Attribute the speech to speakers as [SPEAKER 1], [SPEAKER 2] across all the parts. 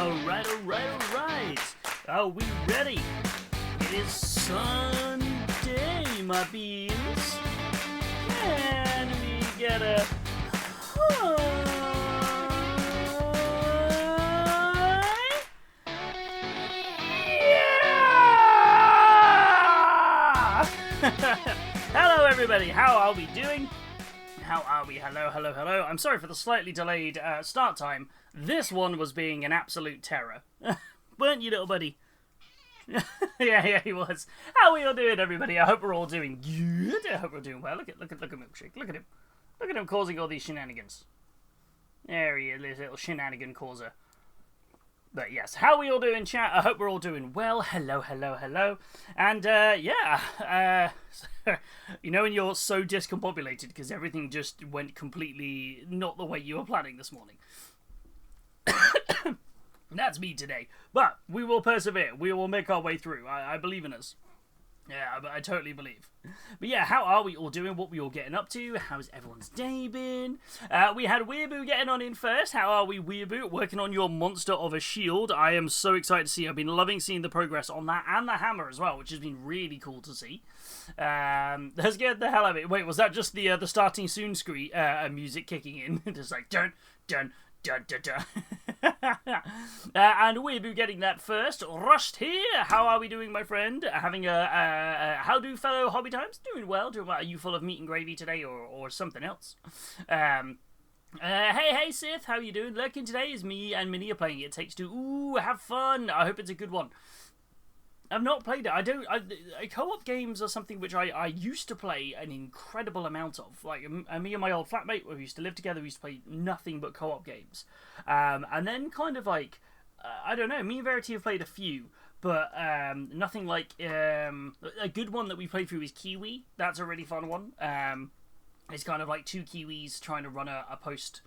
[SPEAKER 1] Alright. Are we ready? It is Sunday, my beans. And we get a... Yeah! Hello, everybody. How are we doing? How are we? Hello. I'm sorry for the slightly delayed start time. This one was being an absolute terror. Weren't you, little buddy? yeah, he was. How are we all doing, everybody? I hope we're all doing good. I hope we're doing well. Look at Milkshake. Look at him. Look at him causing all these shenanigans. There he is, little shenanigan causer. But yes, how are we all doing, chat? I hope we're all doing well. Hello. And, you know when you're so discombobulated because everything just went completely not the way you were planning this morning? That's me today. But we will persevere. We will make our way through. I believe in us. Yeah, I totally believe. But yeah, how are we all doing? What we all getting up to? How's everyone's day been? We had Weeaboo getting on in first. How are we, Weeaboo? Working on your monster of a shield. I am so excited to see. I've been loving seeing the progress on that and the hammer as well, which has been really cool to see. Let's get the hell out of it. Wait, was that just the starting soon screen music kicking in? Just like dun dun. Dun, dun, dun. And Weeaboo getting that first. Rust here. How are we doing, my friend? Having how do fellow hobby times? Doing well. Are you full of meat and gravy today, or something else? Hey Sith, how you doing? Lurking today is me and Minnie are playing It Takes Two. Ooh, have fun. I hope it's a good one. I've not played it. Co-op games are something which I used to play an incredible amount of. Like, me and my old flatmate, we used to live together, we used to play nothing but co-op games. And then kind of like, I don't know, me and Verity have played a few, but nothing like, a good one that we played through is Kiwi. That's a really fun one. It's kind of like two Kiwis trying to run a post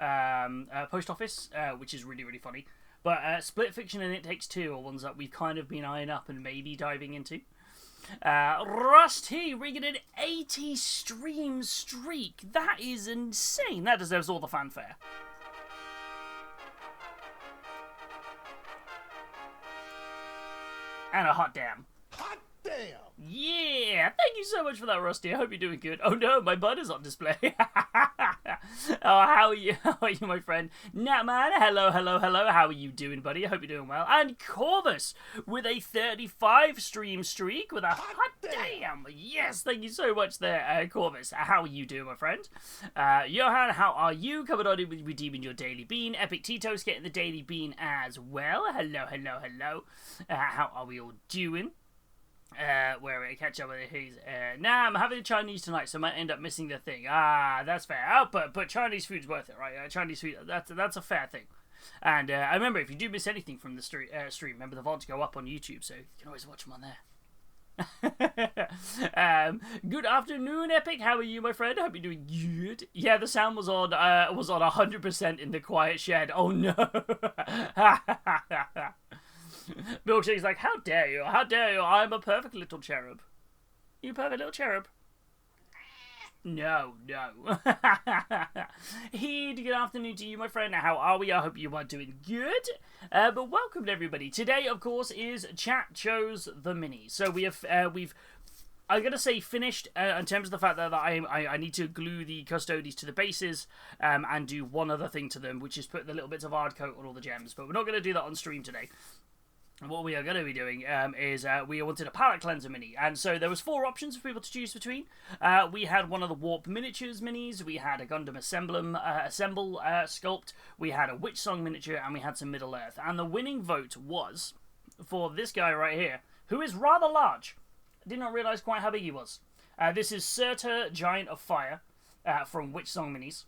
[SPEAKER 1] office, which is really, really funny. But Split Fiction and It Takes Two are ones that we've kind of been eyeing up and maybe diving into. Rusty rigging an 80 stream streak. That is insane. That deserves all the fanfare. And a hot damn.
[SPEAKER 2] Hot damn!
[SPEAKER 1] Yeah! Thank you so much for that, Rusty. I hope you're doing good. Oh no, my bud is on display. Oh, how are you? How are you, my friend? Natman, hello. How are you doing, buddy? I hope you're doing well. And Corvus with a 35 stream streak with a hot damn. Yes, thank you so much there, Corvus. How are you doing, my friend? Johan, how are you? Coming on in with redeeming your daily bean. Epic Tito's getting the daily bean as well. Hello. How are we all doing? Where we catch up with who's nah, I'm having Chinese tonight, so I might end up missing the thing. Ah, that's fair. Oh, but Chinese food's worth it, right? Chinese food, that's a fair thing. And I remember, if you do miss anything from the stream, remember the VODs go up on YouTube, so you can always watch them on there. Good afternoon, Epic. How are you, my friend? I hope you're doing good. Yeah, the sound was on 100% in the quiet shed. Oh no. Milkshake's like, how dare you? I'm a perfect little cherub. You perfect little cherub? No. Good afternoon to you, my friend. How are we? I hope you are doing good. But welcome to everybody. Today, of course, is Chat Chose the Mini. So we've I'm going to say finished in terms of the fact that I need to glue the custodies to the bases and do one other thing to them, which is put the little bits of hard coat on all the gems. But we're not going to do that on stream today. What we are going to be doing is we wanted a palette cleanser mini, and so there was 4 options for people to choose between. We had one of the Warp Miniatures minis, we had a Gundam Assemble Sculpt, we had a Witchsong miniature, and we had some Middle Earth. And the winning vote was for this guy right here, who is rather large. I did not realise quite how big he was. This is Sutur, Giant of Fire, from Witchsong minis.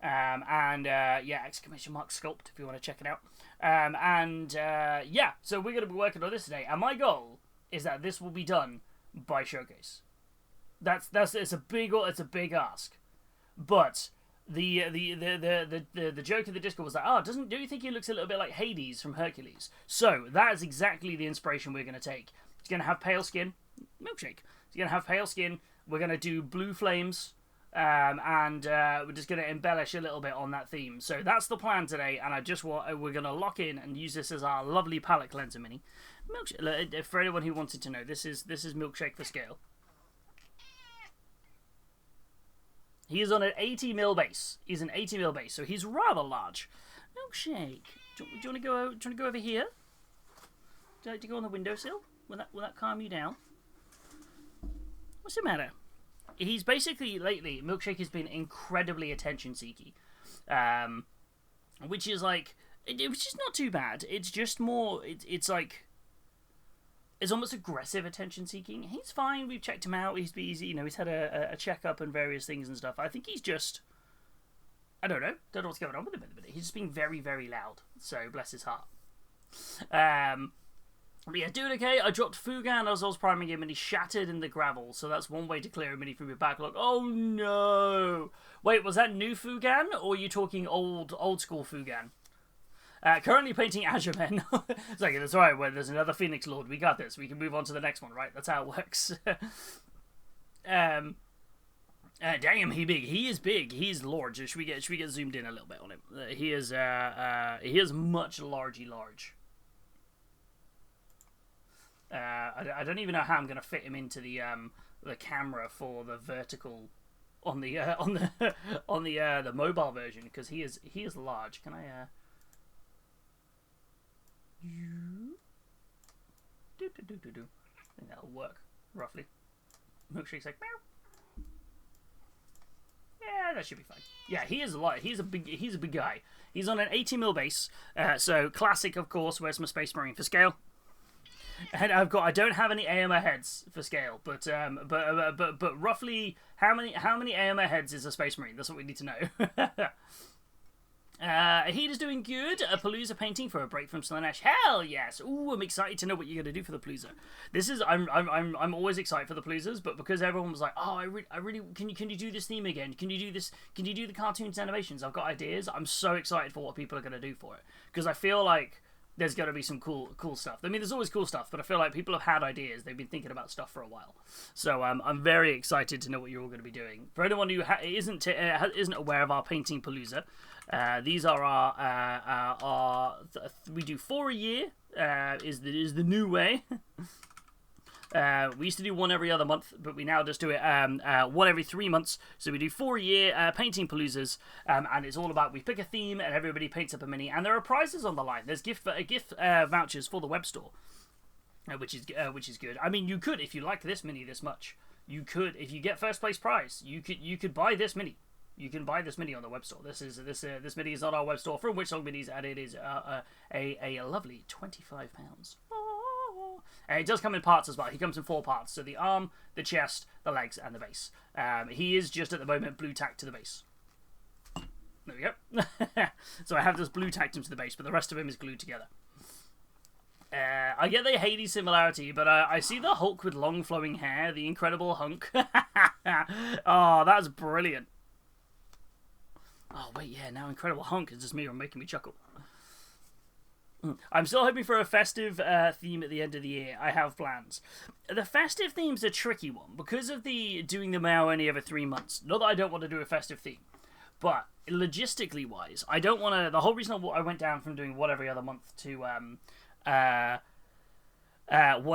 [SPEAKER 1] Yeah, exclamation mark Sculpt if you want to check it out. Yeah, so we're going to be working on this today, and my goal is that this will be done by Showcase. It's a big ask, but the joke of the Discord was like, do you think he looks a little bit like Hades from Hercules? So that is exactly the inspiration we're going to take. He's going to have pale skin, Milkshake. He's going to have pale skin. We're going to do blue flames. and we're just going to embellish a little bit on that theme. So that's the plan today, and we're going to lock in and use this as our lovely palette cleanser mini. Milkshake, for anyone who wanted to know, this is Milkshake for scale. He is on an 80mm base. He's an 80mm base, so he's rather large. Milkshake, do you want to go over here? Do you like to go on the windowsill? Will that calm you down? What's the matter? He's basically, lately, Milkshake has been incredibly attention-seeky. Which is like, which is not too bad. It's just more, it's like, it's almost aggressive attention-seeking. He's fine, we've checked him out, he's had a checkup and various things and stuff. I think he's just, I don't know what's going on with him at the minute. He's just being very, very loud, so bless his heart. But yeah, doing okay. I dropped Fugan as I was priming him and he shattered in the gravel, so that's one way to clear a mini from your backlog. Oh no! Wait, was that new Fugan, or are you talking old school Fugan? Currently painting Azure Men. It's like, that's alright, well, there's another Phoenix Lord, we got this, we can move on to the next one, right? That's how it works. Damn, he is big, he's large. Should we get zoomed in a little bit on him? He is much large. I don't even know how I'm going to fit him into the camera for the vertical on the mobile version, because he is large. Can I I think that'll work roughly. Milkshake's like meow. Yeah, that should be fine. Yeah, he is a lot. He's a big guy. He's on an 80mm base, so classic, of course. Where's my Space Marine for scale? And I don't have any AMA heads for scale, but roughly how many AMA heads is a Space Marine? That's what we need to know. Heat is doing good. A Palooza painting for a break from Slaanesh. Hell yes! Ooh, I'm excited to know what you're gonna do for the Palooza. This is I'm always excited for the Paloozas, but because everyone was like, oh, I really can you do this theme again? Can you do this? Can you do the cartoons animations? I've got ideas. I'm so excited for what people are gonna do for it, because I feel like there's going to be some cool stuff. I mean, there's always cool stuff, but I feel like people have had ideas. They've been thinking about stuff for a while. So I'm very excited to know what you're all going to be doing. For anyone who isn't aware of our Painting Palooza, these are we do 4 a year, is the new way. We used to do one every other month, but we now just do it one every 3 months. So we do 4 a year Painting Paloozas, and it's all about, we pick a theme and everybody paints up a mini, and there are prizes on the line. There's gift vouchers for the web store, which is good. I mean, you could, if you like this mini this much, you could, if you get first place prize, you could buy this mini. You can buy this mini on the web store. This mini is on our web store from Witchsong Minis, and it is a lovely £25. It does come in parts as well. He comes in 4 parts. So the arm, the chest, the legs, and the base. He is just at the moment blue tacked to the base. There we go. So I have just blue tacked him to the base, but the rest of him is glued together. I get the Healys similarity, but I see the Hulk with long flowing hair, the Incredible Hunk. Oh, that's brilliant. Oh, wait, yeah, now Incredible Hunk is just making me chuckle. I'm still hoping for a festive theme at the end of the year. I have plans. The festive theme's a tricky one because of the doing them now only every 3 months. Not that I don't want to do a festive theme, but logistically wise, I don't want to. The whole reason I went down from doing one every other month to one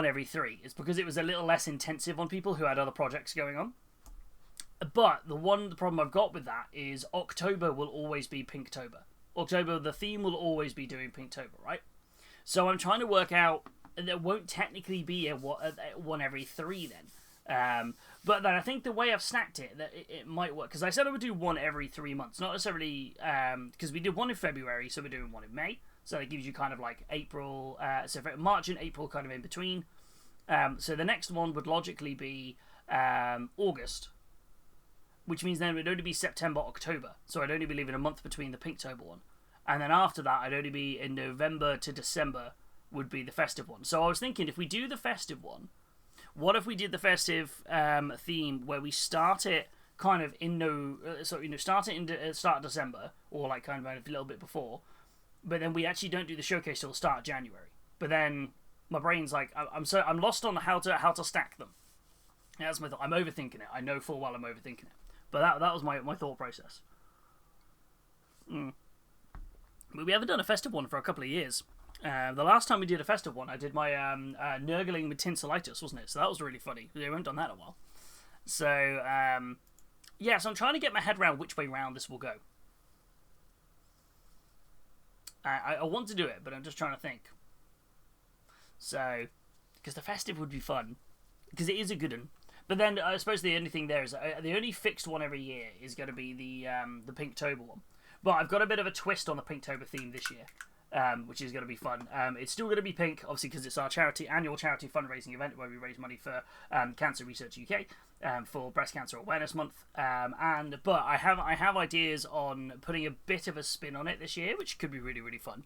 [SPEAKER 1] every 3 is because it was a little less intensive on people who had other projects going on. But the problem I've got with that is October will always be Pinktober. October, the theme will always be doing Pinktober, right? So I'm trying to work out, there won't technically be a one every 3 then. But then I think the way I've stacked it, that it might work. Because I said I would do one every 3 months. Not necessarily, because we did one in February, so we're doing one in May. So that gives you kind of like April, so for March and April kind of in between. So the next one would logically be August. Which means then it would only be September, October. So I'd only be leaving a month between the Pinktober one. And then after that, I'd only be in November to December would be the festive one. So I was thinking, if we do the festive one, what if we did the festive theme where we start it kind of start it in start of December, or like kind of a little bit before, but then we actually don't do the showcase till the start of January. But then my brain's like, I'm lost on how to stack them. That's my thought. I'm overthinking it. I know full well I'm overthinking it. But that was my thought process. But we haven't done a festive one for a couple of years. The last time we did a festive one, I did my Nurgling with tinselitis, wasn't it? So that was really funny. We haven't done that in a while. So, yeah, so I'm trying to get my head around which way round this will go. I want to do it, but I'm just trying to think. So, because the festive would be fun. Because it is a good one. But then, I suppose the only thing there is, the only fixed one every year is going to be the Pinktober one. But I've got a bit of a twist on the Pinktober theme this year. Which is going to be fun. It's still going to be pink, obviously, because it's our annual charity fundraising event where we raise money for Cancer Research UK for Breast Cancer Awareness Month. But I have ideas on putting a bit of a spin on it this year, which could be really, really fun.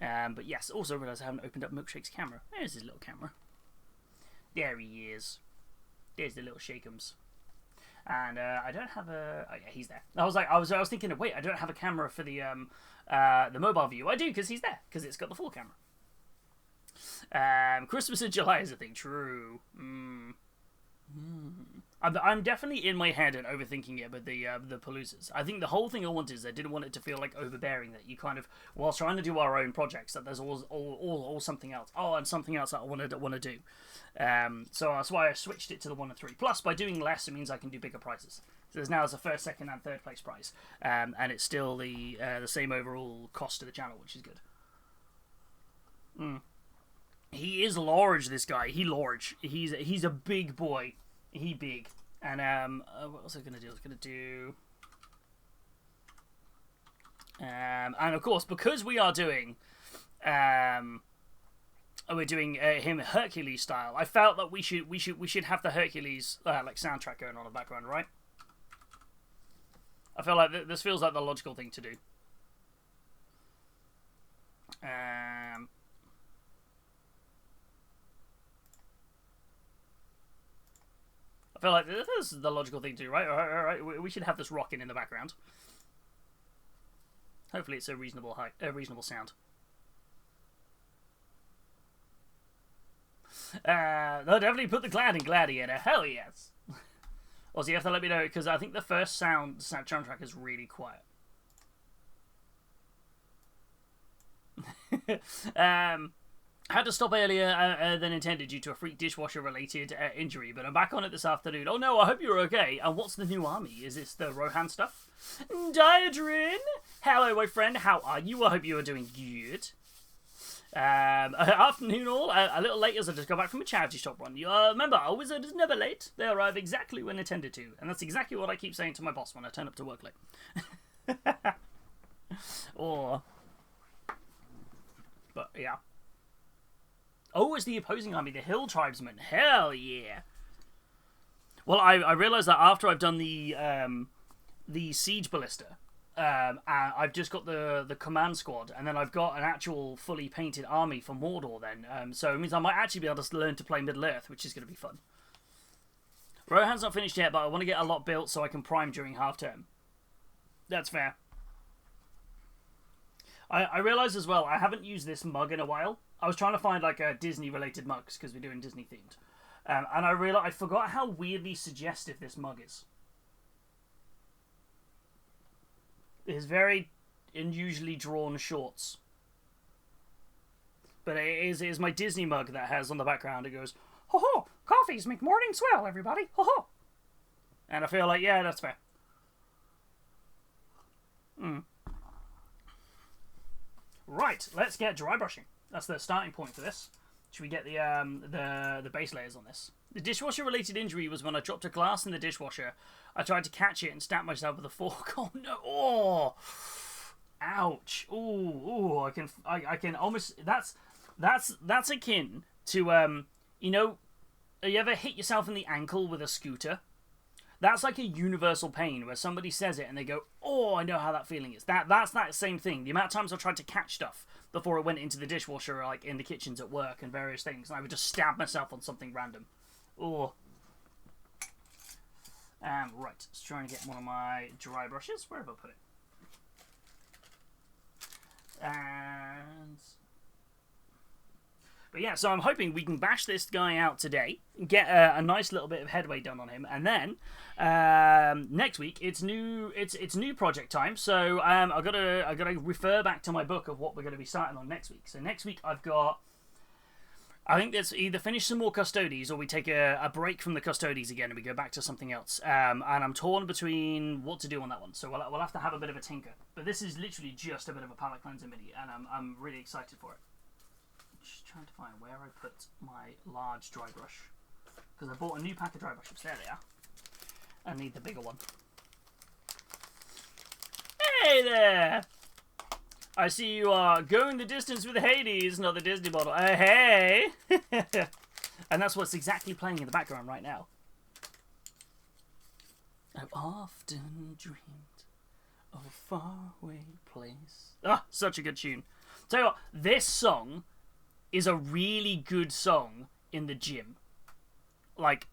[SPEAKER 1] But yes, also realised I haven't opened up Milkshake's camera. There's his little camera. There he is. There's the little shakeums. And I don't have a. Oh yeah, he's there. I was thinking, wait, I don't have a camera for the mobile view. I do, because he's there, because it's got the full camera. Christmas in July is a thing. True. I'm definitely in my head and overthinking it with the Paloozas. I think the whole thing I wanted is I didn't want it to feel like overbearing, that you kind of, whilst trying to do our own projects, that there's all something else. Oh, and something else that I want to do. So that's why I switched it to the 1 and 3. Plus, by doing less, it means I can do bigger prizes. So there's now a first, second, and third place prize, and it's still the same overall cost to the channel, which is good. He is large. This guy, he's a big boy. He big. And what was I gonna do? I was gonna do. And of course, because we are doing, we're doing him Hercules style. I felt that we should have the Hercules like soundtrack going on in the background, right? I feel like this feels like the logical thing to do. I feel like this is the logical thing to do, right? All right. We should have this rocking in the background. Hopefully, it's a reasonable height, a reasonable sound. They'll definitely put the Glad in Gladiator. Hell yes. Also, you have to let me know, because I think the first soundtrack is really quiet. Had to stop earlier than intended due to a freak dishwasher-related injury, but I'm back on it this afternoon. Oh no, I hope you're okay. And what's the new army? Is this the Rohan stuff? Diadrin! Hello, my friend. How are you? I hope you are doing good. Afternoon all. A little late as I just got back from a charity shop run. Remember, a wizard is never late. They arrive exactly when intended to. And that's exactly what I keep saying to my boss when I turn up to work late. But, yeah. Oh, it's the opposing army, the Hill Tribesmen. Hell yeah. Well, I realised that after I've done the Siege Ballista, I've just got the command squad, and then I've got an actual fully painted army for Mordor then. So it means I might actually be able to learn to play Middle-earth, which is going to be fun. Rohan's not finished yet, but I want to get a lot built so I can prime during half-term. That's fair. I realise as well, I haven't used this mug in a while. I was trying to find like a Disney-related mugs because we're doing Disney-themed. And I realised I forgot how weirdly suggestive this mug is. It is very unusually drawn shorts. But it is my Disney mug that has on the background, it goes, "Ho ho! Coffees make morning swell, everybody! Ho ho!" And I feel like, yeah, that's fair. Right, let's get dry brushing. That's the starting point for this. Should we get the base layers on this? The dishwasher-related injury was when I dropped a glass in the dishwasher. I tried to catch it and stabbed myself with a fork. Oh no! Oh, ouch! Oh, I can almost. That's akin to you know, you ever hit yourself in the ankle with a scooter? That's like a universal pain where somebody says it and they go, "Oh, I know how that feeling is." That's that same thing. The amount of times I've tried to catch stuff before it went into the dishwasher, like in the kitchens at work and various things, and I would just stab myself on something random. Oh. Right, let's try and get one of my dry brushes. Where have I put it? And But yeah, so I'm hoping we can bash this guy out today, get a nice little bit of headway done on him, and then next week it's new project time. So I gotta refer back to my book of what we're gonna be starting on next week. So next week I think that's either finish some more Custodies or we take a break from the Custodies again and we go back to something else. And I'm torn between what to do on that one. So we'll have to have a bit of a tinker. But this is literally just a bit of a palette cleanser mini, and I'm really excited for it. Just trying to find where I put my large dry brush, because I bought a new pack of dry brushes. There they are. I need the bigger one. Hey there! I see you are going the distance with Hades, not the Disney model. Hey! And that's what's exactly playing in the background right now. I've often dreamed of a faraway place. Ah, such a good tune. Tell you what, this song is a really good song in the gym. Like,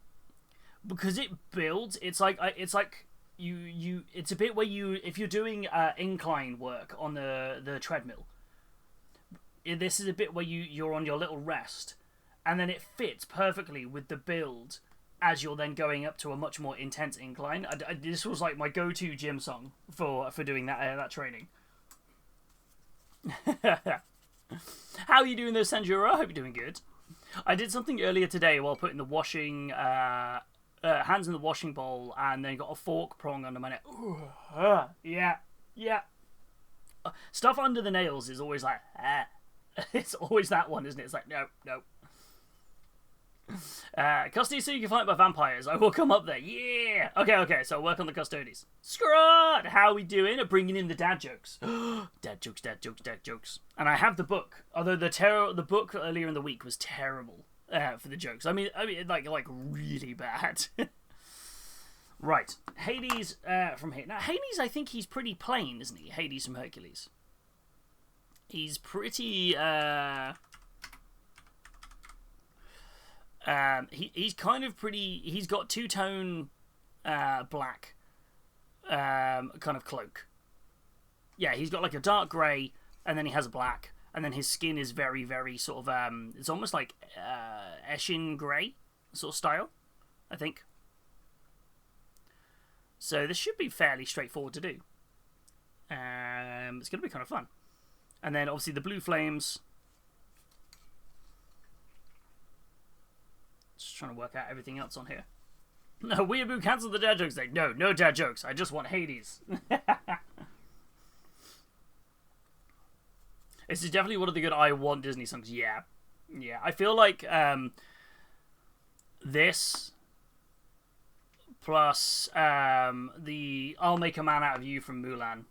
[SPEAKER 1] because it builds, it's like it's a bit where if you're doing incline work on the treadmill, this is a bit where you're on your little rest, and then it fits perfectly with the build as you're then going up to a much more intense incline. This was like my go-to gym song for doing that training. How are you doing there, Sanjura? I hope you're doing good. I did something earlier today while putting the washing hands in the washing bowl, and then got a fork prong under my neck. Yeah. Stuff under the nails is always like, It's always that one, isn't it? It's like, no. Custody so you can fight by vampires. I will come up there. Yeah. Okay. So I'll work on the Custodies. Scrot! How are we doing? Bringing in the dad jokes. Dad jokes. And I have the book. Although the book earlier in the week was terrible for the jokes. I mean, like really bad. Right. Hades from here. Now, Hades, I think he's pretty plain, isn't he? Hades from Hercules. He's pretty... he's kind of pretty... He's got two-tone black kind of cloak. Yeah, he's got like a dark grey, and then he has a black, and then his skin is very, very sort of... it's almost like Eshin grey sort of style, I think. So this should be fairly straightforward to do. It's going to be kind of fun. And then obviously the blue flames. Just trying to work out everything else on here. No, Weeaboo cancelled the dad jokes. Like, no dad jokes. I just want Hades. This is definitely one of the good I Want Disney songs. Yeah. I feel like this plus the I'll Make a Man Out of You from Mulan.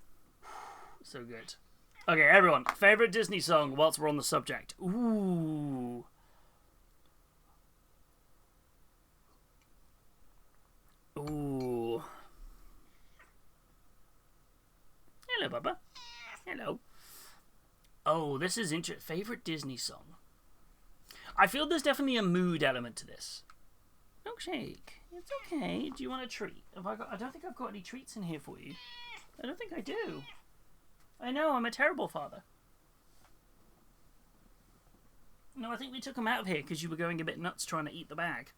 [SPEAKER 1] So good. Okay, everyone. Favorite Disney song whilst we're on the subject. Ooh. Hello, Bubba. Hello. Oh, this is interesting. Favorite Disney song. I feel there's definitely a mood element to this. Milkshake. It's okay. Do you want a treat? I don't think I've got any treats in here for you. I don't think I do. I know, I'm a terrible father. No, I think we took him out of here because you were going a bit nuts trying to eat the bag.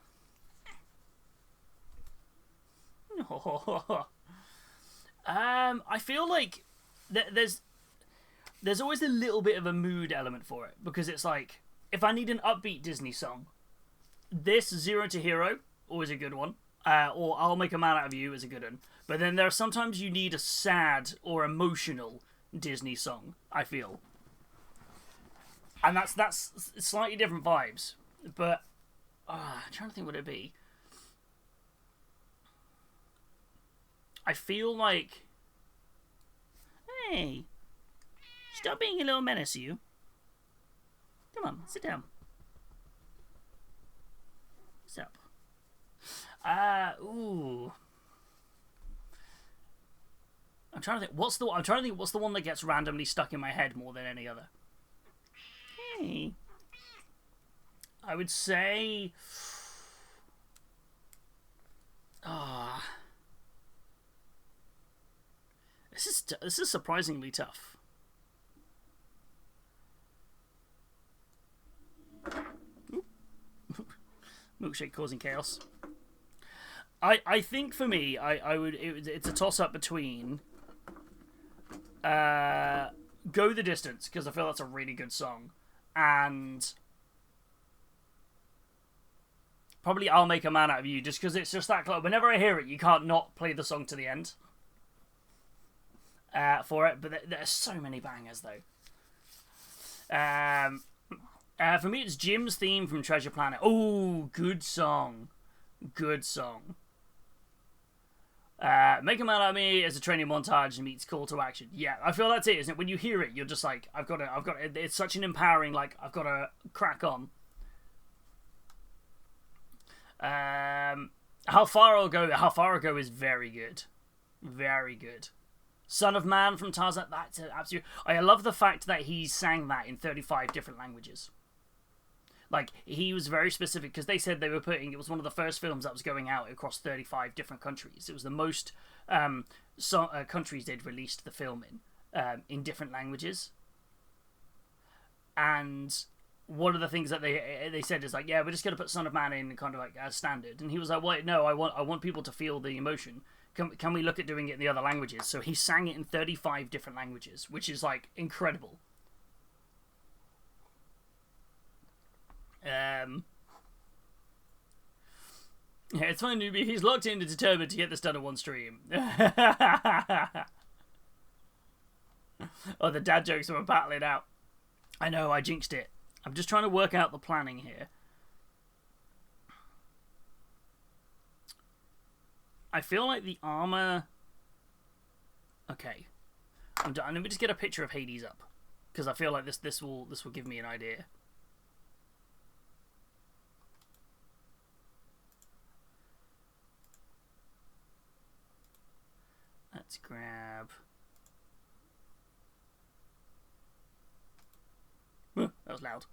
[SPEAKER 1] I feel like there's always a little bit of a mood element for it, because it's like, if I need an upbeat Disney song, this Zero to Hero, always a good one, or I'll Make a Man Out of You is a good one. But then there are sometimes you need a sad or emotional Disney song, I feel. And that's slightly different vibes. But I'm trying to think what it'd be. I feel like, hey, stop being a little menace, you. Come on, sit down. What's up? Ooh. I'm trying to think. What's the one that gets randomly stuck in my head more than any other? Hey, I would say, this is surprisingly tough. Milkshake causing chaos. I think for me, it's a toss up between Go the Distance, because I feel that's a really good song, and probably I'll Make a Man Out of You, just because it's just that close. Whenever I hear it, you can't not play the song to the end for it. But there's so many bangers though. For me, it's Jim's theme from Treasure Planet. Oh, good song. Good song. Make a Man Out of Me as a training montage meets call to action. Yeah, I feel that's it, isn't it? When you hear it, you're just like, I've got to, it's such an empowering, like, I've got to crack on. How Far I'll Go is very good. Very good. Son of Man from Tarzan, that's absolute. I love the fact that he sang that in 35 different languages. Like, he was very specific, because they said they were it was one of the first films that was going out across 35 different countries. It was the most countries they'd released the film in different languages. And one of the things that they said is like, yeah, we're just going to put Son of Man in kind of like as standard. And he was like, wait, no, I want people to feel the emotion. Can we look at doing it in the other languages? So he sang it in 35 different languages, which is like incredible. Yeah, it's fine, newbie. He's locked in and determined to get this done in one stream. Oh, the dad jokes were battling out. I know, I jinxed it. I'm just trying to work out the planning here. I feel like the armor... Okay. I'm done. Let me just get a picture of Hades up, because I feel like this will give me an idea. Let's grab... that was loud.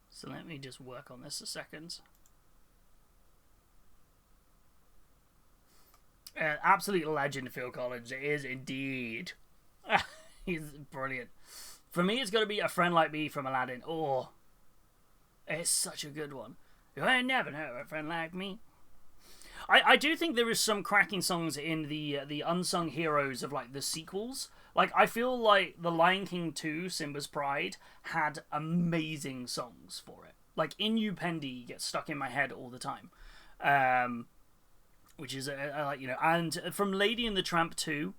[SPEAKER 1] So let me just work on this a second. Absolute legend, Phil Collins. It is indeed. He's brilliant. For me, it's got to be A Friend Like Me from Aladdin. Oh, it's such a good one. You ain't never know a friend like me. I do think there is some cracking songs in the unsung heroes of like the sequels. Like, I feel like The Lion King 2, Simba's Pride, had amazing songs for it. Like, Inu Pendi gets stuck in my head all the time. Which is, like, you know, and from Lady and the Tramp 2,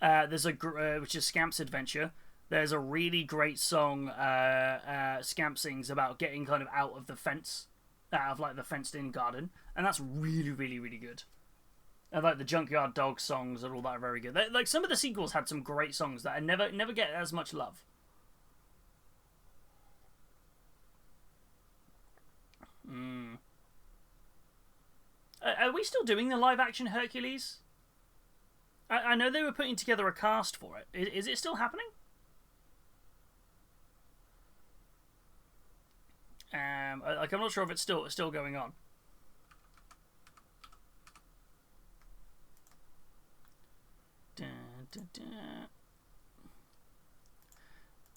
[SPEAKER 1] there's which is Scamp's Adventure. There's a really great song Scamp sings about getting kind of out of the fence, out of like the fenced-in garden, and that's really, really, really good. And like the Junkyard Dog songs and all that are very good. Like some of the sequels had some great songs that I never get as much love. Are we still doing the live-action Hercules? I know they were putting together a cast for it. Is it still happening? Like, I'm not sure if it's still going on.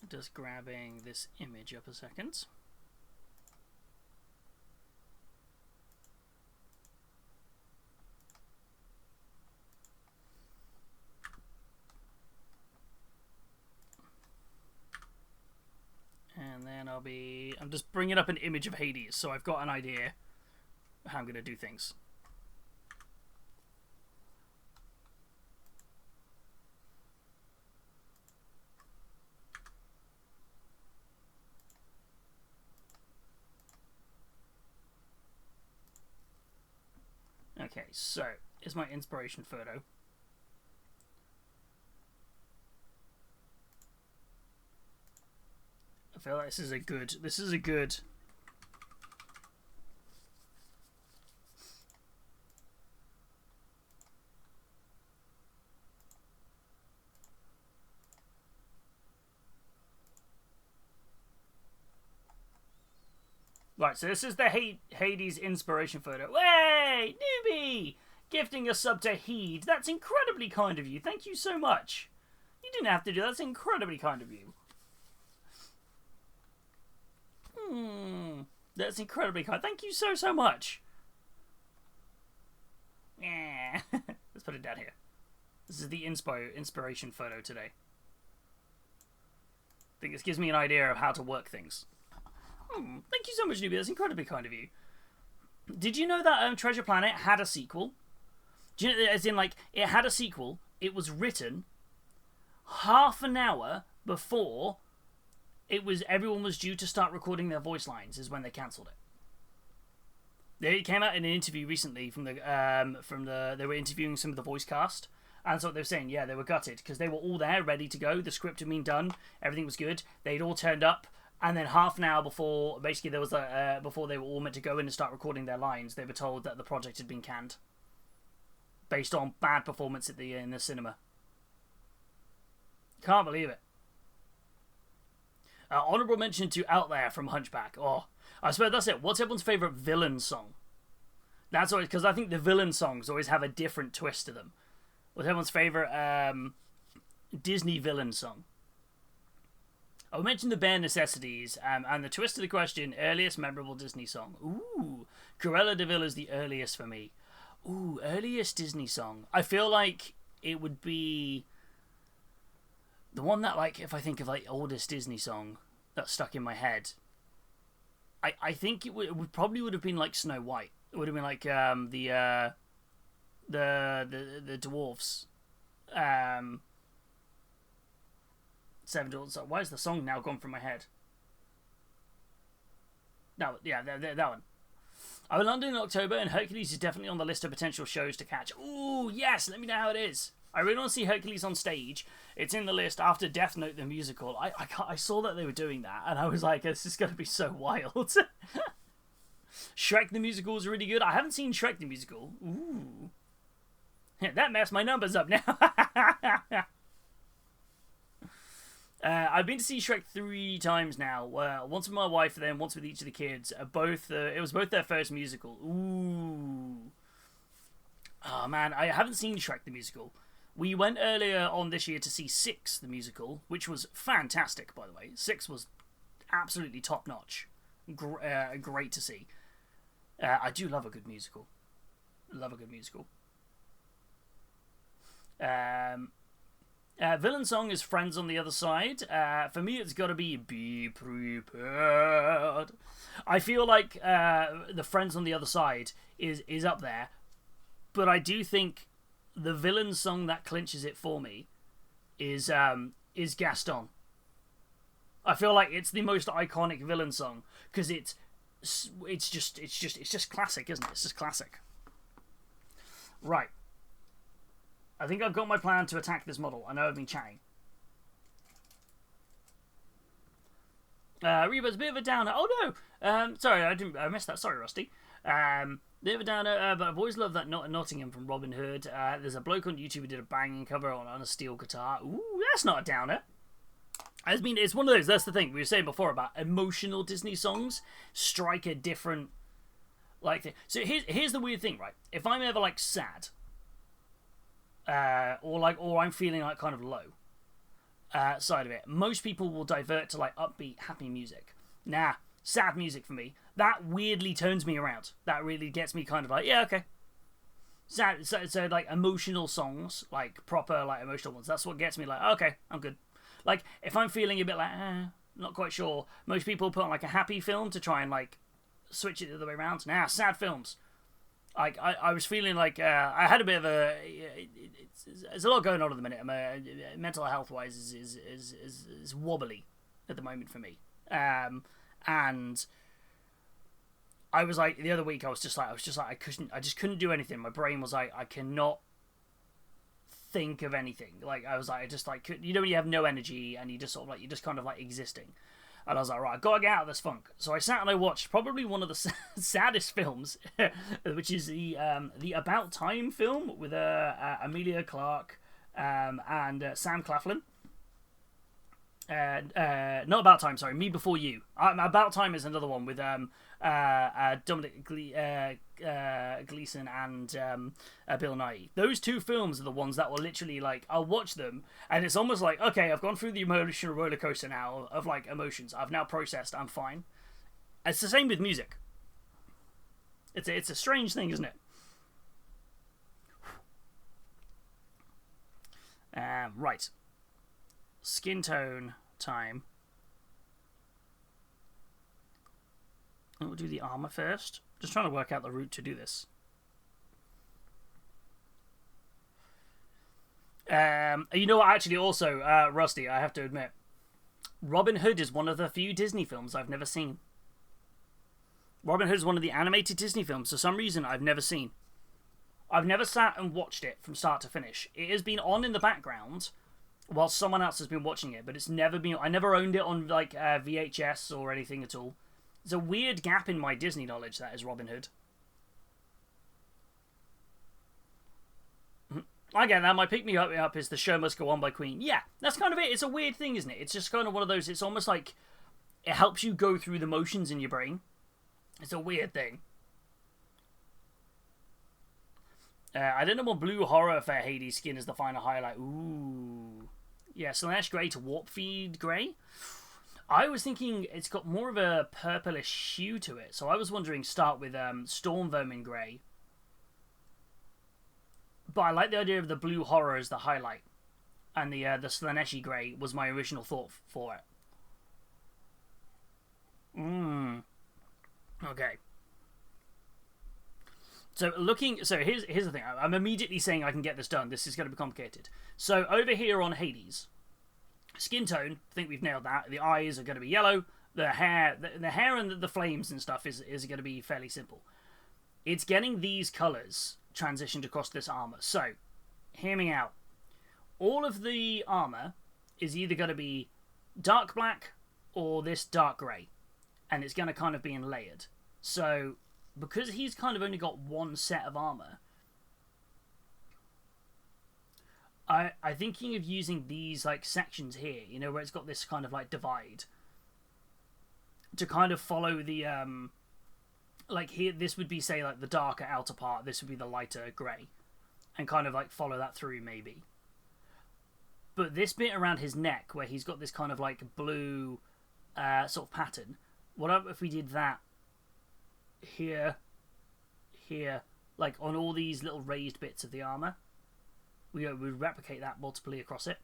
[SPEAKER 1] Just grabbing this image up a second. And then I'm just bringing up an image of Hades, so I've got an idea of how I'm going to do things. Okay, so here's my inspiration photo. I feel like this is a good. Right, so this is the Hades inspiration photo. Way, newbie! Gifting a sub to Heed. That's incredibly kind of you. Thank you so much. You didn't have to do that. That's incredibly kind of you. That's incredibly kind. Thank you so much. Yeah. Let's put it down here. This is the inspiration photo today. I think this gives me an idea of how to work things. Thank you so much, Newbie. That's incredibly kind of you. Did you know that Treasure Planet had a sequel? Do you know, as in, like, it had a sequel. It was written half an hour before everyone was due to start recording their voice lines. Is when they cancelled it. It came out in an interview recently they were interviewing some of the voice cast, and so they were saying, yeah, they were gutted because they were all there, ready to go. The script had been done, everything was good. They'd all turned up. And then half an hour before, basically, there was before they were all meant to go in and start recording their lines, they were told that the project had been canned based on bad performance in the cinema. Can't believe it. Honourable mention to Out There from Hunchback. Oh, I suppose that's it. What's everyone's favourite villain song? That's always, because I think the villain songs always have a different twist to them. What's everyone's favourite Disney villain song? I'll mention the bare necessities, and the twist of the question, earliest memorable Disney song. Ooh, Cruella de Vil is the earliest for me. Ooh, earliest Disney song. I feel like it would be the one that, like, if I think of, like, oldest Disney song that's stuck in my head, I think it probably would have been, like, Snow White. It would have been, like, the dwarves. Seven Dwarfs. Why is the song now gone from my head? No, yeah, that one. I'm in London in October, and Hercules is definitely on the list of potential shows to catch. Ooh, yes, let me know how it is. I really want to see Hercules on stage. It's in the list after Death Note the musical. I saw that they were doing that, and I was like, this is going to be so wild. Shrek the musical is really good. I haven't seen Shrek the musical. Ooh. Yeah, that messed my numbers up now. I've been to see Shrek 3 times now. Once with my wife, then once with each of the kids. It was both their first musical. Ooh. Oh man, I haven't seen Shrek the musical. We went earlier on this year to see 6 the musical, which was fantastic, by the way. 6 was absolutely top notch. Great to see. I do love a good musical. Love a good musical. Villain song is Friends on the Other Side. For me, it's got to be Prepared. I feel like the Friends on the Other Side is up there, but I do think the villain song that clinches it for me is Gaston. I feel like it's the most iconic villain song because it's just classic, isn't it? It's just classic. Right. I think I've got my plan to attack this model. I know I've been chatting. Reba's a bit of a downer. Oh no! Sorry, I missed that. Sorry, Rusty. Bit of a downer, but I've always loved that Nottingham from Robin Hood. There's a bloke on YouTube who did a banging cover on a steel guitar. Ooh, that's not a downer. I mean, it's one of those. That's the thing we were saying before about emotional Disney songs strike a different thing. So here's the weird thing, right? If I'm ever like sad. Or I'm feeling like kind of low side of it. Most people will divert to like upbeat, happy music. Nah, sad music for me. That weirdly turns me around. That really gets me kind of like, yeah, okay. Sad, so like emotional songs, like proper like emotional ones. That's what gets me like, okay, I'm good. Like if I'm feeling a bit like, not quite sure. Most people put on like a happy film to try and like switch it the other way around. Nah, sad films. Like I was feeling like I had a bit of a. There's a lot going on at the minute. Mental health wise is wobbly at the moment for me. And I was like the other week I just couldn't do anything. My brain was like I cannot think of anything. Like I was like I just like you know when you have no energy and you just sort of like you're just kind of like existing. And I was like, right, I've got to get out of this funk. So I sat and I watched probably one of the saddest films, which is the About Time film with Emilia Clarke and Sam Claflin. Not About Time, sorry, Me Before You. About Time is another one with Dominic Gleeson and Bill Nighy. Those two films are the ones that will literally, like, I'll watch them and it's almost like, okay, I've gone through the emotional roller coaster now of like emotions. I've now processed. I'm fine. It's the same with music. It's a strange thing, isn't it? Right. Skin tone time. We'll do the armor first. Just trying to work out the route to do this. You know what? Actually, also, Rusty, I have to admit, Robin Hood is one of the few Disney films I've never seen. Robin Hood is one of the animated Disney films, for some reason, I've never seen. I've never sat and watched it from start to finish. It has been on in the background while someone else has been watching it, but it's never been... I never owned it on, like, VHS or anything at all. There's a weird gap in my Disney knowledge, that is Robin Hood. I get that. My pick-me-up is The Show Must Go On by Queen. Yeah, that's kind of it. It's a weird thing, isn't it? It's just kind of one of those... It's almost like it helps you go through the motions in your brain. It's a weird thing. I don't know what blue horror for Hades skin is the final highlight. Ooh. Yeah, Slanesh Grey to Warp Feed Grey. I was thinking it's got more of a purplish hue to it. So I was wondering start with Storm Vermin Grey. But I like the idea of the blue horror as the highlight. And the Slaneshi Grey was my original thought for it. Okay. So here's the thing. I'm immediately saying I can get this done. This is going to be complicated. So over here on Hades, skin tone, I think we've nailed that. The eyes are going to be yellow. The hair and the flames and stuff is going to be fairly simple. It's getting these colours transitioned across this armour. So, hear me out. All of the armour is either going to be dark black or this dark grey. And it's going to kind of be in layered. So, because he's kind of only got one set of armour, I'm thinking of using these like sections here, you know, where it's got this kind of like divide, to kind of follow the like here, this would be, say, like the darker outer part, this would be the lighter grey, and kind of like follow that through maybe. But this bit around his neck where he's got this kind of like blue sort of pattern, what if we did that here, like on all these little raised bits of the armour? We would replicate that multiply across it.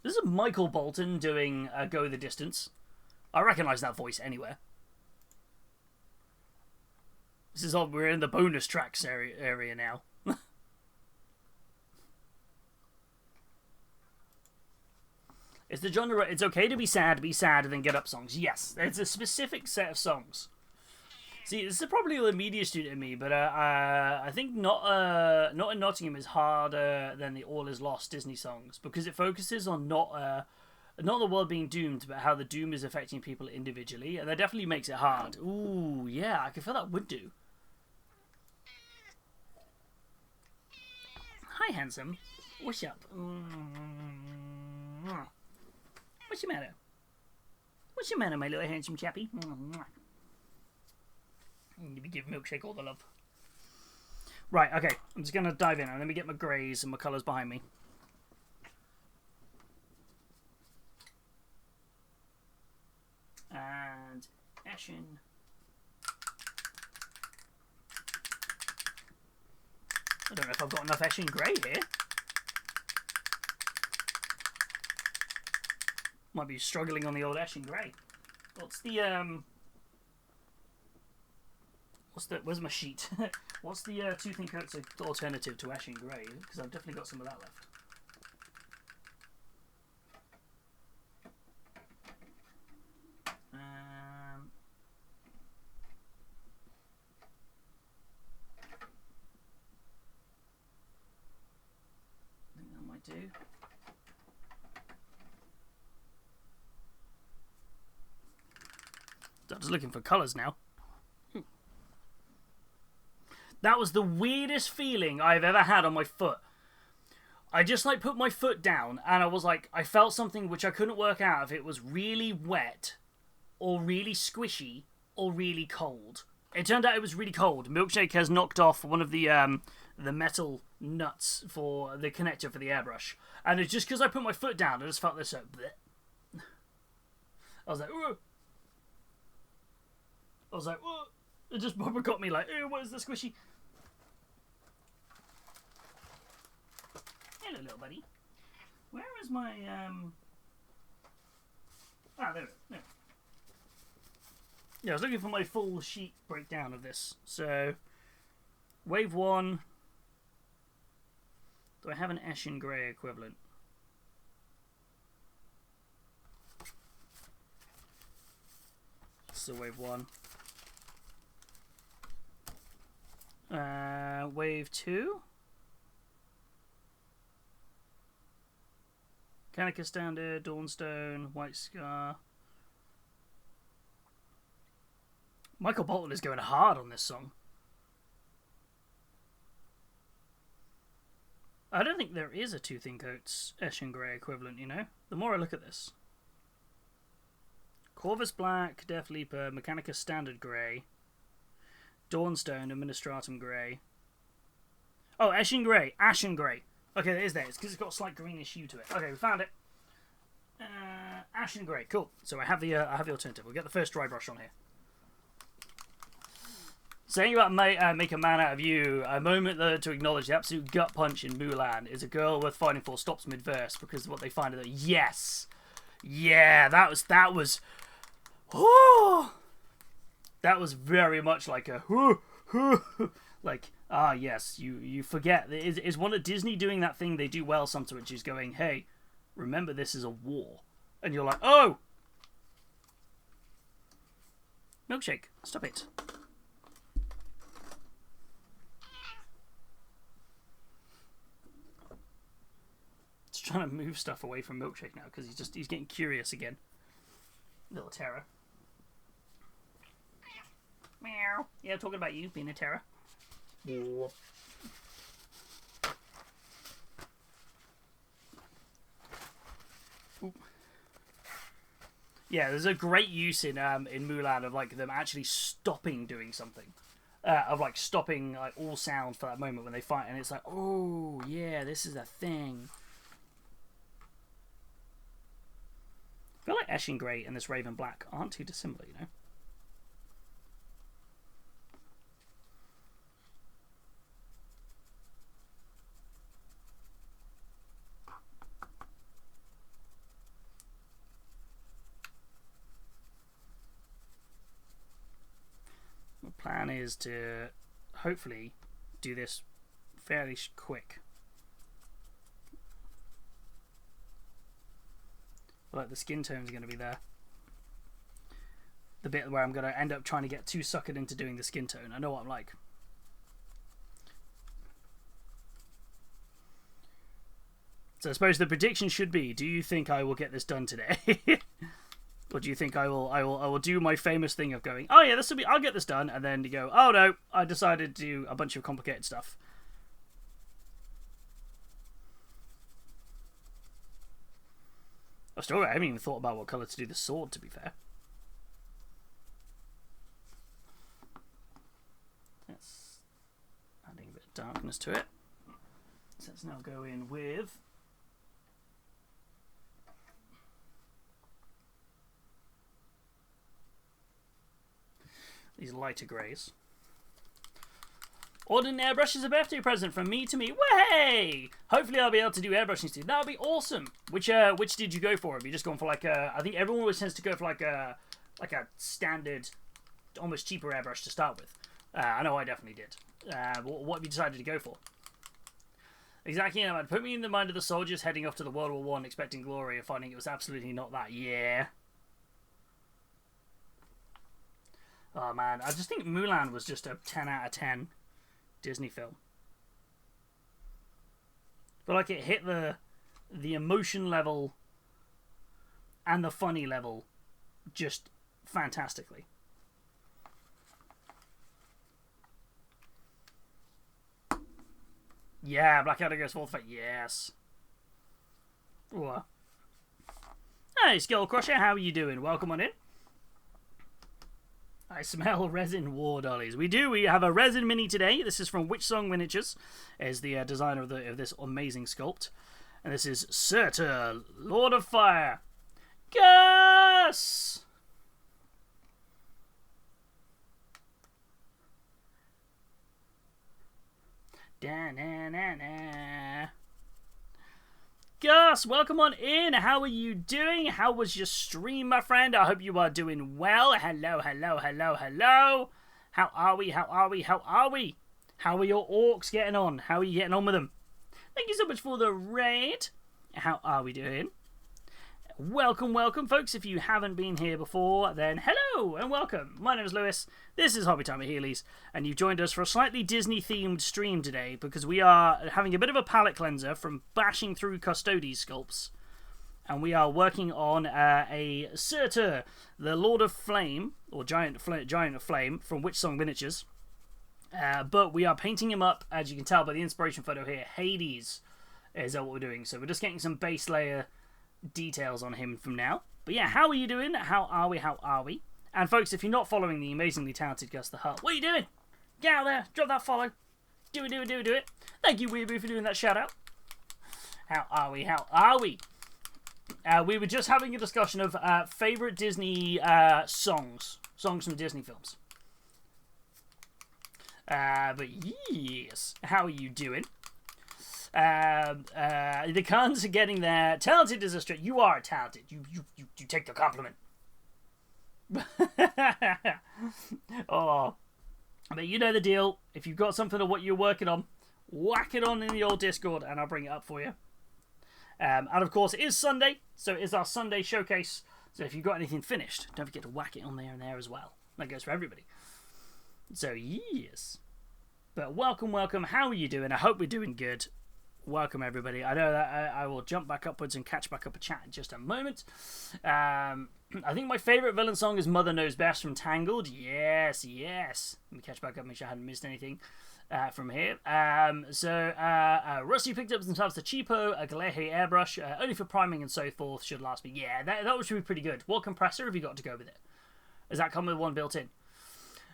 [SPEAKER 1] This is Michael Bolton doing Go the Distance. I recognise that voice anywhere. This is we're in the bonus tracks area now. It's the genre. It's okay to be sad, and then get up songs. Yes, it's a specific set of songs. See, this is probably the media student in me, but I think not in Nottingham is harder than the All Is Lost Disney songs, because it focuses on not the world being doomed, but how the doom is affecting people individually, and that definitely makes it hard. Ooh, yeah, I can feel that would do. Hi, handsome. What's up? What's your matter? What's your matter, my little handsome chappy? You give Milkshake all the love. Right, okay. I'm just going to dive in and let me get my greys and my colours behind me. And Ashen. I don't know if I've got enough Ashen Grey here. Might be struggling on the old Ashen Grey. What's the where's my sheet? What's the Tooth and Coat's alternative to Ashen Grey? Because I've definitely got some of that left. I think that might do. I'm just looking for colours now. That was the weirdest feeling I've ever had on my foot. I just like put my foot down and I was like, I felt something which I couldn't work out if it was really wet or really squishy or really cold. It turned out it was really cold. Milkshake has knocked off one of the metal nuts for the connector for the airbrush. And it's just because I put my foot down, I just felt this bleh. I was like, ooh. I was like, ooh. It just proper got me like, ew, what is the squishy? Hello, little buddy. Where is my, Ah, there it is. There. Yeah, I was looking for my full sheet breakdown of this. So, wave 1. Do I have an Eshin Grey equivalent? So, wave 1. Wave 2. Kanika Standard, Dawnstone, White Scar. Michael Bolton is going hard on this song. I don't think there is a Two Thin Coats Eshin Grey equivalent, you know? The more I look at this. Corvus Black, Death Leaper, Mechanica Standard Grey, Dawnstone, Administratum Grey. Oh, Eshin Grey, Ashen Grey. Okay, it is there. It's because it's got a slight greenish hue to it. Okay, we found it. Ashen Grey, cool. So I have the alternative. We'll get the first dry brush on here. Saying about make a man out of you, a moment to acknowledge the absolute gut punch in Mulan is a girl worth fighting for stops mid-verse because of what they find. Yes! Yeah, that was oh! That was very much like a like, ah, yes, you forget. Is one of Disney doing that thing they do well sometimes, which is going, hey, remember this is a war. And you're like, oh! Milkshake, stop it. Trying to move stuff away from Milkshake now because he's getting curious again. Little terror. Meow. Yeah, talking about you being a terror. Oop. Yeah, there's a great use in Mulan of like them actually stopping doing something. Of like stopping like all sound for that moment when they fight, and it's like, oh yeah, this is a thing. I feel like Eshin Grey and this Raven Black aren't too dissimilar, you know? The plan is to hopefully do this fairly quick. Like the skin tones are going to be there. The bit where I'm going to end up trying to get too suckered into doing the skin tone. I know what I'm like. So I suppose the prediction should be: do you think I will get this done today, or do you think I will do my famous thing of going, oh yeah, I'll get this done, and then you go, oh no, I decided to do a bunch of complicated stuff. I haven't even thought about what colour to do the sword, to be fair. That's adding a bit of darkness to it. So let's now go in with these lighter greys. Ordered an airbrush as a birthday present from me to me. Way! Hopefully I'll be able to do airbrushing soon. That would be awesome. Which did you go for? Have you just gone for like a... I think everyone always tends to go for like a standard, almost cheaper airbrush to start with. I know I definitely did. What have you decided to go for? Exactly, you know, put me in the mind of the soldiers heading off to the World War I expecting glory and finding it was absolutely not that. Yeah. Oh man, I just think Mulan was just a 10 out of 10. Disney film. I feel like it hit the emotion level and the funny level just fantastically. Yeah, Blackadder goes fourth fight. Yes. Ooh. Hey, Skull Crusher, how are you doing? Welcome on in. I smell resin war dollies. We do. We have a resin mini today. This is from Witchsong Miniatures, is the designer of this amazing sculpt. And this is Sutur, Lord of Fire. Gus! Da-na-na-na. Gus, welcome on in. How are you doing? How was your stream, my friend? I hope you are doing well. Hello, hello, hello, hello. How are we? How are we? How are we? How are your orcs getting on? How are you getting on with them? Thank you so much for the raid. How are we doing? Welcome, welcome, folks. If you haven't been here before, then hello and welcome. My name is Lewis. This is Hobbytime at Healys, and you've joined us for a slightly Disney-themed stream today because we are having a bit of a palate cleanser from bashing through Custodes sculpts, and we are working on a Sutur, the Lord of Flame, or Giant of Flame, from Witchsong Miniatures. But we are painting him up, as you can tell by the inspiration photo here. Healys is what we're doing. So we're just getting some base layer details on him from now. But yeah, how are you doing? How are we? How are we? And folks, if you're not following the amazingly talented Gus the Hutt, what are you doing? Get out there, drop that follow. Do it, do it, do it, do it. Thank you, Weeaboo, for doing that shout out. How are we? How are we? We were just having a discussion of favourite Disney songs from Disney films. But yes, how are you doing? The cons are getting there. Talented is a straight. You are talented. You take the compliment. Oh, but you know the deal. If you've got something of what you're working on, whack it on in the old Discord, and I'll bring it up for you. And of course, it is Sunday, so it is our Sunday showcase. So if you've got anything finished, don't forget to whack it on there and there as well. That goes for everybody. So yes. But welcome, welcome. How are you doing? I hope we're doing good. Welcome, everybody. I know that I will jump back upwards and catch back up a chat in just a moment. I think my favourite villain song is Mother Knows Best from Tangled. Yes, yes. Let me catch back up, make sure I hadn't missed anything from here. Rusty picked up themselves the cheapo, a Galehe airbrush, only for priming and so forth, should last me. Yeah, that should be pretty good. What compressor have you got to go with it? Does that come with one built in?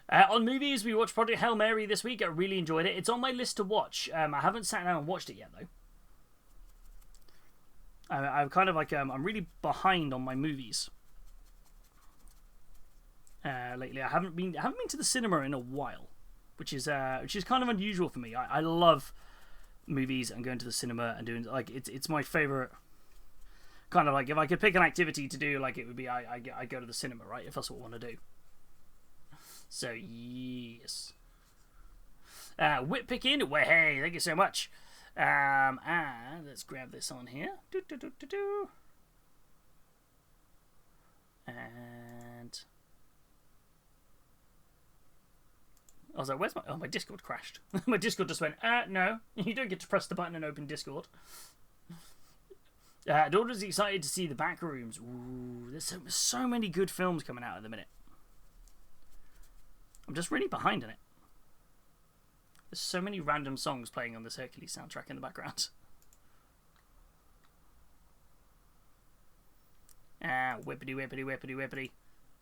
[SPEAKER 1] On movies, we watched Project Hail Mary this week. I really enjoyed it. It's on my list to watch. I haven't sat down and watched it yet, though. I'm kind of like I'm really behind on my movies lately. I haven't been to the cinema in a while, which is kind of unusual for me. I love movies and going to the cinema and doing like it's my favorite. Kind of like if I could pick an activity to do, like it would be I go to the cinema, right? If that's what I want to do. So, yes. Whip picking. Well, hey, thank you so much. And let's grab this on here. And I was like, where's my Discord crashed. My Discord just went, no, you don't get to press the button and open Discord. Daughter's excited to see the back rooms. Ooh, there's so many good films coming out at the minute. I'm just really behind in it. There's so many random songs playing on this Hercules soundtrack in the background. Whippity, whippity, whippity, whippity.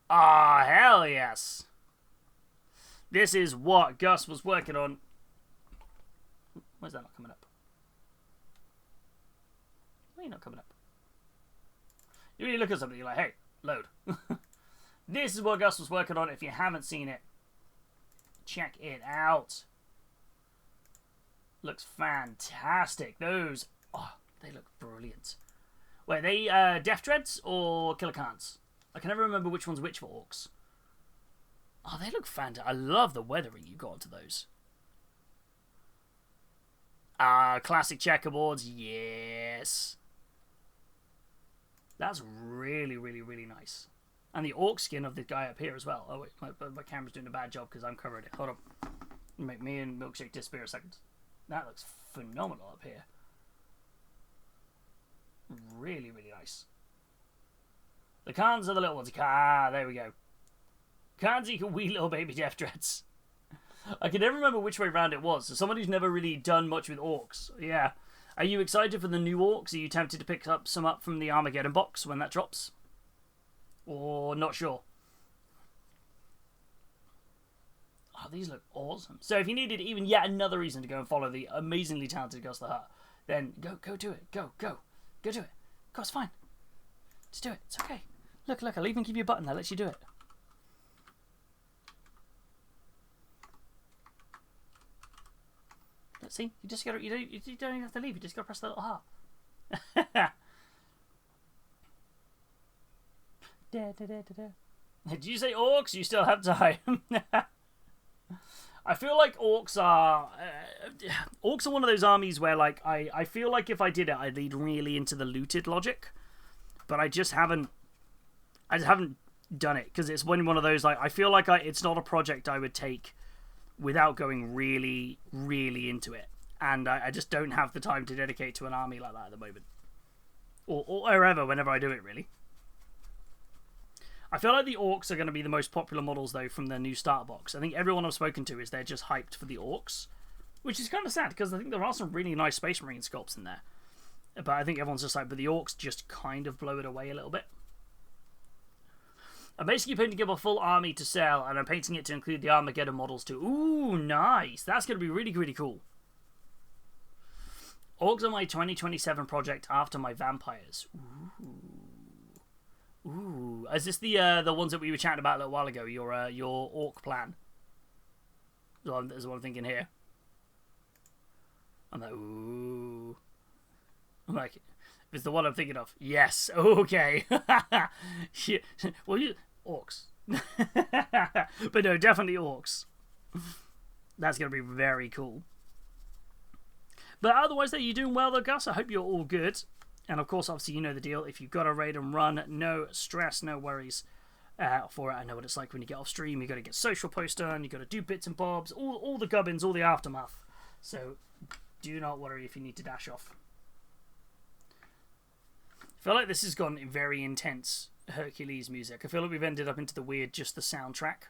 [SPEAKER 1] Ah, hell yes! This is what Gus was working on. Where's that not coming up? Why are you not coming up? You really look at something, you're like, hey, load. This is what Gus was working on. If you haven't seen it, check it out. Looks fantastic. Those, they look brilliant. Wait, are they Death Dreads or Killer Khans? I can never remember which one's which for orcs. Oh, they look fantastic. I love the weathering you got onto those. Classic checkerboards, yes. That's really, really, really nice. And the orc skin of the guy up here as well. Oh, wait, my camera's doing a bad job because I'm covering it. Hold on. Make me and Milkshake disappear a second. That looks phenomenal up here. Really, really nice. The Khans are the little ones. There we go. Khans equal wee little baby Death Dreads. I can never remember which way round it was. So someone who's never really done much with orcs. Yeah. Are you excited for the new orcs? Are you tempted to pick up some up from the Armageddon box when that drops? Or not sure? Oh, these look awesome. So if you needed even yet another reason to go and follow the amazingly talented Gus the Hutt, then go do it. Go do it. Go, it's fine. Just do it. It's okay. Look, I'll even give you a button that lets you do it. Let's see. You just gotta. You don't even have to leave. You just gotta press the little heart. Did you say orcs? You still have time. I feel like orcs are one of those armies where, like, I feel like if I did it, I'd lead really into the looted logic, but I just haven't done it because it's one of those, like, I feel like it's not a project I would take without going really, really into it, and I just don't have the time to dedicate to an army like that at the moment, or ever, whenever I do it, really. I feel like the orcs are going to be the most popular models, though, from the new starter box. I think everyone I've spoken to is they're just hyped for the orcs, which is kind of sad, because I think there are some really nice Space Marine sculpts in there. But I think everyone's just like, but the orcs just kind of blow it away a little bit. I'm basically putting together a full army to sell, and I'm painting it to include the Armageddon models too. Ooh, nice! That's going to be really, really cool. Orcs are my 2027 project after my vampires. Ooh, is this the ones that we were chatting about a little while ago? Your orc plan. Is what I'm thinking here. I'm like, ooh. I'm like, if it's the one I'm thinking of, yes, okay. Well, orcs. But no, definitely orcs. That's going to be very cool. But otherwise, though, you're doing well, though, Gus. I hope you're all good. And of course, obviously, you know the deal. If you've got a raid and run, no stress, no worries for it. I know what it's like when you get off stream. You've got to get social posts done. You've got to do bits and bobs, all the gubbins, all the aftermath. So do not worry if you need to dash off. I feel like this has gone very intense Hercules music. I feel like we've ended up into the weird, just the soundtrack.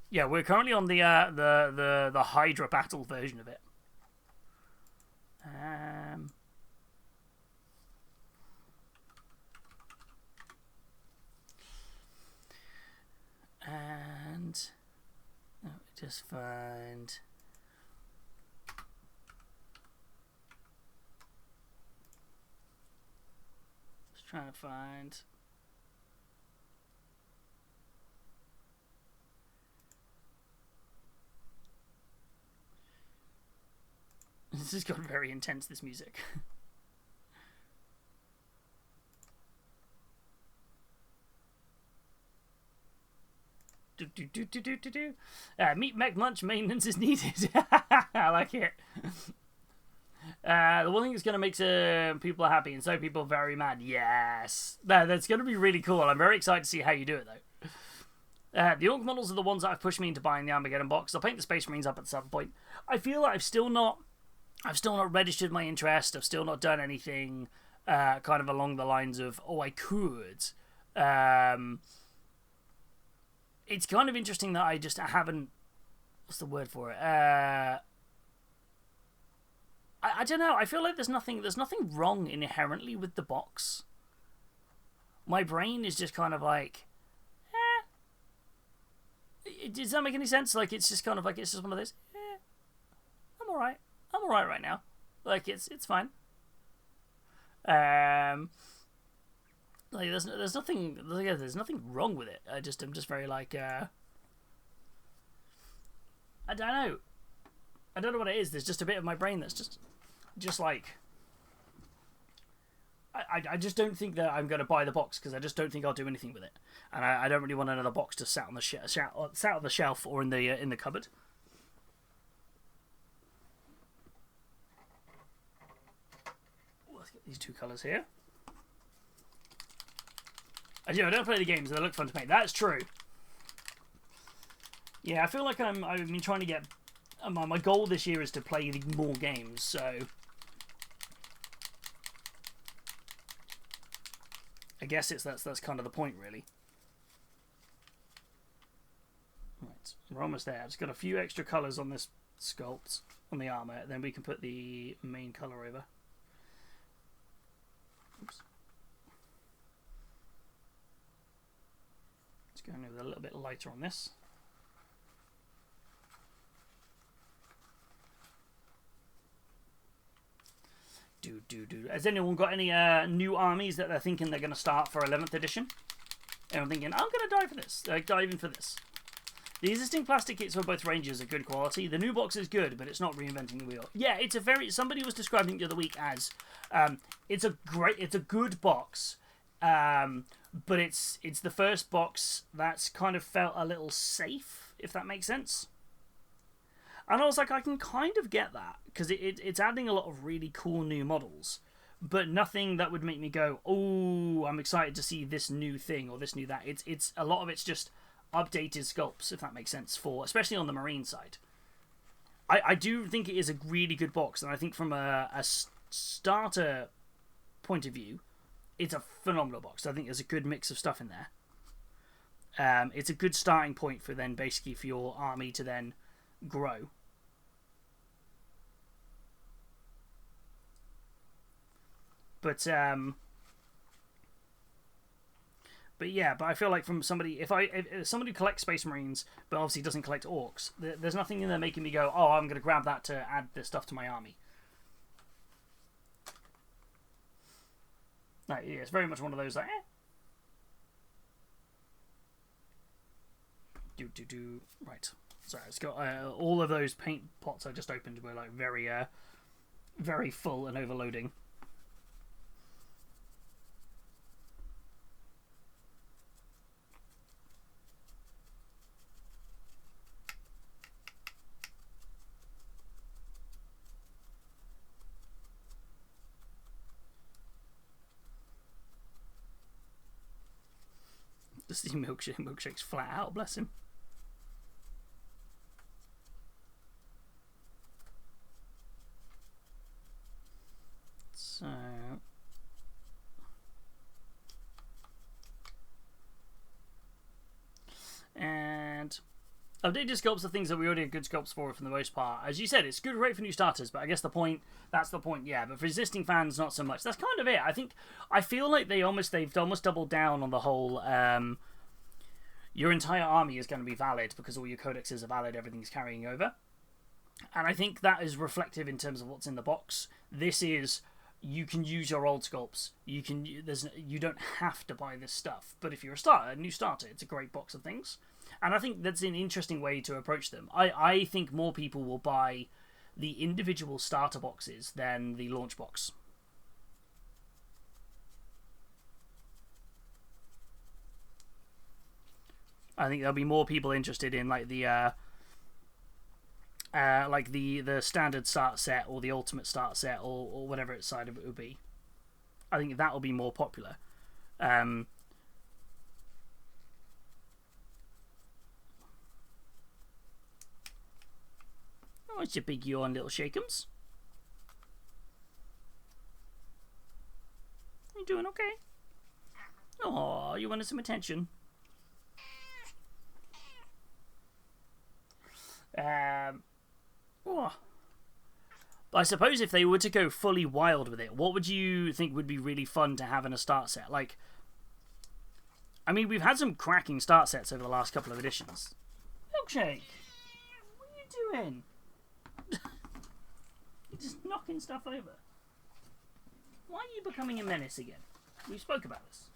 [SPEAKER 1] Yeah, we're currently on the Hydra battle version of it. And just find trying to find this has gotten very intense, this music. Meat mech munch maintenance is needed. I like it. The one thing that's going to make people happy and so people very mad. Yes. That's going to be really cool. I'm very excited to see how you do it, though. The orc models are the ones that have pushed me into buying the Armageddon box. I'll paint the Space Marines up at some point. I feel like I've still not registered my interest. I've still not done anything kind of along the lines of, oh, I could. It's kind of interesting that I just haven't... What's the word for it? I don't know. I feel like there's nothing wrong inherently with the box. My brain is just kind of like, does that make any sense? Like, it's just kind of like, it's just one of those, I'm alright. I'm alright right now. Like, it's fine. Like, there's nothing wrong with it. I'm just very like, I don't know. I don't know what it is. There's just a bit of my brain that's just like, I just don't think that I'm going to buy the box because I just don't think I'll do anything with it, and I don't really want another box to sat on the shelf or in the cupboard. Let's get these two colours here. I don't play the games, they look fun to paint. That's true. Yeah, I feel like I've been trying to get... my goal this year is to play more games, so... I guess that's kind of the point, really. Right, we're almost there. Just got a few extra colours on this sculpt, on the armour, then we can put the main colour over. Oops. Let's go in with a little bit lighter on this. Has anyone got any new armies that they're thinking they're going to start for 11th edition? Everyone thinking, I'm going to dive for this. Dive in for this. The existing plastic kits for both ranges are good quality. The new box is good, but it's not reinventing the wheel. Yeah, it's a very... Somebody was describing it the other week as... it's a good box, but it's the first box that's kind of felt a little safe, if that makes sense. And I was like, I can kind of get that, because it's adding a lot of really cool new models, but nothing that would make me go, oh, I'm excited to see this new thing or this new that. It's a lot of it's just updated sculpts, if that makes sense, for especially on the marine side. I do think it is a really good box, and I think from a starter point of view, it's a phenomenal box. I think there's a good mix of stuff in there. It's a good starting point for then basically for your army to then grow. But yeah, I feel like from somebody, if somebody who collects Space Marines but obviously doesn't collect orcs, there's nothing in there making me go, oh, I'm going to grab that to add this stuff to my army. Like, yeah, it's very much one of those like, Right. Sorry, it's got all of those paint pots I just opened were like very full and overloading. Just see milkshake's flat out, bless him. So, and updated sculpts are things that we already have good sculpts for the most part. As you said, it's good, great for new starters, but I guess that's the point, yeah. But for existing fans, not so much. That's kind of it. I feel like they've almost doubled down on the whole. Your entire army is going to be valid because all your codexes are valid. Everything's carrying over, and I think that is reflective in terms of what's in the box. This is. You can use your old sculpts. You don't have to buy this stuff. But if you're a new starter, it's a great box of things. And I think that's an interesting way to approach them. I think more people will buy the individual starter boxes than the launch box. I think there'll be more people interested in like the standard start set or the ultimate start set or whatever its side of it would be. I think that will be more popular. Oh, it's a big yawn, little shakeums. You doing okay? Oh, you wanted some attention. Oh. I suppose if they were to go fully wild with it, what would you think would be really fun to have in a start set? Like, I mean, we've had some cracking start sets over the last couple of editions. Milkshake, what are you doing? You're just knocking stuff over. Why are you becoming a menace again? We spoke about this.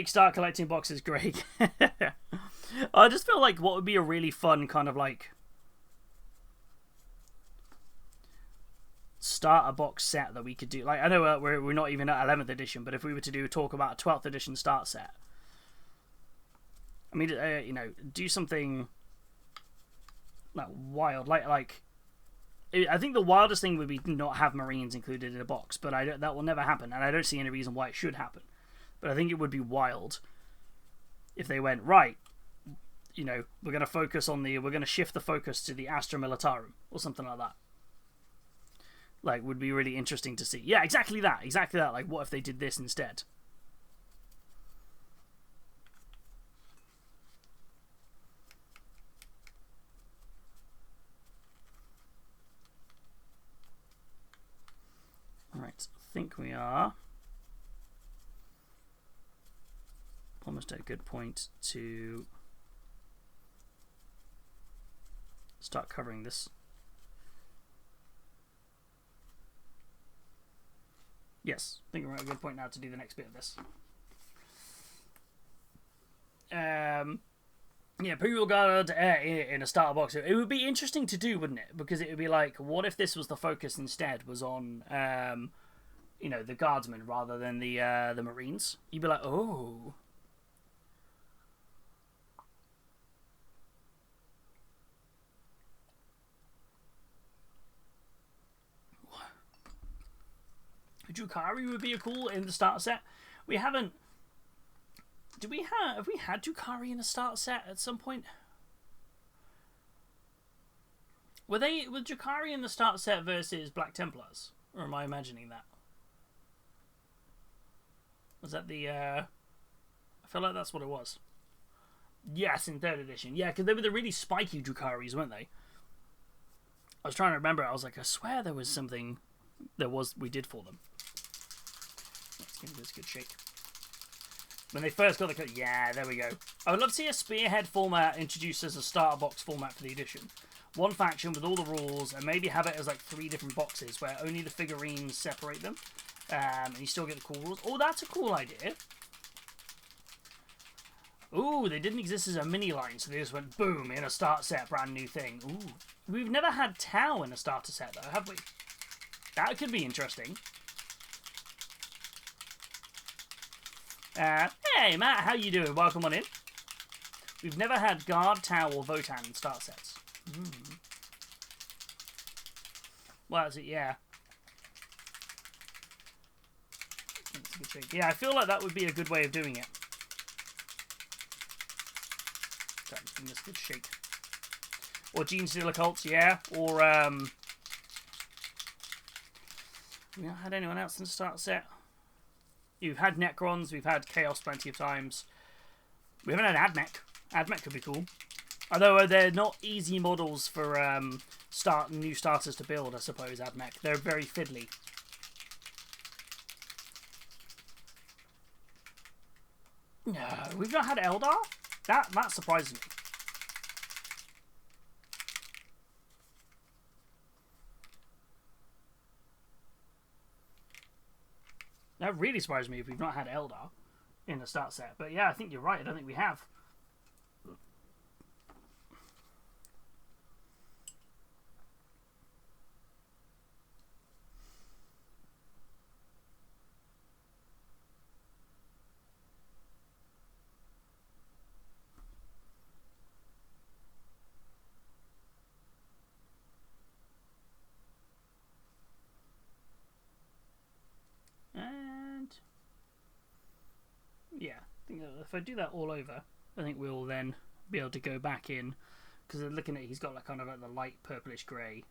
[SPEAKER 1] Start collecting boxes, Greg. I just feel like what would be a really fun kind of like starter box set that we could do. Like, I know we're not even at 11th edition, but if we were to talk about a 12th edition start set, I mean, do something like wild, like. I think the wildest thing would be not have Marines included in a box, but that will never happen, and I don't see any reason why it should happen. But I think it would be wild if they went, right, we're going to focus on we're going to shift the focus to the Astra Militarum or something like that. Like, would be really interesting to see. Yeah, exactly that. Exactly that. Like, what if they did this instead? Alright, I think we are almost at a good point to start covering this. Yes, I think we're at a good point now to do the next bit of this. Yeah, pre-roll guard in a starter box. It would be interesting to do, wouldn't it? Because it would be like, what if this was the focus instead was on, you know, the guardsmen rather than the marines? You'd be like, oh. Drukhari would be a cool in the starter set. We haven't. Have we had Drukhari in a starter set at some point? Were Drukhari in the starter set versus Black Templars? Or am I imagining that? Was that the I feel like that's what it was. Yes, in 3rd edition. Yeah, because they were the really spiky Drukharis, weren't they? I was trying to remember. I was like, I swear there was something we did for them. Let's give this a good shake. When they first got the... Yeah, there we go. I would love to see a Spearhead format introduced as a starter box format for the edition. One faction with all the rules, and maybe have it as like 3 different boxes where only the figurines separate them. And you still get the cool rules. Oh, that's a cool idea. Ooh, they didn't exist as a mini line, so they just went boom in a start set, brand new thing. Ooh. We've never had Tau in a starter set, though, have we? That could be interesting. Hey, Matt, how you doing? Welcome on in. We've never had Guard, Tau, or Votan in start sets. Well, that's it, yeah. That's a good thing. Yeah, I feel like that would be a good way of doing it. So, give this a good shake. Or Gene Stealer Cults, yeah. Or, we not had anyone else in the start set. You've had Necrons, we've had Chaos plenty of times. We haven't had Admech. Admech could be cool. Although they're not easy models for new starters to build, I suppose, Admech. They're very fiddly. No, we've not had Eldar? That surprises me. That really surprised me if we've not had Eldar in the start set. But yeah, I think you're right. I don't think we have. Yeah, I think if I do that all over, I think we'll then be able to go back in, because looking at he's got like kind of like the light purplish grey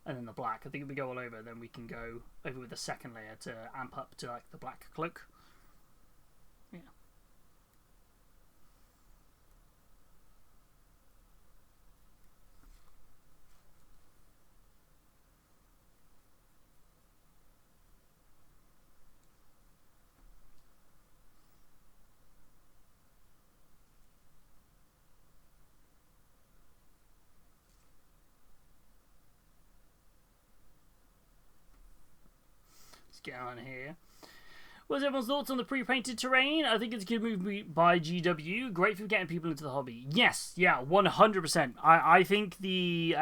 [SPEAKER 1] and then the black. I think if we go all over, then we can go over with the second layer to amp up to like the black cloak. Yeah. Get on here. What's everyone's thoughts on the pre-painted terrain? I think it's a good move by GW. Great for getting people into the hobby. Yes, yeah, 100%. I think the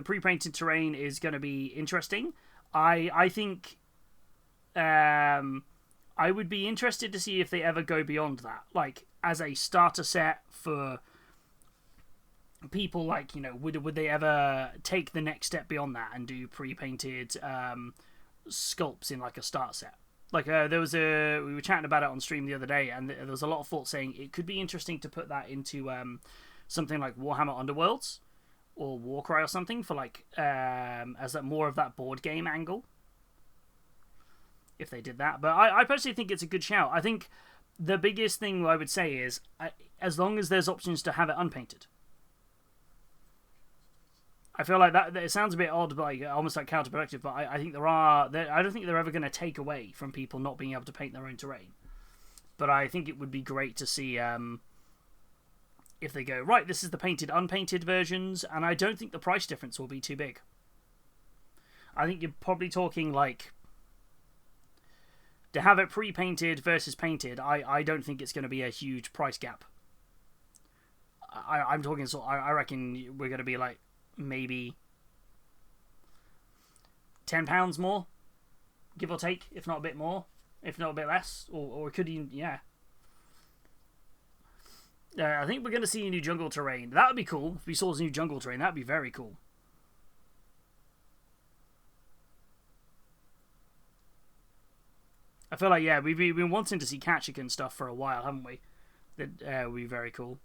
[SPEAKER 1] pre-painted terrain is going to be interesting. I think I would be interested to see if they ever go beyond that, like as a starter set for people. Like, you know, would they ever take the next step beyond that and do pre-painted sculpts in like a start set? Like we were chatting about it on stream the other day, and there was a lot of thought saying it could be interesting to put that into something like Warhammer Underworlds, or Warcry or something for like as that more of that board game angle. If they did that, but I personally think it's a good shout. I think the biggest thing I would say is as long as there's options to have it unpainted. I feel like that it sounds a bit odd, but like almost like counterproductive. But I think I don't think they're ever going to take away from people not being able to paint their own terrain. But I think it would be great to see if they go right. This is the painted, unpainted versions, and I don't think the price difference will be too big. I think you're probably talking like. To have it pre-painted versus painted, I don't think it's going to be a huge price gap. I'm talking, so I reckon we're going to be like maybe £10 more, give or take, if not a bit more, if not a bit less, or it could even, yeah. I think we're going to see a new jungle terrain. That would be cool. If we saw a new jungle terrain, that would be very cool. I feel like, yeah, we've been wanting to see Ketchikan stuff for a while, haven't we? That would be very cool.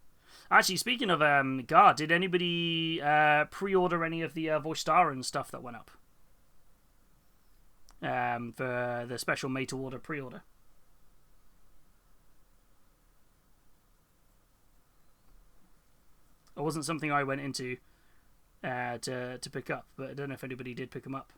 [SPEAKER 1] Actually, speaking of Guard, did anybody pre-order any of the Voistaran stuff that went up? For the special made-to-order pre-order. It wasn't something I went into to pick up, but I don't know if anybody did pick them up.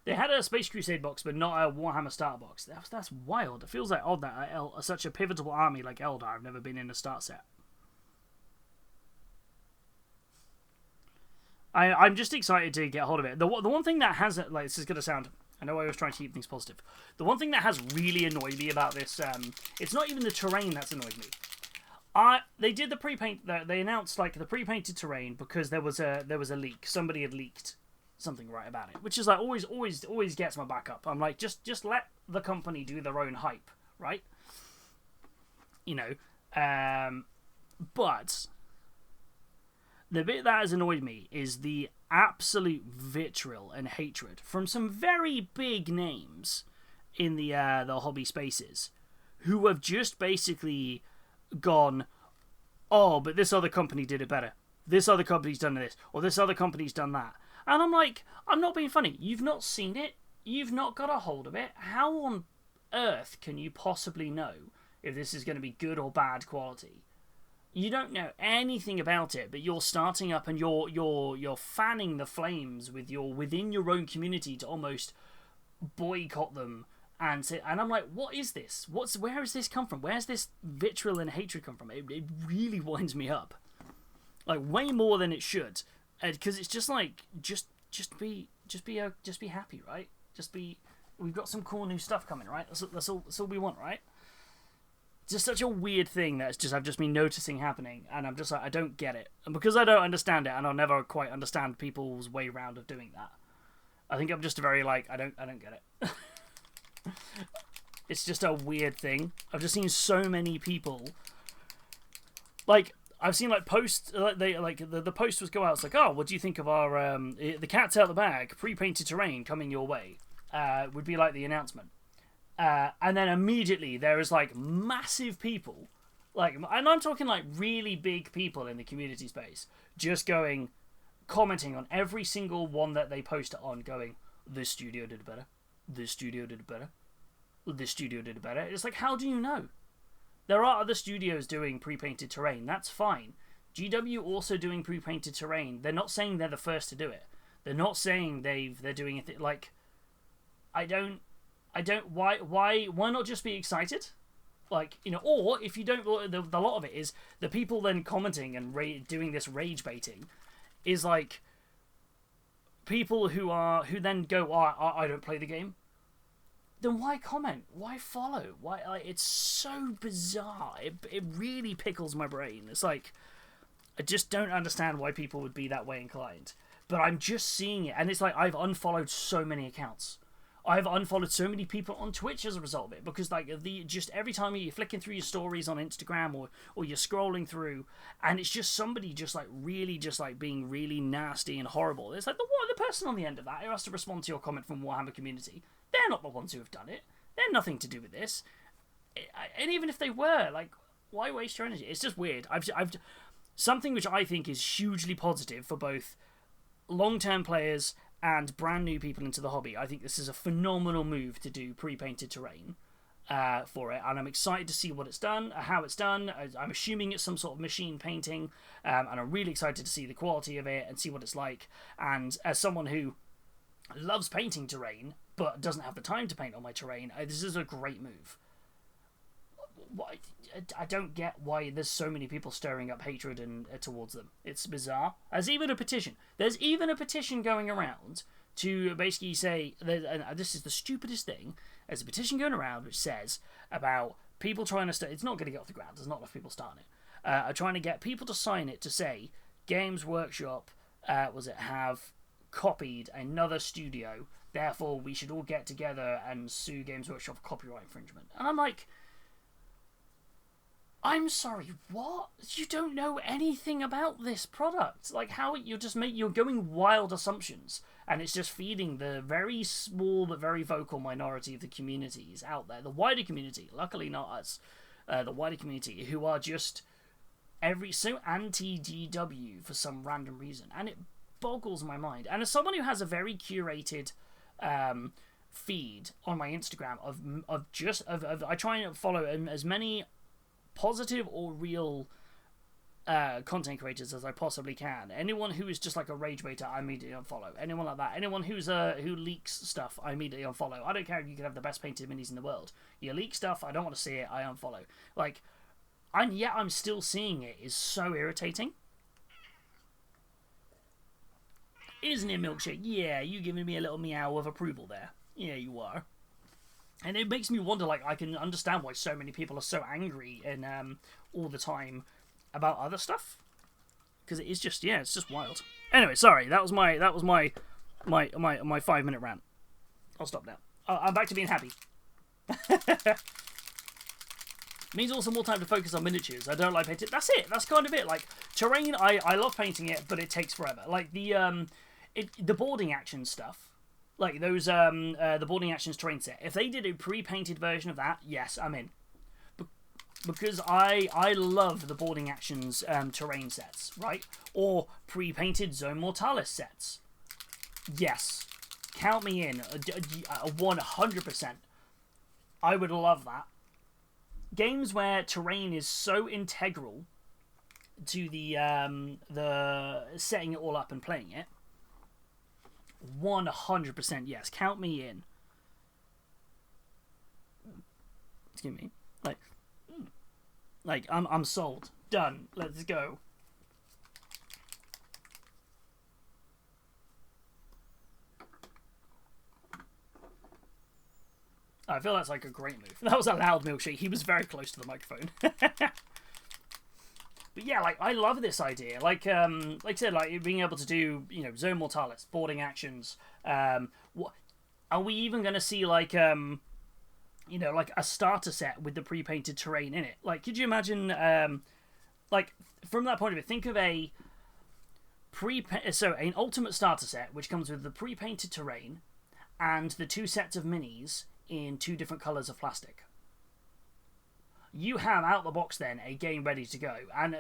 [SPEAKER 1] They had a Space Crusade box, but not a Warhammer Start box. That's wild. It feels like odd that such a pivotal army like Eldar have never been in a start set. I'm just excited to get hold of it. The one thing that has, like, this is going to sound, I know I was trying to keep things positive. The one thing that has really annoyed me about this, it's not even the terrain that's annoyed me. They did the pre-paint. They announced like the pre-painted terrain because there was a leak. Somebody had leaked something right about it, which is like always gets my back up. I'm like, just let the company do their own hype, right? You know, but the bit that has annoyed me is the absolute vitriol and hatred from some very big names in the hobby spaces who have just basically gone, oh, but this other company did it better. This other company's done this, or this other company's done that. And I'm like, I'm not being funny. You've not seen it. You've not got a hold of it. How on earth can you possibly know if this is going to be good or bad quality? You don't know anything about it, but you're starting up and you're fanning the flames within your own community to almost boycott them and say, and I'm like, what is this? Where has this come from? Where's this vitriol and hatred come from? It really winds me up, like way more than it should. Because it's just like, just be happy, right? We've got some cool new stuff coming, right? That's all we want, right? Just such a weird thing I've just been noticing happening, and I'm just like, I don't get it. And because I don't understand it, and I'll never quite understand people's way round of doing that, I think I'm just very like, I don't get it. It's just a weird thing. I've just seen so many people, like, I've seen like posts, the post was go out. It's like, oh, what do you think of our the cat's out the bag pre-painted terrain coming your way? Would be like the announcement, and then immediately there is like massive people, like, and I'm talking like really big people in the community space, just commenting on every single one that they post it on, going, this studio did it better, this studio did it better, this studio did it better. It's like, how do you know? There are other studios doing pre-painted terrain. That's fine. GW also doing pre-painted terrain. They're not saying they're the first to do it. They're not saying they're doing it. Like, I don't. Why not just be excited? Like, you know, or if you don't, the lot of it is the people then commenting and doing this rage baiting is like people who then go, oh, I don't play the game. Then why comment? Why follow? Why? Like, it's so bizarre. It really pickles my brain. It's like, I just don't understand why people would be that way inclined. But I'm just seeing it, and it's like I've unfollowed so many accounts I've unfollowed so many people on Twitch as a result of it, because like just every time you're flicking through your stories on Instagram or you're scrolling through, and it's just somebody just like really just like being really nasty and horrible. It's like the person on the end of that who has to respond to your comment from Warhammer community. They're not the ones who have done it. They're nothing to do with this. And even if they were, like, why waste your energy? It's just weird. I've something which I think is hugely positive for both long-term players and brand new people into the hobby. I think this is a phenomenal move to do pre-painted terrain for it, and I'm excited to see what it's done, how it's done. I'm assuming it's some sort of machine painting, and I'm really excited to see the quality of it and see what it's like. And as someone who loves painting terrain but doesn't have the time to paint on my terrain, this is a great move. I don't get why there's so many people stirring up hatred and towards them. It's bizarre. There's even a petition going around to basically say, and this is the stupidest thing, there's a petition going around which says about people trying to start, it's not going to get off the ground, there's not enough people starting it, are trying to get people to sign it to say Games Workshop have copied another studio, therefore we should all get together and sue Games Workshop for copyright infringement. And I'm like, I'm sorry, what? You don't know anything about this product. Like, how you're going wild assumptions, and it's just feeding the very small but very vocal minority of the communities out there, the wider community, luckily not us, the wider community, who are just so anti-GW for some random reason, and it boggles my mind. And as someone who has a very curated feed on my Instagram of I try and follow as many positive or real content creators as I possibly can. Anyone who is just like a rage baiter, I immediately unfollow. Anyone like that. Anyone who leaks stuff, I immediately unfollow. I don't care if you can have the best painted minis in the world. You leak stuff, I don't want to see it, I unfollow. Like, and yet I'm still seeing it is so irritating. Isn't it, Milkshake? Yeah, you giving me a little meow of approval there. Yeah, you are. And it makes me wonder, like, I can understand why so many people are so angry and all the time about other stuff, because it is just, yeah, it's just wild. Anyway, sorry, that was my 5-minute rant. I'll stop now. I'm back to being happy. Means also more time to focus on miniatures. I don't like painting. That's it. That's kind of it. Like terrain, I love painting it, but it takes forever. Like the boarding action stuff. Like those, the boarding actions terrain set. If they did a pre-painted version of that, yes, I'm in. Because I love the boarding actions terrain sets, right? Or pre-painted Zone Mortalis sets. Yes, count me in. 100%. I would love that. Games where terrain is so integral to the setting it all up and playing it. 100% yes. Count me in. Excuse me. Like I'm sold. Done. Let's go. I feel that's like a great move. That was a loud milkshake. He was very close to the microphone. But yeah, like I love this idea. Like I said, like being able to do, you know, Zone Mortalis, boarding actions. What are we even going to see? Like you know, like a starter set with the pre-painted terrain in it. Like, could you imagine? Like from that point of view, think of an ultimate starter set which comes with the pre-painted terrain and the 2 sets of minis in 2 different colours of plastic. You have out the box then a game ready to go, and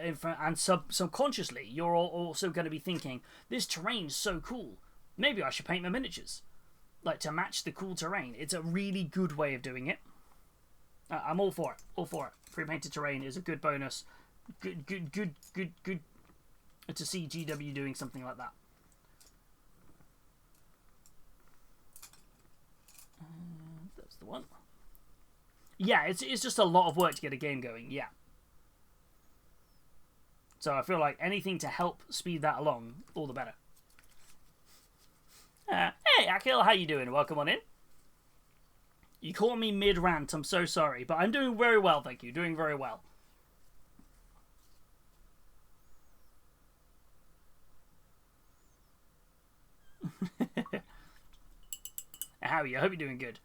[SPEAKER 1] subconsciously you're also going to be thinking, this terrain's so cool, maybe I should paint my miniatures, like to match the cool terrain. It's a really good way of doing it. I'm all for it. Pre-painted terrain is a good bonus. Good to see GW doing something like that. That's the one. Yeah, it's just a lot of work to get a game going, yeah. So I feel like anything to help speed that along, all the better. Hey, Akil, how you doing? Welcome on in. You caught me mid-rant, I'm so sorry, but I'm doing very well, thank you. Doing very well. Howie, I hope you're doing good.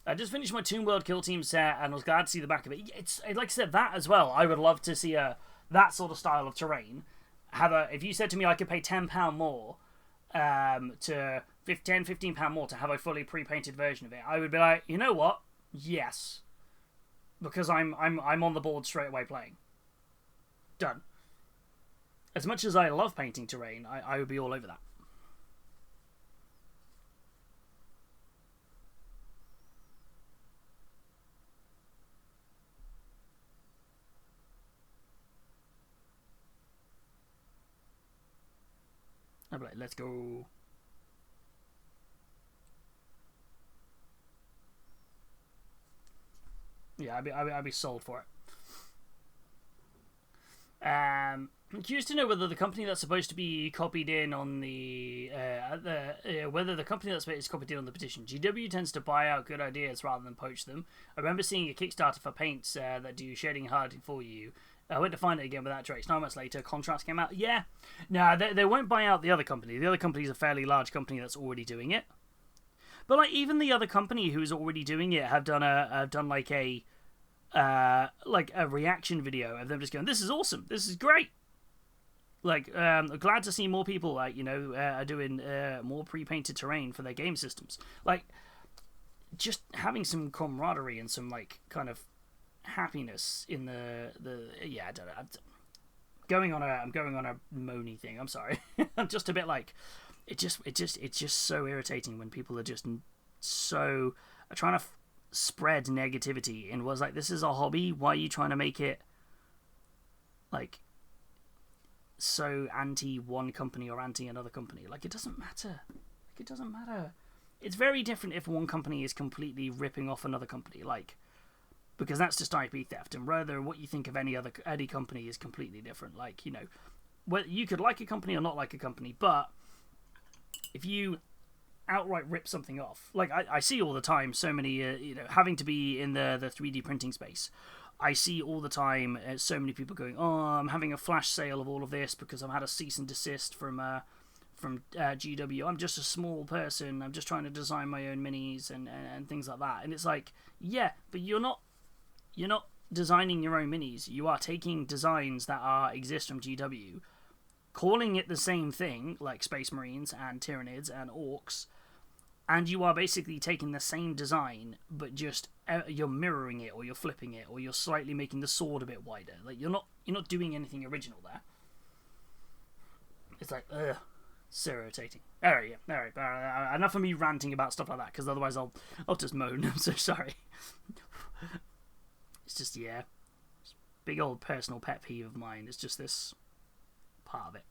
[SPEAKER 1] I just finished my Toon World Kill Team set and I was glad to see the back of it. It's like I said, that as well. I would love to see that sort of style of terrain. If you said to me I could pay £10 more to £15 more to have a fully pre-painted version of it, I would be like, you know what? Yes. Because I'm on the board straight away playing. Done. As much as I love painting terrain, I would be all over that. I'd be like, let's go. Yeah, I'd be sold for it. I'm curious to know whether the company that's supposed to be copied in on whether the company that's is copied in on the petition. GW tends to buy out good ideas rather than poach them. I remember seeing a Kickstarter for paints that do shading hard for you. I went to find it again without trace. 9 months later, contrast came out. Yeah, no, they won't buy out the other company. The other company is a fairly large company that's already doing it. But like even the other company who's already doing it have done like a reaction video of them just going, "This is awesome. This is great." Like, glad to see more people are doing more pre-painted terrain for their game systems. Like, just having some camaraderie and some like kind of happiness in the I don't know. I'm going on a moany thing. I'm sorry. I'm just a bit like it's just so irritating when people are just so trying to spread negativity and was like, this is a hobby. Why are you trying to make it like so anti one company or anti another company? Like, it doesn't matter. It's very different if one company is completely ripping off another company, like, because that's just IP theft, and rather what you think of any company is completely different. Like, whether you could like a company or not like a company, but if you outright rip something off, like I see all the time, so many having to be in the 3D printing space, I see all the time so many people going, oh, I'm having a flash sale of all of this because I've had a cease and desist from GW. I'm just a small person, I'm just trying to design my own minis and things like that. And it's like, yeah, but you're not designing your own minis. You are taking designs that exist from GW, calling it the same thing, like Space Marines and Tyranids and Orcs, and you are basically taking the same design, but just you're mirroring it, or you're flipping it, or you're slightly making the sword a bit wider. Like, you're not doing anything original there. It's like, ugh, so irritating. Alright, enough of me ranting about stuff like that, because otherwise I'll just moan. I'm so sorry. It's just, yeah, big old personal pet peeve of mine. It's just this part of it.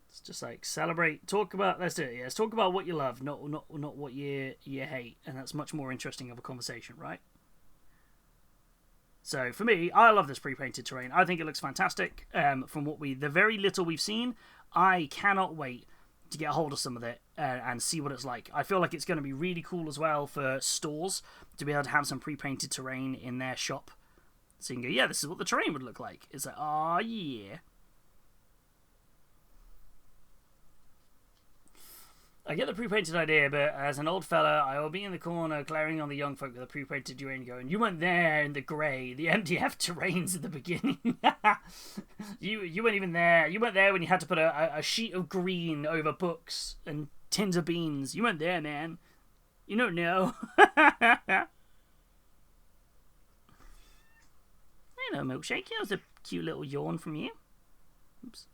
[SPEAKER 1] It's just like, celebrate, talk about, let's do it. Yeah, let's talk about what you love, not what you hate, and that's much more interesting of a conversation, right? So for me, I love this pre-painted terrain. I think it looks fantastic. From the very little we've seen, I cannot wait to get a hold of some of it and see what it's like. I feel like it's going to be really cool as well for stores to be able to have some pre-painted terrain in their shop. So you can go, yeah, this is what the terrain would look like. It's like, oh yeah. I get the pre-painted idea, but as an old fella, I will be in the corner glaring on the young folk with a pre-painted terrain going, you weren't there in the grey, the MDF terrains at the beginning. you weren't even there. You weren't there when you had to put a sheet of green over books and tins of beans. You weren't there, man. You don't know. Hello, Milkshake. That was a cute little yawn from you. Oops.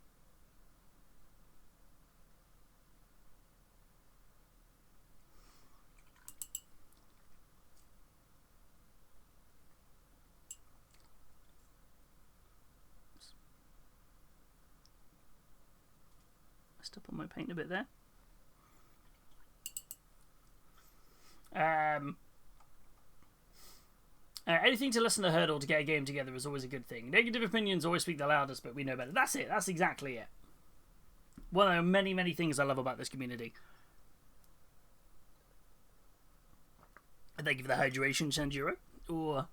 [SPEAKER 1] Up on my paint a bit there. Anything to lessen the hurdle to get a game together is always a good thing. Negative opinions always speak the loudest, but we know better. That's it. That's exactly it. One of the many, many things I love about this community. Thank you for the hydration, Sanjuro. Or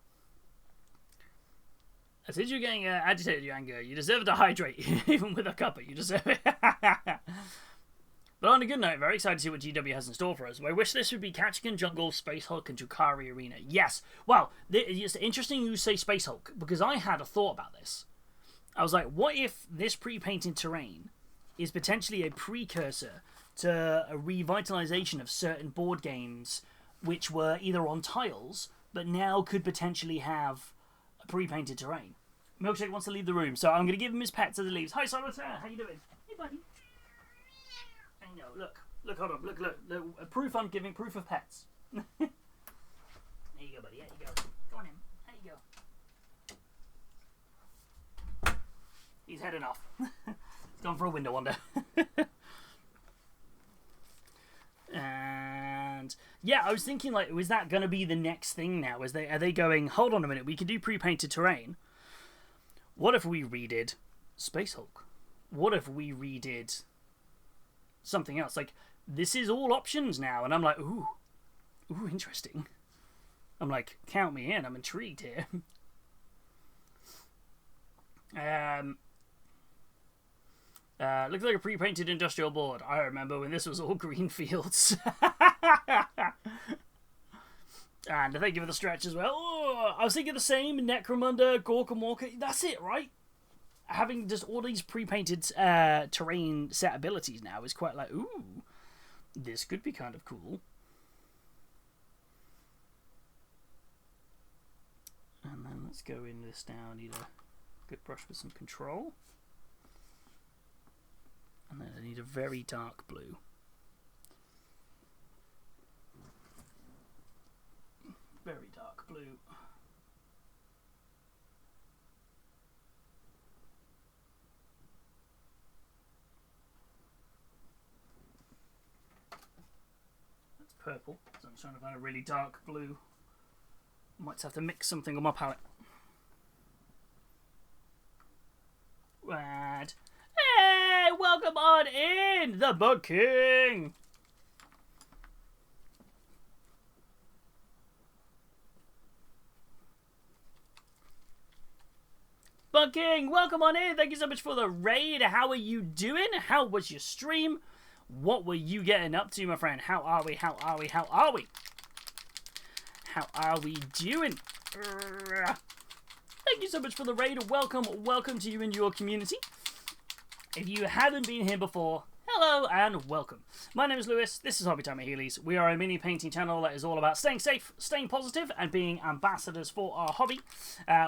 [SPEAKER 1] I said you're getting agitated, you anger. You deserve to hydrate, even with a cuppa. You deserve it. But on a good note, very excited to see what GW has in store for us. My wish list would be Kachikan Jungle, Space Hulk, and Drukhari Arena. Yes. Well, it's interesting you say Space Hulk, because I had a thought about this. I was like, what if this pre-painted terrain is potentially a precursor to a revitalization of certain board games which were either on tiles, but now could potentially have a pre-painted terrain? Milkshake wants to leave the room, so I'm going to give him his pets as he leaves. Hi, Solitaire. How you doing? Hey, buddy. I know. Look, hold on. Look. Proof I'm giving. Proof of pets. There you go, buddy. There you go. Go on in. There you go. He's heading off. He's gone for a window wander. And yeah, I was thinking, like, was that going to be the next thing now? Are they going, hold on a minute, we can do pre-painted terrain. What if we redid Space Hulk? What if we redid something else? Like, this is all options now, and I'm like, ooh, interesting. I'm like, count me in. I'm intrigued here. Looks like a pre-painted industrial board. I remember when this was all green fields. And thank you for the stretch as well. Oh, I was thinking the same. Necromunda, Gork and Walker. That's it, right? Having just all these pre-painted terrain set abilities now is quite like, ooh, this could be kind of cool. And then let's go in this down. Need a good brush with some control. And then I need a very dark blue. Very dark blue. That's purple. So I'm trying to find a really dark blue. Might have to mix something on my palette. Right. Hey, welcome on in, the Bug King. Bug King, welcome on in. Thank you so much for the raid. How are you doing? How was your stream? What were you getting up to, my friend? How are we? How are we? How are we? How are we doing? Thank you so much for the raid. Welcome to you and your community. If you haven't been here before, hello and welcome. My name is Lewis, this is Hobbytime at Healys. We are a mini painting channel that is all about staying safe, staying positive, and being ambassadors for our hobby.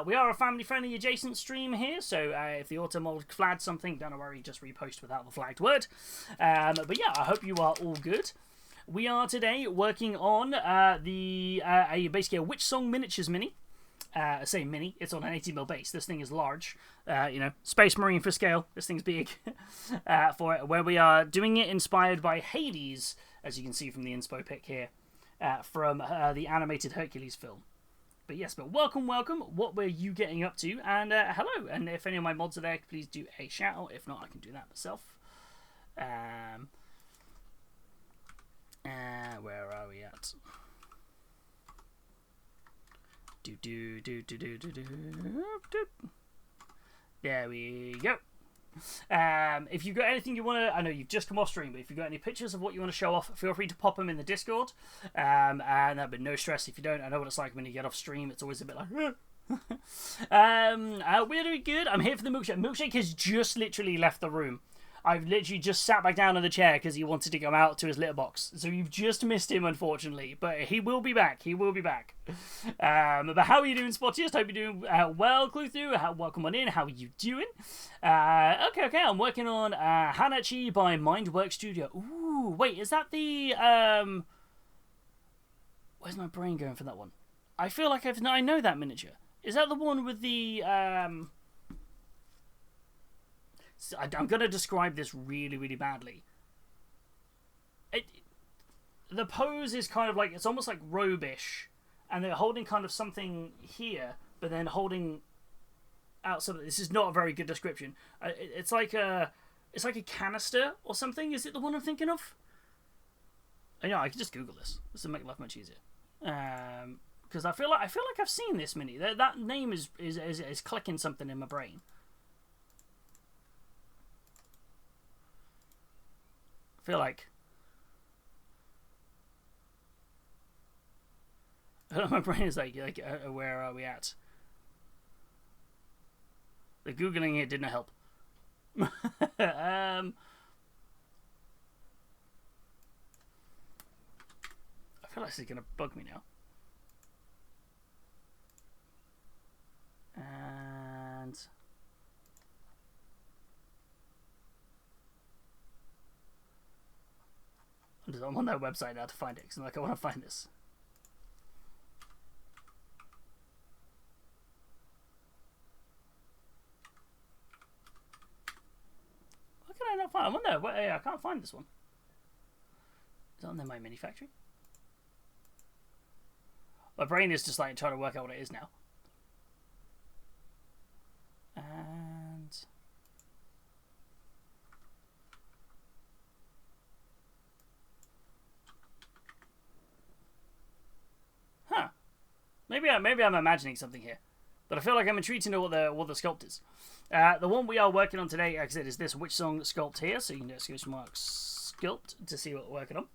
[SPEAKER 1] We are a family-friendly adjacent stream here, so if the auto-mold flagged something, don't worry, just repost without the flagged word. But yeah, I hope you are all good. We are today working on basically a Witchsong miniatures mini. I say mini, it's on an 80mm base. This thing is large. Space Marine for scale. This thing's big. For it, where we are doing it inspired by Healys, as you can see from the inspo pic here, from the animated Hercules film. But yes, welcome. What were you getting up to? And hello. And if any of my mods are there, please do a shout out. If not, I can do that myself. Where are we at? There we go. If you've got anything you want to, I know you've just come off stream, but if you've got any pictures of what you want to show off, feel free to pop them in the Discord. And that'd be no stress if you don't. I know what it's like when you get off stream. It's always a bit like, we're doing good. I'm here for the milkshake. Milkshake has just literally left the room. I've literally just sat back down on the chair because he wanted to go out to his litter box. So you've just missed him, unfortunately. But he will be back. He will be back. But how are you doing, Spottiest? Hope you're doing well, Cluthu. Welcome on in. How are you doing? Okay. I'm working on Hanachi by Mindwork Studio. Ooh, wait, is that the... Where's my brain going for that one? I feel like I know that miniature. Is that the one with the... I'm going to describe this really, really badly. The pose is kind of like, it's almost like robe-ish, and they're holding kind of something here, but then holding out something. This is not a very good description. It's like a canister or something. Is it the one I'm thinking of? I know, I can just Google this. This will make life much easier. because I feel like I've seen this mini. That name is clicking something in my brain. I feel like my brain is like where are we at? The googling it didn't help. I feel like this is gonna bug me now. And I'm on their website now to find it because I'm like, I want to find this. What can I not find? I wonder. I can't find this one. Is that on my mini factory? My brain is just like trying to work out what it is now. And huh? Maybe I'm imagining something here, but I feel like I'm intrigued to know what the sculpt is. The one we are working on today, like I said, is this Witchsong sculpt here. So you can just use mark sculpt to see what we're working on.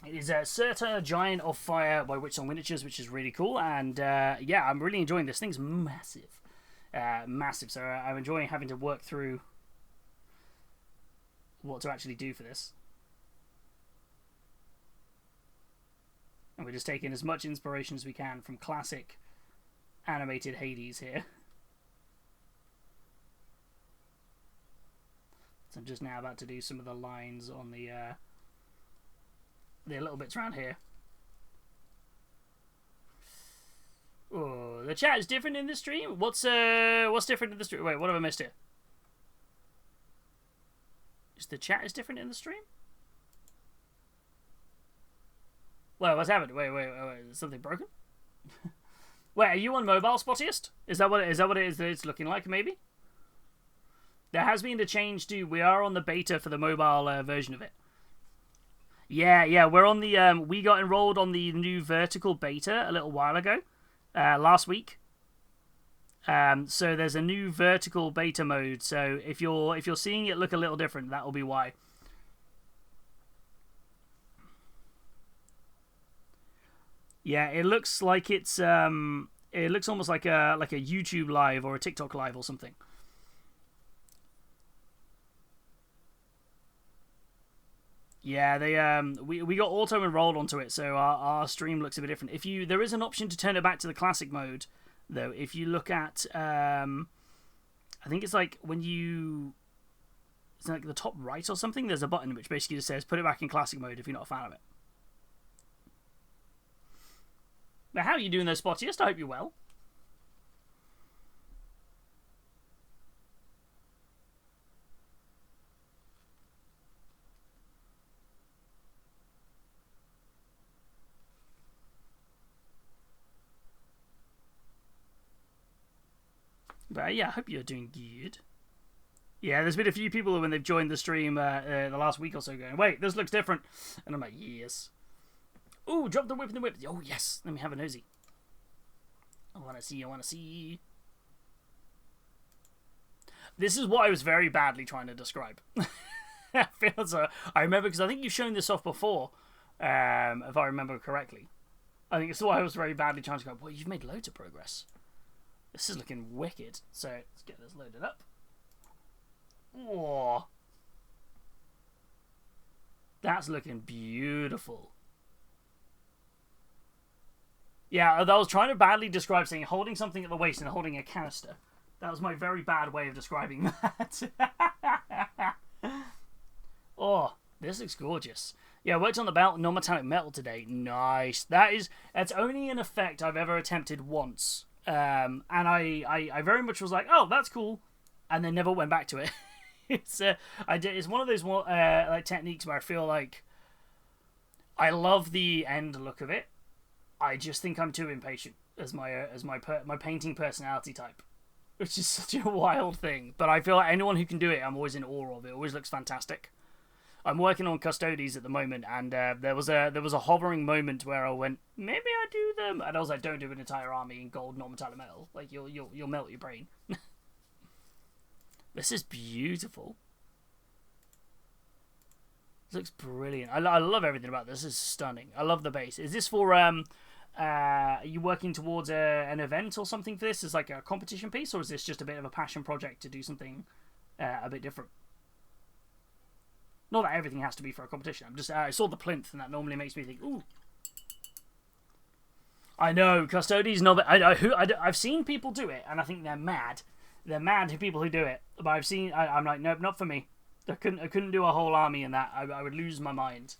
[SPEAKER 1] It is a Sutur Giant of Fire by Witchsong Miniatures, which is really cool. And yeah, I'm really enjoying this. Thing's massive. Massive. So I'm enjoying having to work through what to actually do for this. And we're just taking as much inspiration as we can from classic animated Hades here. So I'm just now about to do some of the lines on the little bits around here. Oh, the chat is different in the stream. What's different in the stream? Wait, what have I missed here? Is the chat different in the stream? Wait, what's happened? Wait, is something broken? Wait, are you on mobile, Spottiest? Is that what it is that it's looking like? Maybe. There has been a change to. We are on the beta for the mobile version of it. Yeah, we're on the. We got enrolled on the new vertical beta a little while ago, last week. So there's a new vertical beta mode. So if you're seeing it look a little different, that will be why. Yeah, it looks like it's it looks almost like a YouTube live or a TikTok live or something. Yeah, they we got auto enrolled onto it, so our stream looks a bit different. There is an option to turn it back to the classic mode, though. If you look at I think it's like it's like the top right or something. There's a button which basically just says put it back in classic mode if you're not a fan of it. Now, how are you doing, those Spottiest? I hope you're well. But yeah, I hope you're doing good. Yeah, there's been a few people when they've joined the stream the last week or so going, wait, this looks different. And I'm like, yes. Ooh, drop the whip in the whip. Oh, yes. Let me have a nosy. I want to see. This is what I was very badly trying to describe. I remember, because I think you've shown this off before, if I remember correctly. I think it's why I was very badly trying to go, well, you've made loads of progress. This is looking wicked. So, let's get this loaded up. Whoa. That's looking beautiful. Yeah, I was trying to badly describe saying holding something at the waist and holding a canister. That was my very bad way of describing that. Oh, this looks gorgeous. Yeah, I worked on the belt, non-metallic metal today. Nice. That's only an effect I've ever attempted once. And I very much was like, oh, that's cool, and then never went back to it. It's one of those like techniques where I feel like I love the end look of it. I just think I'm too impatient as my painting personality type, which is such a wild thing. But I feel like anyone who can do it, I'm always in awe of. It always looks fantastic. I'm working on Custodes at the moment, and there was a hovering moment where I went, maybe I do them, and I was like, don't do an entire army in gold, non-metallic metal. Like you'll melt your brain. This is beautiful. This looks brilliant. I love everything about this. This is stunning. I love the base. Is this for are you working towards an event or something for this? Is like a competition piece, or is this just a bit of a passion project to do something a bit different? Not that everything has to be for a competition. I'm just I saw the plinth, and that normally makes me think, ooh. I know Custodes. No, but I've seen people do it, and I think they're mad. They're mad people who do it. But I'm like, nope, not for me. I couldn't do a whole army in that. I would lose my mind.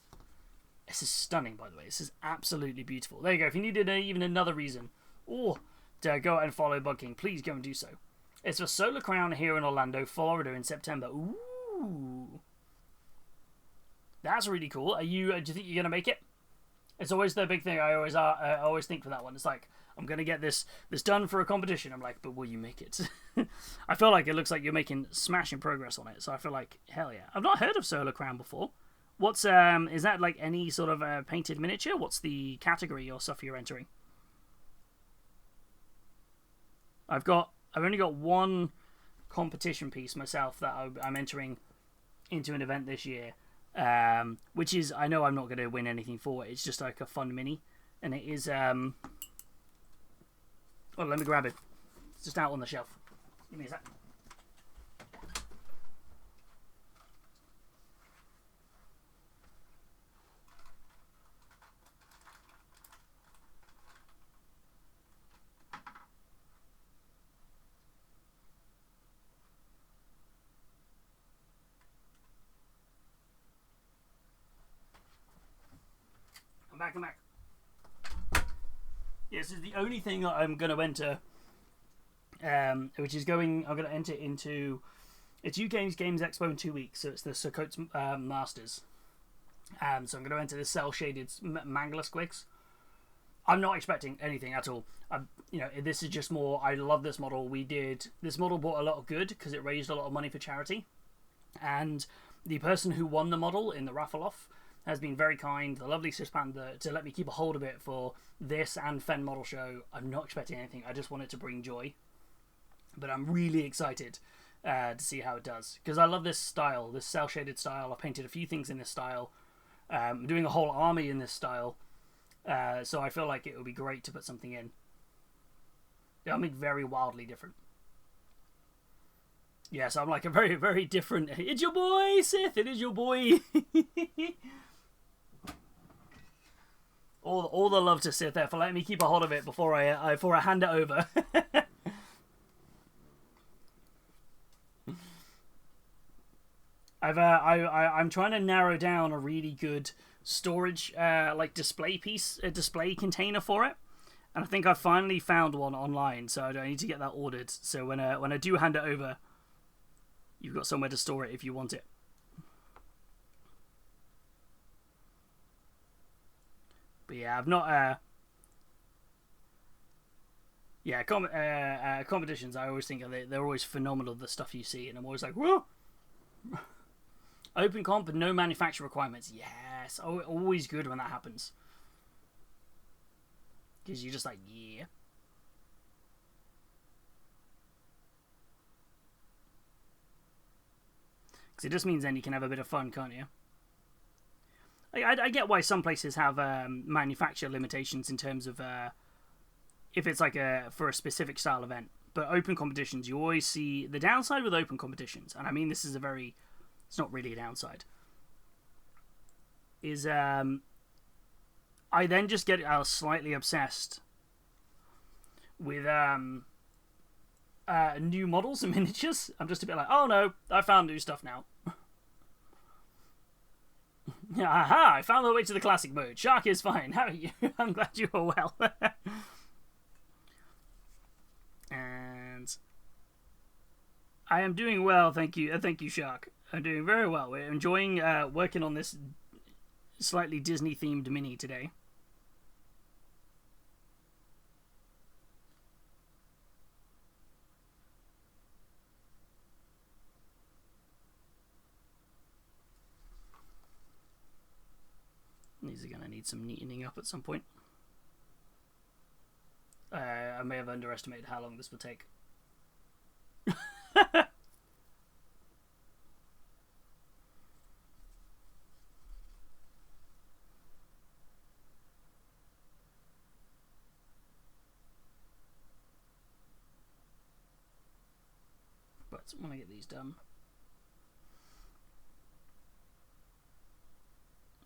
[SPEAKER 1] This is stunning, by the way. This is absolutely beautiful. There you go. If you needed even another reason, to go out and follow Bug King, please go and do so. It's for Solar Crown here in Orlando, Florida in September. Ooh. That's really cool. Do you think you're going to make it? It's always the big thing I always think for that one. It's like, I'm going to get this done for a competition. I'm like, but will you make it? I feel like it looks like you're making smashing progress on it. So I feel like, hell yeah. I've not heard of Solar Crown before. What's is that like any sort of painted miniature? What's the category or stuff you're entering? I've only got one competition piece myself that I'm entering into an event this year, which is, I know I'm not going to win anything for it. It's just like a fun mini, and it is well, let me grab it. It's just out on the shelf. Give me a sec. I'm back. Yeah, this is the only thing that I'm going to enter, which is I'm going to enter into, it's UK Games Expo in 2 weeks, so it's the Sutur Masters. So I'm going to enter the cell-shaded Mangler Squigs. I'm not expecting anything at all. This is just more, I love this model. This model brought a lot of good because it raised a lot of money for charity. And the person who won the model in the raffle-off has been very kind, the lovely Sis Panda, to let me keep a hold of it for this and Fen Model Show. I'm not expecting anything. I just want it to bring joy. But I'm really excited to see how it does. Because I love this style, this cel-shaded style. I painted a few things in this style. I'm doing a whole army in this style. So I feel like it would be great to put something in. It'll make very wildly different. Yeah, so I'm like a very, very different... It's your boy, Sith! It is your boy! All the love to Sith there for letting me keep a hold of it before I hand it over. I'm trying to narrow down a really good storage display container for it, and I think I finally found one online. So I need to get that ordered. So when I do hand it over, you've got somewhere to store it if you want it. But yeah, I've not. Competitions. I always think they're always phenomenal. The stuff you see, and I'm always like, whoa. Open comp and no manufacturer requirements. Yes, always good when that happens. Because you're just like, yeah. Because it just means then you can have a bit of fun, can't you? I get why some places have manufacturer limitations in terms of if it's like for a specific style event. But open competitions, you always see the downside with open competitions, and I mean this is it's not really a downside. Is I then just get slightly obsessed with new models and miniatures. I'm just a bit like, oh no, I found new stuff now. Aha! I found the way to the classic mode. Shark is fine. How are you? I'm glad you are well. And I am doing well, thank you. Thank you, Shark. I'm doing very well. We're enjoying working on this slightly Disney-themed mini today. need some neatening up at some point. I may have underestimated how long this would take. But I want to get these done.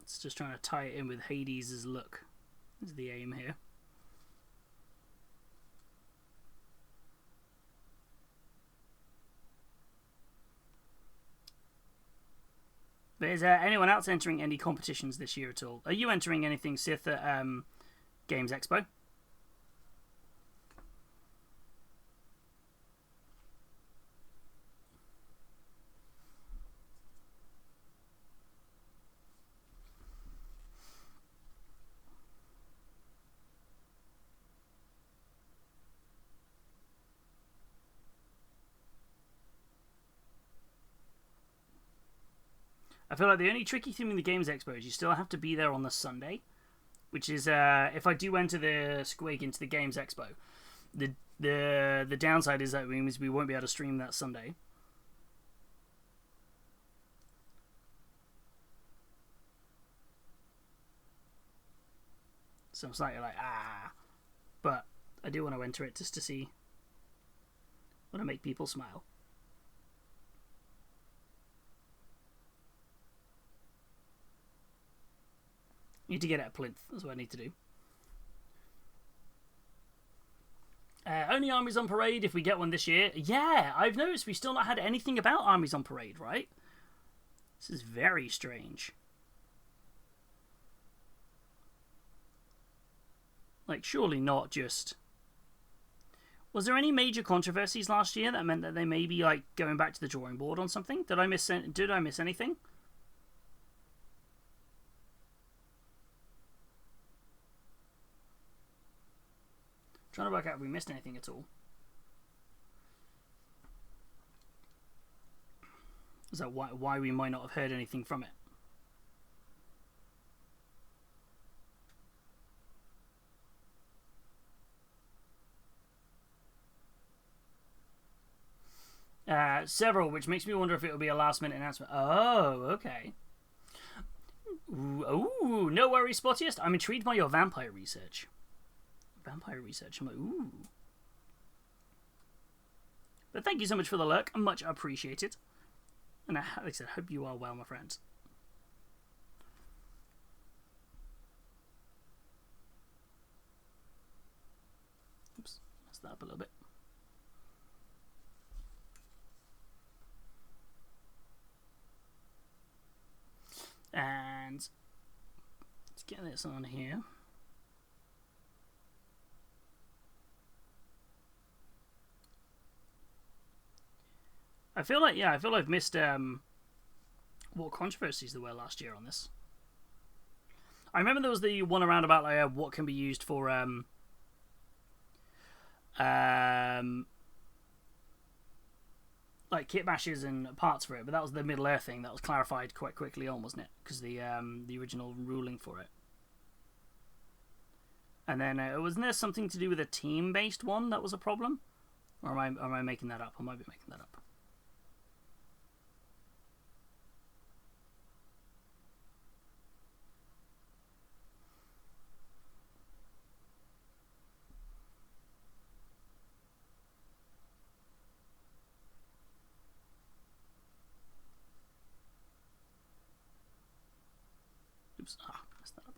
[SPEAKER 1] It's just trying to tie it in with Hades' look is the aim here. But is anyone else entering any competitions this year at all? Are you entering anything, Sith, at Games Expo? I feel like the only tricky thing in the Games Expo is you still have to be there on the Sunday, which is if I do enter the Squig into the Games Expo, the downside is that means we won't be able to stream that Sunday. So I'm slightly like, but I do want to enter it just to see, want to make people smile. Need to get at Plinth. That's what I need to do. Only armies on parade if we get one this year. Yeah, I've noticed we've still not had anything about armies on parade, right? This is very strange. Like, surely not just... Was there any major controversies last year that meant that they may be, like, going back to the drawing board on something? Did I miss anything? Trying to work out if we missed anything at all. Is that why we might not have heard anything from it? Several, which makes me wonder if it will be a last-minute announcement. Oh, okay. Ooh, no worries, Spottiest. I'm intrigued by your vampire research. Vampire research. I'm like, ooh. But thank you so much for the lurk. Much appreciated. And like I said, hope you are well, my friends. Oops, messed that up a little bit. And let's get this on here. I feel like I've missed what controversies there were last year on this. I remember there was the one around about like what can be used for like kit bashes and parts for it, but that was the Middle Earth thing that was clarified quite quickly on, wasn't it? Because the original ruling for it. And then wasn't there something to do with a team-based one that was a problem? Or am I making that up? I might be making that up. Oops, messed that up.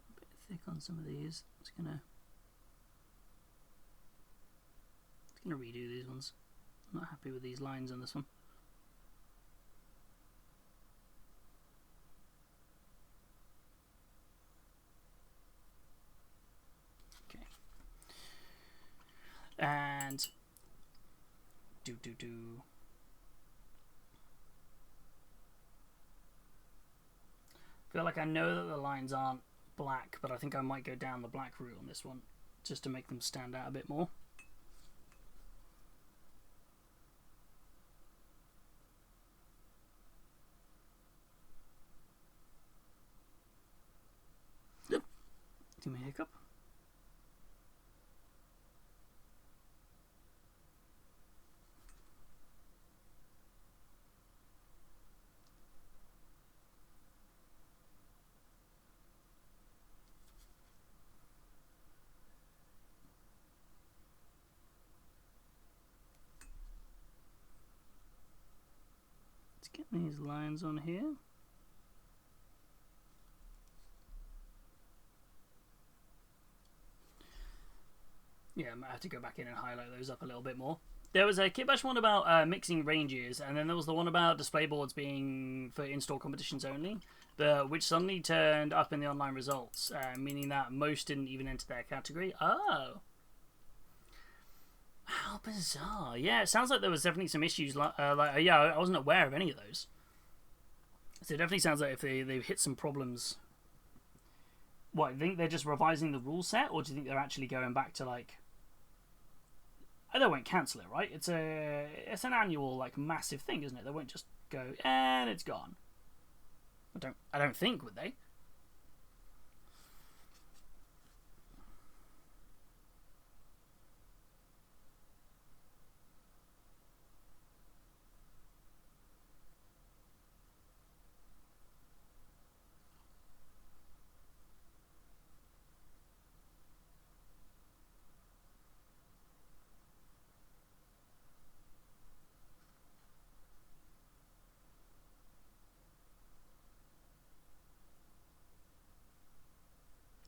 [SPEAKER 1] A bit thick on some of these. It's gonna redo these ones. I'm not happy with these lines on this one. And I feel like I know that the lines aren't black, but I think I might go down the black route on this one, just to make them stand out a bit more. Do my hiccup. Let's get these lines on here. Yeah, I might have to go back in and highlight those up a little bit more. There was a Kitbash one about mixing ranges, and then there was the one about display boards being for in-store competitions only, which suddenly turned up in the online results, meaning that most didn't even enter their category. Oh. How bizarre. Yeah, it sounds like there was definitely some issues. Yeah, I wasn't aware of any of those. So it definitely sounds like if they've hit some problems. What, do you think they're just revising the rule set, or do you think they're actually going back to, like... Oh, they won't cancel it, right? It's an annual, like, massive thing, isn't it? They won't just go, and it's gone. I don't think, would they?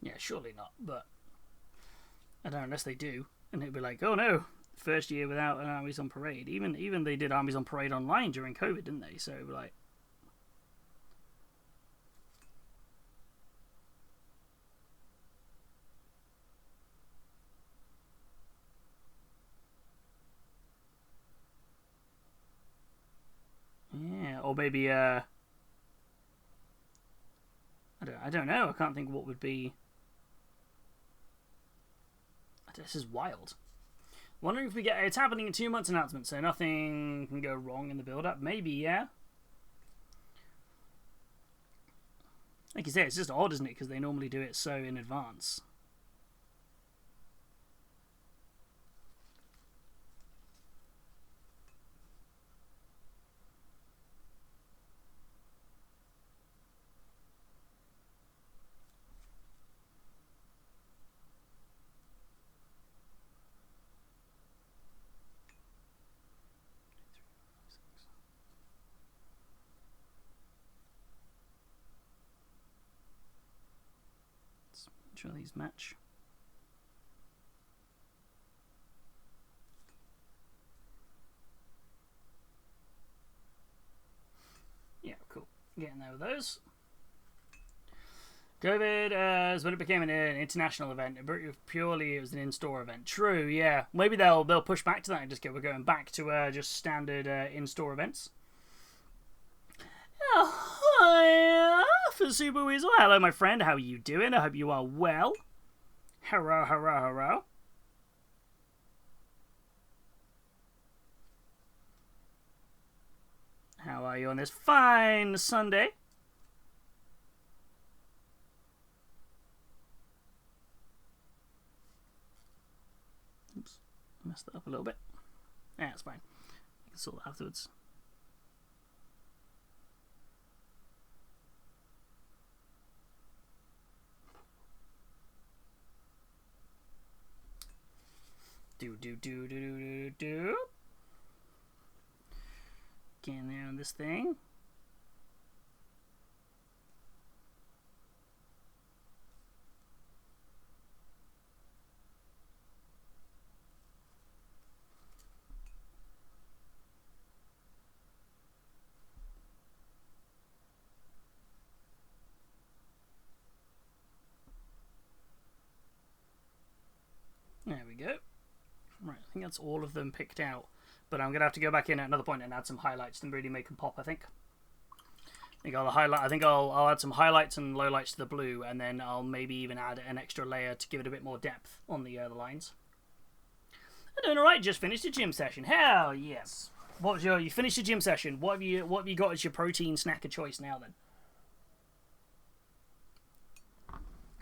[SPEAKER 1] Yeah, surely not, but I don't know, unless they do, and it'd be like, oh no, first year without an Armies on Parade. Even they did Armies on Parade online during COVID, didn't they? So like, yeah, or maybe I don't know. I can't think what would be. This is wild. Wondering if we get... It's happening in 2 months announcement, so nothing can go wrong in the build-up. Maybe, yeah. Like you say, it's just odd, isn't it? Because they normally do it so in advance. Sure these match. Yeah, cool. Getting there with those. COVID, when it became an international event, purely it was an in-store event. True, yeah. Maybe they'll push back to that and just go, we're going back to just standard in-store events. Oh, hi, for Super Weasel. Hello, my friend. How are you doing? I hope you are well. Hello, hello, hello. How are you on this fine Sunday? Oops, messed that up a little bit. Yeah, it's fine. I can sort that afterwards. Do. Get in there on this thing. There we go. Right, I think that's all of them picked out. But I'm going to have to go back in at another point and add some highlights and really make them pop, I think. I think I'll add some highlights and lowlights to the blue, and then I'll maybe even add an extra layer to give it a bit more depth on the lines. I'm doing alright, just finished a gym session. Hell yes. You finished a gym session. What have you got as your protein snack of choice now then?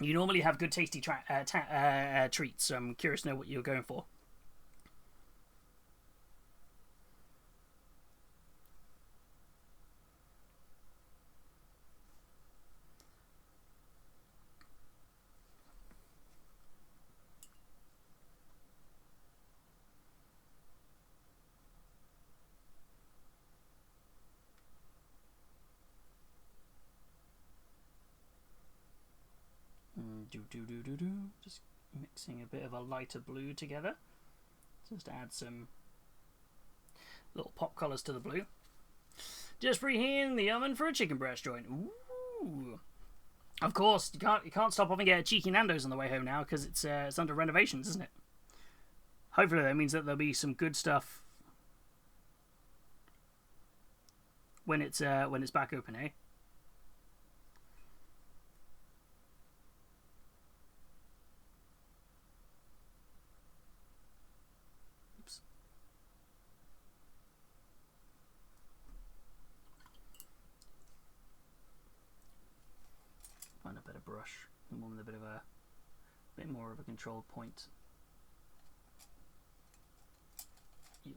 [SPEAKER 1] You normally have good tasty treats, so I'm curious to know what you're going for. Just mixing a bit of a lighter blue together. Just add some little pop colours to the blue. Just preheating the oven for a chicken breast joint. Ooh. Of course, you can't stop off and get a cheeky Nando's on the way home now because it's under renovations, isn't it? Hopefully that means that there'll be some good stuff when it's back open, eh? Find a better brush, and one with a bit more of a controlled point. Yep.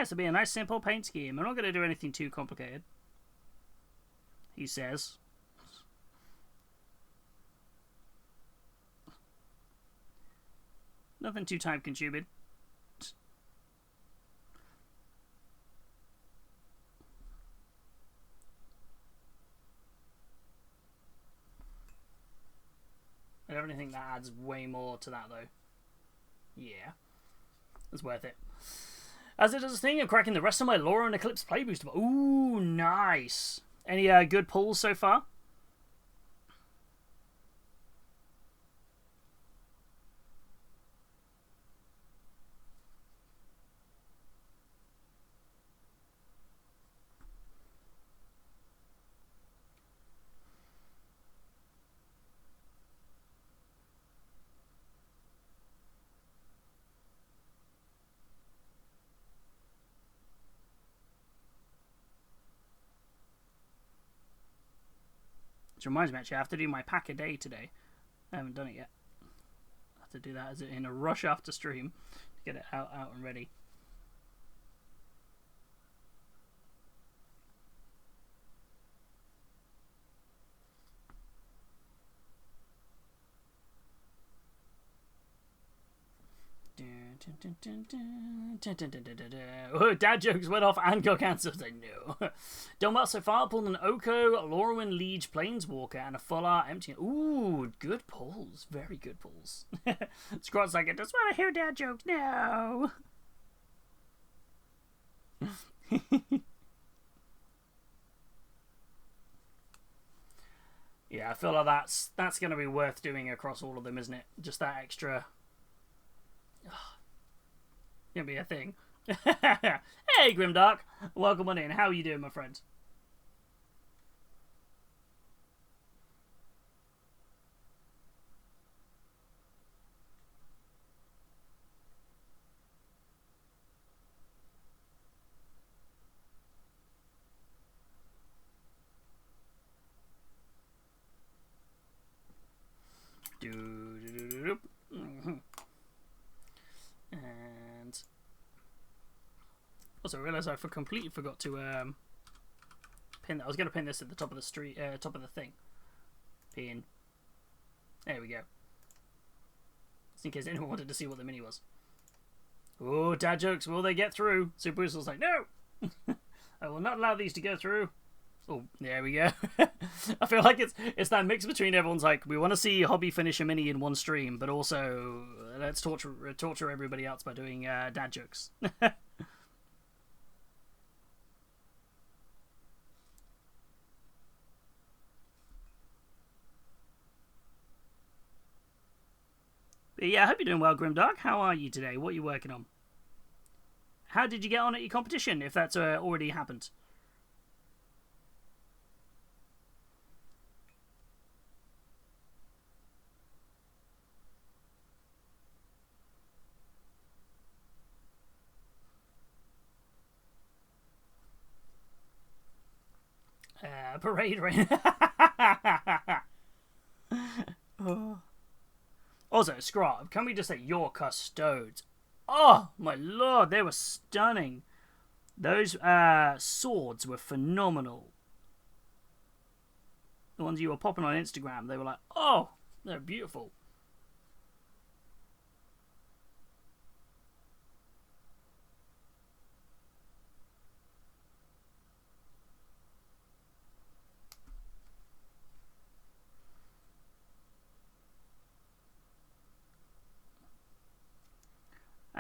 [SPEAKER 1] This will be a nice simple paint scheme. I'm not going to do anything too complicated, he says. Nothing too time consuming. I don't think that adds way more to that though. Yeah, it's worth it. As it does a thing, I'm cracking the rest of my Laura and Eclipse play booster. Ooh, nice. Any good pulls so far? Which reminds me, actually, I have to do my pack a day today. I haven't done it yet. I have to do that in a rush after stream to get it out and ready. Oh, dad jokes went off and got cancelled. I know. Done well so far. Pulled an Oko, Lorwyn Liege Planeswalker, and a full art empty. Ooh, good pulls. Very good pulls. Squat's like, I just want to hear dad jokes now. Yeah, I feel like that's going to be worth doing across all of them, isn't it? Just that extra. Gonna be a thing. Hey, Grimdark, welcome on in. How are you doing, my friend? And also, I realised I completely forgot to pin that. I was going to pin this at the top of the street, top of the thing. Pin. There we go. Just in case anyone wanted to see what the mini was. Oh, dad jokes, will they get through? So Bruce was like, no! I will not allow these to go through. Oh, there we go. I feel like it's that mix between everyone's like, we want to see Hobby finish a mini in one stream, but also let's torture everybody else by doing dad jokes. But yeah, I hope you're doing well, Grimdark. How are you today? What are you working on? How did you get on at your competition, if that's already happened? Parade rain. Oh. Also, Scrab, can we just say your custodes? Oh my lord, they were stunning. Those swords were phenomenal. The ones you were popping on Instagram, they were like, oh, they're beautiful.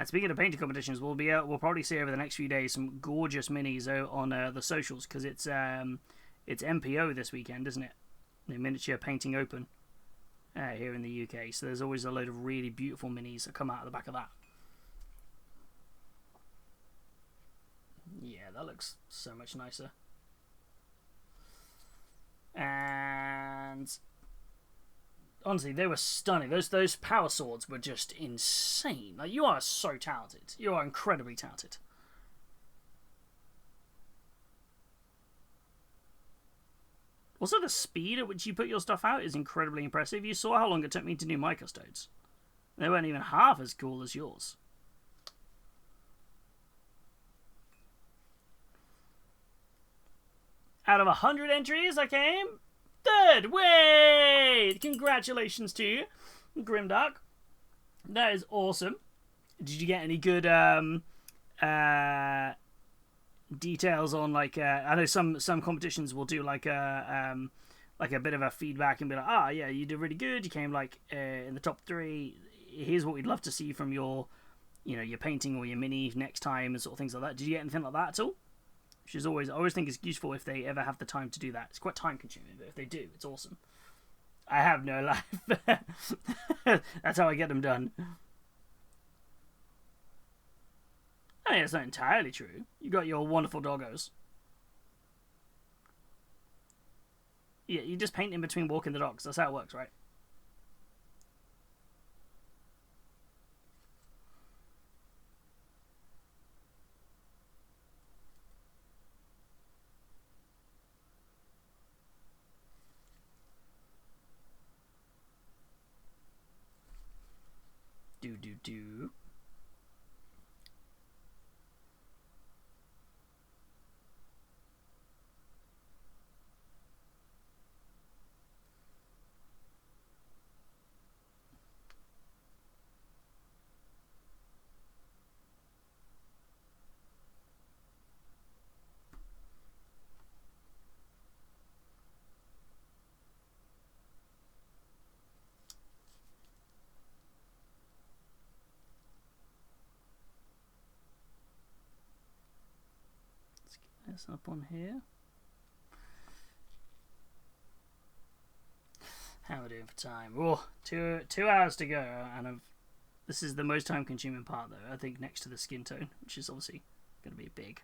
[SPEAKER 1] Speaking of painting competitions, we'll probably see over the next few days some gorgeous minis on the socials, because it's MPO this weekend, isn't it? The Miniature Painting Open here in the UK. So there's always a load of really beautiful minis that come out of the back of that. Yeah, that looks so much nicer. And honestly, they were stunning. Those power swords were just insane. Like, you are so talented. You are incredibly talented. Also, the speed at which you put your stuff out is incredibly impressive. You saw how long it took me to do my custodes. They weren't even half as cool as yours. Out of 100 entries, I came third. Wait! Congratulations to you, Grimdark. That is awesome. Did you get any good details on, like, I know some competitions will do like a bit of a feedback and be like, yeah, you did really good, you came like in the top 3, here's what we'd love to see from your painting or your mini next time, and sort of things like that. Did you get anything like that at all? Which is I always think it's useful if they ever have the time to do that. It's quite time consuming, but if they do, it's awesome. I have no life. That's how I get them done. I mean, it's not entirely true. You got your wonderful doggos. Yeah, you just paint in between walking the dogs. That's how it works, right? Do. Let's get this up on here. How am I doing for time? Oh, 2 hours to go, and this is the most time-consuming part, though. I think next to the skin tone, which is obviously going to be big.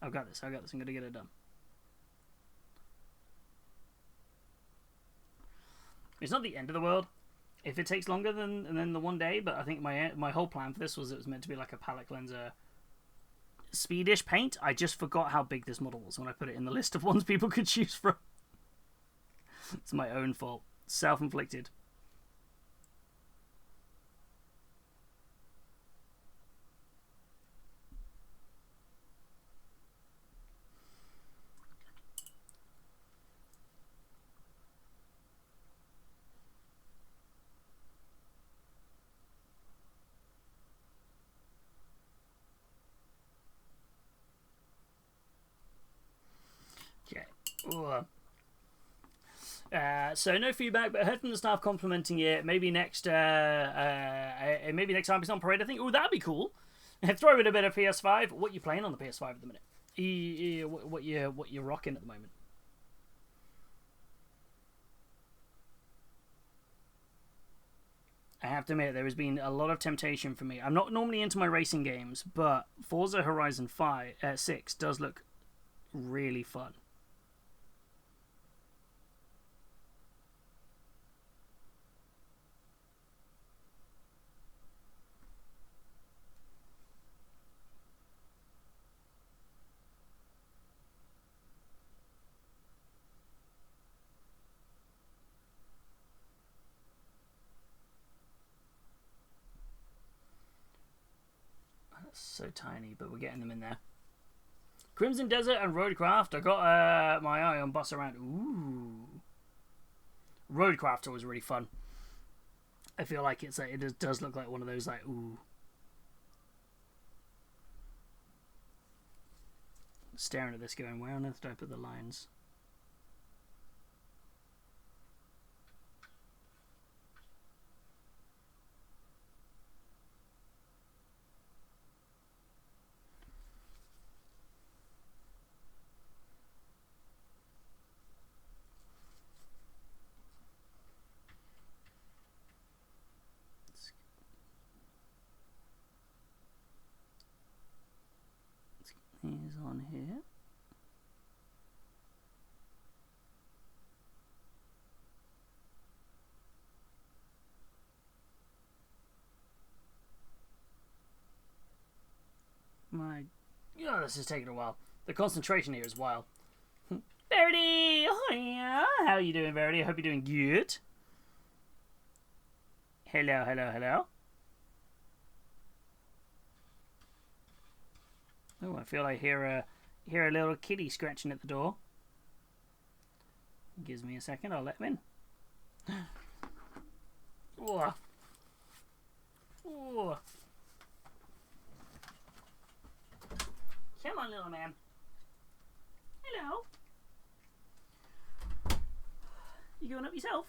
[SPEAKER 1] I've got this. I'm going to get it done. It's not the end of the world if it takes longer than the one day, but I think my whole plan for this was it was meant to be like a palette cleanser speedish paint. I just forgot how big this model was when I put it in the list of ones people could choose from. It's my own fault. Self-inflicted. So no feedback, but I heard from the staff complimenting it. Maybe next time it's on parade, I think. Oh, that'd be cool. Throw in a bit of PS5. What you playing on the PS5 at the minute? What you're rocking at the moment? I have to admit, there has been a lot of temptation for me. I'm not normally into my racing games, but Forza Horizon 6 does look really fun. So tiny, but we're getting them in there. Crimson Desert and Roadcraft. I got my eye on Boss Around. Ooh, Roadcraft was really fun. I feel like it does look like one of those like ooh. Staring at this, going, where on earth do I put the lines? He's on here. This is taking a while. The concentration here is wild. Verity! Oh yeah! How are you doing, Verity? I hope you're doing good. Hello, hello, hello. Oh, I feel I hear a little kitty scratching at the door. Gives me a second, I'll let him in. Oh. Oh. Come on, little man. Hello. You going up yourself?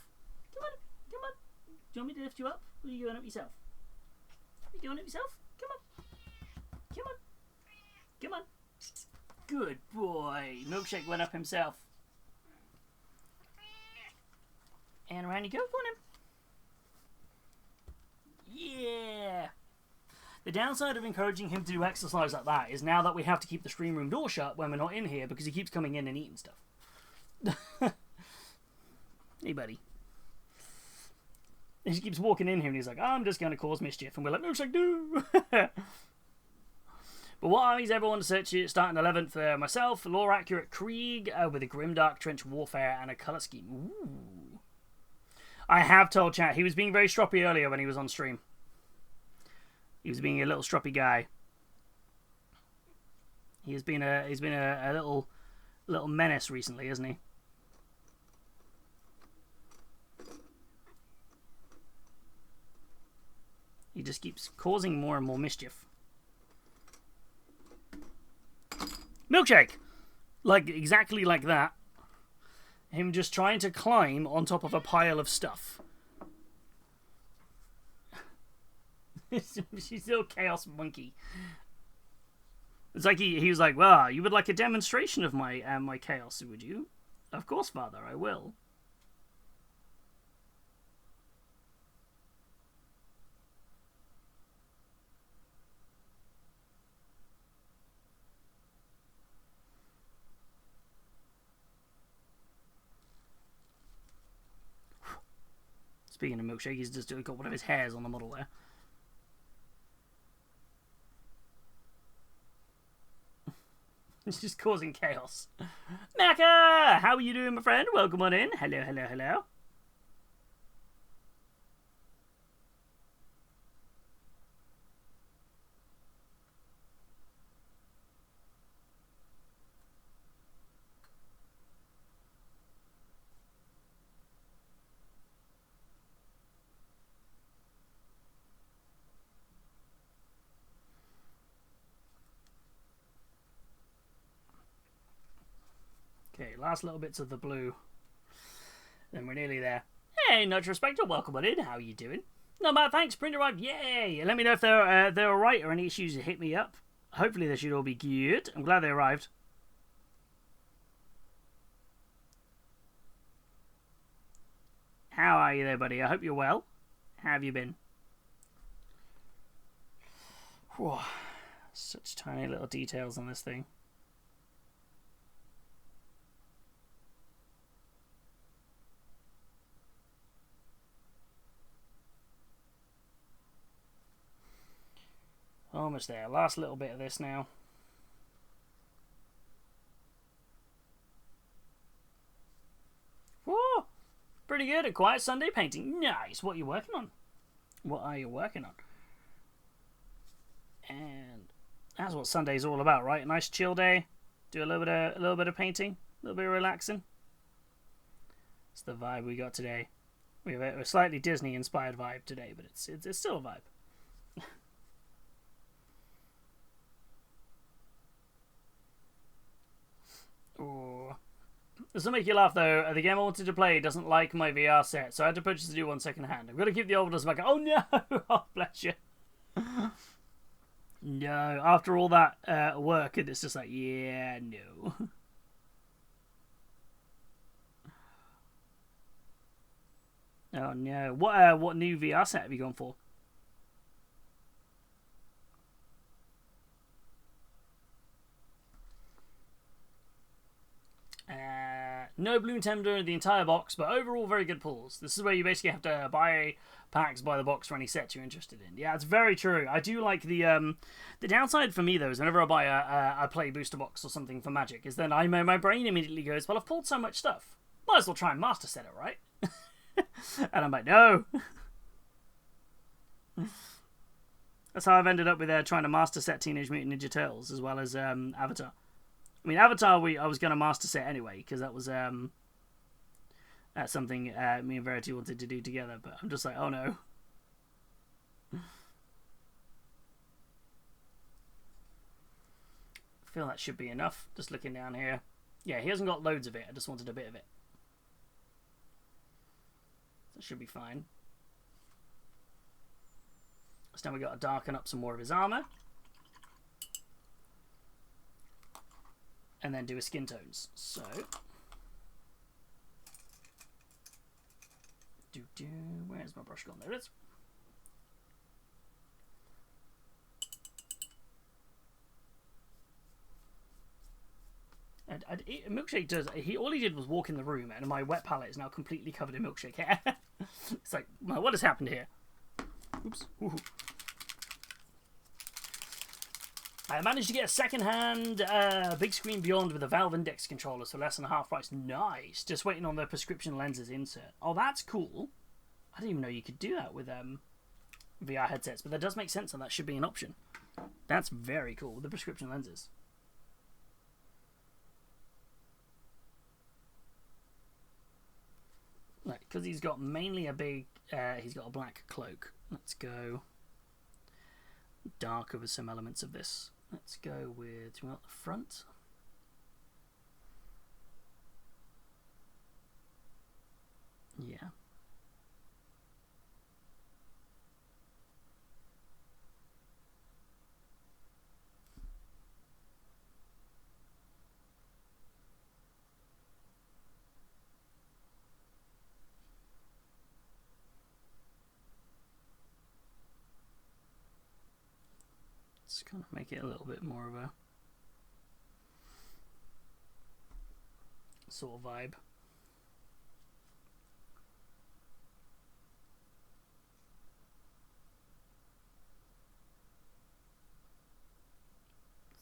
[SPEAKER 1] Come on, come on. Do you want me to lift you up? Or are you going up yourself? You going up yourself? Come on. Come on. Come on. Good boy. Milkshake went up himself. And around you go. Go on him. Yeah. The downside of encouraging him to do exercise like that is now that we have to keep the stream room door shut when we're not in here because he keeps coming in and eating stuff. Hey, buddy. He just keeps walking in here and he's like, I'm just going to cause mischief. And we're like, Milkshake, do. But what armies everyone to search it? Starting 11th, myself, Lore Accurate Krieg with a Grimdark Trench Warfare and a colour scheme. Ooh. I have told chat he was being very stroppy earlier when he was on stream. He was being a little stroppy guy. He's been a little menace recently, hasn't he? He just keeps causing more and more mischief. Milkshake! Like, exactly like that. Him just trying to climb on top of a pile of stuff. She's still Chaos Monkey. It's like he was like, well, you would like a demonstration of my my chaos, would you? Of course, Father, I will. Speaking of Milkshake, he's just got one of his hairs on the model there. It's just causing chaos. Macca! How are you doing, my friend? Welcome on in. Hello, hello, hello. Okay, last little bits of the blue. Then we're nearly there. Hey, Nudge Respector, welcome on in. How are you doing? No bad, thanks. Print arrived. Yay! Let me know if they're alright or any issues. Hit me up. Hopefully they should all be good. I'm glad they arrived. How are you there, buddy? I hope you're well. How have you been? Whew. Such tiny little details on this thing. Almost there. Last little bit of this now. Whoa! Pretty good at Quiet Sunday painting. Nice. What are you working on? What are you working on? And that's what Sunday's all about, right? A nice chill day. Do a little bit of painting, a little bit of relaxing. It's the vibe we got today. We have a slightly Disney-inspired vibe today, but it's still a vibe. Ooh. This will make you laugh though. The game I wanted to play doesn't like my VR set, so I had to purchase a new one second hand. I'm gonna keep the old ones back. Oh no! Oh bless you. No, after all that work, and it's just like, yeah, no. Oh no! What new VR set have you gone for? No Bloom Tender in the entire box, but overall very good pulls. This is where you basically have to buy packs by the box for any sets you're interested in. Yeah, it's very true. I do like the downside for me though is whenever I buy a play booster box or something for Magic is then my brain immediately goes, well, I've pulled so much stuff, might as well try and master set it, right? And I'm like, no. That's how I've ended up with trying to master set Teenage Mutant Ninja Turtles as well as Avatar. I mean, Avatar, I was going to master set anyway, because that was that's something me and Verity wanted to do together, but I'm just like, oh no. I feel that should be enough, just looking down here. Yeah, he hasn't got loads of it, I just wanted a bit of it. That should be fine. So now we got to darken up some more of his armor. And then do his skin tones. So, where's my brush gone? There it is. And Milkshake does. All he did was walk in the room, and my wet palette is now completely covered in Milkshake hair. It's like, what has happened here? Oops. Ooh. I managed to get a second-hand Big Screen Beyond with a Valve Index controller, so less than half price. Nice. Just waiting on the prescription lenses insert. Oh, that's cool. I didn't even know you could do that with VR headsets, but that does make sense, and that should be an option. That's very cool, the prescription lenses. Right, because he's got mainly a big... he's got a black cloak. Let's go darker with some elements of this. Let's go with, do you want the front? Yeah. Let's kind of make it a little bit more of a sort of vibe.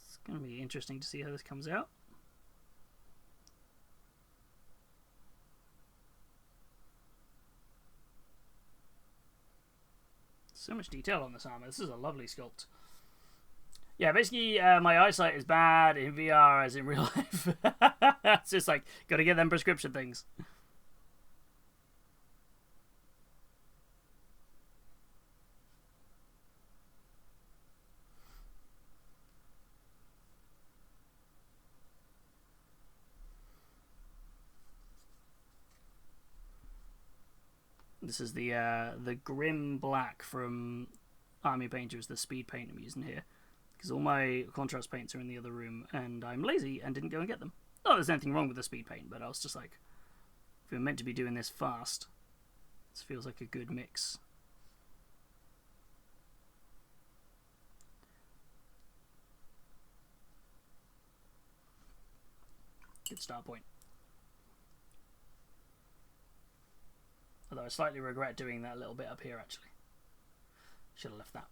[SPEAKER 1] It's going to be interesting to see how this comes out. So much detail on this armor. This is a lovely sculpt. Yeah, basically, my eyesight is bad in VR as in real life. It's just like, gotta get them prescription things. This is the Grim Black from Army Painter, is the speed paint I'm using here. Because all my contrast paints are in the other room, and I'm lazy and didn't go and get them. Not there's anything wrong with the speed paint, but I was just like, if we're meant to be doing this fast, this feels like a good mix. Good start point. Although I slightly regret doing that little bit up here, actually. Should have left that.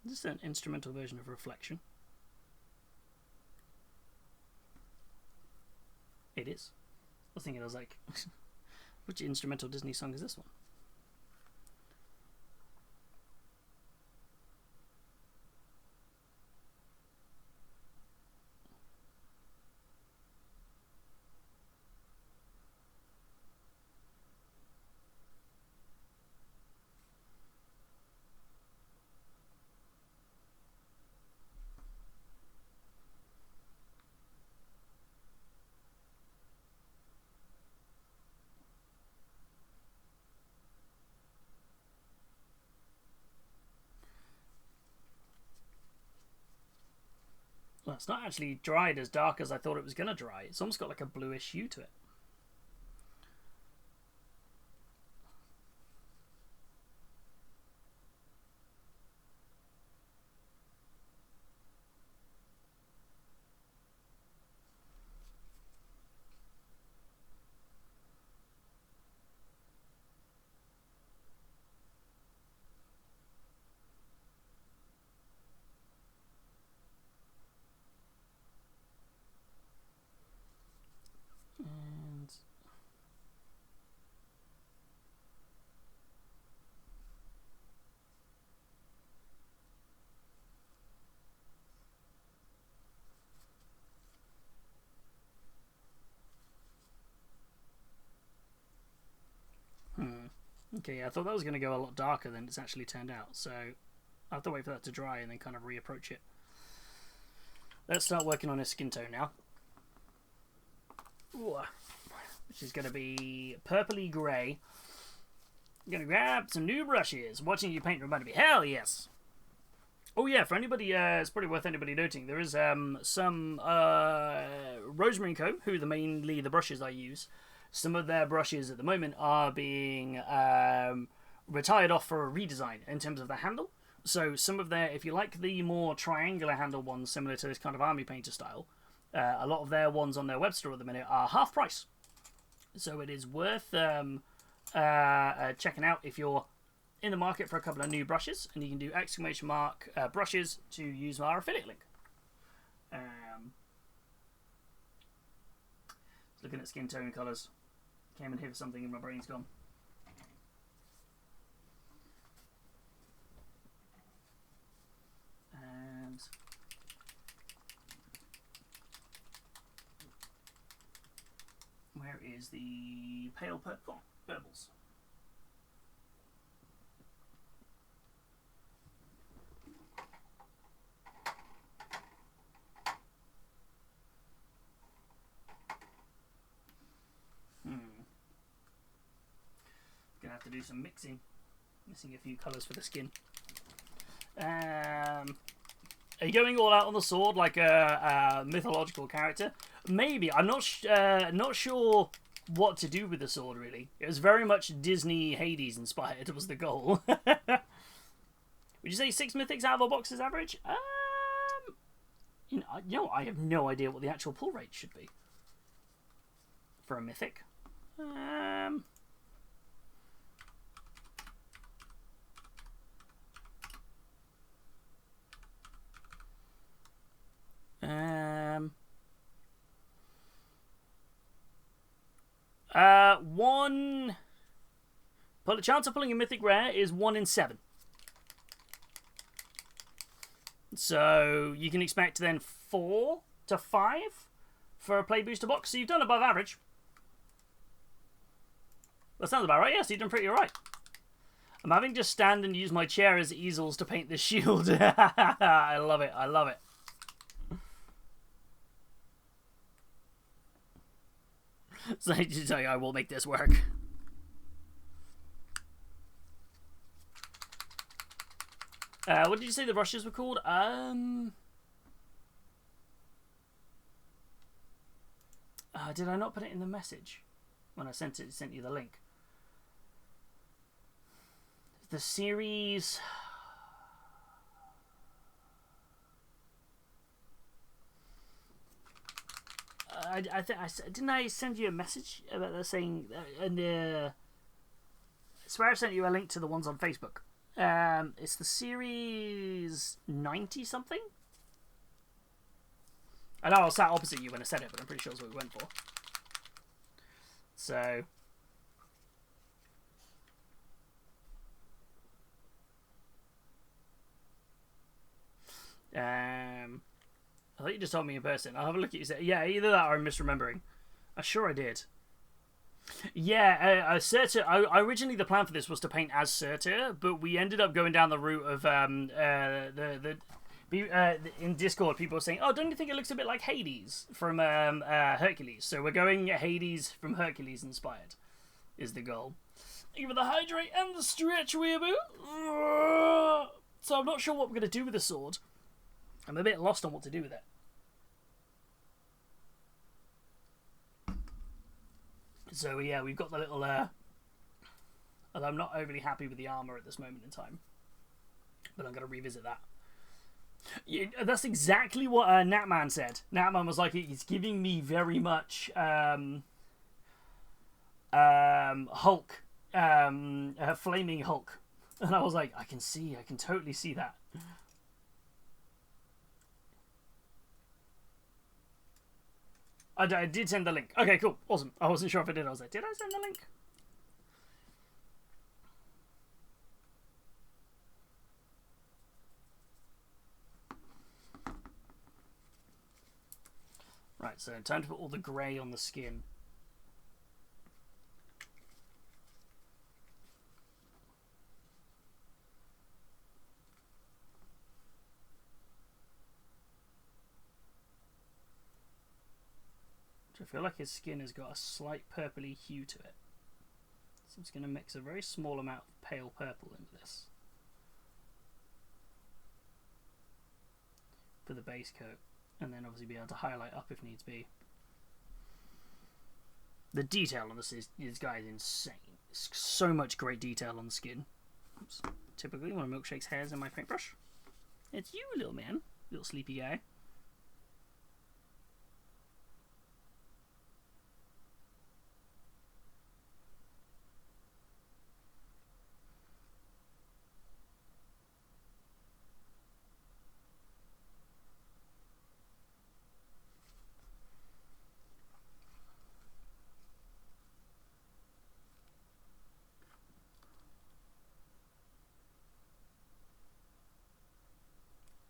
[SPEAKER 1] Is this an instrumental version of Reflection? It is. I was thinking, I was like, which instrumental Disney song is this one? Well, it's not actually dried as dark as I thought it was going to dry. It's almost got like a bluish hue to it. Okay, yeah, I thought that was going to go a lot darker than it's actually turned out, so I have to wait for that to dry and then kind of reapproach it. Let's start working on his skin tone now. Ooh, which is going to be purpley grey. I'm going to grab some new brushes. Watching you paint reminded me. Hell yes! Oh yeah, for anybody, it's probably worth anybody noting, there is some Rosemary & Co., who mainly the brushes I use. Some of their brushes at the moment are being retired off for a redesign in terms of the handle. So some of their, if you like the more triangular handle ones, similar to this kind of Army Painter style, a lot of their ones on their web store at the minute are half price. So it is worth checking out if you're in the market for a couple of new brushes, and you can do ! Brushes to use our affiliate link. Looking at skin tone colours. Came in here for something and my brain's gone. And where is the pale purple purples? Gonna have to do some mixing. Missing a few colours for the skin. Are you going all out on the sword like a mythological character? Maybe. I'm not sure what to do with the sword, really. It was very much Disney Hades inspired was the goal. Would you say 6 mythics out of a box is average? You know, I have no idea what the actual pull rate should be for a mythic. The chance of pulling a mythic rare is 1 in 7. So you can expect then 4 to 5 for a play booster box. So you've done above average. That sounds about right. Yes, you've done pretty alright. I'm having to stand and use my chair as easels to paint this shield. I love it. I love it. So I just tell you, I will make this work. What did you say the rushes were called? Did I not put it in the message when I sent you the link? The series. Didn't I send you a message about that saying I swear I sent you a link to the ones on Facebook. It's the series 90 something. I know I was sat opposite you when I said it, but I'm pretty sure that's what we went for. So. I thought you just told me in person. I'll have a look at you. Yeah, either that or I'm misremembering. I'm sure I did. Yeah, Sutur. Originally the plan for this was to paint as Sutur, but we ended up going down the route of in Discord people were saying, "Oh, don't you think it looks a bit like Hades from Hercules?" So we're going Hades from Hercules inspired. Is the goal. Thank you for the hydrate and the stretch, weeaboo. So I'm not sure what we're gonna do with the sword. I'm a bit lost on what to do with it. So yeah, we've got the little although I'm not overly happy with the armor at this moment in time, but I'm going to revisit that. Yeah, that's exactly what Natman said. Natman was like, it's giving me very much Hulk, flaming Hulk, and I was like, I can totally see that. I did send the link. Okay, cool. Awesome. I wasn't sure if I did. I was like, did I send the link? Right, so time to put all the grey on the skin. I feel like his skin has got a slight purpley hue to it. So I'm just going to mix a very small amount of pale purple into this for the base coat, and then obviously be able to highlight up if needs be. The detail on this guy is insane. So much great detail on the skin. Oops. Typically one of Milkshake's hairs in my paintbrush. It's you, little man. Little sleepy guy.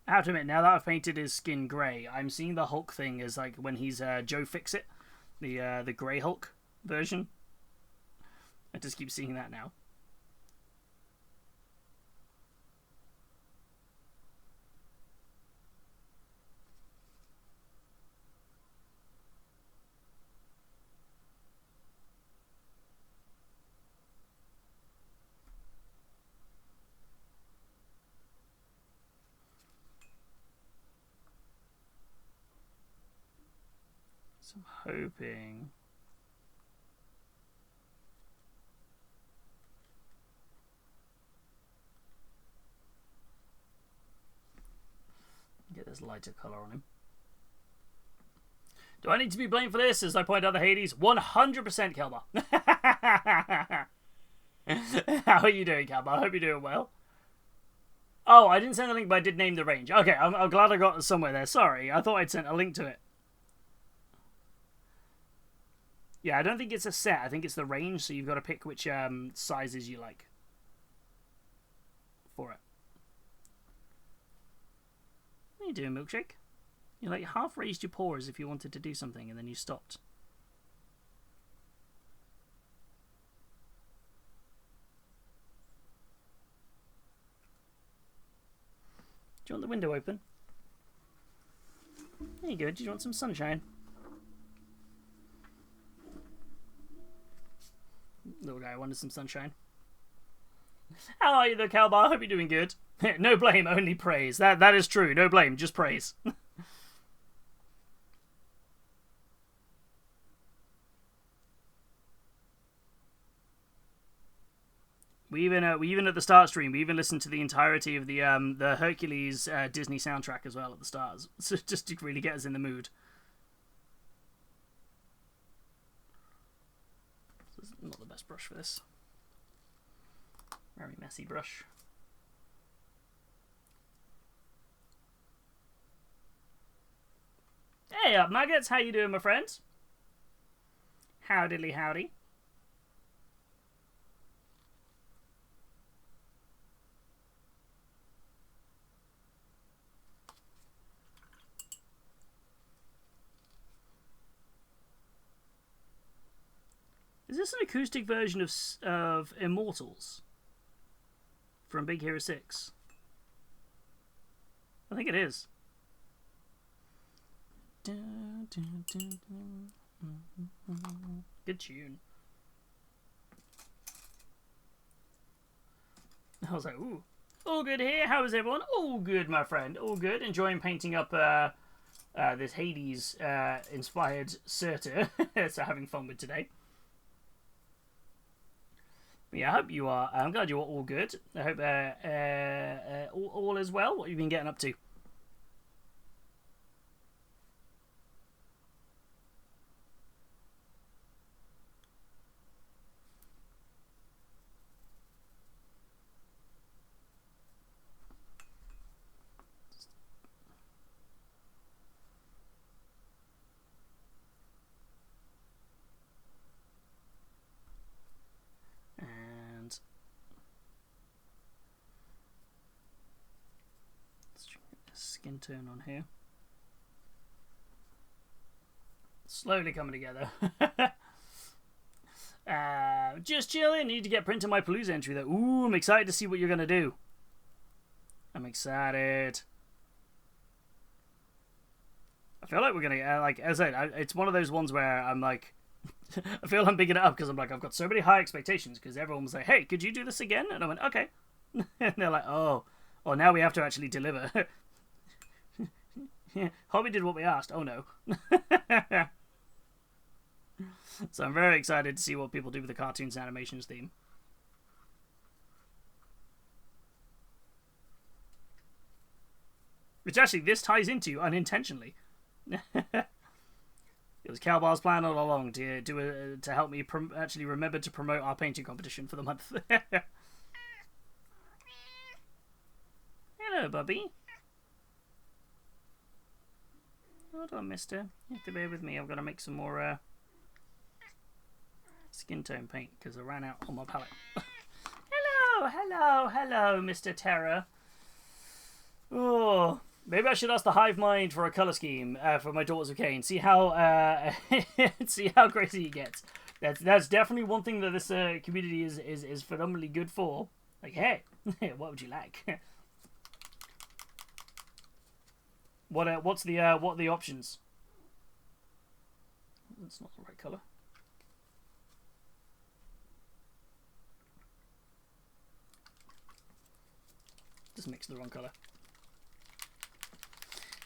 [SPEAKER 1] I have to admit, now that I've painted his skin grey, I'm seeing the Hulk thing as like when he's Joe Fixit, the grey Hulk version. I just keep seeing that now. So I'm hoping. Get this lighter colour on him. Do I need to be blamed for this as I point out the Hades? 100% Kelma. How are you doing, Kelma? I hope you're doing well. Oh, I didn't send a link, but I did name the range. Okay, I'm glad I got somewhere there. Sorry, I thought I'd sent a link to it. Yeah, I don't think it's a set. I think it's the range, so you've got to pick which sizes you like for it. What are you doing, Milkshake? You like half raised your paw as if you wanted to do something and then you stopped. you want the window open? There you go. Do you want some sunshine? Little guy wanted some sunshine. How are you though, Calbar? Hope you're doing good. No blame, only praise. That is true. No blame, just praise. We even at the start stream, we even listened to the entirety of the Hercules Disney soundtrack as well at the start, so just to really get us in the mood. This is not the best brush for this. Very messy brush. Hey up, Nuggets! How you doing, my friends? Howdily howdy. Is this an acoustic version of Immortals from Big Hero 6? I think it is. Good tune. I was like, ooh. All good here. How is everyone? All good, my friend. All good. Enjoying painting up this Hades inspired Sutur. So having fun with today. Yeah, I hope you are. I'm glad you're all good. I hope all is well. What have you been getting up to? Skin tone on here. Slowly coming together. Just chilling. Need to get print to my Palooza entry though. Ooh, I'm excited to see what you're gonna do. I'm excited. I feel like we're gonna like, as I said, it's one of those ones where I'm like, I feel I'm bigging it up because I'm like, I've got so many high expectations because everyone was like, hey, could you do this again? And I went, okay. And they're like, oh, now we have to actually deliver. Hobby did what we asked. Oh no. So I'm very excited to see what people do with the cartoons and animations theme. Which actually this ties into unintentionally. It was Calbar's plan all along to help me actually remember to promote our painting competition for the month. Hello, Bubby. Hold on, mister. You have to bear with me. I've got to make some more skin tone paint because I ran out on my palette. Hello, Mr. Terror. Oh, maybe I should ask the Hive Mind for a color scheme for my Daughters of Cain. See how see how crazy he gets. That's definitely one thing that this community is phenomenally good for. Like, hey, what would you like? What are the options? That's not the right color. Just mixed the wrong color.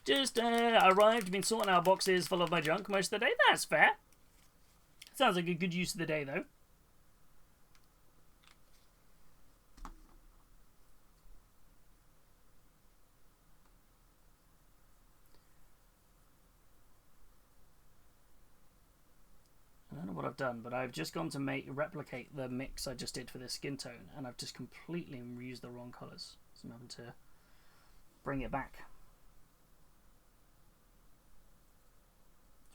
[SPEAKER 1] Just arrived, been sorting out boxes full of my junk most of the day. That's fair. Sounds like a good use of the day though. I don't know what I've done, but I've just gone to replicate the mix I just did for this skin tone, and I've just completely used the wrong colours. So I'm having to bring it back.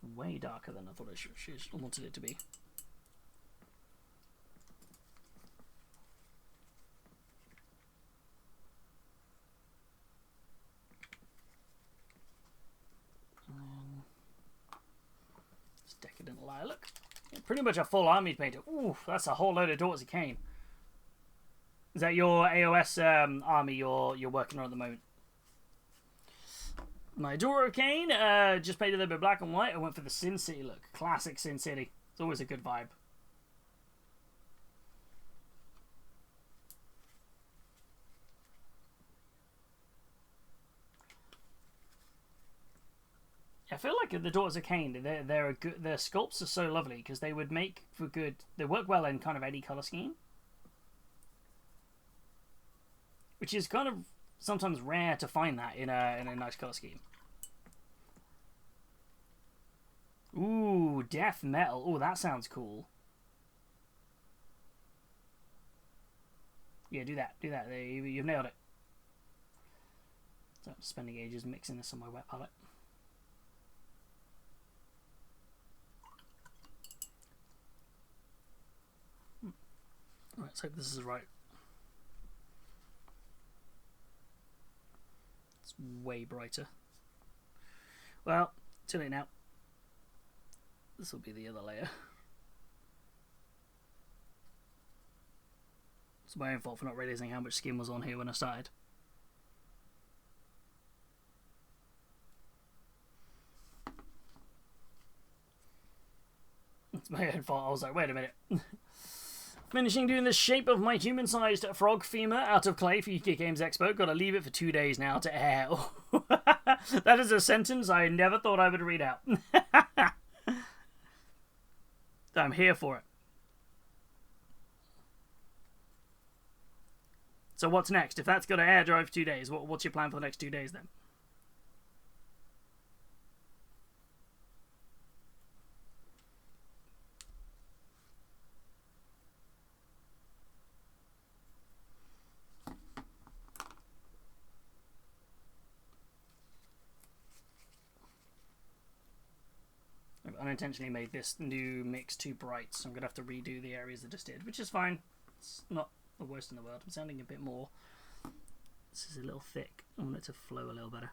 [SPEAKER 1] It's way darker than I thought I wanted it to be. It's Decadent Lilac. Yeah, pretty much a full army painter. Ooh, that's a whole load of Daughters of Cain. Is that your AOS army you're working on at the moment? My Dora Kane, just painted them in black and white. I went for the Sin City look. Classic Sin City. It's always a good vibe. I feel like the Daughters of Cain, they're a good. Their sculpts are so lovely because they would make for good. They work well in kind of any color scheme, which is kind of sometimes rare to find that in a nice color scheme. Ooh, death metal. Ooh, that sounds cool. Yeah, do that. Do that. You've nailed it. So I'm spending ages mixing this on my wet palette. Let's hope this is right. It's way brighter. Well, too late now. This will be the other layer. It's my own fault for not realizing how much skin was on here when I started. It's my own fault. I was like, wait a minute. Finishing doing the shape of my human-sized frog femur out of clay for UK Games Expo. Gotta leave it for 2 days now to air. That is a sentence I never thought I would read out. I'm here for it. So what's next? If that's got to air dry for 2 days, what's your plan for the next 2 days then? Unintentionally made this new mix too bright, so I'm gonna have to redo the areas I just did, which is fine. It's not the worst in the world. I'm sounding a bit more. This is a little thick. I want it to flow a little better.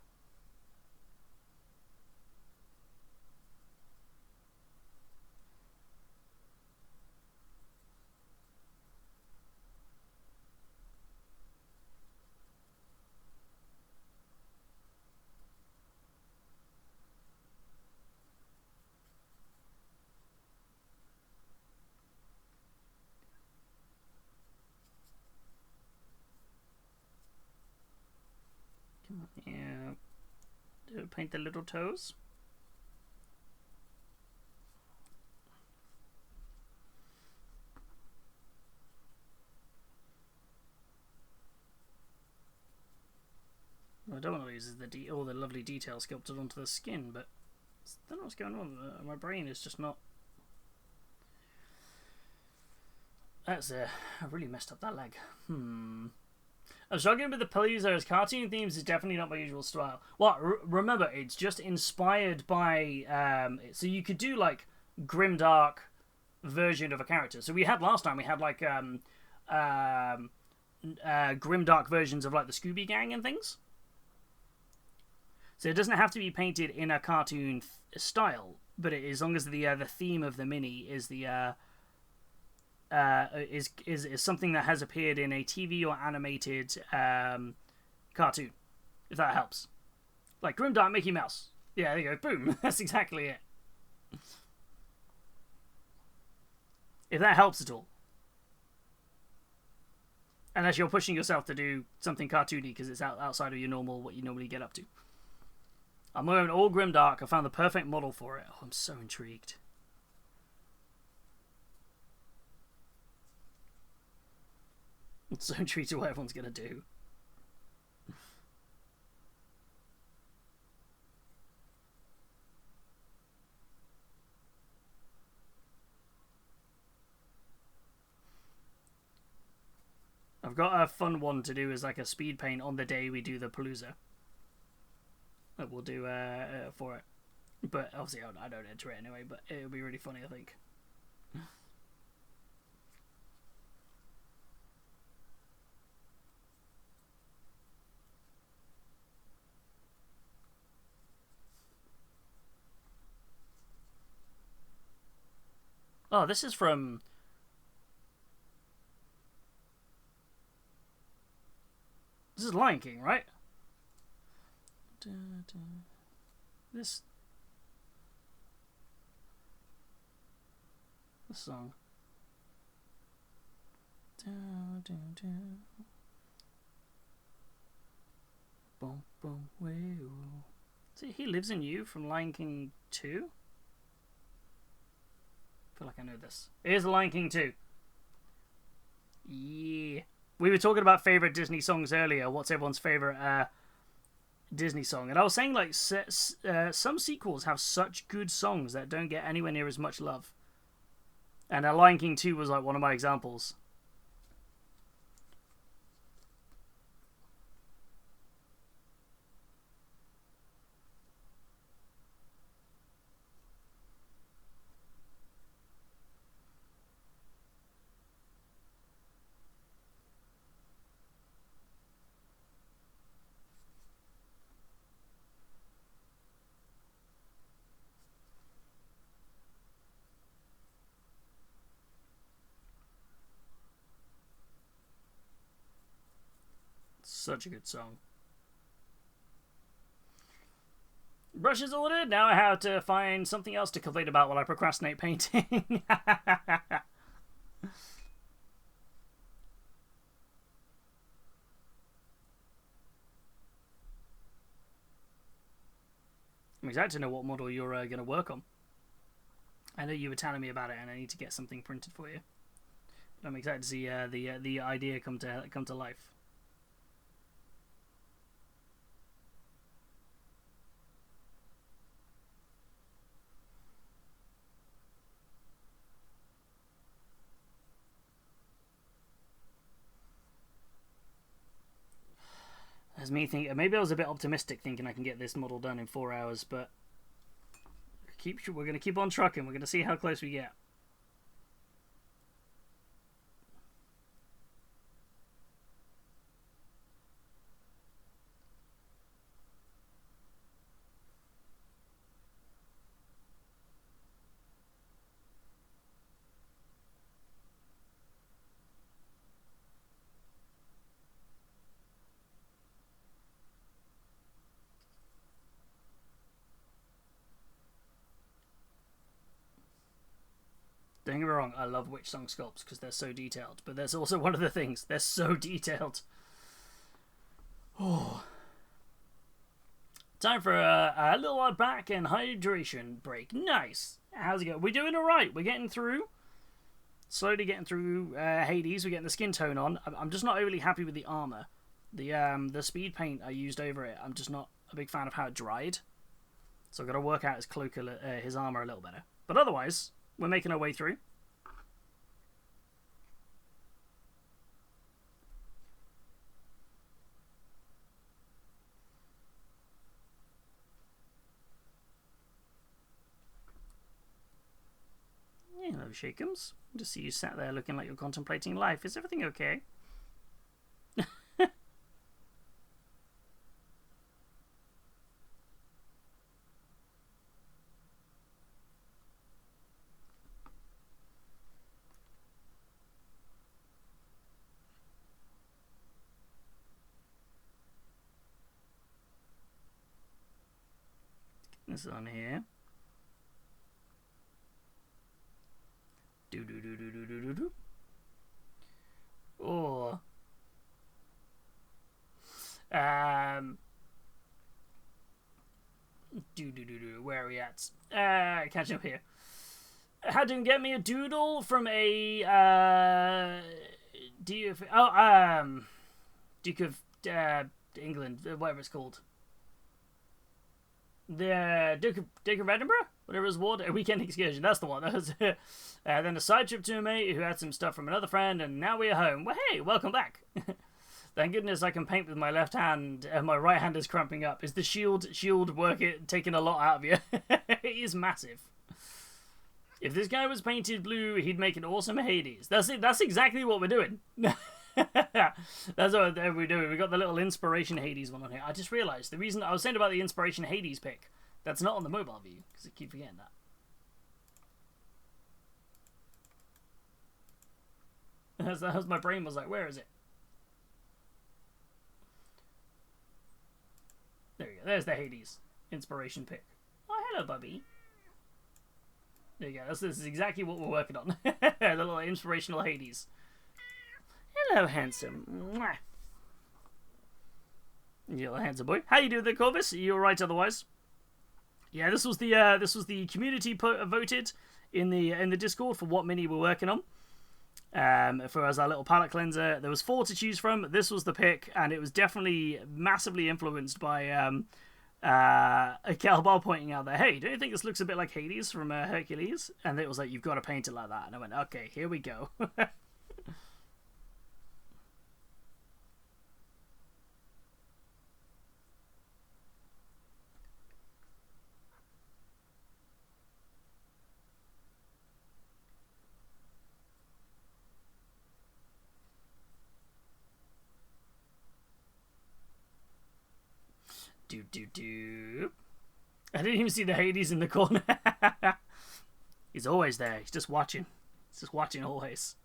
[SPEAKER 1] Yeah, paint the little toes. What I don't want to lose is all the lovely detail sculpted onto the skin, but I don't know what's going on. My brain is just not. That's I really messed up that leg. I'm struggling with the Pleasers. Cartoon themes is definitely not my usual style. Well, remember, it's just inspired by... so you could do, like, grimdark version of a character. So we had last time, we had, like, grimdark versions of, like, the Scooby Gang and things. So it doesn't have to be painted in a cartoon style, but as long as the theme of the mini is the... is something that has appeared in a TV or animated cartoon, if that helps. Like Grimdark Mickey Mouse. Yeah, there you go. Boom. That's exactly it. If that helps at all. Unless you're pushing yourself to do something cartoony because it's outside of your normal, what you normally get up to. I'm going all Grimdark. I found the perfect model for it. Oh, I'm so intrigued. I'm so intrigued to what everyone's going to do. I've got a fun one to do as like a speed paint on the day we do the Palooza. That we'll do for it. But obviously I don't enter it anyway, but it'll be really funny, I think. Oh, this is from... This is Lion King, right? This song. Boom, boom, way. See, He Lives in You from Lion King 2? I feel like I know this. It is Lion King 2. Yeah. We were talking about favourite Disney songs earlier. What's everyone's favourite Disney song? And I was saying, like, some sequels have such good songs that don't get anywhere near as much love. And Lion King 2 was, like, one of my examples. Such a good song. Brushes ordered. Now I have to find something else to complain about while I procrastinate painting. I'm excited to know what model you're going to work on. I know you were telling me about it, and I need to get something printed for you. But I'm excited to see the idea come to life. As me thinking, maybe I was a bit optimistic thinking I can get this model done in 4 hours, but we're going to keep on trucking. We're going to see how close we get. Don't get me wrong, I love Witchsong sculpts because they're so detailed, but there's also one of the things, they're so detailed. Oh. Time for a little back and hydration break. Nice. How's it going? We're doing alright. We're getting through. Slowly getting through Hades. We're getting the skin tone on. I'm just not overly happy with the armor. The speed paint I used over it, I'm just not a big fan of how it dried. So I've got to work out his cloak, his armor a little better. But otherwise, we're making our way through. Hello, Shakeums. Just see you sat there looking like you're contemplating life. Is everything okay? This on here. Do. Oh. Where are we at? Catch up here. Had to get me a doodle from a Duke of England, whatever it's called. The Duke of Edinburgh? Whatever his award, a weekend excursion, that's the one. That was, then a side trip to a mate who had some stuff from another friend, and now we're home. Well, hey, welcome back. Thank goodness I can paint with my left hand, and my right hand is cramping up. Is the shield work taking a lot out of you? It is massive. If this guy was painted blue, he'd make an awesome Hades. That's it. That's exactly what we're doing. That's what we're doing. We got the little inspiration Hades one on here. I just realised the reason I was saying about the inspiration Hades pick. That's not on the mobile view because I keep forgetting that. As my brain was like, where is it? There we go. There's the Hades inspiration pick. Hello, Bubby. There you go. This is exactly what we're working on. The little inspirational Hades. Hello, handsome. Mwah. You little handsome boy. How you doing there, Corvus? Are you alright otherwise? Yeah, this was the community voted in the Discord for what mini we're working on. For as our little palette cleanser, there was 4 to choose from. This was the pick, and it was definitely massively influenced by Calbar pointing out that, hey, don't you think this looks a bit like Hades from Hercules? And it was like, you've got to paint it like that. And I went, okay, here we go. Do. I didn't even see the Hades in the corner. He's always there. He's just watching. He's just watching always.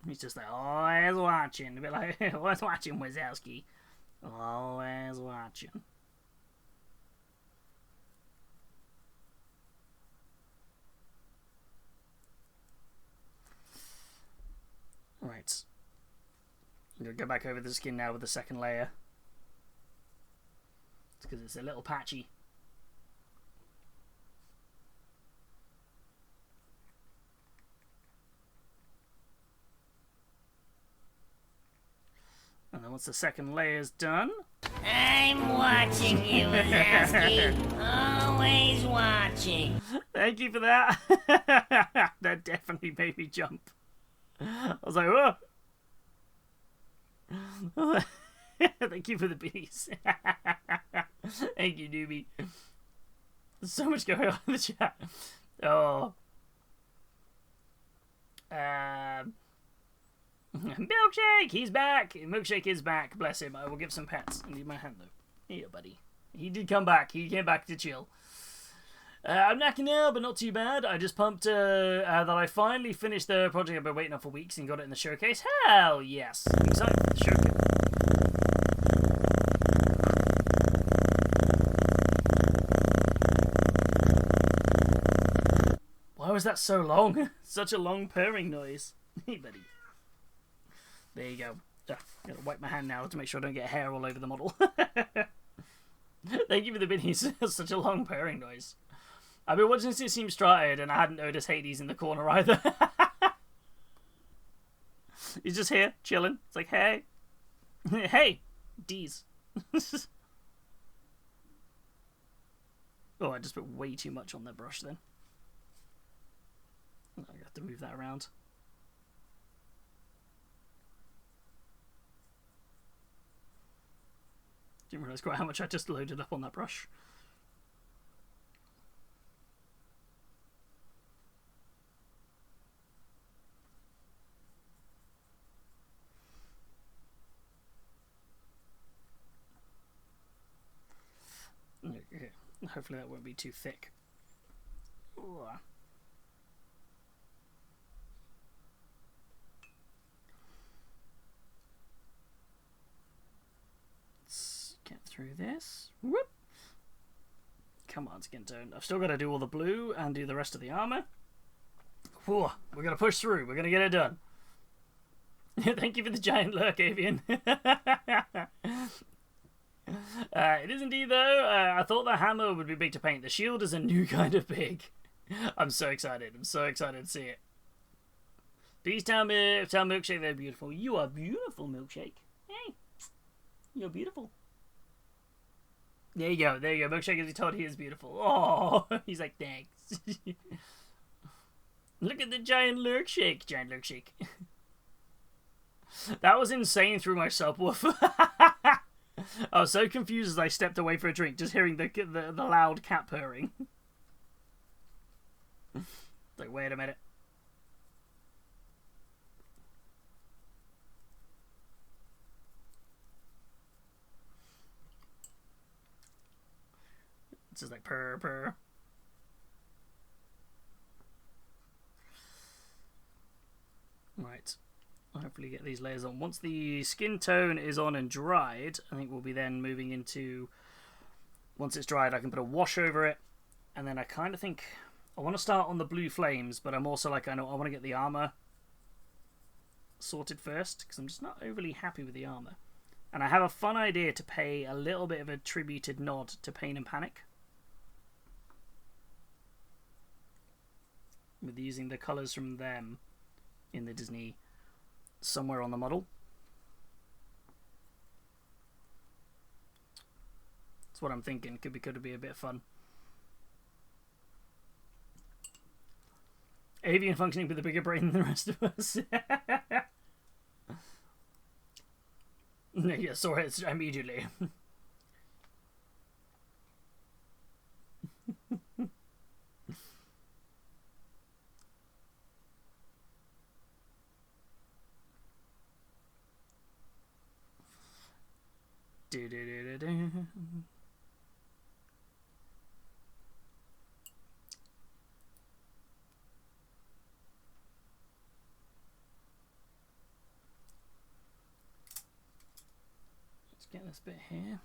[SPEAKER 1] He's just like, always watching. A bit like, always watching, Wazowski. Always watching. Right. I'm going to go back over the skin now with the second layer. It's because it's a little patchy. And then once the second layer's done...
[SPEAKER 2] I'm watching you, Wazowski. Always watching.
[SPEAKER 1] Thank you for that. That definitely made me jump. I was like, whoa. Thank you for the bees. Thank you, newbie. There's so much going on in the chat. Oh. Milkshake! He's back! Milkshake is back. Bless him. I will give some pats. I need my hand, though. Here, buddy. He did come back. He came back to chill. I'm knacking now, but not too bad. I just pumped that I finally finished the project I've been waiting on for weeks and got it in the showcase. Hell yes! I'm excited for the showcase. Why was that so long? Such a long purring noise. Hey, buddy. There you go. I'm going to wipe my hand now to make sure I don't get hair all over the model. Thank you for the biddies. Such a long purring noise. I've been watching since it seemed started, and I hadn't noticed Hades in the corner either. He's just here, chilling. It's like, hey. Hey! D's. Oh, I just put way too much on that brush then. I have to move that around. Didn't realise quite how much I just loaded up on that brush. Okay. Hopefully that won't be too thick. Ooh. Let's get through this. Whoop. Come on, skin tone. I've still got to do all the blue and do the rest of the armor. Whew. We're going to push through. We're going to get it done. Thank you for the giant lurk, Avian. It is indeed, though. I thought the hammer would be big to paint. The shield is a new kind of big. I'm so excited. I'm so excited to see it. Please tell Milkshake they're beautiful. You are beautiful, Milkshake. Hey, you're beautiful. There you go. There you go. Milkshake is told he is beautiful. Oh, he's like, thanks. Look at the giant Lurkshake. Giant Lurkshake. That was insane through my subwoofer. I was so confused as I stepped away for a drink, just hearing the loud cat purring. Like, wait a minute. It's just like purr, purr. Right. hopefully get these layers on. Once the skin tone is on and dried, I think we'll be then moving into... Once it's dried, I can put a wash over it. And then I kind of think... I want to start on the blue flames, but I'm also like, I want to get the armor sorted first, because I'm just not overly happy with the armor. And I have a fun idea to pay a little bit of a tributed nod to Pain and Panic, with using the colours from them in the Disney somewhere on the model. That's what I'm thinking. Could be a bit of fun. Avian functioning with a bigger brain than the rest of us. Yeah, saw it immediately. Let's get this bit here.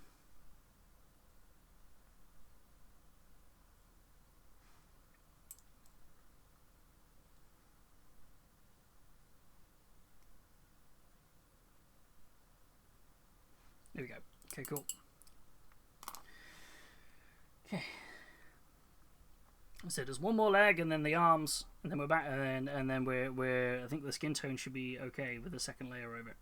[SPEAKER 1] There we go. Okay, cool. Okay. So there's one more leg, and then the arms, and then we're back, and then we're. I think the skin tone should be okay with the second layer over it.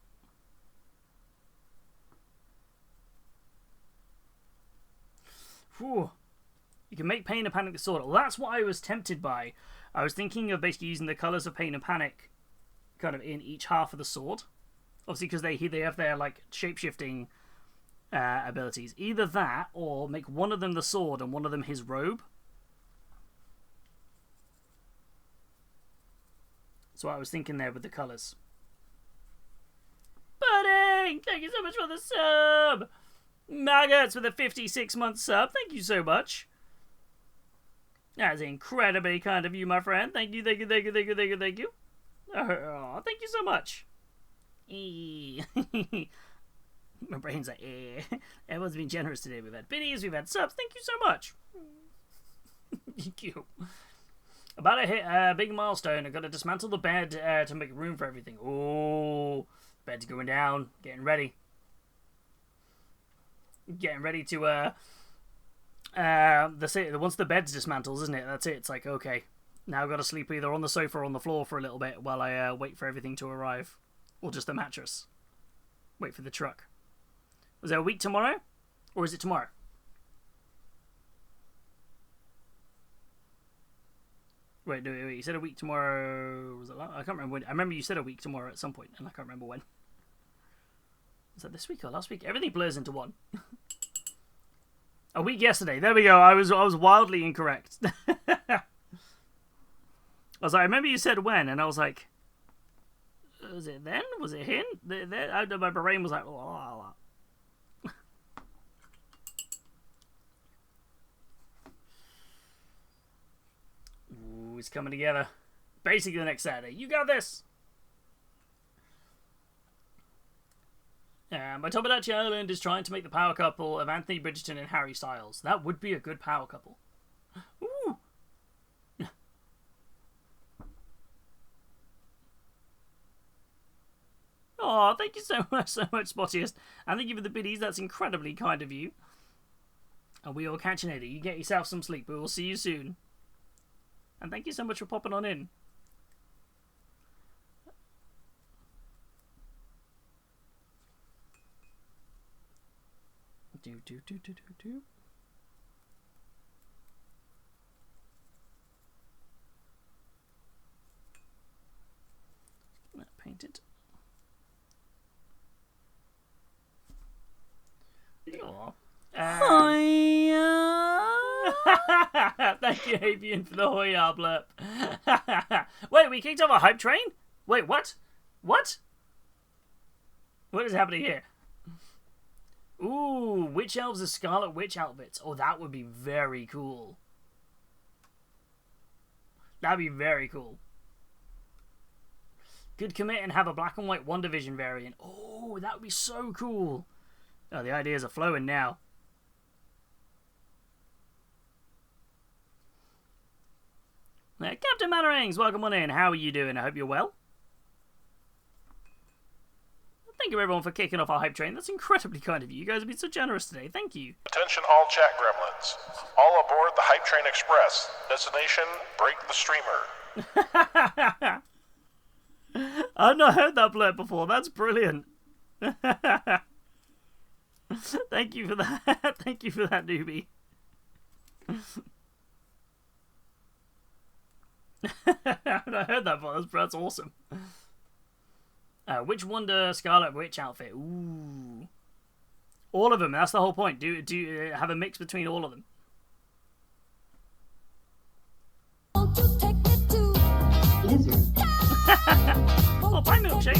[SPEAKER 1] Whew. You can make Pain and Panic the sword. Well, that's what I was tempted by. I was thinking of basically using the colours of Pain and Panic, kind of in each half of the sword. Obviously, because they have their like shape-shifting abilities. Either that, or make one of them the sword and one of them his robe. That's what I was thinking there with the colours. Pudding! Thank you so much for the sub! Maggots with a 56-month sub. Thank you so much. That's incredibly kind of you, my friend. Thank you, thank you, thank you, thank you, thank you, thank you. Oh, thank you so much. My brain's like, everyone's been generous today. We've had biddies, we've had subs. Thank you so much. Thank you. About to hit a big milestone. I've got to dismantle the bed to make room for everything. Oh, bed's going down. Getting ready. Getting ready to once the bed's dismantled, isn't it? That's it. It's like, okay, now I've got to sleep either on the sofa or on the floor for a little bit while I wait for everything to arrive, or just a mattress. Wait for the truck. Was there a week tomorrow, or is it tomorrow? Wait, no, wait. You said a week tomorrow. Was it? I can't remember when. I remember you said a week tomorrow at some point, and I can't remember when. Was that this week or last week? Everything blurs into one. A week yesterday. There we go. I was wildly incorrect. I was like, I remember you said when, and I was like, was it then? Was it him? My brain was like, oh. Ooh, it's coming together. Basically the next Saturday. You got this. My Tomodachi Island is trying to make the power couple of Anthony Bridgerton and Harry Styles. That would be a good power couple. Ooh. Oh, thank you so much, Spottiest. And thank you for the biddies. That's incredibly kind of you. And we all catch you later. You get yourself some sleep. We will see you soon. And thank you so much for popping on in. Do. That painted. Aww. Thank you, Avian, for the Hoya blurb. Wait, we kicked off a hype train? Wait, what? What? What is happening here? Ooh, Witch Elves as Scarlet Witch outfits. Oh, that would be very cool. That'd be very cool. Good commit and have a black and white One Division variant. Oh, that would be so cool. Oh, the ideas are flowing now. Captain Mannerings, welcome on in. How are you doing? I hope you're well. Thank you everyone for kicking off our hype train. That's incredibly kind of you. You guys have been so generous today. Thank you.
[SPEAKER 3] Attention all chat gremlins. All aboard the Hype Train Express. Destination, break the streamer.
[SPEAKER 1] I've not heard that blurb before. That's brilliant. Thank you for that. Thank you for that, newbie. I've not heard that before. That's awesome. Which Wonder Scarlet Witch outfit? Ooh. All of them. That's the whole point. Do have a mix between all of them.
[SPEAKER 4] Won't you take me to
[SPEAKER 5] Lizard.
[SPEAKER 1] Oh, bye, milkshake.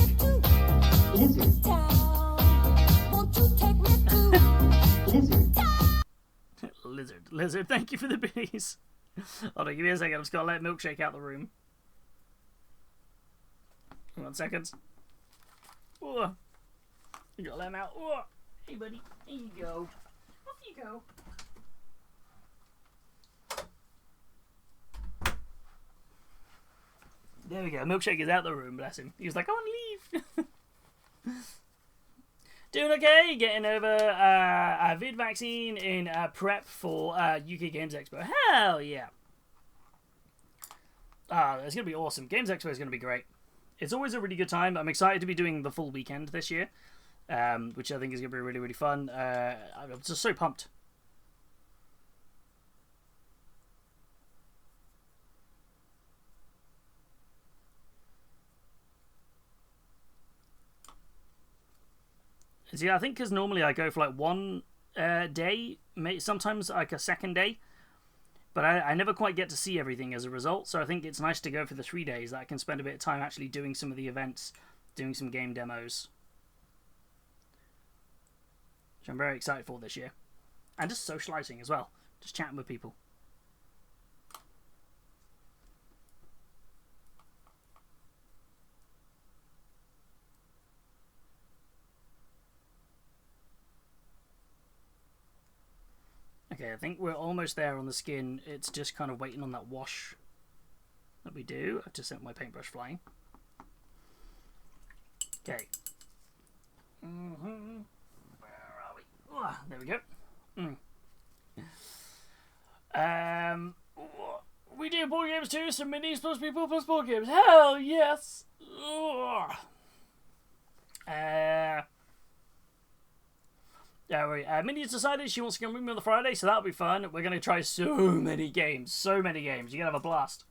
[SPEAKER 5] Lizard.
[SPEAKER 4] town? Won't you take me to
[SPEAKER 5] Lizard.
[SPEAKER 1] Lizard. Thank you for the bees. Hold on, give me a second. I'm just gonna let milkshake out the room. 1 second. Oh, you gotta let him out. Oh, hey, buddy. There you go. Off you go. There we go. Milkshake is out the room, bless him. He was like, I want to leave. Doing okay, getting over a vid vaccine in prep for UK Games Expo. Hell yeah. It's going to be awesome. Games Expo is going to be great. It's always a really good time. I'm excited to be doing the full weekend this year, which I think is going to be really, really fun. I'm just so pumped. See, I think because normally I go for like one day, sometimes like a second day, but I never quite get to see everything as a result, so I think it's nice to go for the 3 days that I can spend a bit of time actually doing some of the events, doing some game demos, which I'm very excited for this year. And just socialising as well, just chatting with people. Okay, I think we're almost there on the skin. It's just kind of waiting on that wash that we do. I've just sent my paintbrush flying. Okay. Where are we? Oh, there we go. We do board games too, some minis plus people plus board games. Hell yes! Minnie's decided she wants to come with me on the Friday, so that'll be fun. We're going to try so many games. So many games. You're going to have a blast.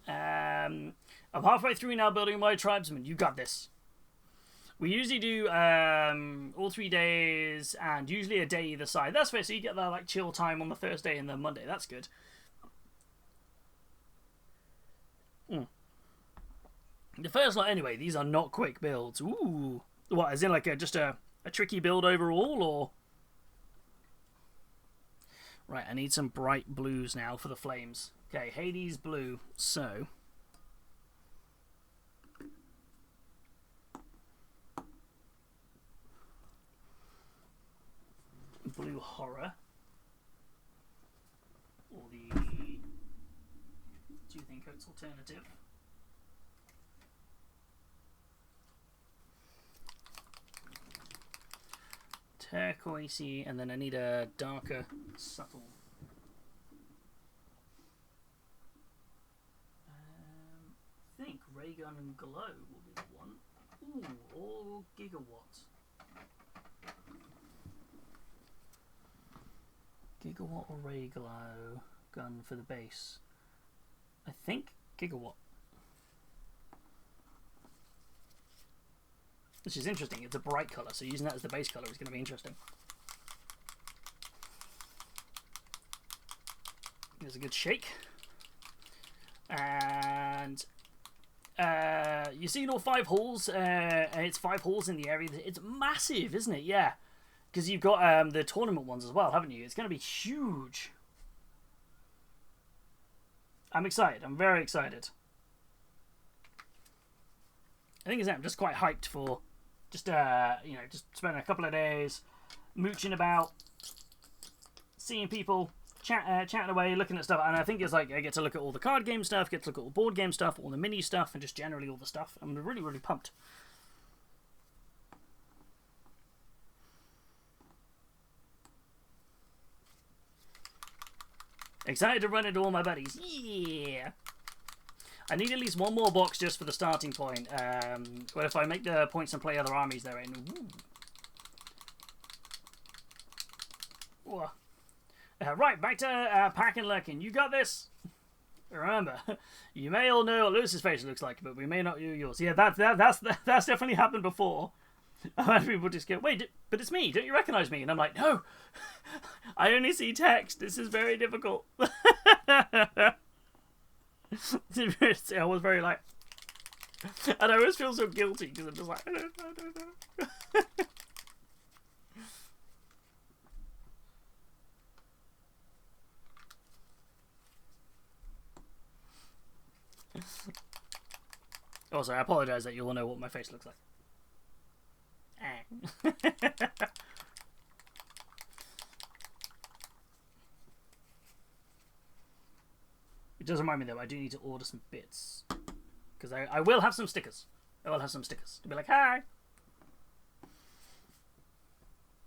[SPEAKER 1] I'm halfway through now building my tribesmen. You got this. We usually do all 3 days and usually a day either side. That's fair, so you get that like chill time on the Thursday and the Monday. That's good. The first lot, anyway, these are not quick builds. Ooh. What, as in like just a tricky build overall, or? Right, I need some bright blues now for the flames. Okay, Hades blue, so. Blue horror. Or the Toothing Coats alternative. Turquoisey, and then I need a darker, subtle. I think Raygun and Glow will be the one. Ooh, or Gigawatt. Gigawatt or Ray Glow gun for the base. I think Gigawatt. Which is interesting. It's a bright colour, so using that as the base colour is going to be interesting. There's a good shake. And you've seen all 5 halls. It's 5 halls in the area. It's massive, isn't it? Yeah. Because you've got the tournament ones as well, haven't you? It's going to be huge. I'm excited. I'm very excited. thing is, I'm just quite hyped for just just spending a couple of days mooching about, seeing people, chatting away, looking at stuff. And I think it's like I get to look at all the card game stuff, get to look at all the board game stuff, all the mini stuff, and just generally all the stuff. I'm really, really pumped. Excited to run into all my buddies. Yeah! I need at least one more box just for the starting point. But if I make the points and play other armies they're in. Right, back to Pack and Lurkin. You got this? Remember, you may all know what Lewis's face looks like, but we may not know yours. Yeah, that's definitely happened before. I've had people just go, wait, but it's me. Don't you recognize me? And I'm like, no, I only see text. This is very difficult. I was very like, and I always feel so guilty because I'm just like, I don't know. Also, I apologize that you all know what my face looks like. It does remind me though, I do need to order some bits. Because I will have some stickers. I will have some stickers. To be like, hi!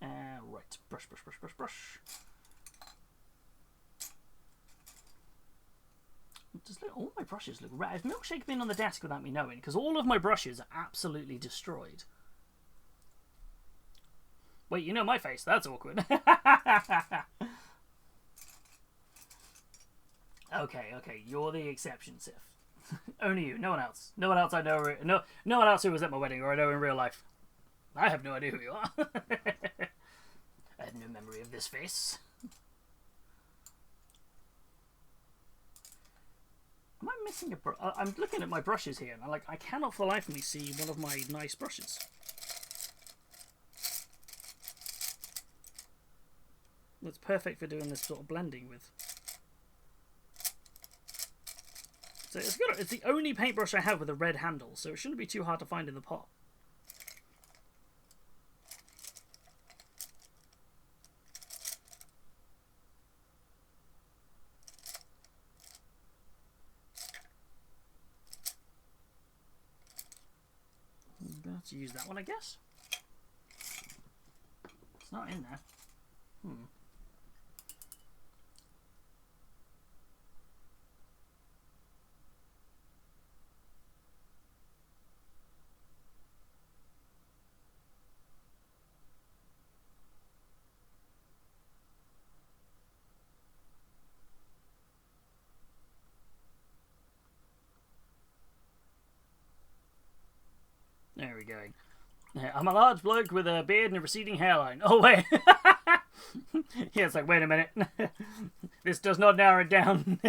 [SPEAKER 1] Right. Brush, brush, brush, brush, brush. All my brushes look red. Has Milkshake been on the desk without me knowing? Because all of my brushes are absolutely destroyed. Wait, you know my face? That's awkward. Okay, you're the exception, Sif. Only you, no one else. No one else I know. No one else who was at my wedding or I know in real life. I have no idea who you are. I have no memory of this face. Am I missing a brush? I'm looking at my brushes here, and I cannot for the life of me see one of my nice brushes. That's perfect for doing this sort of blending with. So it's the only paintbrush I have with a red handle, so it shouldn't be too hard to find in the pot. Let's use that one, I guess. It's not in there. There we go. Yeah, I'm a large bloke with a beard and a receding hairline. Oh, wait. Yeah, it's like, wait a minute. This does not narrow it down.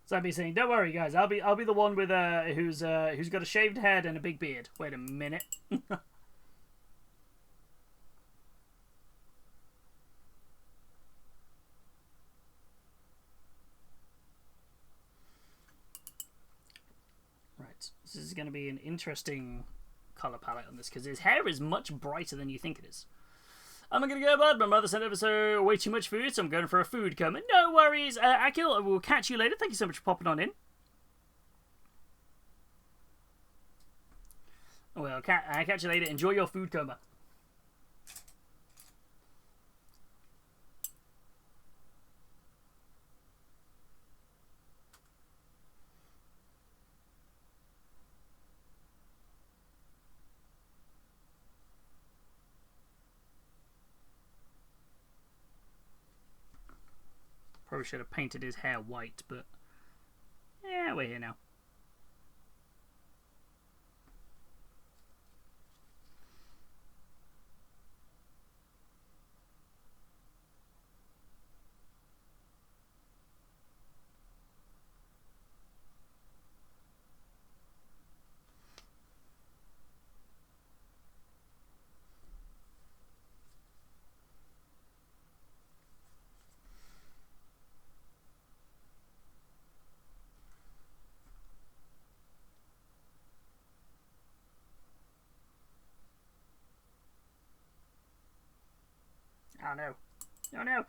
[SPEAKER 1] So I'd be saying, don't worry, guys. I'll be the one with who's got a shaved head and a big beard. Wait a minute. Right. This is going to be an interesting color palette on this because his hair is much brighter than you think it is. I'm gonna go, bud. My mother sent over so way too much food, so I'm going for a food coma. No worries, Akil. We'll catch you later. Thank you so much for popping on in. Well, catch you later. Enjoy your food coma. Probably should have painted his hair white, but yeah, we're here now. Oh no. Oh no.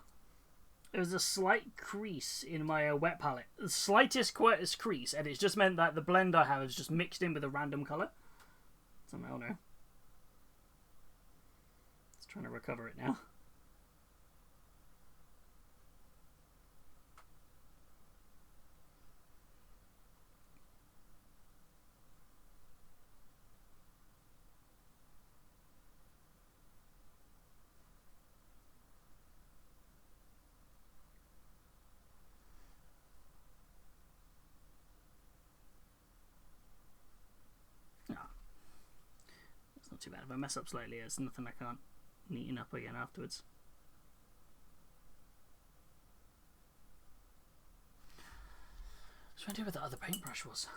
[SPEAKER 1] There was a slight crease in my wet palette. The slightest crease, and it's just meant that the blend I have is just mixed in with a random colour. So, oh no. It's trying to recover it now. Not too bad. If I mess up slightly, it's nothing I can't neaten up again afterwards. What should I do with the other paintbrush was?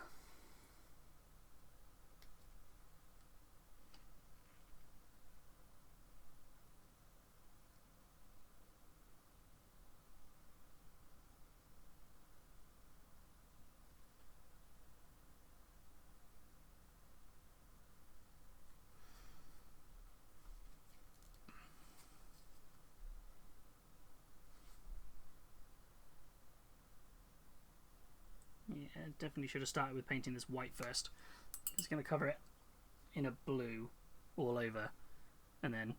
[SPEAKER 1] Yeah, definitely should have started with painting this white first. It's going to cover it in a blue all over and then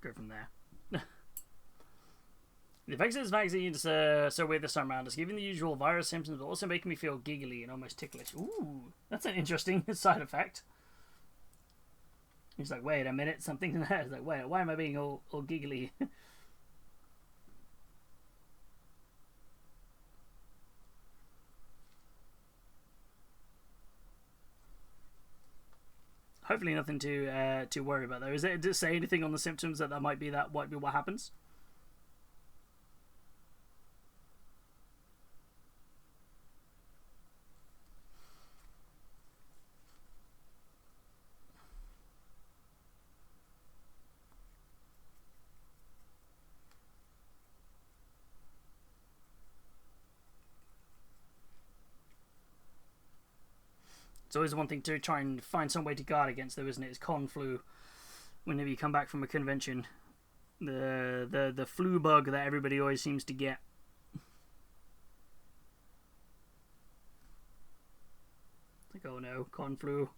[SPEAKER 1] go from there. The effects of this vaccine is so weird this time around. It's giving the usual virus symptoms, but also making me feel giggly and almost ticklish. Ooh, that's an interesting side effect. He's like, wait a minute, something there. It's like, wait, why am I being all giggly? Hopefully nothing to worry about though. Does it say anything on the symptoms that might be what happens? It's always one thing to try and find some way to guard against, though, isn't it? It's con flu. Whenever you come back from a convention, the flu bug that everybody always seems to get. It's like, oh no, con flu.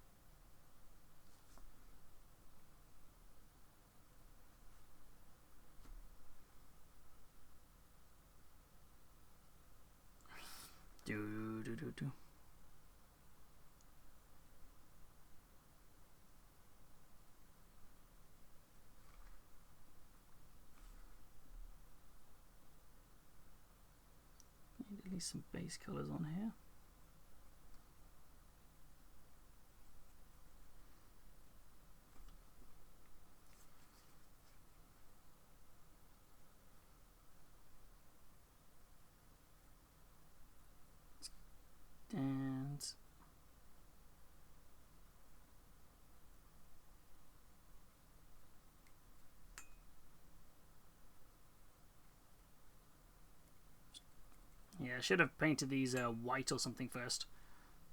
[SPEAKER 1] Do. At least some base colours on here. And yeah, I should have painted these white or something first.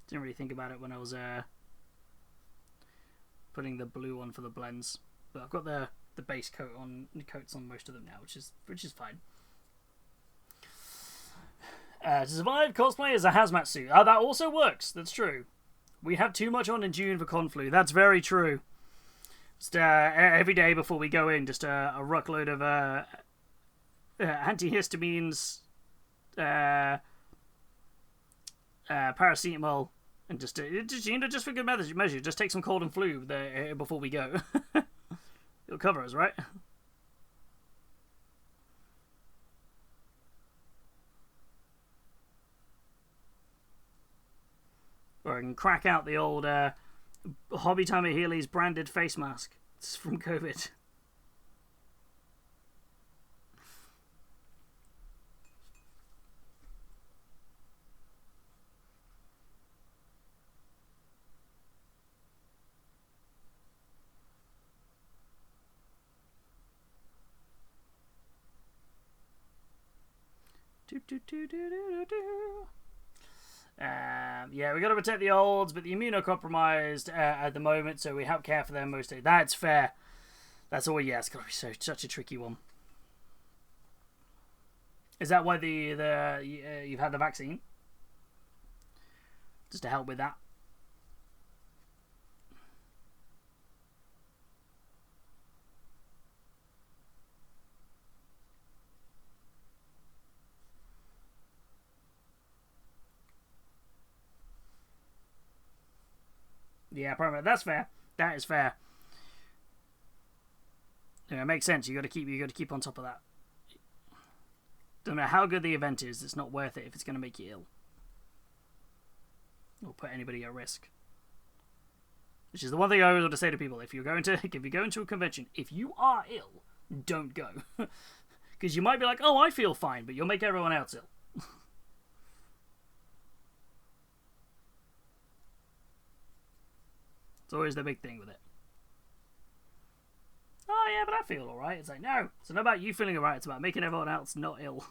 [SPEAKER 1] Didn't really think about it when I was putting the blue on for the blends. But I've got the base coats on most of them now, which is fine. To survive, cosplay as a hazmat suit. That also works. That's true. We have too much on in June for Conflu. That's very true. Just every day before we go in, just a ruckload of antihistamines, paracetamol, and just for good measure, just take some cold and flu there before we go. It'll cover us, right? Or I can crack out the old Hobbytime at Healys branded face mask. It's from COVID. Yeah, we got to protect the olds, but the immunocompromised at the moment, so we help care for them most days. That's fair. That's all. Yeah, it's got to be such a tricky one. Is that why you've had the vaccine? Just to help with that. Yeah, probably. That's fair. That is fair. Yeah, it makes sense. You got to keep on top of that. Doesn't matter how good the event is, it's not worth it if it's going to make you ill or put anybody at risk. Which is the one thing I always want to say to people: if you go into a convention, if you are ill, don't go, because you might be like, "Oh, I feel fine," but you'll make everyone else ill. It's always the big thing with it. Oh yeah, but I feel alright. It's like, no, it's not about you feeling alright, it's about making everyone else not ill.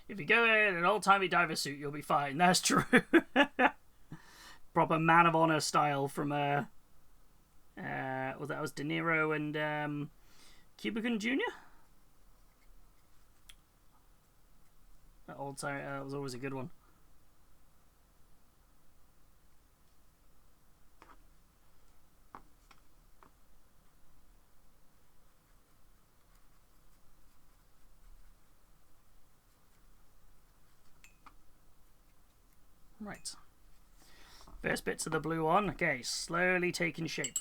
[SPEAKER 1] If you go in an old-timey diver suit, you'll be fine. That's true. Proper Man of Honor style from that was De Niro and Cubican Jr. That old time, that was always a good one. Right. First bits of the blue on. Okay, slowly taking shape.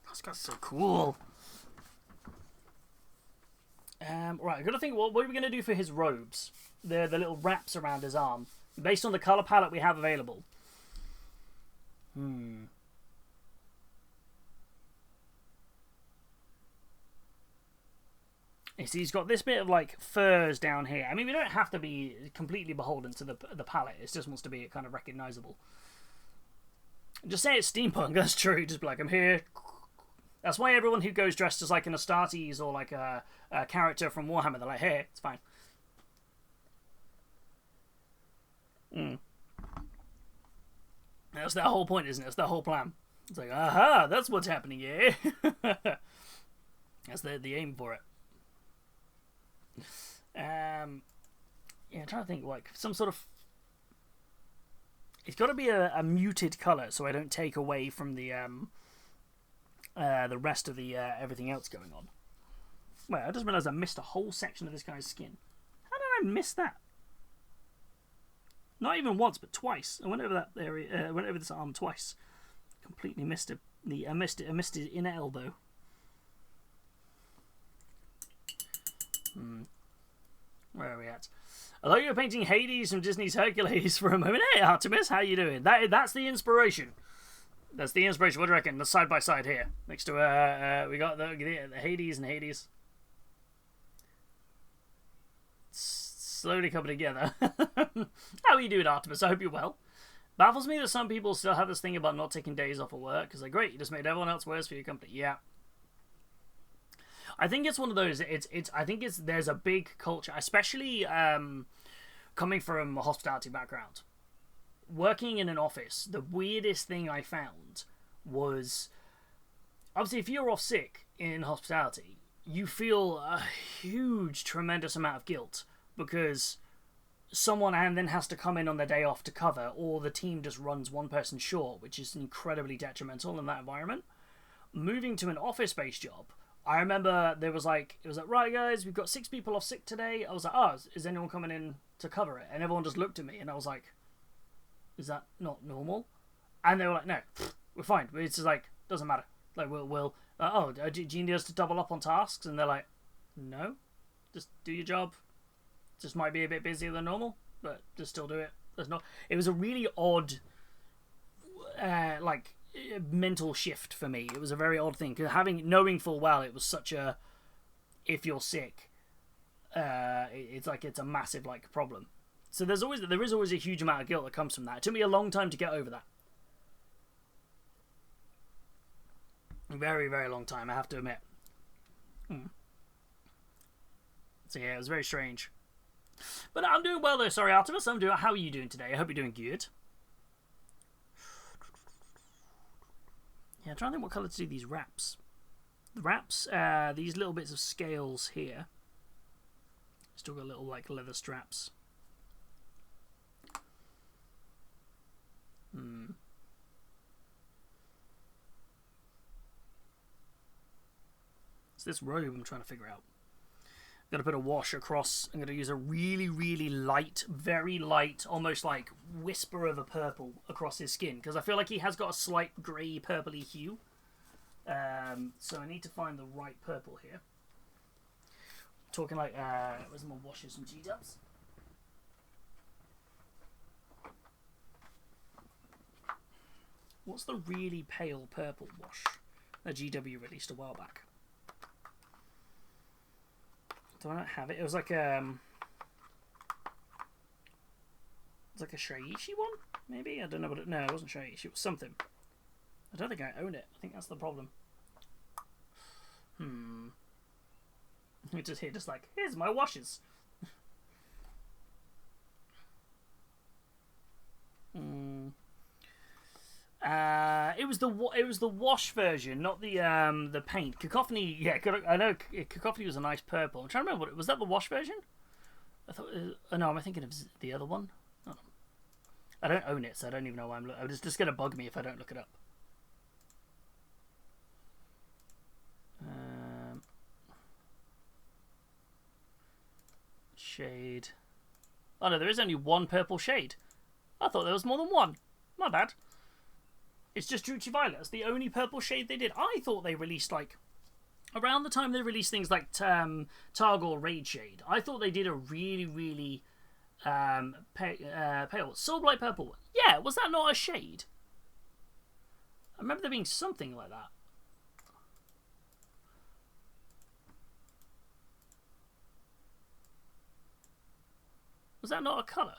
[SPEAKER 1] That's got so cool. Right, I've got to think, what are we going to do for his robes? The little wraps around his arm. Based on the colour palette we have available. He's got this bit of like furs down here. I mean, we don't have to be completely beholden to the palette. It just wants to be kind of recognisable. Just say it's steampunk. That's true. Just be like, I'm here. That's why everyone who goes dressed as like an Astartes or like a character from Warhammer, they're like, hey, it's fine. That's the whole point, isn't it? That's the whole plan. It's like, aha, that's what's happening here. That's the aim for it. Yeah, I'm trying to think, like some sort of. It's got to be a muted color, so I don't take away from the rest of the everything else going on. Wait, I just realised I missed a whole section of this guy's skin. How did I miss that? Not even once, but twice. I went over that area. I went over this arm twice. Completely missed it. I missed his inner elbow. Where are we at? I thought you were painting Hades from Disney's Hercules for a moment. Hey, Artemis, how you doing? That's the inspiration. That's the inspiration. What do you reckon? The side by side here, next to we got the Hades and Hades. Slowly coming together. How are you doing, Artemis? I hope you're well. Baffles me that some people still have this thing about not taking days off of work because they're great. You just made everyone else worse for your company. Yeah. I think it's one of those. I think there's a big culture, especially coming from a hospitality background. Working in an office, the weirdest thing I found was obviously if you're off sick in hospitality, you feel a huge, tremendous amount of guilt because someone then has to come in on their day off to cover, or the team just runs one person short, which is incredibly detrimental in that environment. Moving to an office-based job. I remember it was like, right guys, we've got 6 people off sick today. I was like, oh, is anyone coming in to cover it? And everyone just looked at me and I was like, is that not normal? And they were like, no, we're fine. It's just like, doesn't matter. Like, we'll do you need us to double up on tasks? And they're like, no, just do your job. Just might be a bit busier than normal, but just still do it. It was a really odd, mental shift for me. It was a very odd thing because knowing full well it was such a, if you're sick, it's a massive like problem. So there is always a huge amount of guilt that comes from that. It took me a long time to get over that. A very, very long time, I have to admit. So yeah, it was very strange. But I'm doing well though, sorry Artemis, how are you doing today? I hope you're doing good. Yeah, I'm trying to think what colour to do these wraps. The wraps, these little bits of scales here. Still got little like leather straps. It's this robe I'm trying to figure out. Got to put a wash across. I'm going to use a really, really light, very light, almost like whisper of a purple across his skin. Because I feel like he has got a slight grey, purpley hue. So I need to find the right purple here. Talking like, where's my washes and G-dubs? What's the really pale purple wash that GW released a while back? Do I not have it? It was like it's like a Shaiichi one, maybe? I don't know what it... No, it wasn't Shaiichi. It was something. I don't think I own it. I think that's the problem. It's just here, just like, here's my washes. It was the wash version, not the paint. Cacophony, yeah, I know Cacophony was a nice purple. I'm trying to remember was that the wash version? I thought. No, I'm thinking of the other one. Oh. I don't own it, so I don't even know why I'm looking. It's just gonna bug me if I don't look it up. Shade. Oh no, there is only one purple shade. I thought there was more than one. My bad. It's just Druchii Violet. It's the only purple shade they did. I thought they released, like, around the time they released things like Targor Raid Shade, I thought they did a really, really pale. Soulblight Purple. Yeah, was that not a shade? I remember there being something like that. Was that not a colour?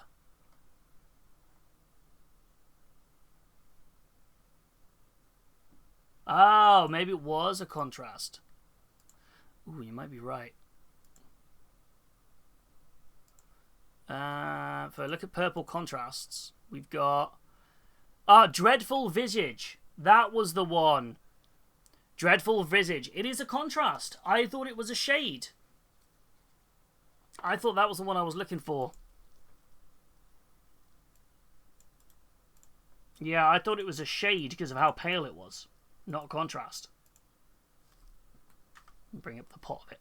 [SPEAKER 1] Oh, maybe it was a contrast. Ooh, you might be right. If I look at purple contrasts, we've got... Dreadful Visage. That was the one. Dreadful Visage. It is a contrast. I thought it was a shade. I thought that was the one I was looking for. Yeah, I thought it was a shade because of how pale it was. Not a contrast. Bring up the pot of it.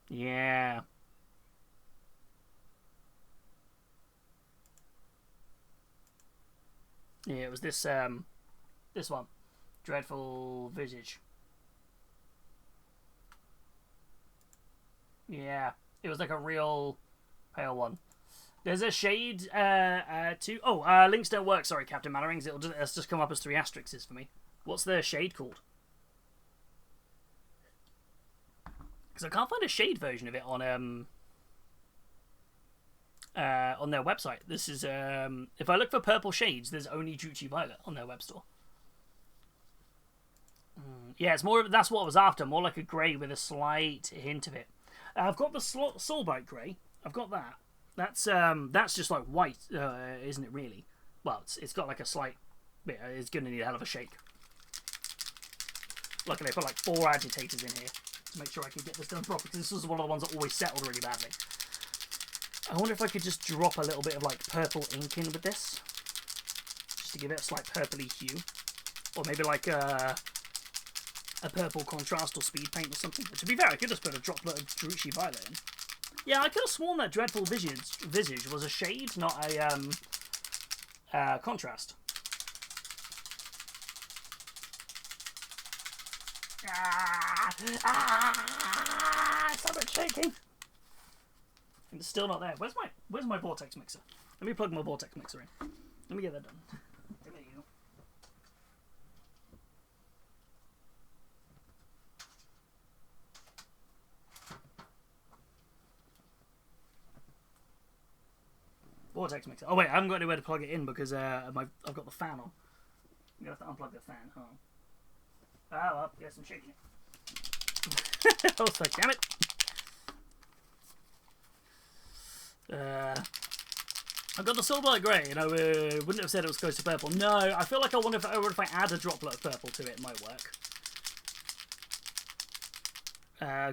[SPEAKER 1] Yeah. Yeah, it was this one. Dreadful Visage. Yeah, it was like a real pale one. There's a shade too. Oh, links don't work. Sorry, Captain Mannerings. It'll just come up as 3 asterisks for me. What's the shade called? Because I can't find a shade version of it on their website. This is if I look for purple shades, there's only Druchii Violet on their web store. Yeah, it's more. That's what I was after. More like a grey with a slight hint of it. I've got the Soulblight grey. I've got that. That's just like white, isn't it? Really? Well, it's got like a slight. Yeah, it's gonna need a hell of a shake. Luckily, I put like 4 agitators in here to make sure I can get this done properly. Because this was one of the ones that always settled really badly. I wonder if I could just drop a little bit of like purple ink in with this, just to give it a slight purpley hue, or maybe like a purple contrast or speed paint or something. But to be fair, I could just put a droplet of Druchii Violet in. Yeah, I could have sworn that Dreadful Visage was a shade, not a contrast. So much shaking. And it's still not there. Where's my vortex mixer? Let me plug my vortex mixer in. Let me get that done. There you go. Vortex mixer. Oh wait, I haven't got anywhere to plug it in because I've got the fan on. I'm gonna have to unplug the fan. Oh. Ah, well, yes, I'm shaking it. Oh, so damn it. I've got the Soulblight Grey, and I wouldn't have said it was close to purple. No, I feel like I wonder if I add a droplet of purple to it, it might work.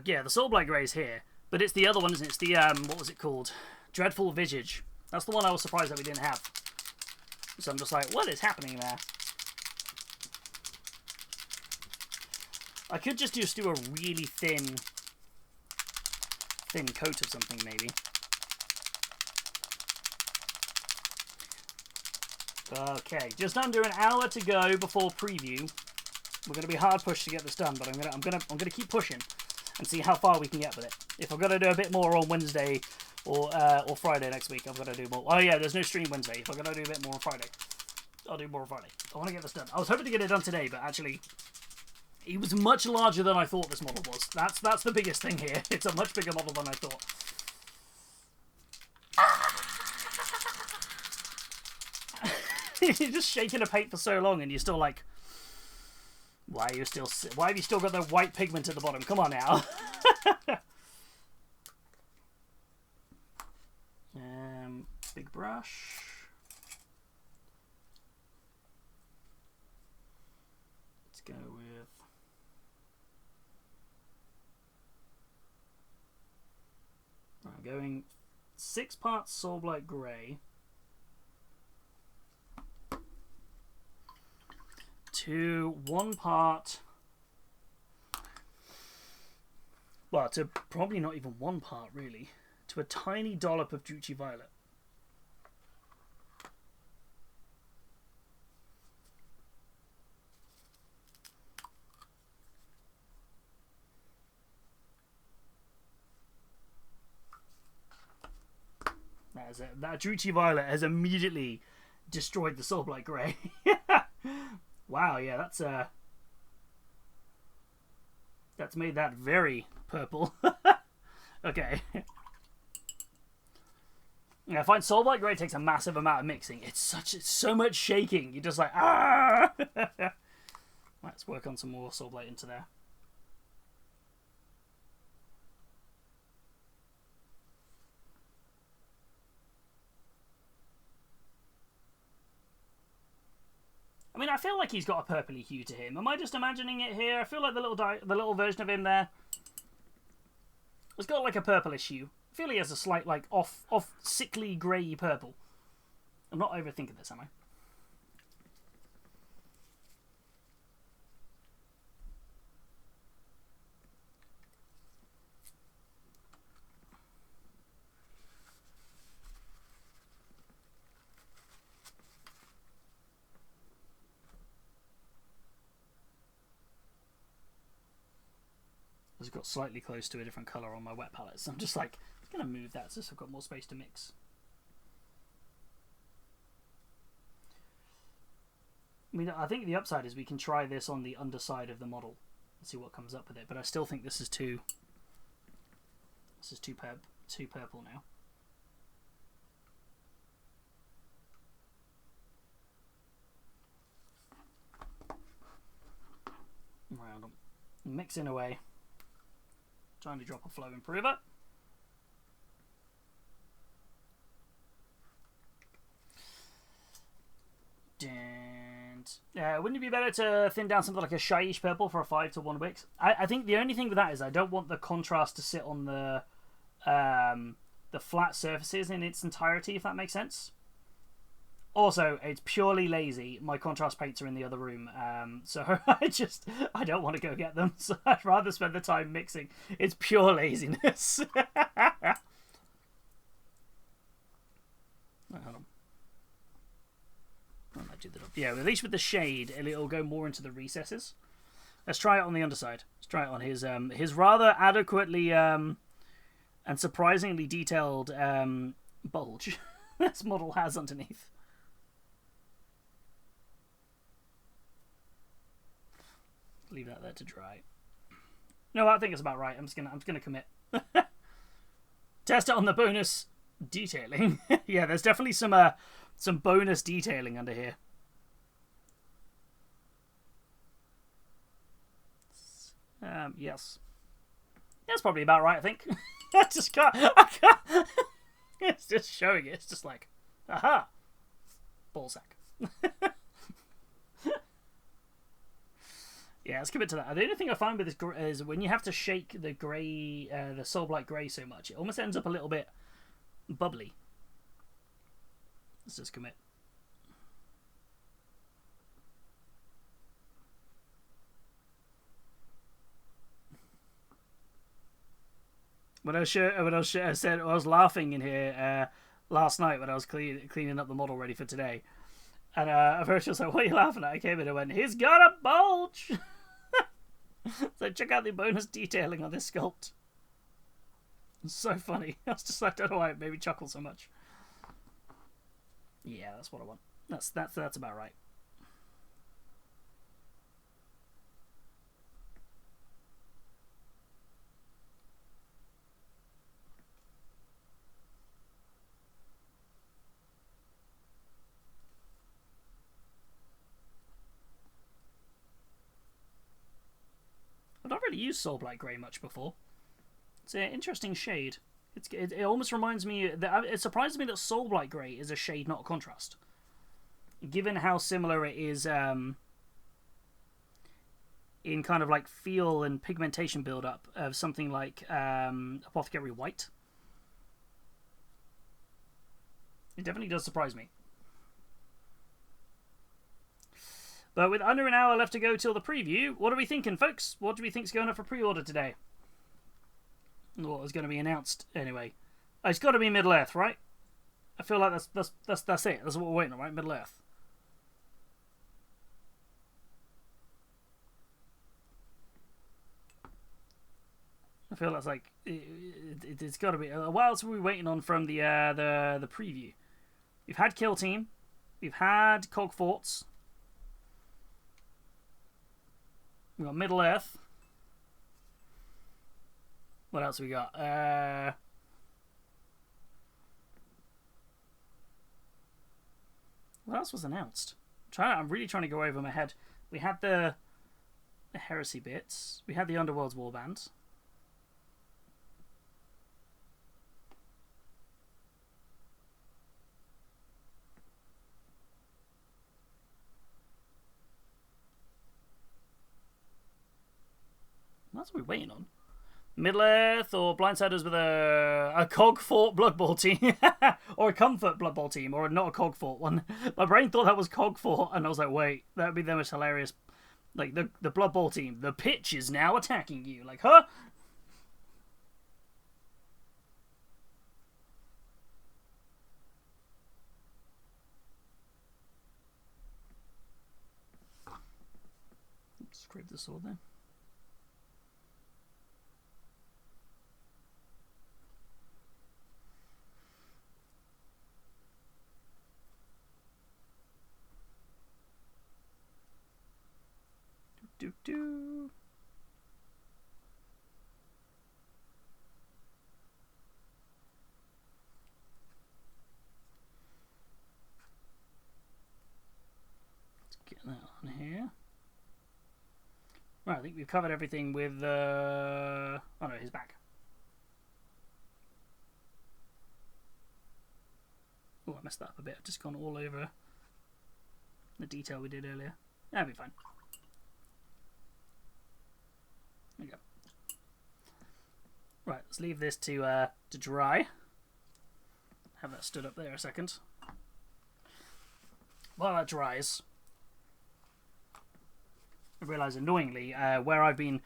[SPEAKER 1] Yeah, the Soulblight Grey is here, but it's the other one, isn't it? It's the, what was it called? Dreadful Visage. That's the one I was surprised that we didn't have. So I'm just like, what is happening there? I could just do a really thin coat of something, maybe. Okay, just under an hour to go before preview. We're going to be hard pushed to get this done, but I'm gonna keep pushing and see how far we can get with it. If I'm gonna do a bit more on Wednesday or Friday next week, I'm gonna do more. Oh yeah, there's no stream Wednesday. If I'm gonna do a bit more on Friday, I'll do more on Friday. I want to get this done. I was hoping to get it done today, but actually, it was much larger than I thought this model was. That's the biggest thing here. It's a much bigger model than I thought. You're just shaking a paint for so long, and you're still like, why have you still got the white pigment at the bottom? Come on now. Big brush. Let's go with. I'm going 6 parts Soulblight Grey. To 1 part, well, to probably not even 1 part really, to a tiny dollop of Druchii Violet. That Druchii Violet has immediately destroyed the Soulblight Grey. Wow, yeah, that's made that very purple. Okay. Yeah, I find Soulblight Grey takes a massive amount of mixing. It's so much shaking. You're just like, ah! Let's work on some more Soulblight into there. I mean, I feel like he's got a purpley hue to him. Am I just imagining it here? I feel like the little version of him there has got like a purplish hue. I feel he has a slight like off sickly grey purple. I'm not overthinking this, am I? It's got slightly close to a different colour on my wet palette, so I'm just like, I'm going to move that so I've got more space to mix. I mean, I think the upside is we can try this on the underside of the model and see what comes up with it, but I still think this is too purple now. Around them. Mixing away. Trying to drop a flow improver. And wouldn't it be better to thin down something like a shyish purple for a 5 to 1 wicks? I think the only thing with that is I don't want the contrast to sit on the flat surfaces in its entirety, if that makes sense. Also, it's purely lazy. My contrast paints are in the other room, so I don't want to go get them. So I'd rather spend the time mixing. It's pure laziness. Hold on. Yeah, at least with the shade, it'll go more into the recesses. Let's try it on the underside. Let's try it on his rather adequately and surprisingly detailed bulge this model has underneath. Leave that there to dry. No, I think it's about right. I'm just gonna commit. Test it on the bonus detailing. Yeah, there's definitely some bonus detailing under here. Yes. That's probably about right, I think. I can't. It's just showing it. It's just like, aha, ballsack. Yeah, let's commit to that. The only thing I find with this is when you have to shake the grey, the Soulblight grey so much, it almost ends up a little bit bubbly. Let's just commit. When I was laughing in here last night when I was cleaning up the model ready for today, and Virtual was like, "What are you laughing at?" I came in and went, "He's got a bulge." So check out the bonus detailing on this sculpt. It's so funny. I was just like, I don't know why it made me chuckle so much. Yeah, that's what I want. That's about right. I've not really used Soulblight Grey much before. It's an interesting shade. It almost reminds me that it surprises me that Soulblight Grey is a shade, not a contrast. Given how similar it is in kind of like feel and pigmentation build-up of something like Apothecary White. It definitely does surprise me. But with under an hour left to go till the preview, what are we thinking, folks? What do we think's going up for pre-order today? What was going to be announced anyway? Oh, it's got to be Middle Earth, right? I feel like that's it. That's what we're waiting on, right? Middle Earth. I feel that's like it's got to be. What else are we waiting on from the preview? We've had Kill Team, we've had Cog Forts. We got Middle Earth. What else we got? What else was announced? I'm really trying to go over my head. We had the Heresy bits. We had the Underworld's Warband. What else are we waiting on? Middle Earth or Blindsiders with a Cog Fort Blood Bowl team. Or a Comfort Blood Bowl team. Or not a Cog Fort one. My brain thought that was Cog Fort. And I was like, wait, that would be the most hilarious. Like, the Blood Bowl team. The pitch is now attacking you. Like, huh? Scrape the sword there. Do. Let's get that on here. Right, I think we've covered everything with oh no, his back. Oh, I messed that up a bit. I've just gone all over the detail we did earlier. That'll be fine. There we go. Right, let's leave this to dry. Have that stood up there a second. While that dries, I realise annoyingly where I've been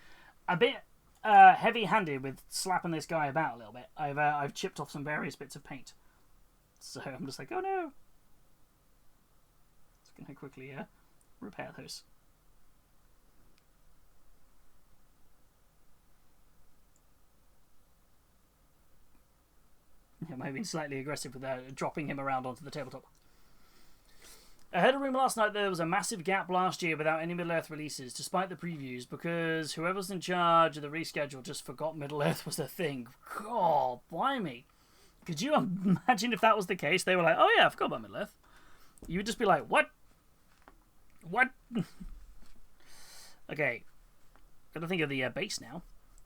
[SPEAKER 1] a bit heavy-handed with slapping this guy about a little bit. I've chipped off some various bits of paint, so I'm just like, oh no. Just gonna quickly repair those. I might have been slightly aggressive with dropping him around onto the tabletop. I heard a rumor last night there was a massive gap last year without any Middle-earth releases, despite the previews, because whoever's in charge of the reschedule just forgot Middle-earth was a thing. God, blimey. Could you imagine if that was the case? They were like, oh yeah, I forgot about Middle-earth. You would just be like, what? What? Okay. Gotta think of the base now.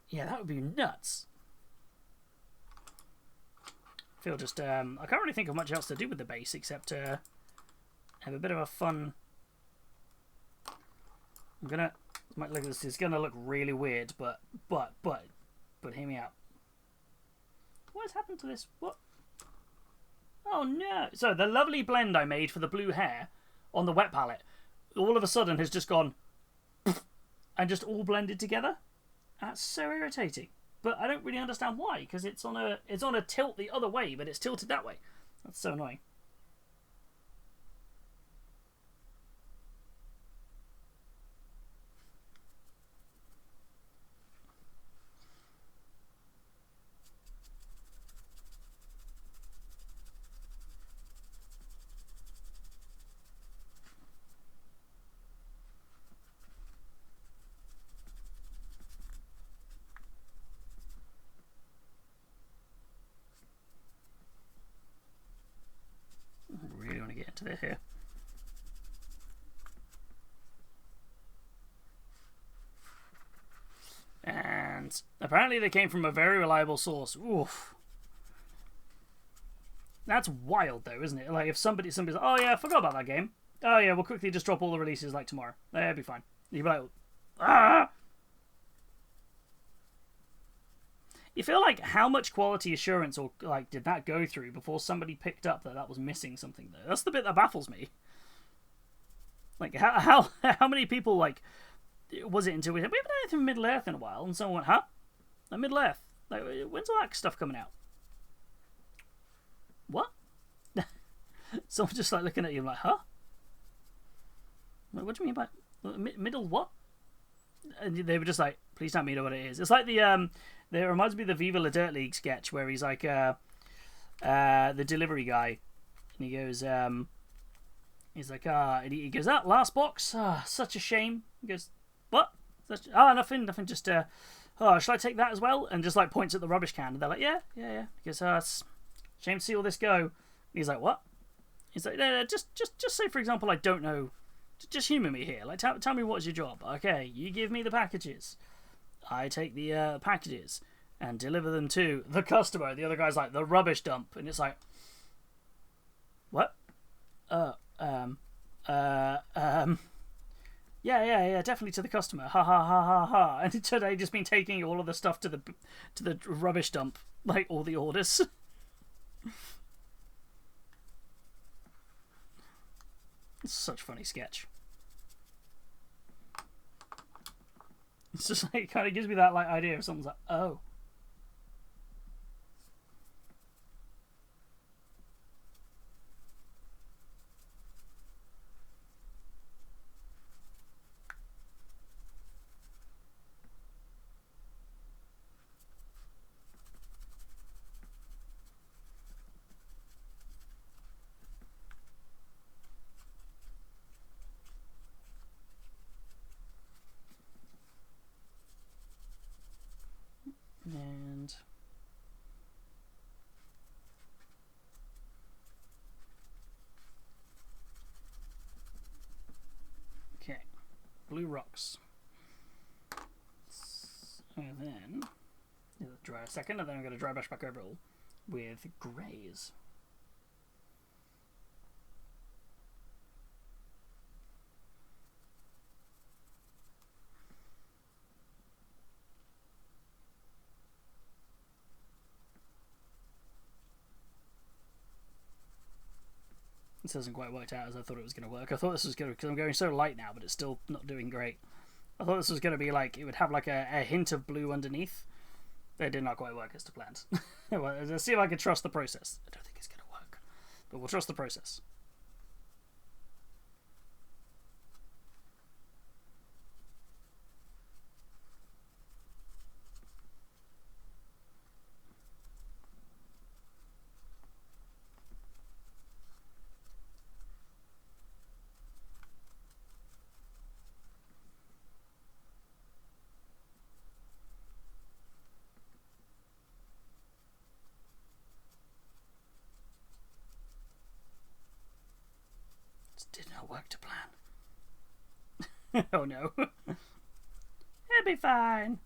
[SPEAKER 1] Yeah, that would be nuts. I feel just, I can't really think of much else to do with the base except, have a bit of a fun. Might look at this. It's gonna look really weird, but hear me out. What has happened to this? What? Oh no! So the lovely blend I made for the blue hair on the wet palette, all of a sudden has just gone and just all blended together. That's so irritating. But I don't really understand why, because it's on a tilt the other way, but it's tilted that way. That's so annoying. Really want to get into this here. And apparently they came from a very reliable source. Oof. That's wild though, isn't it? Like if somebody's like, oh yeah, I forgot about that game. Oh yeah, we'll quickly just drop all the releases like tomorrow. That'd be fine. You'd be like, ah! You feel like how much quality assurance or like did that go through before somebody picked up that was missing something there? That's the bit that baffles me. Like how many people like was it until we haven't done anything from Middle Earth in a while, and someone went, huh? Like Middle Earth? Like when's all that stuff coming out? What? Someone just like looking at you like, huh? Like, what do you mean by middle what? And they were just like, please tell me you know what it is. It's like the it reminds me of the Viva La Dirt League sketch where he's like the delivery guy, and he goes he's like and he goes, that last box, such a shame. He goes, what? Nothing, just oh, shall I take that as well? And just like points at the rubbish can, and they're like, yeah. He goes, it's shame to see all this go. And he's like, what? He's like, no, just say for example I don't know, just humour me here. Like tell me what's your job? Okay, you give me the packages. I take the packages and deliver them to the customer. The other guy's like, the rubbish dump. And it's like, what? Yeah, definitely to the customer. Ha ha ha ha ha. And today just been taking all of the stuff to the rubbish dump, like all the orders. It's such a funny sketch. It's just like, it kind of gives me that like idea of someone's like, oh. And okay, blue rocks. And then it'll dry a second, and then I'm going to dry brush back over it all with greys. This hasn't quite worked out as I thought it was going to work. I thought this was going to, because I'm going so light now, but it's still not doing great. I thought this was going to be like, it would have like a hint of blue underneath. It did not quite work as to planned. Well, let's see if I can trust the process. I don't think it's going to work, but we'll trust the process. did not work to plan. Oh no. It'll be fine.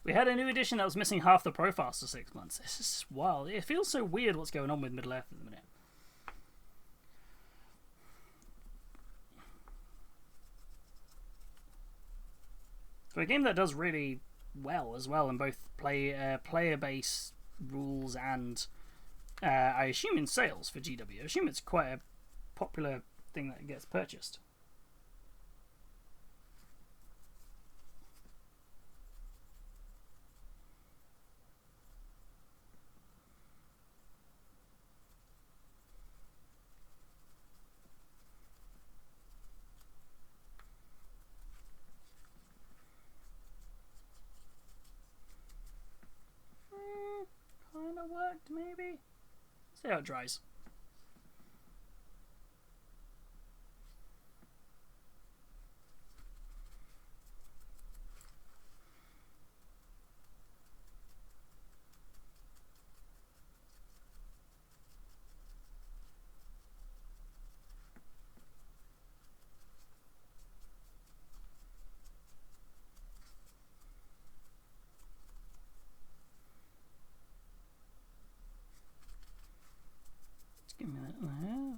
[SPEAKER 1] We had a new edition that was missing half the profiles for 6 months. This is wild. It feels so weird what's going on with Middle-earth at the minute. For a game that does really well as well in both player base rules and I assume in sales for GW. I assume it's quite a popular thing that gets purchased. Kind of worked, maybe. See how it dries. Give me that there.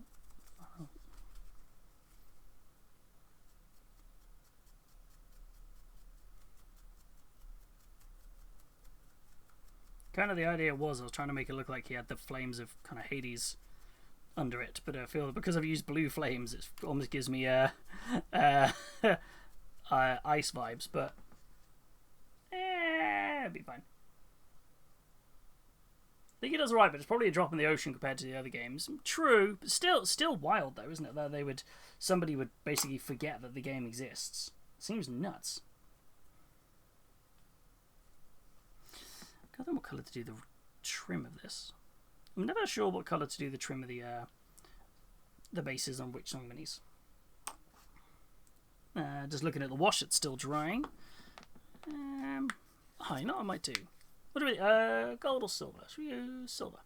[SPEAKER 1] Kind of the idea was I was trying to make it look like he had the flames of kind of Hades under it, but I feel that because I've used blue flames, it almost gives me ice vibes. But it'll be fine. I think it does right, but it's probably a drop in the ocean compared to the other games. True, but still wild though, isn't it? That somebody would basically forget that the game exists. Seems nuts. I don't know what colour to do the trim of this. I'm never sure what colour to do the trim of the bases on Witchsong minis. Just looking at the wash, it's still drying. You know what I might do? What do we gold or silver? Should we use silver?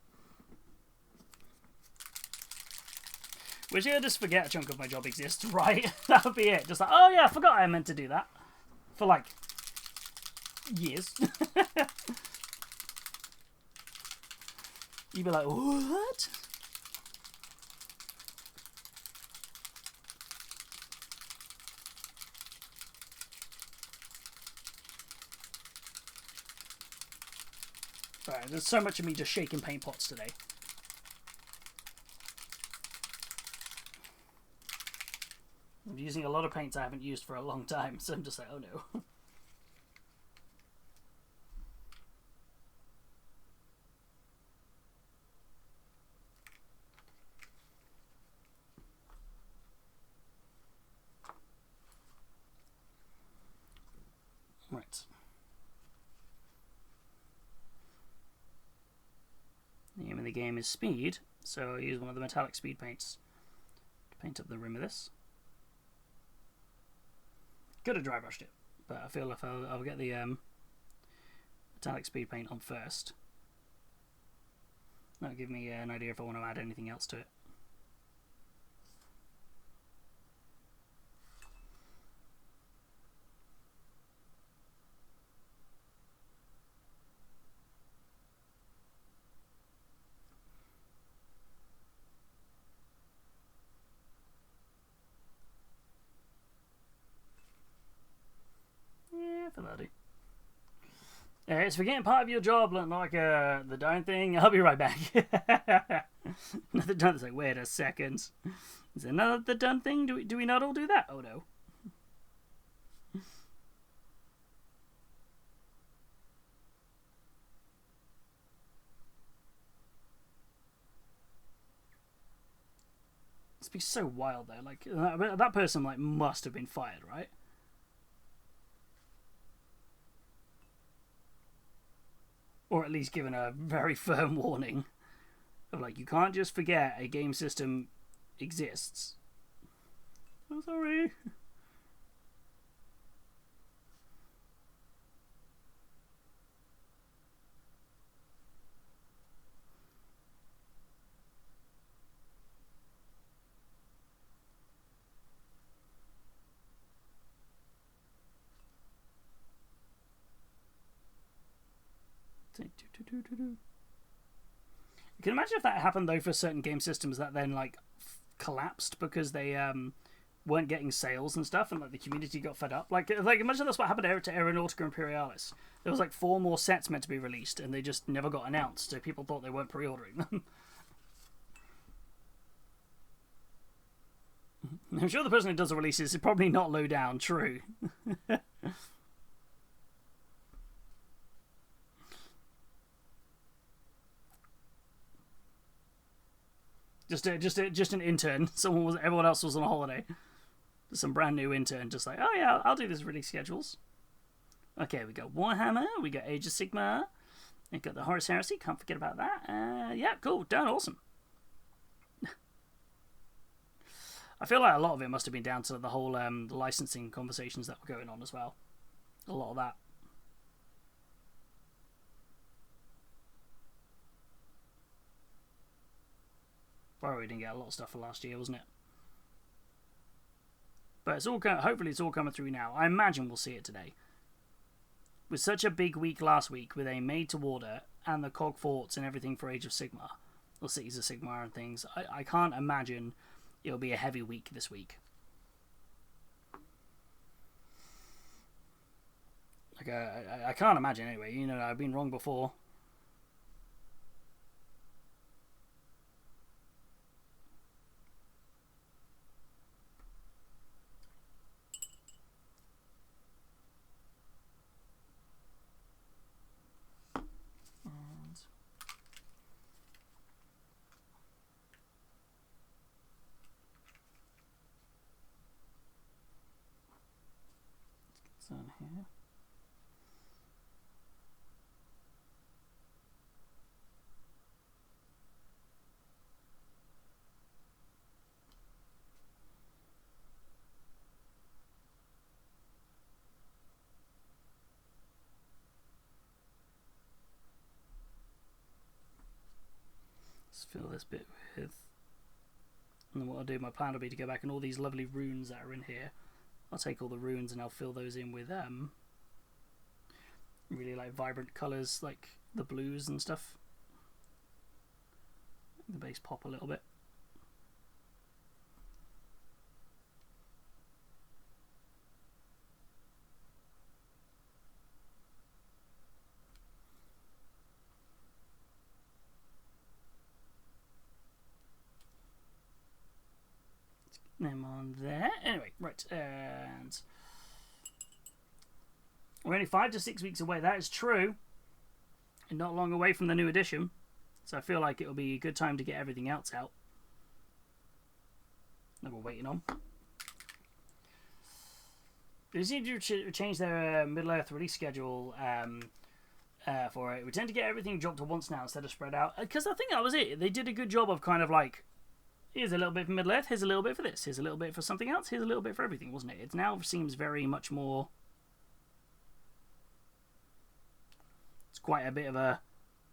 [SPEAKER 1] Which I just forget a chunk of my job exists, right? That would be it. Just like, oh yeah, I forgot I meant to do that. For like years. You'd be like, what? Sorry, there's so much of me just shaking paint pots today. I'm using a lot of paints I haven't used for a long time, so I'm just like, oh no. Right. The name of the game is Speed, so I use one of the metallic speed paints to paint up the rim of this. Could have dry brushed it, but I feel if I'll get the metallic speed paint on first. That'll give me an idea if I want to add anything else to it. It's forgetting part of your job, like the done thing. I'll be right back. Another done thing. Wait a second. Is another the done thing? Do we not all do that? Oh no. It's be so wild though. Like that person like must have been fired, right? Or at least given a very firm warning of like, you can't just forget a game system exists. I'm sorry. You can imagine if that happened though for certain game systems that then like collapsed because they weren't getting sales and stuff, and like the community got fed up. Like imagine that's what happened to Aeronautica Imperialis. There was like 4 more sets meant to be released, and they just never got announced, so people thought they weren't pre-ordering them. I'm sure the person who does the releases is probably not low down. True. Just an intern. Everyone else was on holiday. Some brand new intern, just like, oh yeah, I'll do this release schedules. Okay, we got Warhammer, we got Age of Sigmar, we got the Horus Heresy. Can't forget about that. Yeah, cool, done, awesome. I feel like a lot of it must have been down to the whole licensing conversations that were going on as well. A lot of that. Probably didn't get a lot of stuff for last year, wasn't it? But it's all hopefully it's all coming through now. I imagine we'll see it today. With such a big week last week with a made to order and the cog forts and everything for Age of Sigmar, or Cities of Sigmar and things, I can't imagine it'll be a heavy week this week. Like I can't imagine anyway. You know, I've been wrong before. On here. Let's fill this bit with, and then what I'll do, my plan will be to go back and all these lovely runes that are in here, I'll take all the runes and I'll fill those in with really like vibrant colours, like the blues and stuff. The base pop a little bit. Them on there. Anyway, right, and we're only 5 to 6 weeks away. That is true, and not long away from the new edition. So I feel like it'll be a good time to get everything else out that we're waiting on. They seem to change their Middle-earth release schedule for it. We tend to get everything dropped at once now instead of spread out, because I think that was it. They did a good job of kind of like, here's a little bit for Middle-earth, here's a little bit for this, here's a little bit for something else, here's a little bit for everything, wasn't it? It now seems very much more... It's quite a bit of a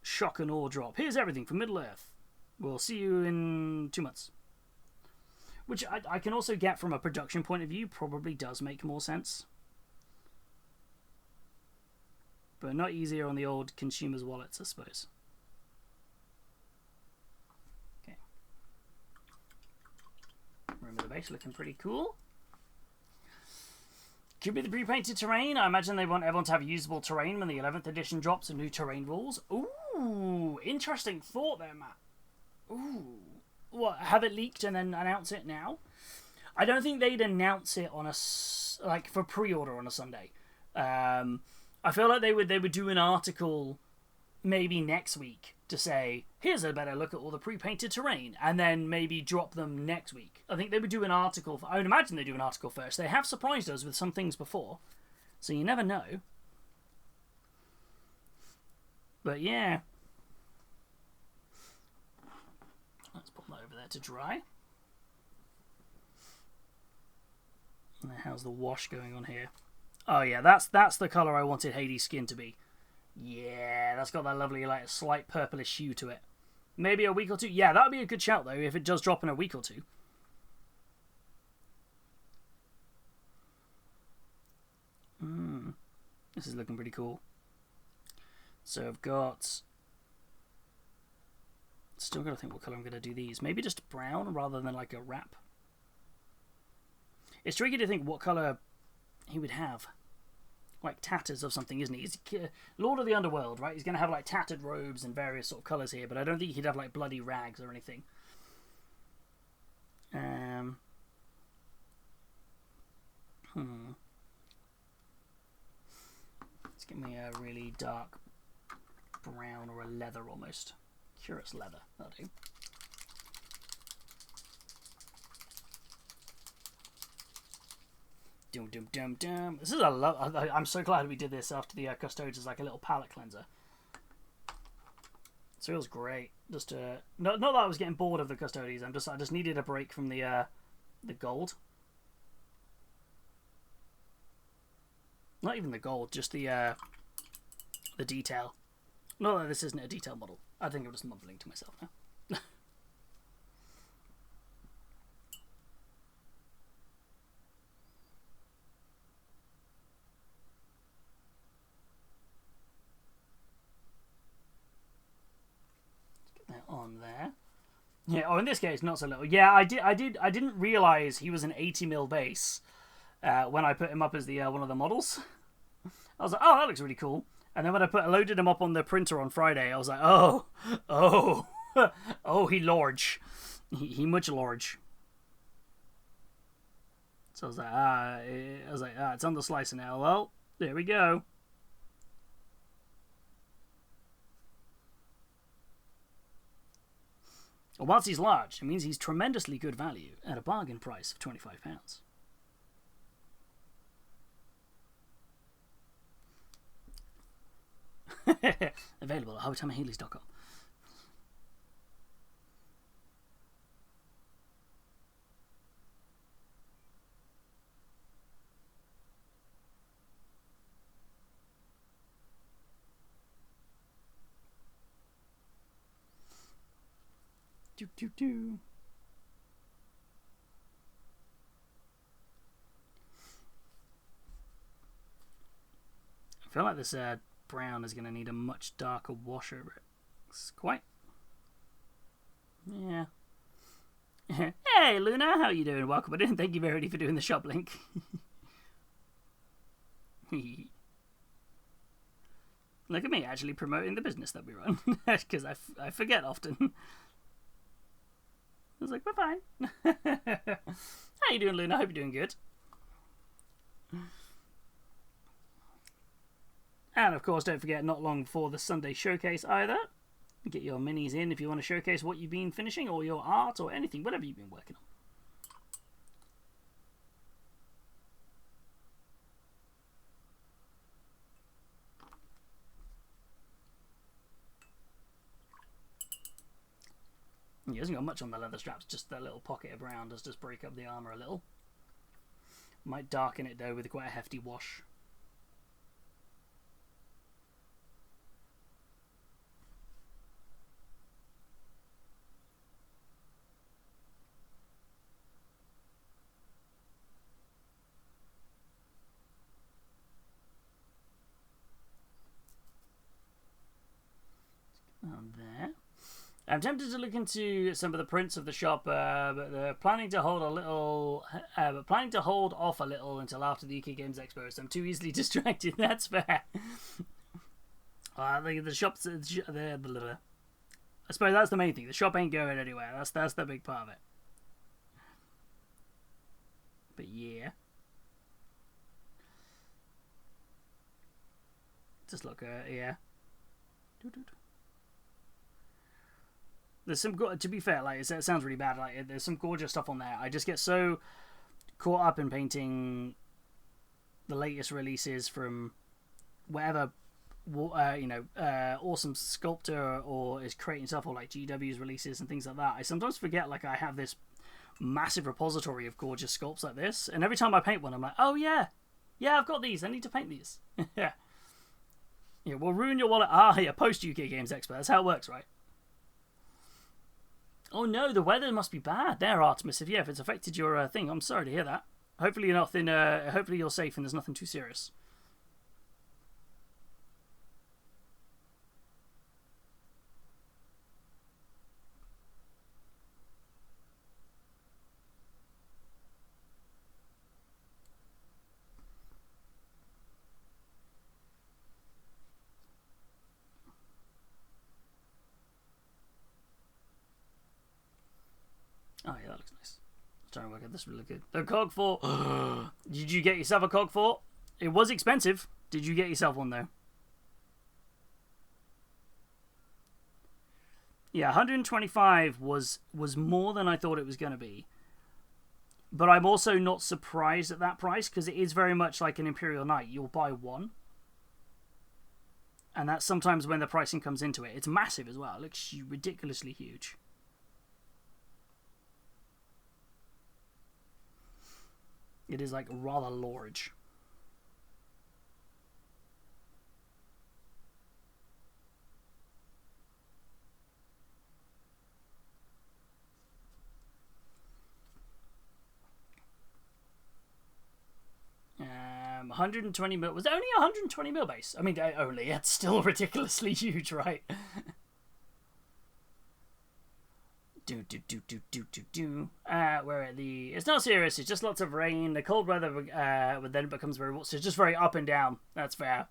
[SPEAKER 1] shock and awe drop. Here's everything for Middle-earth. We'll see you in 2 months. Which I can also get from a production point of view probably does make more sense. But not easier on the old consumers' wallets, I suppose. Room of the base looking pretty cool. Could be the pre-painted terrain. I imagine they want everyone to have usable terrain when the 11th edition drops and new terrain rules. Ooh, interesting thought there, Matt. Ooh, what? Have it leaked and then announce it now? I don't think they'd announce it on like for pre-order on a Sunday. I feel like they would do an article maybe next week to say, here's a better look at all the pre-painted terrain, and then maybe drop them next week. I think they would do an article. I would imagine they do an article first. They have surprised us with some things before, so you never know. But yeah. Let's put that over there to dry. And then how's the wash going on here? Oh yeah, that's the colour I wanted Healys' skin to be. Yeah, that's got that lovely, like, slight purplish hue to it. Maybe a week or two. Yeah, that would be a good shout, though, if it does drop in a week or two. This is looking pretty cool. So I've got... Still got to think what colour I'm going to do these. Maybe just brown rather than like a wrap. It's tricky to think what colour he would have. Like tatters of something, isn't he? He's Lord of the Underworld, right? He's going to have like tattered robes and various sort of colours here, but I don't think he'd have like bloody rags or anything. Let's give me a really dark brown or a leather almost. Curious leather, that'll do. Dum dum dum dum. This is a I'm so glad we did this after the Custodes as like a little palette cleanser. It feels great. Just not that I was getting bored of the Custodes. I just needed a break from the gold. Not even the gold, just the detail. Not that this isn't a detail model. I think I'm just mumbling to myself now. On there, yeah. Oh, in this case, not so little. Yeah, I didn't realize he was an 80mm base when I put him up as the one of the models. I was like, oh, that looks really cool. And then when I loaded him up on the printer on Friday, I was like, oh, he large, he much large. So I was like, it's on the slicer now. Well, there we go. Well, whilst he's large, it means he's tremendously good value at a bargain price of £25. Available at hobbytimehealys.com. Do. I feel like this brown is going to need a much darker wash over it. It's quite... Yeah. Hey, Luna, how are you doing? Welcome. I didn't thank you very much for doing the shop link. Look at me actually promoting the business that we run. Because I forget often. I was like, we're fine. How you doing, Luna? I hope you're doing good. And of course, don't forget, not long before the Sunday showcase either. Get your minis in if you want to showcase what you've been finishing, or your art, or anything, whatever you've been working on. He hasn't got much on the leather straps, just that little pocket of brown does just break up the armour a little. Might darken it though with quite a hefty wash. On there. I'm tempted to look into some of the prints of the shop, but they're planning to hold off a little until after the UK Games Expo. So I'm too easily distracted. That's fair. The shop's I suppose that's the main thing. The shop ain't going anywhere. That's the big part of it. But yeah, just look yeah. There's some to be fair, like it sounds really bad. Like there's some gorgeous stuff on there. I just get so caught up in painting the latest releases from whatever, awesome sculptor or is creating stuff, or like GW's releases and things like that. I sometimes forget like I have this massive repository of gorgeous sculpts like this, and every time I paint one, I'm like, oh yeah, I've got these. I need to paint these. Yeah, we'll ruin your wallet. Yeah, post UK Games Expo. That's how it works, right? Oh no, the weather must be bad there, Artemis. If it's affected your thing, I'm sorry to hear that. Hopefully you're nothing. Hopefully you're safe and there's nothing too serious. Oh yeah, that looks nice. I'm trying to work out this really good. The Cog Fort. Did you get yourself a Cog Fort? It was expensive. Did you get yourself one though? Yeah, 125 was more than I thought it was going to be. But I'm also not surprised at that price, because it is very much like an Imperial Knight. You'll buy one. And that's sometimes when the pricing comes into it. It's massive as well. It looks ridiculously huge. It is like rather large. Um, 120 mil. Was it only 120 mil base? I mean, only. It's still ridiculously huge, right? Where are the? It's not serious. It's just lots of rain. The cold weather, then it becomes very. So it's just very up and down. That's fair.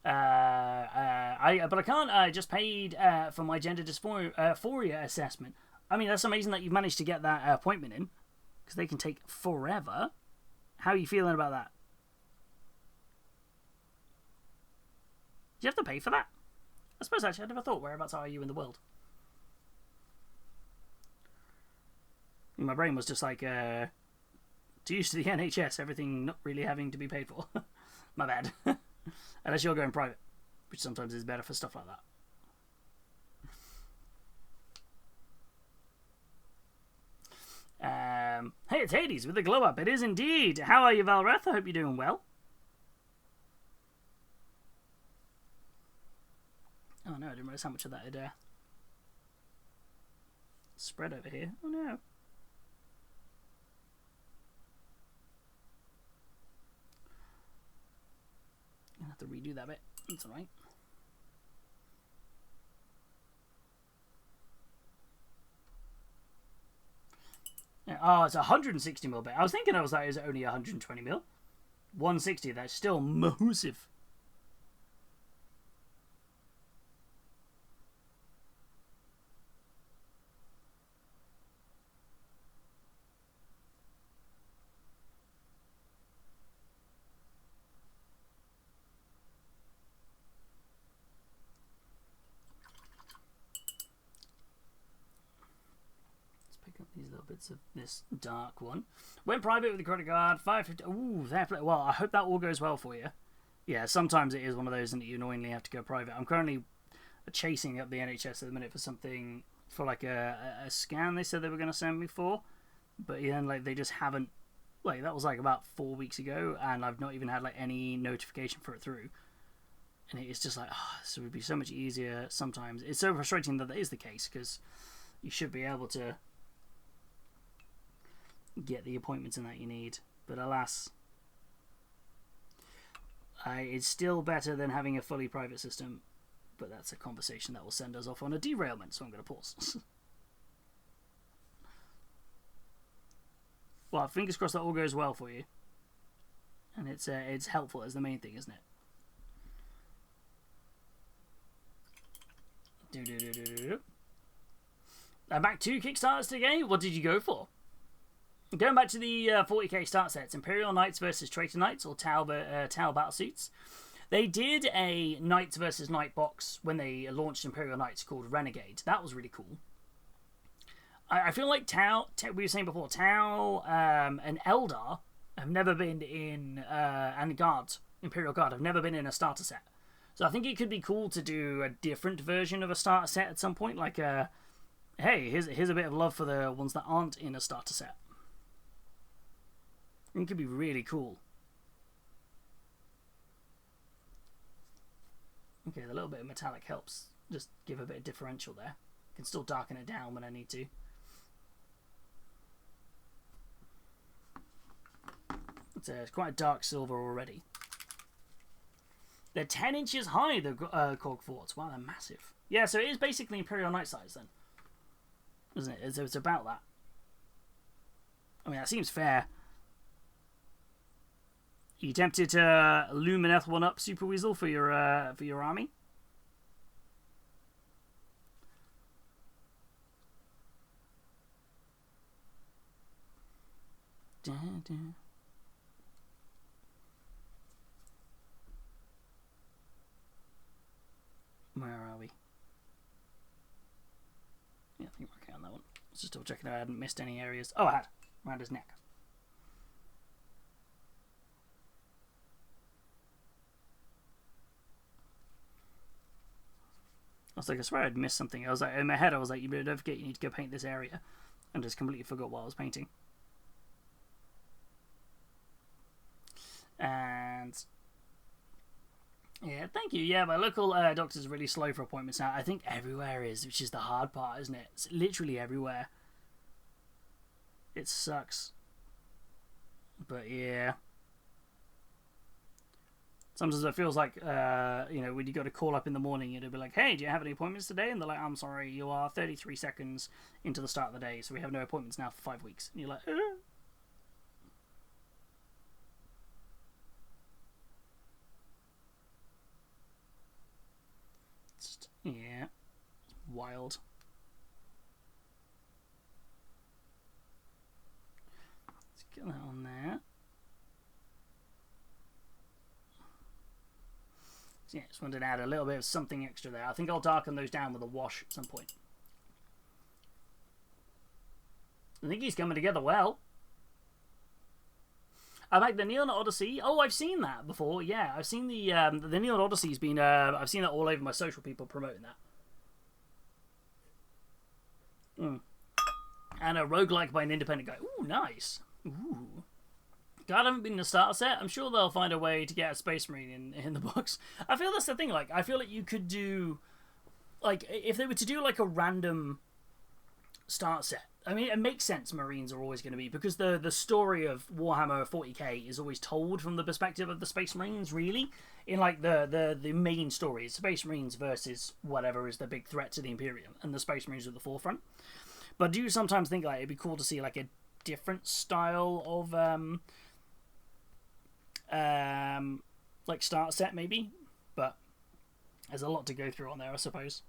[SPEAKER 1] But I can't. I just paid for my gender dysphoria assessment. I mean, that's amazing that you've managed to get that appointment in, because they can take forever. How are you feeling about that? Do you have to pay for that? I suppose actually I never thought. Whereabouts are you in the world? My brain was just like, too used to the NHS, everything not really having to be paid for. My bad. Unless you're going private, which sometimes is better for stuff like that. Hey, it's Hades with the glow up. It is indeed. How are you, Valrath? I hope you're doing well. Oh no, I didn't realize how much of that had spread over here. Oh no. I'll have to redo that bit. That's alright. Yeah, oh, it's 160 mil bit. I was thinking it was only 120 mil. 160, that's still massive. These little bits of this dark one. Went private with the credit card, 550. Ooh, well, I hope that all goes well for you. Yeah, sometimes it is one of those that you annoyingly have to go private. I'm currently chasing up the NHS at the minute for something, for like a scan they said they were going to send me for. But yeah, like they just haven't, like that was like about 4 weeks ago, and I've not even had like any notification for it through. And it's just like, oh, this would be so much easier sometimes. It's so frustrating that is the case, because you should be able to get the appointments in that you need, but alas, it's still better than having a fully private system, but that's a conversation that will send us off on a derailment, so I'm going to pause. Well, fingers crossed that all goes well for you, and it's helpful as the main thing, isn't it? Back to Kickstarters today. What did you go for? Going back to the 40k start sets, Imperial Knights versus Traitor Knights, or Tau Battlesuits. They did a Knights versus Knight box when they launched Imperial Knights called Renegade. That was really cool. I feel like Tau, we were saying before, Tau and Eldar have never been in, and Guard, Imperial Guard, have never been in a starter set. So I think it could be cool to do a different version of a starter set at some point, like hey, here's a bit of love for the ones that aren't in a starter set. It could be really cool. Okay, the little bit of metallic helps just give a bit of differential there. I can still darken it down when I need to. It's quite a dark silver already. They're 10 inches high, the Cog Forts. Wow, they're massive. Yeah, so it is basically Imperial Knight size then, isn't it? It's about that. I mean, that seems fair. Are you tempted to Lumineth one up Super Weasel for your army? Where are we? Yeah, I think we're okay on that one. Let's just double checking I hadn't missed any areas. Oh, I had. Around his neck. I was like, I swear I'd missed something. I was like, in my head, I was like, you better don't forget you need to go paint this area. And just completely forgot what I was painting. And yeah, thank you. Yeah, my local doctor's really slow for appointments now. I think everywhere is, which is the hard part, isn't it? It's literally everywhere. It sucks. But yeah. Sometimes it feels like, you know, when you go to call up in the morning, it'll be like, hey, do you have any appointments today? And they're like, I'm sorry, you are 33 seconds into the start of the day, so we have no appointments now for 5 weeks. And you're like, yeah, it's wild. Let's get that on there. Yeah, just wanted to add a little bit of something extra there. I think I'll darken those down with a wash at some point. I think he's coming together well. I like the Neon Odyssey. Oh, I've seen that before. Yeah, I've seen the Neon Odyssey's been. I've seen that all over my social people promoting that. And a roguelike by an independent guy. Ooh, nice. Ooh. God, I haven't been in a starter set. I'm sure they'll find a way to get a Space Marine in the books. I feel that's the thing. Like, I feel like you could do, like, if they were to do like a random start set. I mean, it makes sense. Marines are always going to be, because the story of Warhammer 40k is always told from the perspective of the Space Marines. Really, in like the main story, is Space Marines versus whatever is the big threat to the Imperium, and the Space Marines are at the forefront. But I do sometimes think like it'd be cool to see like a different style of like start set maybe, but there's a lot to go through on there, I suppose.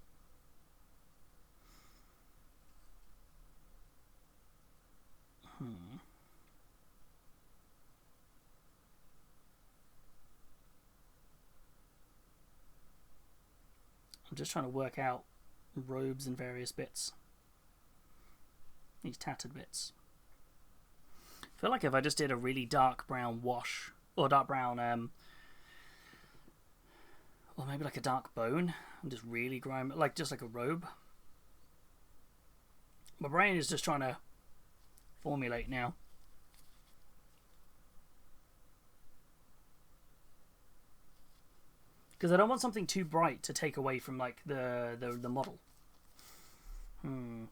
[SPEAKER 1] I'm just trying to work out robes and various bits, these tattered bits. I feel like if I just did a really dark brown wash, or dark brown, or maybe like a dark bone, and just really grime, like just like a robe. My brain is just trying to formulate now. Because I don't want something too bright to take away from like the model. Look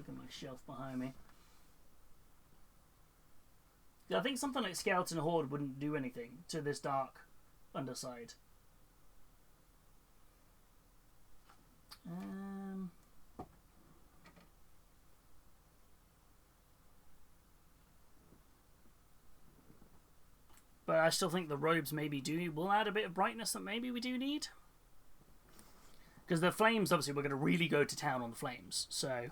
[SPEAKER 1] at my shelf behind me. I think something like Skeleton Horde wouldn't do anything to this dark underside. But I still think the robes maybe will add a bit of brightness that maybe we do need. Because the flames, obviously, we're going to really go to town on the flames, so...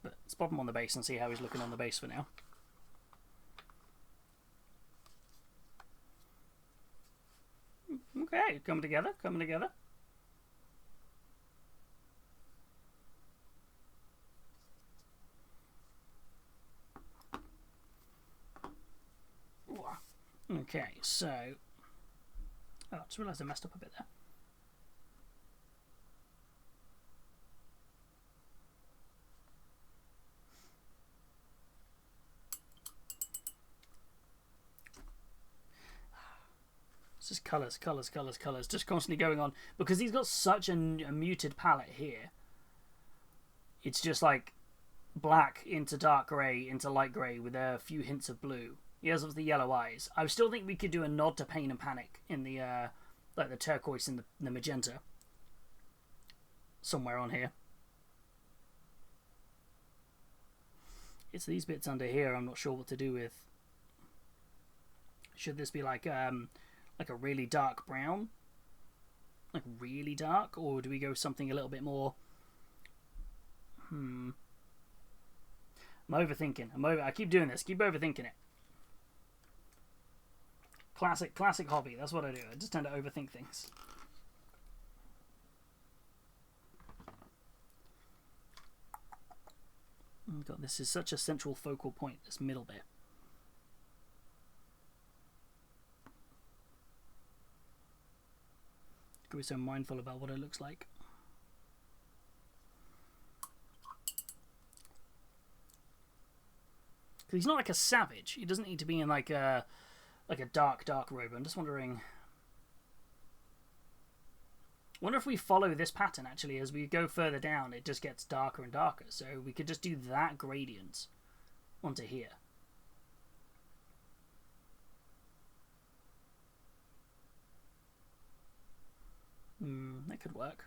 [SPEAKER 1] But let's pop him on the base and see how he's looking on the base for now. Okay, coming together, coming together. Okay, so... Oh, I just realised I messed up a bit there. It's just colours, colours, colours, colours, just constantly going on. Because he's got such a muted palette here. It's just like black into dark grey into light grey with a few hints of blue. He has the yellow eyes. I still think we could do a nod to Pain and Panic in the like the turquoise and the magenta. Somewhere on here. It's these bits under here I'm not sure what to do with. Should this be like a really dark brown? Like really dark, or do we go something a little bit more? I'm overthinking. I keep doing this. Keep overthinking it. Classic hobby. That's what I do. I just tend to overthink things. Oh God, this is such a central focal point. This middle bit. Gotta be so mindful about what it looks like. Because he's not like a savage. He doesn't need to be in like a dark robe. I'm just wondering. I wonder if we follow this pattern actually as we go further down, it just gets darker and darker. So we could just do that gradient onto here. That could work.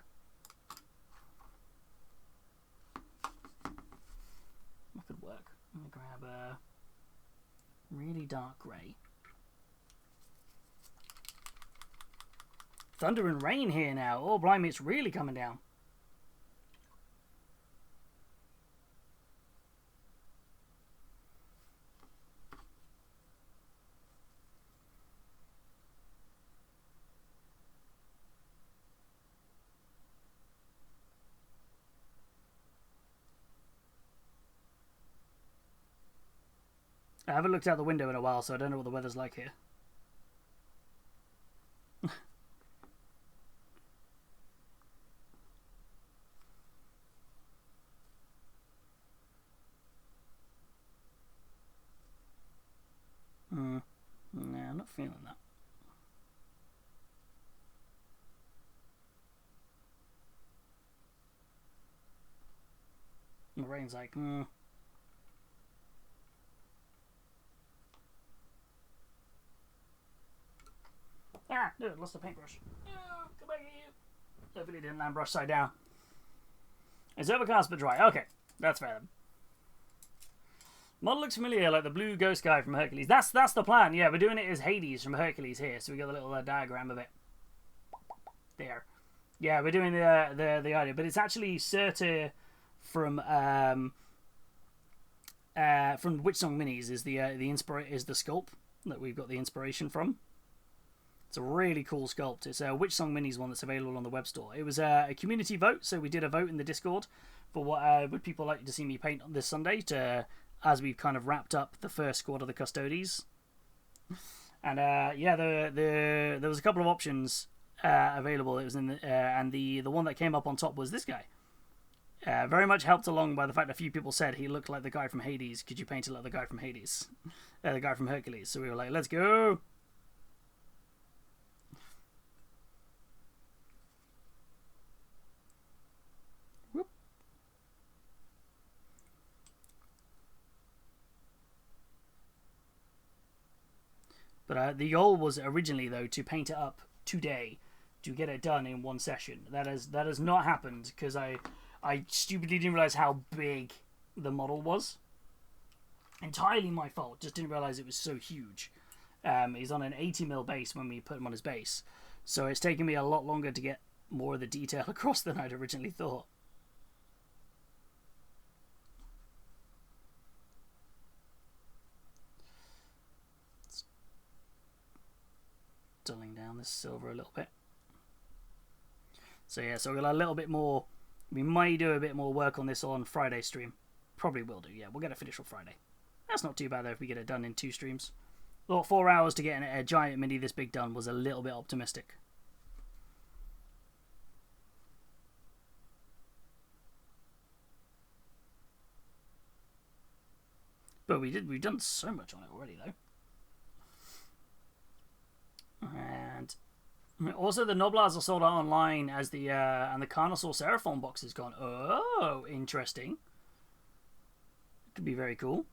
[SPEAKER 1] That could work. I'm gonna grab a really dark grey. Thunder and rain here now. Oh, blimey, it's really coming down. I haven't looked out the window in a while, so I don't know what the weather's like here. Nah, I'm not feeling that. The rain's like, Ah, no, lost the paintbrush. Oh, come back here. Definitely didn't land brush side down. It's overcast but dry. Okay, that's fair then. Model looks familiar, like the blue ghost guy from Hercules. That's the plan. Yeah, we're doing it as Hades from Hercules here. So we got a little diagram of it. There. Yeah, we're doing the idea, but it's actually Sutur from Witchsong Minis is the sculpt that we've got the inspiration from. It's a really cool sculpt. It's a Witchsong Minis one that's available on the web store. It was a community vote, so we did a vote in the Discord for what would people like to see me paint on this Sunday as we've kind of wrapped up the first squad of the Custodes. And yeah, there was a couple of options available. It was in and the one that came up on top was this guy. Very much helped along by the fact a few people said he looked like the guy from Hades. Could you paint it like the guy from Hades? The guy from Hercules. So we were like, let's go. Whoop. But the goal was originally, though, to paint it up today, to get it done in one session. That has not happened because I stupidly didn't realize how big the model was. Entirely my fault. Just didn't realize it was so huge. He's on an 80mm base when we put him on his base, so it's taken me a lot longer to get more of the detail across than I'd originally thought. Dulling down this silver a little bit. So yeah, so we'll a little bit more. We may do a bit more work on this on Friday stream. Probably will do. Yeah, we'll get it finished on Friday. That's not too bad though if we get it done in 2 streams. Thought 4 hours to get a giant mini this big done was a little bit optimistic. But we've done so much on it already though. And also the Noblars are sold out online as the and the Carnosaur Seraphon box is gone. Oh, interesting. Could be very cool.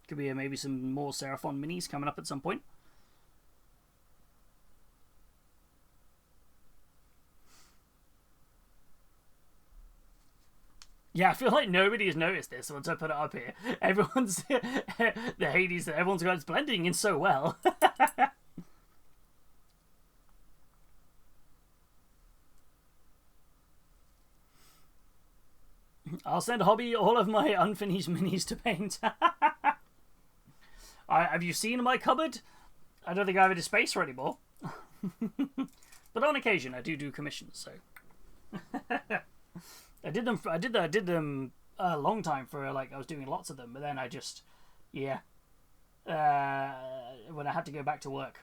[SPEAKER 1] Could be maybe some more Seraphon minis coming up at some point. Yeah, I feel like nobody has noticed this once I put it up here. Everyone's the Hades. Everyone's got it's blending in so well. I'll send Hobby all of my unfinished minis to paint. Have you seen my cupboard? I don't think I have any space for anymore. But on occasion, I do commissions. So I did them a long time for like I was doing lots of them, but then I just when I had to go back to work.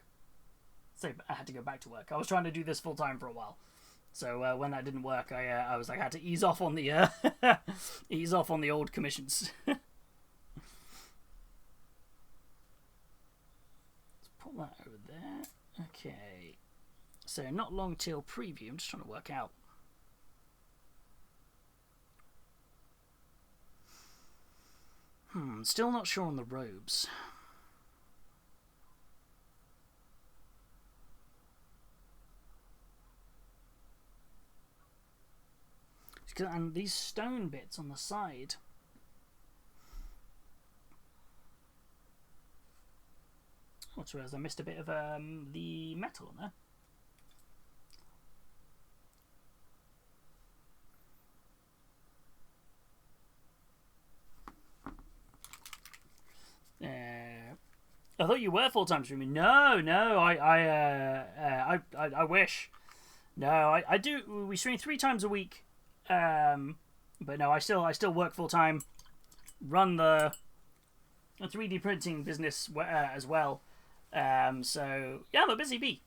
[SPEAKER 1] I had to go back to work. I was trying to do this full time for a while. So when that didn't work, I was like, I had to ease off on the ease off on the old commissions. Let's put that over there. Okay. So not long till preview. I'm just trying to work out. Still not sure on the robes. And these stone bits on the side. Oh, whereas I missed a bit of the metal on there. I thought you were full-time streaming. No, I wish. No, I do. We stream 3 times a week. But no, I still work full time, run the 3D printing business as well. So yeah, I'm a busy bee.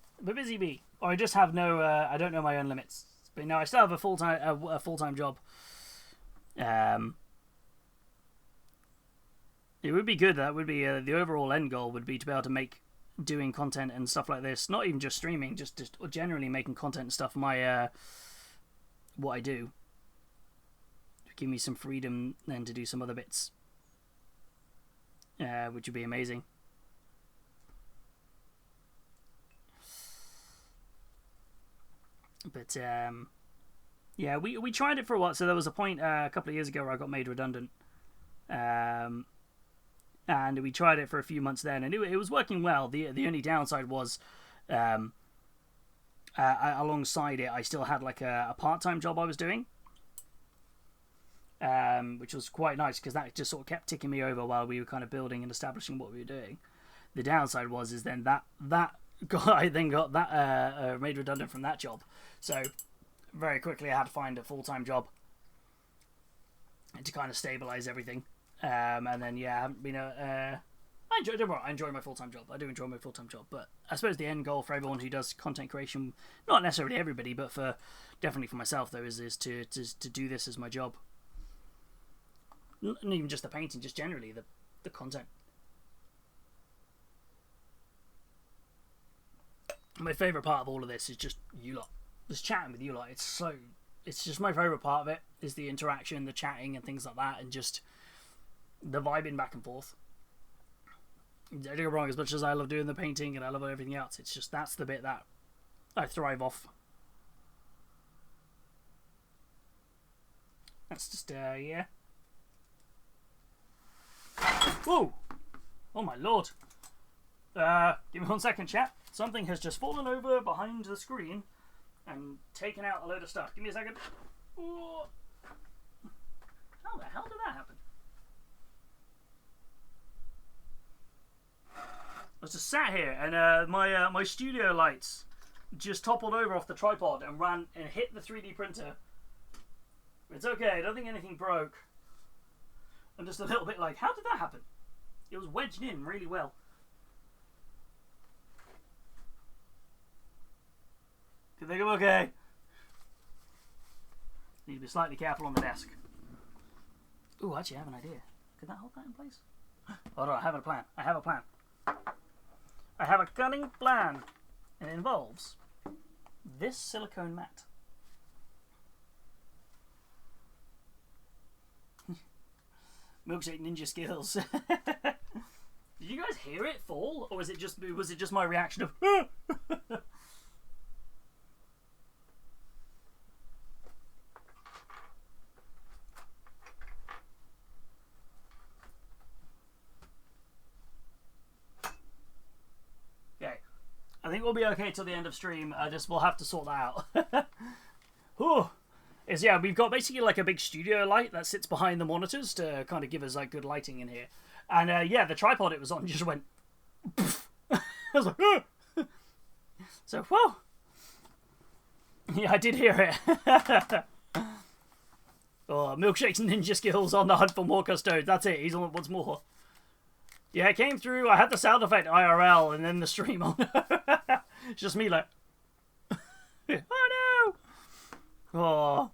[SPEAKER 1] Or I just have no, I don't know my own limits. But no, I still have a full time job. It would be good. That would be the overall end goal would be to be able to make doing content and stuff like this, not even just streaming, just generally making content and stuff. My what I do. Give me some freedom then to do some other bits, which would be amazing. But yeah, we tried it for a while. So there was a point a couple of years ago where I got made redundant, and we tried it for a few months then, and it was working well. The only downside was, alongside it, I still had like a part-time job I was doing. Which was quite nice because that just sort of kept ticking me over while we were kind of building and establishing what we were doing. The downside was then that guy then got that made redundant from that job. So very quickly I had to find a full-time job to kind of stabilize everything. And then yeah, I haven't been I enjoy my full-time job. I do enjoy my full-time job, but I suppose the end goal for everyone who does content creation, not necessarily everybody, but definitely for myself though, is to do this as my job. Not even just the painting, just generally the content. My favourite part of all of this is just you lot. Just chatting with you lot. It's just my favourite part of it is the interaction, the chatting and things like that, and just the vibing back and forth. Don't get me wrong, as much as I love doing the painting and I love everything else, it's just that's the bit that I thrive off. That's just yeah. Whoa! Oh my lord! Give me 1 second, chat. Something has just fallen over behind the screen and taken out a load of stuff. Give me a second. Ooh. How the hell did that happen? I was just sat here and my studio lights just toppled over off the tripod and ran and hit the 3D printer. It's okay. I don't think anything broke. I'm just a little bit like, how did that happen? It was wedged in really well. I think I'm okay. Need to be slightly careful on the desk. Ooh, actually I have an idea. Could that hold that in place? Hold on, I have a plan. I have a cunning plan. And it involves this silicone mat. Milkshake Ninja skills. Did you guys hear it fall, or was it just my reaction of? Okay, I think we'll be okay till the end of stream. We'll have to sort that out. Whew. is yeah, we've got basically like a big studio light that sits behind the monitors to kind of give us like good lighting in here. And yeah, the tripod it was on just went. I was like, oh! So whoa. Yeah, I did hear it. Oh, Milkshake's ninja skills on the hunt for more custodes. That's it. He's on once more. Yeah, it came through. I had the sound effect IRL and then the stream on. It's just me like, oh no.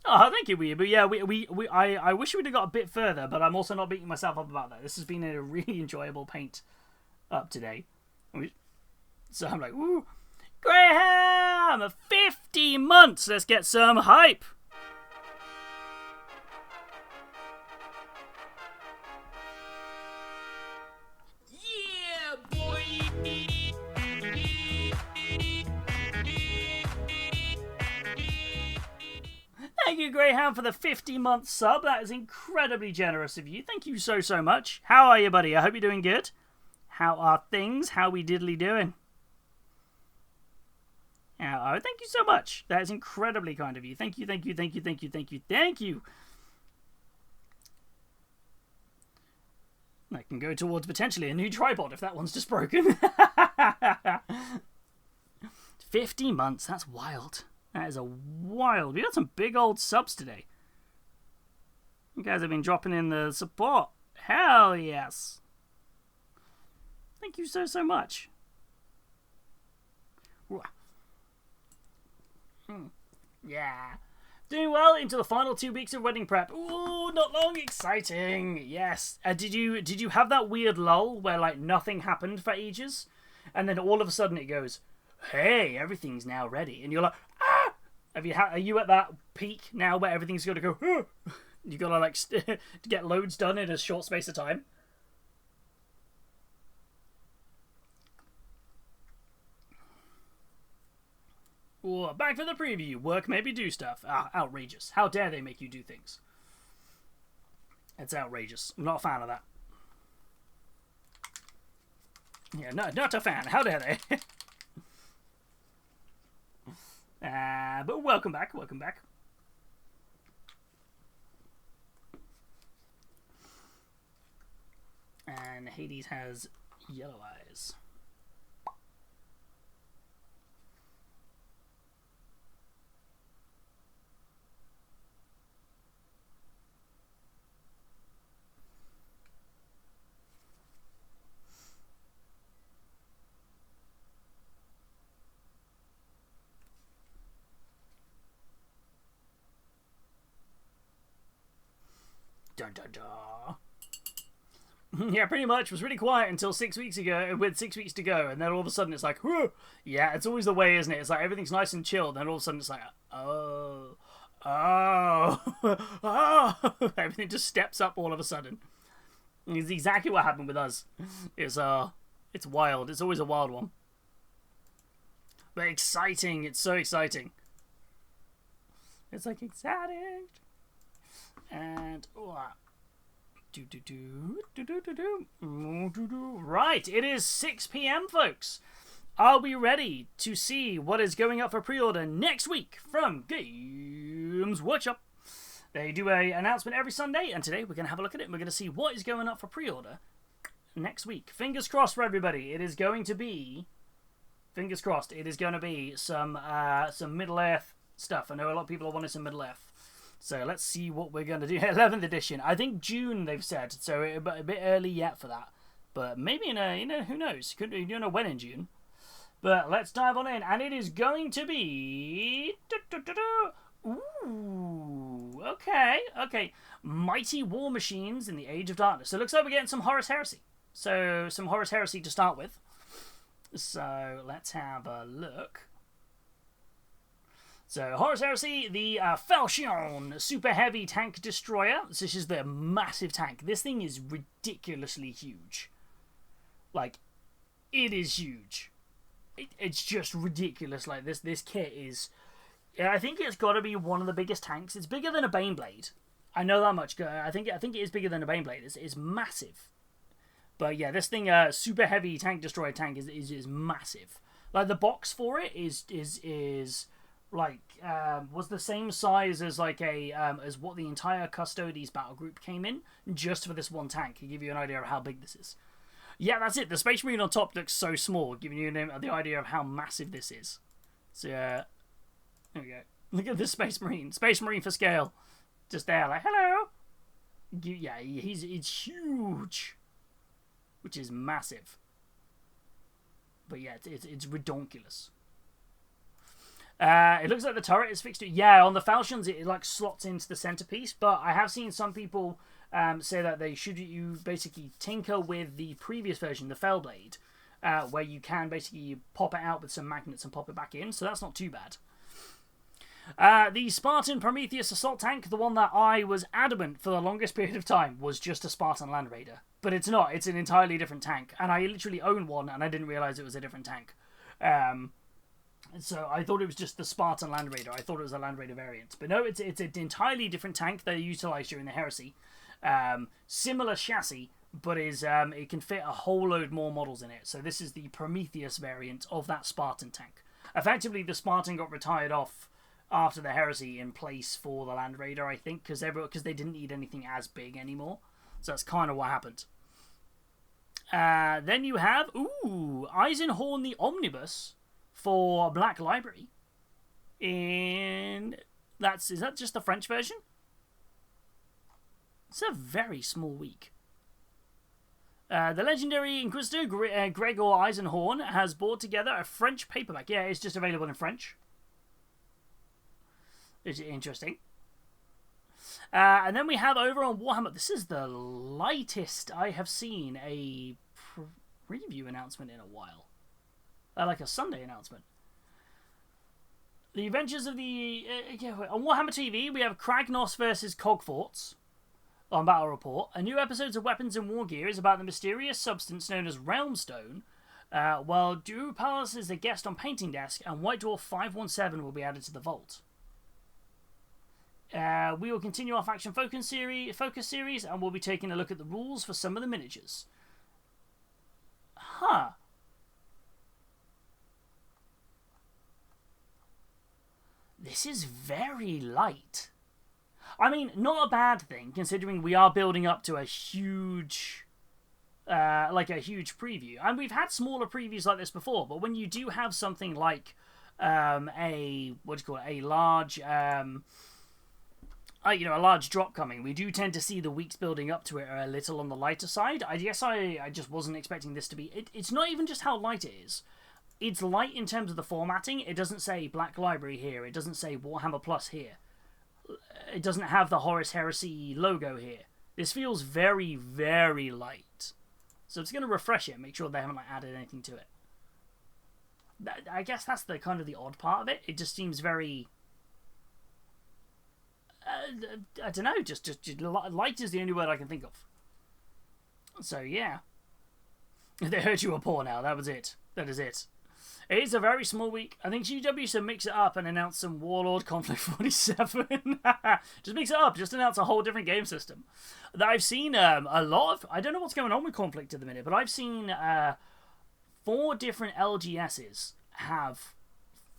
[SPEAKER 1] Oh, thank you, Wee. But yeah, I wish we'd have got a bit further, but I'm also not beating myself up about that. This has been a really enjoyable paint up today. So I'm like, woo, Graham, 50 months. Let's get some hype. Thank you, Graham, for the 50-month sub. That is incredibly generous of you. Thank you so much. How are you, buddy? I hope you're doing good. How are things? How we diddly doing? Oh, thank you so much. That is incredibly kind of you. Thank you. That can go towards potentially a new tripod if that one's just broken. 50 months. That's wild. That is a wild. We got some big old subs today. You guys have been dropping in the support. Hell yes. Thank you so much. Yeah. Doing well into the final 2 weeks of wedding prep. Ooh, not long. Exciting. Yes. Did you have that weird lull where like nothing happened for ages, and then all of a sudden it goes, hey, everything's now ready, and you're like, ah! Are you at that peak now where everything's going to go, ah! You gotta like to get loads done in a short space of time? Ooh, back for the preview. Work maybe do stuff. Outrageous. How dare they make you do things? It's outrageous. I'm not a fan of that. Yeah, no, not a fan. How dare they? But welcome back. And Hades has yellow eyes. Dun dun dun. Yeah, pretty much. It was really quiet until 6 weeks ago, with 6 weeks to go, and then all of a sudden it's like, whoo! Yeah, it's always the way, isn't it? It's like everything's nice and chilled, and then all of a sudden it's like, oh, everything just steps up all of a sudden. It's exactly what happened with us. It's wild. It's always a wild one, but exciting. It's so exciting. It's like exciting. And right, it is 6 p.m, folks. Are we ready to see what is going up for pre-order next week from Games Workshop? They do an announcement every Sunday, and today we're going to have a look at it. And we're going to see what is going up for pre-order next week. Fingers crossed for everybody. It is going to be, fingers crossed, it is going to be some Middle-earth stuff. I know a lot of people are wanting some Middle-earth. So let's see what we're going to do. 11th edition. I think June, they've said. So a bit early yet for that. But maybe who knows? You don't know when in June. But let's dive on in. And it is going to be... Ooh. Okay. Mighty War Machines in the Age of Darkness. So it looks like we're getting some Horus Heresy. So some Horus Heresy to start with. So let's have a look. So, Horus Heresy, the Falchion Super Heavy Tank Destroyer. This is the massive tank. This thing is ridiculously huge. Like, it is huge. It's just ridiculous. Like, this kit is... I think it's got to be one of the biggest tanks. It's bigger than a Baneblade. I know that much. I think it is bigger than a Baneblade. It's massive. But yeah, this thing, Super Heavy Tank Destroyer tank is massive. Like, the box for it is like was the same size as like a as what the entire Custodes battle group came in just for this one tank. To give you an idea of how big this is. Yeah, that's it. The Space Marine on top looks so small, giving you the idea of how massive this is. So there we go. Look at this Space Marine. Space Marine for scale. Just there, like, hello. Yeah, it's huge, which is massive. But yeah, it's redonkulous. It looks like the turret is fixed to... Yeah, on the Falchions, it like slots into the centerpiece, but I have seen some people say that you basically tinker with the previous version, the Fellblade, where you can basically pop it out with some magnets and pop it back in, so that's not too bad. The Spartan Prometheus assault tank, the one that I was adamant for the longest period of time was just a Spartan Land Raider. But it's not, it's an entirely different tank, and I literally own one and I didn't realise it was a different tank. So I thought it was just the Spartan Land Raider. I thought it was a Land Raider variant. But no, it's an entirely different tank they utilised during the Heresy. Similar chassis, but it can fit a whole load more models in it. So this is the Prometheus variant of that Spartan tank. Effectively, the Spartan got retired off after the Heresy in place for the Land Raider, I think, because they didn't need anything as big anymore. So that's kind of what happened. Then you have, Eisenhorn the Omnibus for Black Library. Is that just the French version? It's a very small week. The legendary Inquisitor Gregor Eisenhorn has brought together a French paperback. Yeah, it's just available in French. Which is interesting. And then we have over on Warhammer. This is the lightest I have seen a preview announcement in a while. Like a Sunday announcement. The Adventures of the... on Warhammer TV, we have Kragnos versus Cogforts on Battle Report. A new episode of Weapons and War Gear is about the mysterious substance known as Realmstone, while Drew Palace is a guest on Painting Desk, and White Dwarf 517 will be added to the vault. We will continue our faction focus series, and we'll be taking a look at the rules for some of the miniatures. Huh. This is very light. I mean, not a bad thing, considering we are building up to a huge... a huge preview. And we've had smaller previews like this before, but when you do have something like a large... a large drop coming, we do tend to see the weeks building up to it are a little on the lighter side. I guess I just wasn't expecting this to be... It's not even just how light it is. It's light in terms of the formatting. It doesn't say Black Library here. It doesn't say Warhammer Plus here. It doesn't have the Horus Heresy logo here. This feels very, very light. So it's going to refresh it, make sure they haven't added anything to it. I guess that's the kind of the odd part of it. It just seems very... I don't know, just light is the only word I can think of. So, yeah. They heard you were poor now, that was it. That is it. It is a very small week. I think GW should mix it up and announce some Warlord Conflict 47. Just mix it up, just announce a whole different game system. I've seen a lot of... I don't know what's going on with Conflict at the minute, but I've seen 4 different LGSs have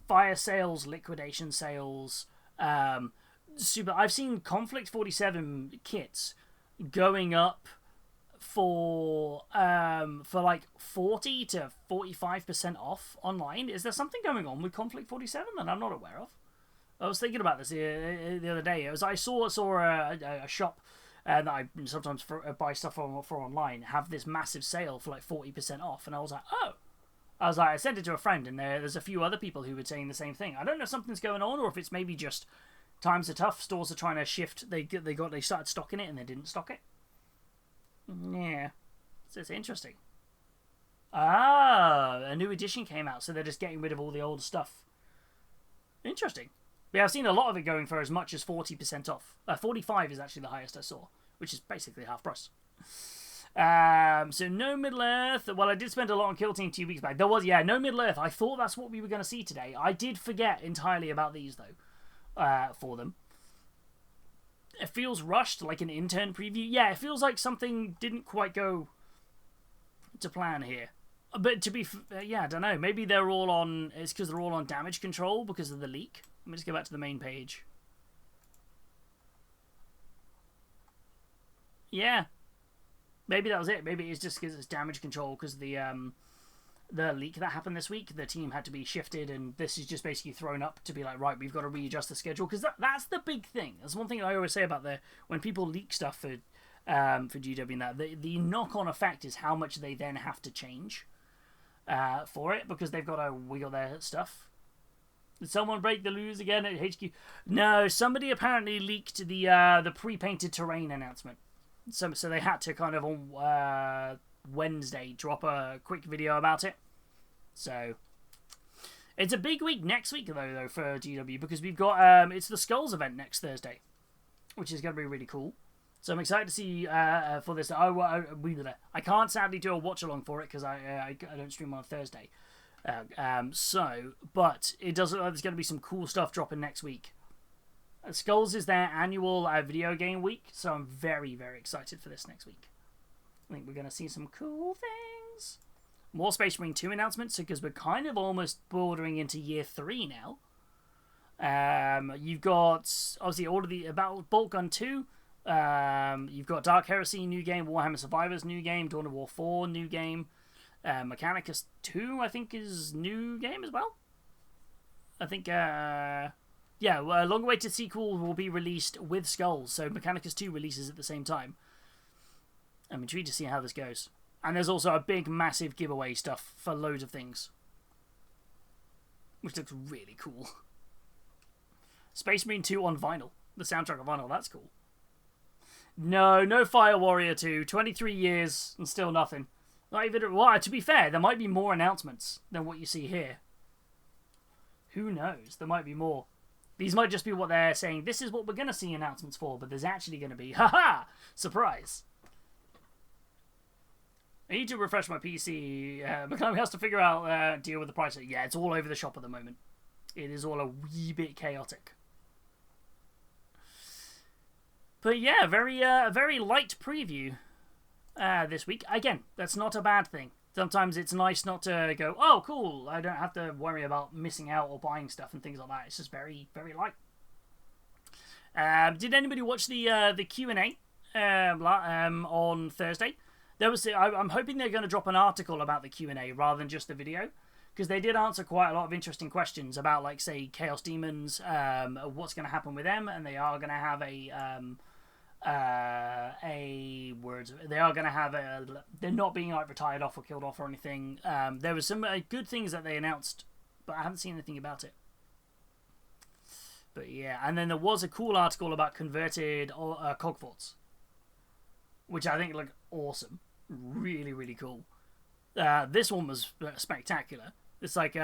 [SPEAKER 1] fire sales, liquidation sales... I've seen Conflict 47 kits going up for like 40 to 45% off online. Is there something going on with Conflict 47 that I'm not aware of? I was thinking about this the other day. I saw a shop that I sometimes buy stuff for online have this massive sale for like 40% off, and I was like, oh. I sent it to a friend, and there's a few other people who were saying the same thing. I don't know if something's going on or if it's maybe just times are tough. Stores are trying to shift. They started stocking it and they didn't stock it. Yeah, so it's interesting. A new edition came out, so they're just getting rid of all the old stuff. Interesting. Yeah, I've seen a lot of it going for as much as 40% off. 45 is actually the highest I saw, which is basically half price. So no Middle Earth. Well, I did spend a lot on Kill Team 2 weeks back. There was, no Middle Earth. I thought that's what we were going to see today. I did forget entirely about these, though, for them. It feels rushed, like an intern preview. Yeah, it feels like something didn't quite go to plan here. But to be... I don't know. Maybe they're all on... It's because they're all on damage control because of the leak. Let me just go back to the main page. Yeah. Maybe that was it. Maybe it's just because it's damage control, because the leak that happened this week, the team had to be shifted, and this is just basically thrown up to be like, right, we've got to readjust the schedule, because that's the big thing. That's one thing I always say about when people leak stuff for GW and that, the knock-on effect is how much they then have to change for it, because they've got to wiggle their stuff. Did someone break the news again at HQ? No, somebody apparently leaked the pre-painted terrain announcement. So they had to kind of on Wednesday drop a quick video about it. So it's a big week next week though for GW, because we've got it's the Skulls event next Thursday, which is going to be really cool. So I'm excited to see for this. I can't sadly do a watch along for it because I don't stream on Thursday. But it does look like there's going to be some cool stuff dropping next week. Skulls is their annual video game week, so I'm very, very excited for this next week. I think we're going to see some cool things. More Space Marine 2 announcements, because we're kind of almost bordering into year 3 now. You've got, obviously, all of the about Bolt Gun 2. You've got Dark Heresy new game, Warhammer Survivors new game, Dawn of War 4 new game. Mechanicus 2, I think, is new game as well. I think, yeah, a long-awaited sequel will be released with Skulls, so Mechanicus 2 releases at the same time. I'm intrigued to see how this goes. And there's also a big, massive giveaway stuff for loads of things, which looks really cool. Space Marine 2 on vinyl. The soundtrack on vinyl, that's cool. No Fire Warrior 2. 23 years and still nothing. Not even. Well, to be fair, there might be more announcements than what you see here. Who knows? There might be more. These might just be what they're saying. This is what we're going to see announcements for, but there's actually going to be, haha, surprise. I need to refresh my PC. McClellan has to figure out, deal with the price. Yeah, it's all over the shop at the moment. It is all a wee bit chaotic. But yeah, very light preview this week. Again, that's not a bad thing. Sometimes it's nice not to go, oh, cool, I don't have to worry about missing out or buying stuff and things like that. It's just very, very light. Did anybody watch the Q&A on Thursday? There was. I'm hoping they're going to drop an article about the Q&A rather than just the video, because they did answer quite a lot of interesting questions about, like, say, Chaos Demons, what's going to happen with them, and they are going to have they're not being like retired off or killed off or anything. There was some good things that they announced, but I haven't seen anything about it. But yeah, and then there was a cool article about converted cogforts, which I think looked awesome, really, really cool. This one was spectacular. It's like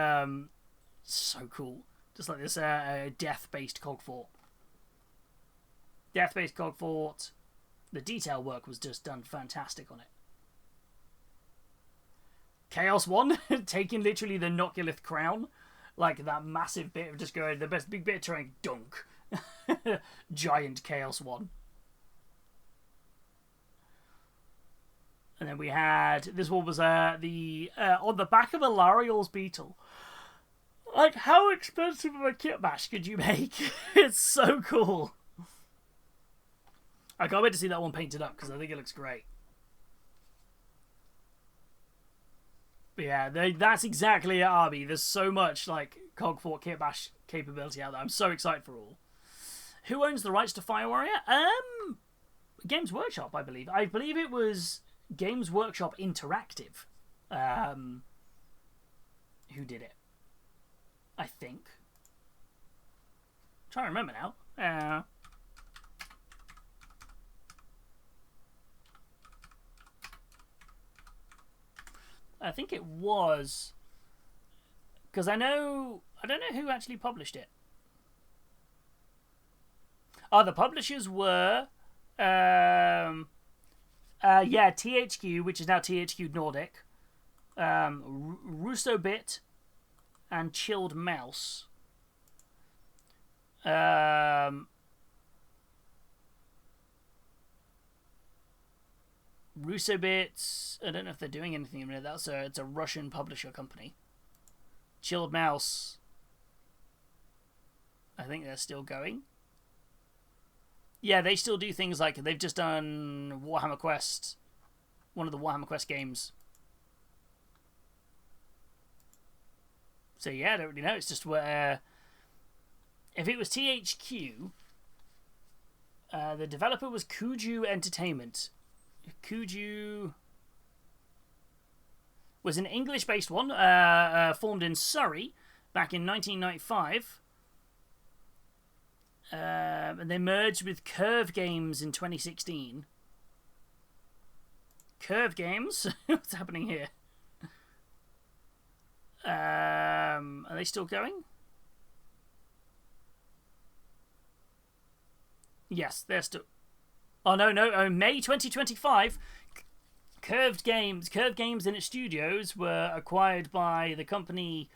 [SPEAKER 1] so cool, just like this death-based cogfort. Death-based cogfort. The detail work was just done fantastic on it. Chaos 1, taking literally the Noculith crown, like that massive bit of just going, the best big bit of terrain, dunk. Giant Chaos 1. And then we had, this one was on the back of a Lariel's Beetle. Like, how expensive of a kit bash could you make? It's so cool. I can't wait to see that one painted up, because I think it looks great. But yeah, that's exactly it, Arby. There's so much, like, Cogfort kit bash capability out there. I'm so excited for all. Who owns the rights to Fire Warrior? Games Workshop, I believe. I believe it was Games Workshop Interactive who did it. I think. I'm trying to remember now. I think it was, because I don't know who actually published it. Oh, the publishers were, THQ, which is now THQ Nordic, Russo-Bit, and Chilled Mouse. Russo-Bits, I don't know if they're doing anything in that, so it's a Russian publisher company. Chilled Mouse, I think they're still going. Yeah, they still do things like they've just done Warhammer Quest, one of the Warhammer Quest games. So yeah, I don't really know. It's just where if it was THQ, the developer was Kuju Entertainment. Kuju was an English-based one, formed in Surrey back in 1995. And they merged with Curve Games in 2016. Curve Games? What's happening here? Are they still going? Yes, they're still... Oh, no. May 2025. Curve Games and its studios were acquired by the company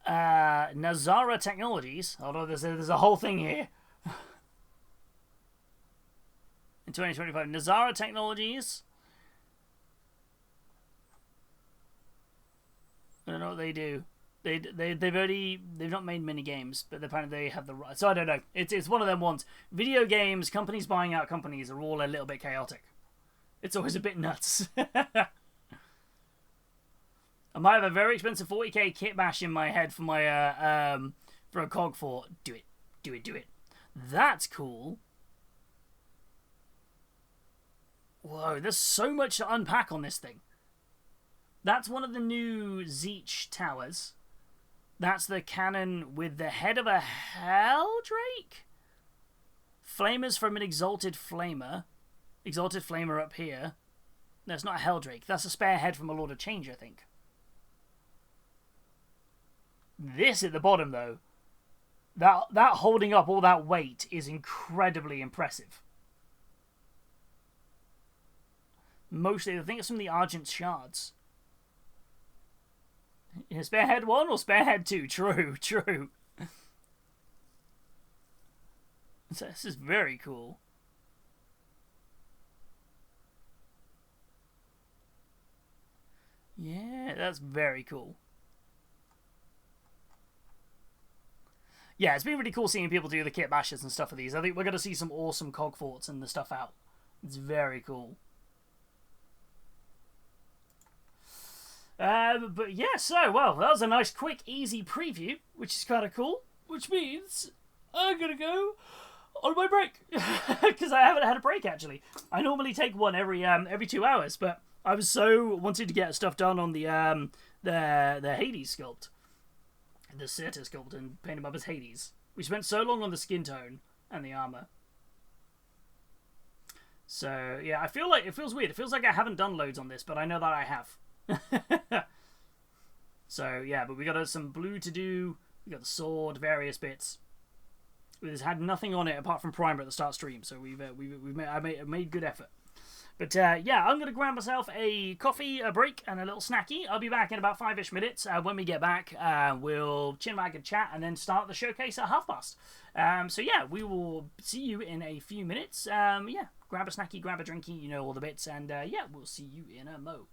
[SPEAKER 1] Nazara Technologies. Although there's a whole thing here. In 2025, Nazara Technologies. I don't know what they do. They've not made many games, but apparently they have the right. So I don't know. It's one of them ones. Video games, companies buying out companies are all a little bit chaotic. It's always a bit nuts. I might have a very expensive 40k kit bash in my head for my for a cog for. Do it. That's cool. Whoa, there's so much to unpack on this thing. That's one of the new Zeech towers. That's the cannon with the head of a Helldrake? Flamers from an Exalted Flamer. Exalted Flamer up here. No, it's not a Helldrake. That's a spare head from a Lord of Change, I think. This at the bottom, though. That holding up all that weight is incredibly impressive. Mostly, I think it's from the Argent Shards. Yeah, Sparehead 1 or Sparehead 2? True. So this is very cool. Yeah, that's very cool. Yeah, it's been really cool seeing people do the kit bashes and stuff of these. I think we're going to see some awesome cog forts and the stuff out. It's very cool. But yeah, so, well, that was a nice, quick, easy preview, which is kind of cool. Which means I'm going to go on my break. Because I haven't had a break, actually. I normally take one every 2 hours, but I was so wanted to get stuff done on the Healys sculpt. The Sutur sculpt and paint him up as Healys. We spent so long on the skin tone and the armor. So, yeah, I feel like it feels weird. It feels like I haven't done loads on this, but I know that I have. So yeah, but we got some blue to do. We got the sword, various bits. It's had nothing on it apart from primer at the start stream, so I made good effort. But yeah, I'm gonna grab myself a coffee, a break, and a little snacky. I'll be back in about 5-ish minutes. When we get back, we'll chinwag and chat, and then start the showcase at past. So yeah, we will see you in a few minutes. Yeah, grab a snacky, grab a drinky, you know all the bits, and yeah, we'll see you in a mo.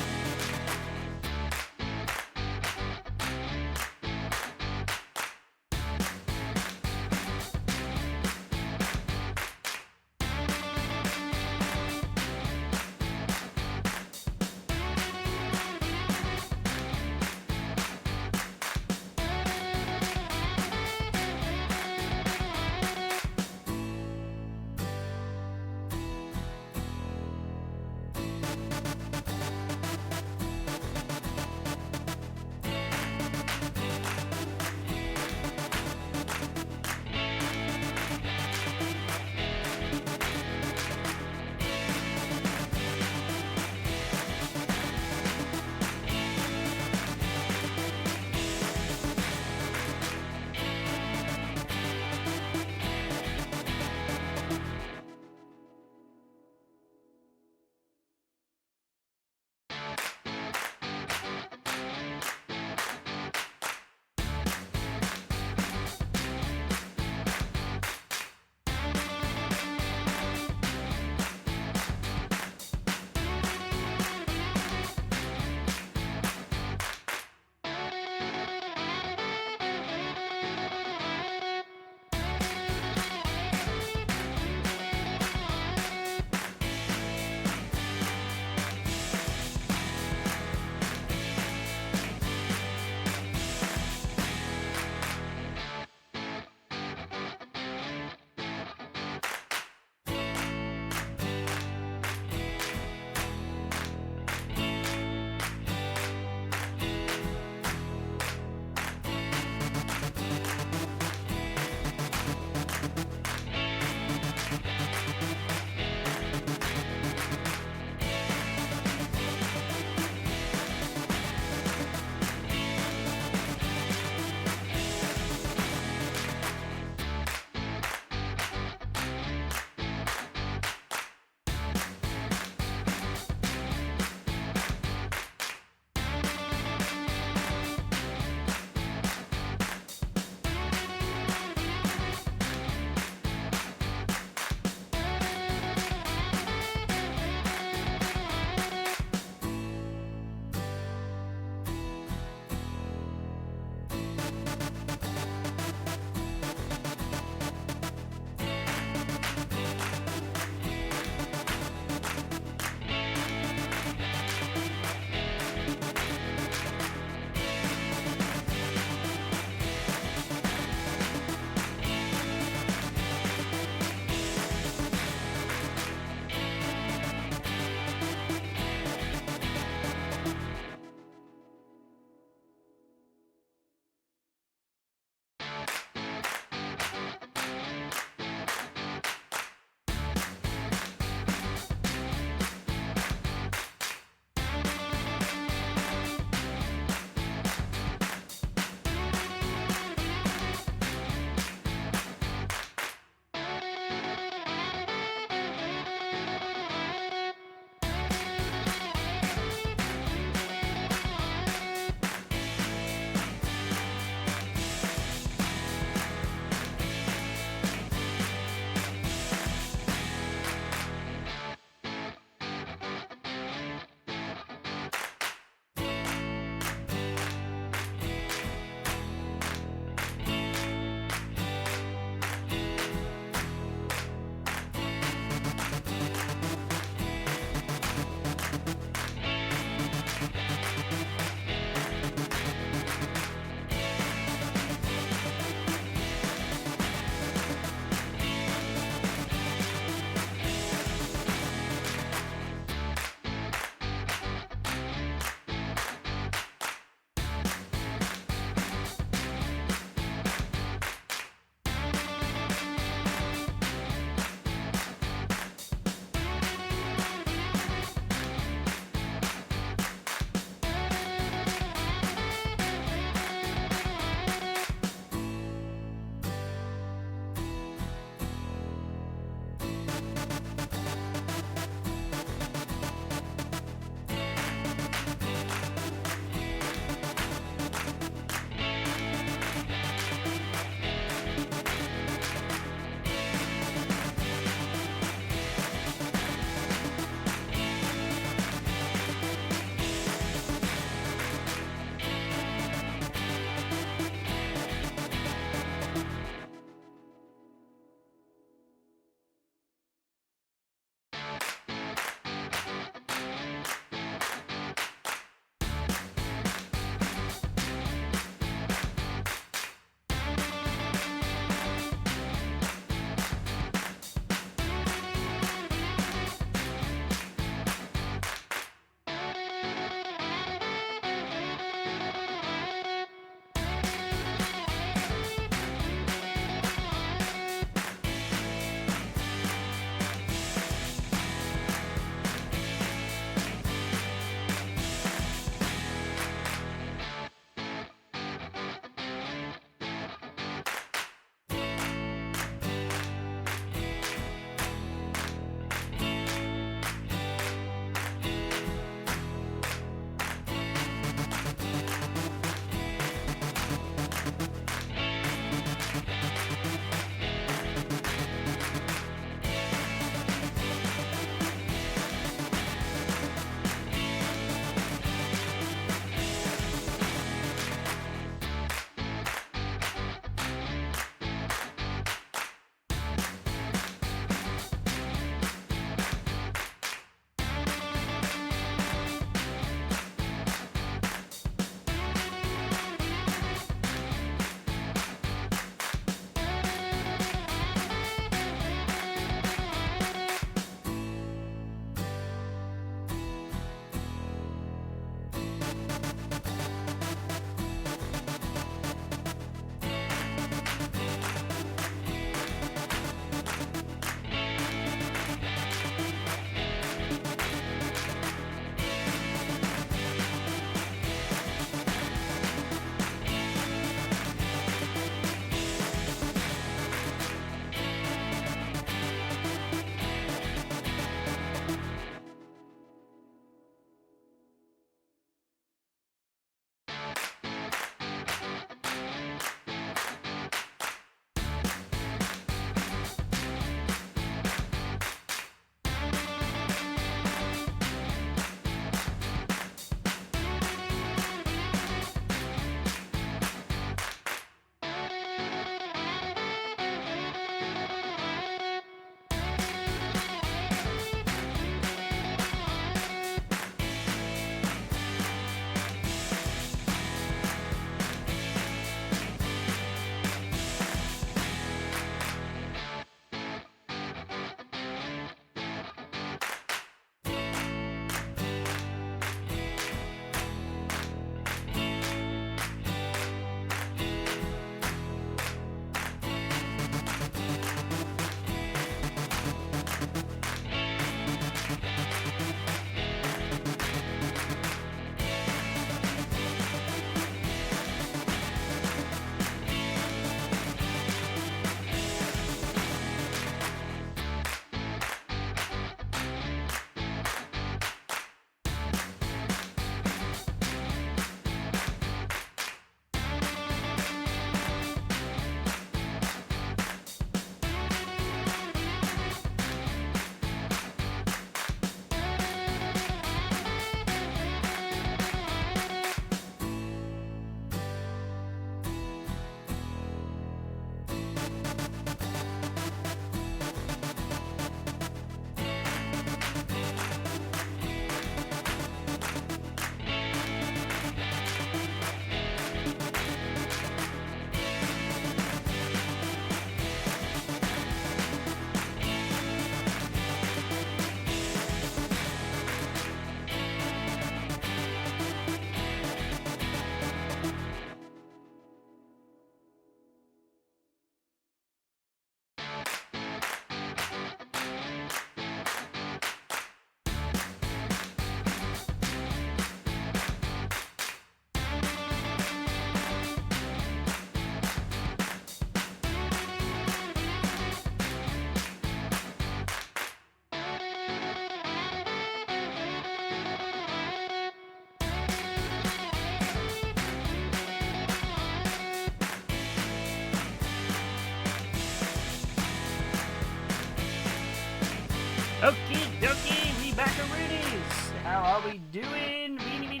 [SPEAKER 1] Okay, we backaroonies. How are we doing? Beanie.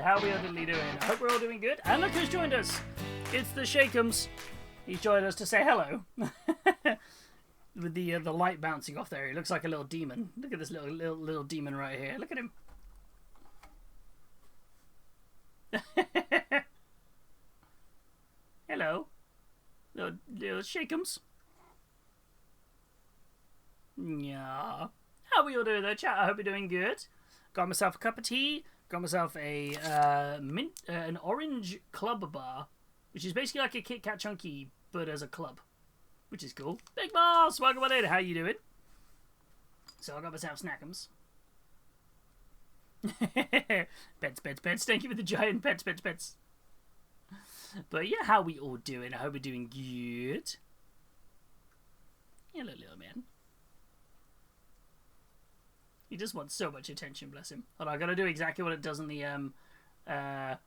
[SPEAKER 1] How are we all doing? I hope we're all doing good. And look who's joined us. It's the Shakeums. He's joined us to say hello. With the light bouncing off there, he looks like a little demon. Look at this little demon right here. Look at him. Hello, little Shakeums. Yeah. How are we all doing though, chat? I hope you're doing good. Got myself a cup of tea. Got myself a an orange club bar, which is basically like a Kit Kat Chunky, but as a club, which is cool. Big Boss, welcome on in. How you doing? So I got myself snackums. Pets. Thank you for the giant pets. But yeah, how we all doing? I hope we're doing good. Hello, little man. He just wants so much attention, bless him. Hold on, I gotta do exactly what it does in the that's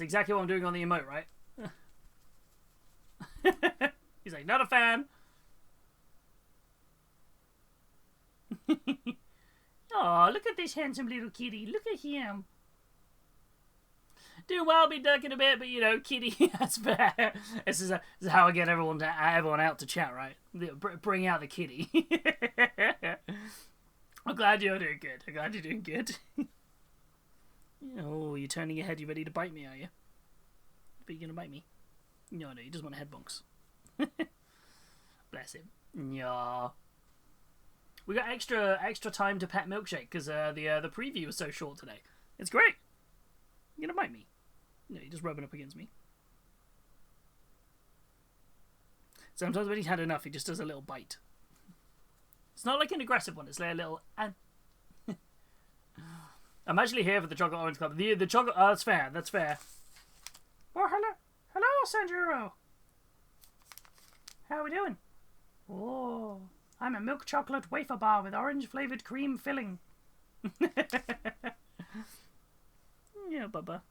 [SPEAKER 1] exactly what I'm doing on the emote, right? He's like, not a fan. Oh, look at this handsome little kitty. Look at him. Doing well, be ducking a bit, but you know, kitty, that's fair. This is how I get everyone out to chat, right? Bring out the kitty. I'm glad you're doing good. Oh, you're turning your head. You ready to bite me, are you? But you're gonna bite me? No, you just want head bonks. Bless him. Yeah. We got extra time to pet Milkshake because the preview was so short today. It's great. You're gonna bite me. No, you're just rubbing up against me. Sometimes when he's had enough, he just does a little bite. It's not like an aggressive one. It's like a little. I'm actually here for the Chocolate Orange Club. The chocolate. Oh, that's fair. That's fair. Oh, hello, Sanjuro. How are we doing? Oh, I'm a milk chocolate wafer bar with orange flavored cream filling. Yeah, Bubba.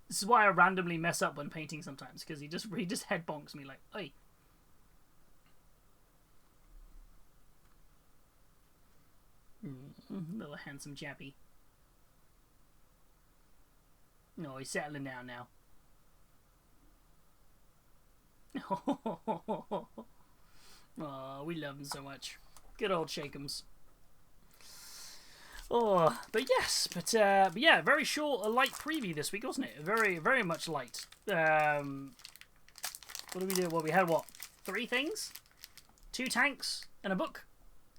[SPEAKER 1] This is why I randomly mess up when painting sometimes, because he just head bonks me like, oi. Little handsome chappy. No, he's settling down now. Oh, we love him so much. Good old Shakeums. Oh, but yes, but yeah, very short, a light preview this week, wasn't it? Very much light. What did we do? Well, we had 3 things, 2 tanks, and a book.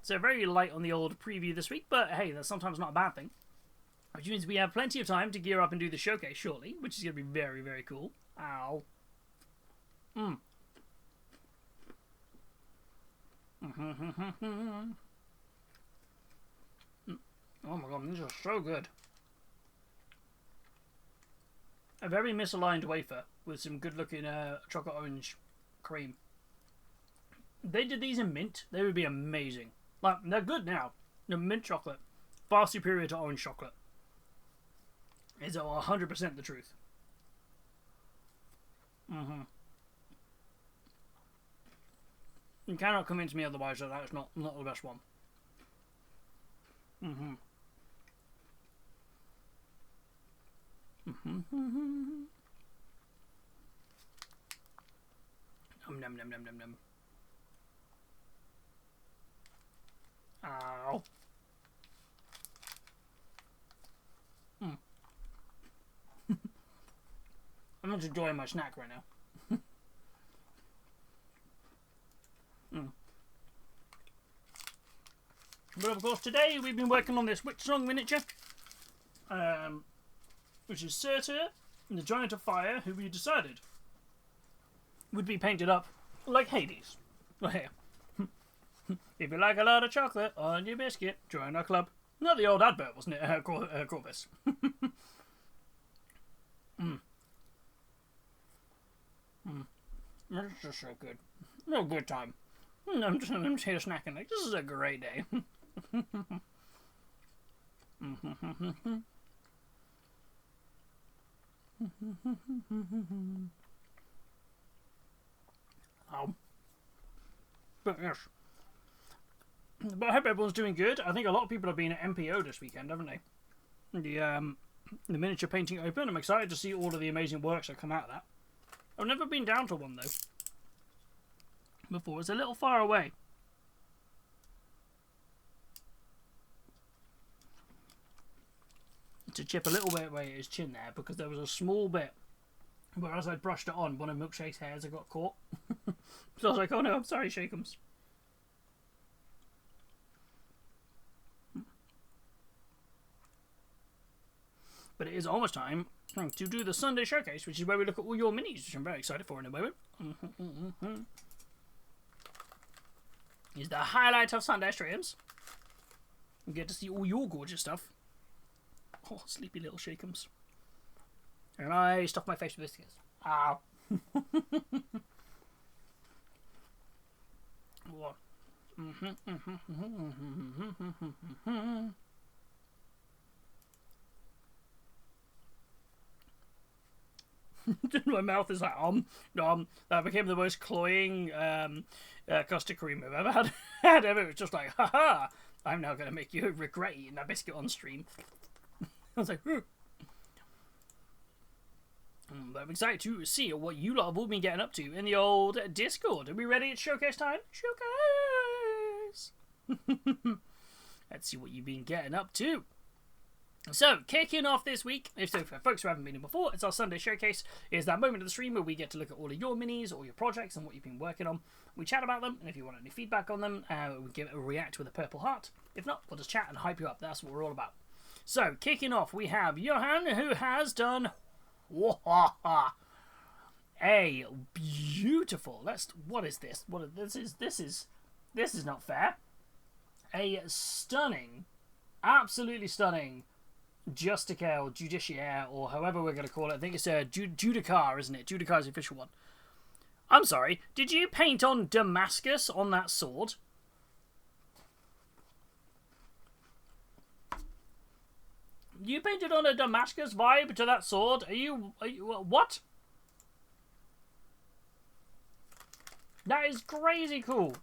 [SPEAKER 1] So very light on the old preview this week, but hey, that's sometimes not a bad thing. Which means we have plenty of time to gear up and do the showcase shortly, which is going to be very cool. Ow. Oh my god, these are so good. A very misaligned wafer with some good looking chocolate orange cream. If they did these in mint, they would be amazing. Like, they're good now. The mint chocolate, far superior to orange chocolate. Is 100% the truth. You cannot convince me otherwise that that's not the best one. Nom nom nom nom nom nom. Ow. I'm just enjoying my snack right now. But of course today we've been working on this Witchsong miniature, which is Sutur, the Giant of Fire, who we decided would be painted up like Hades. Well, here. If you like a lot of chocolate on your biscuit, join our club. Not the old advert, wasn't it, Corvus? It's just so good. No good time. I'm just here snacking like, this is a great day. But yes. But I hope everyone's doing good. I think a lot of people have been at MPO this weekend, haven't they? The miniature painting open. I'm excited to see all of the amazing works that come out of that. I've never been down to one though before. It's a little far away. To chip a little bit away at his chin there because there was a small bit where as I brushed it on, one of Milkshake's hairs had got caught. So I was like, oh no, I'm sorry, Shakeums. But it is almost time to do the Sunday Showcase, which is where we look at all your minis, which I'm very excited for in a moment. Is the highlight of Sunday streams. You get to see all your gorgeous stuff. Oh, sleepy little Shakeums. And I stuff my face with biscuits. Ow. What? My mouth is like that became the most cloying custard cream I've ever had ever. It's just like, haha, I'm now going to make you regret eating that biscuit on stream. I was like, but I'm excited to see what you lot have all been getting up to in the old Discord. Are we ready? It's showcase time. Showcase. Let's see what you've been getting up to. So, kicking off this week, for folks who haven't been in before, it's our Sunday Showcase. It's that moment of the stream where we get to look at all of your minis, all your projects, and what you've been working on. We chat about them, and if you want any feedback on them, we react with a purple heart. If not, we'll just chat and hype you up. That's what we're all about. So, kicking off, we have Johan, who has done a beautiful. What is this? This is not fair. A stunning, absolutely stunning Justicar or Judiciaire or however we're going to call it. I think it's a Judicar, isn't it? Judicar's the official one. I'm sorry. Did you paint on Damascus on that sword? You painted on a Damascus vibe to that sword? Are you what? That is crazy cool.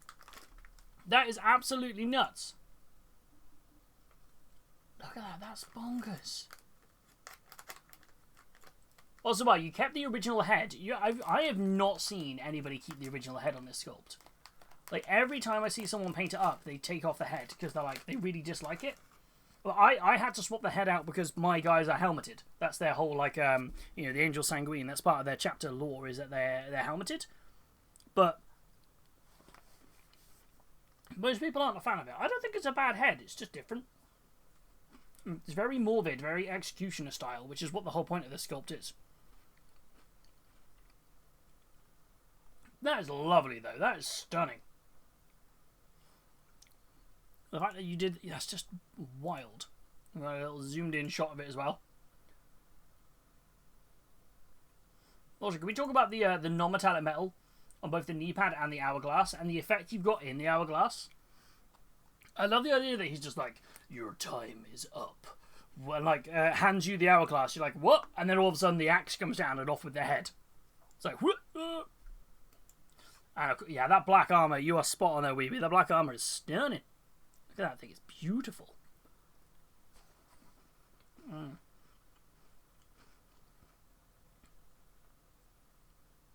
[SPEAKER 1] That is absolutely nuts. Look at that, that's bonkers. Also, well, you kept the original head. I have not seen anybody keep the original head on this sculpt. Like, every time I see someone paint it up, they take off the head because they really dislike it. Well, I had to swap the head out because my guys are helmeted. That's their whole, the Angel Sanguine. That's part of their chapter lore, is that they're helmeted. But most people aren't a fan of it. I don't think it's a bad head. It's just different. It's very morbid, very executioner style, which is what the whole point of this sculpt is. That is lovely, though. That is stunning. The fact that you did... That's just wild. We've got a little zoomed-in shot of it as well. Also, can we talk about the non-metallic metal on both the knee pad and the hourglass, and the effect you've got in the hourglass? I love the idea that he's just like, your time is up. Well, hands you the hourglass. You're like, what? And then all of a sudden the axe comes down and off with the head. It's like, whoop. And yeah, that black armor, you are spot on there, Weeby. That black armor is stunning. Look at that thing, it's beautiful.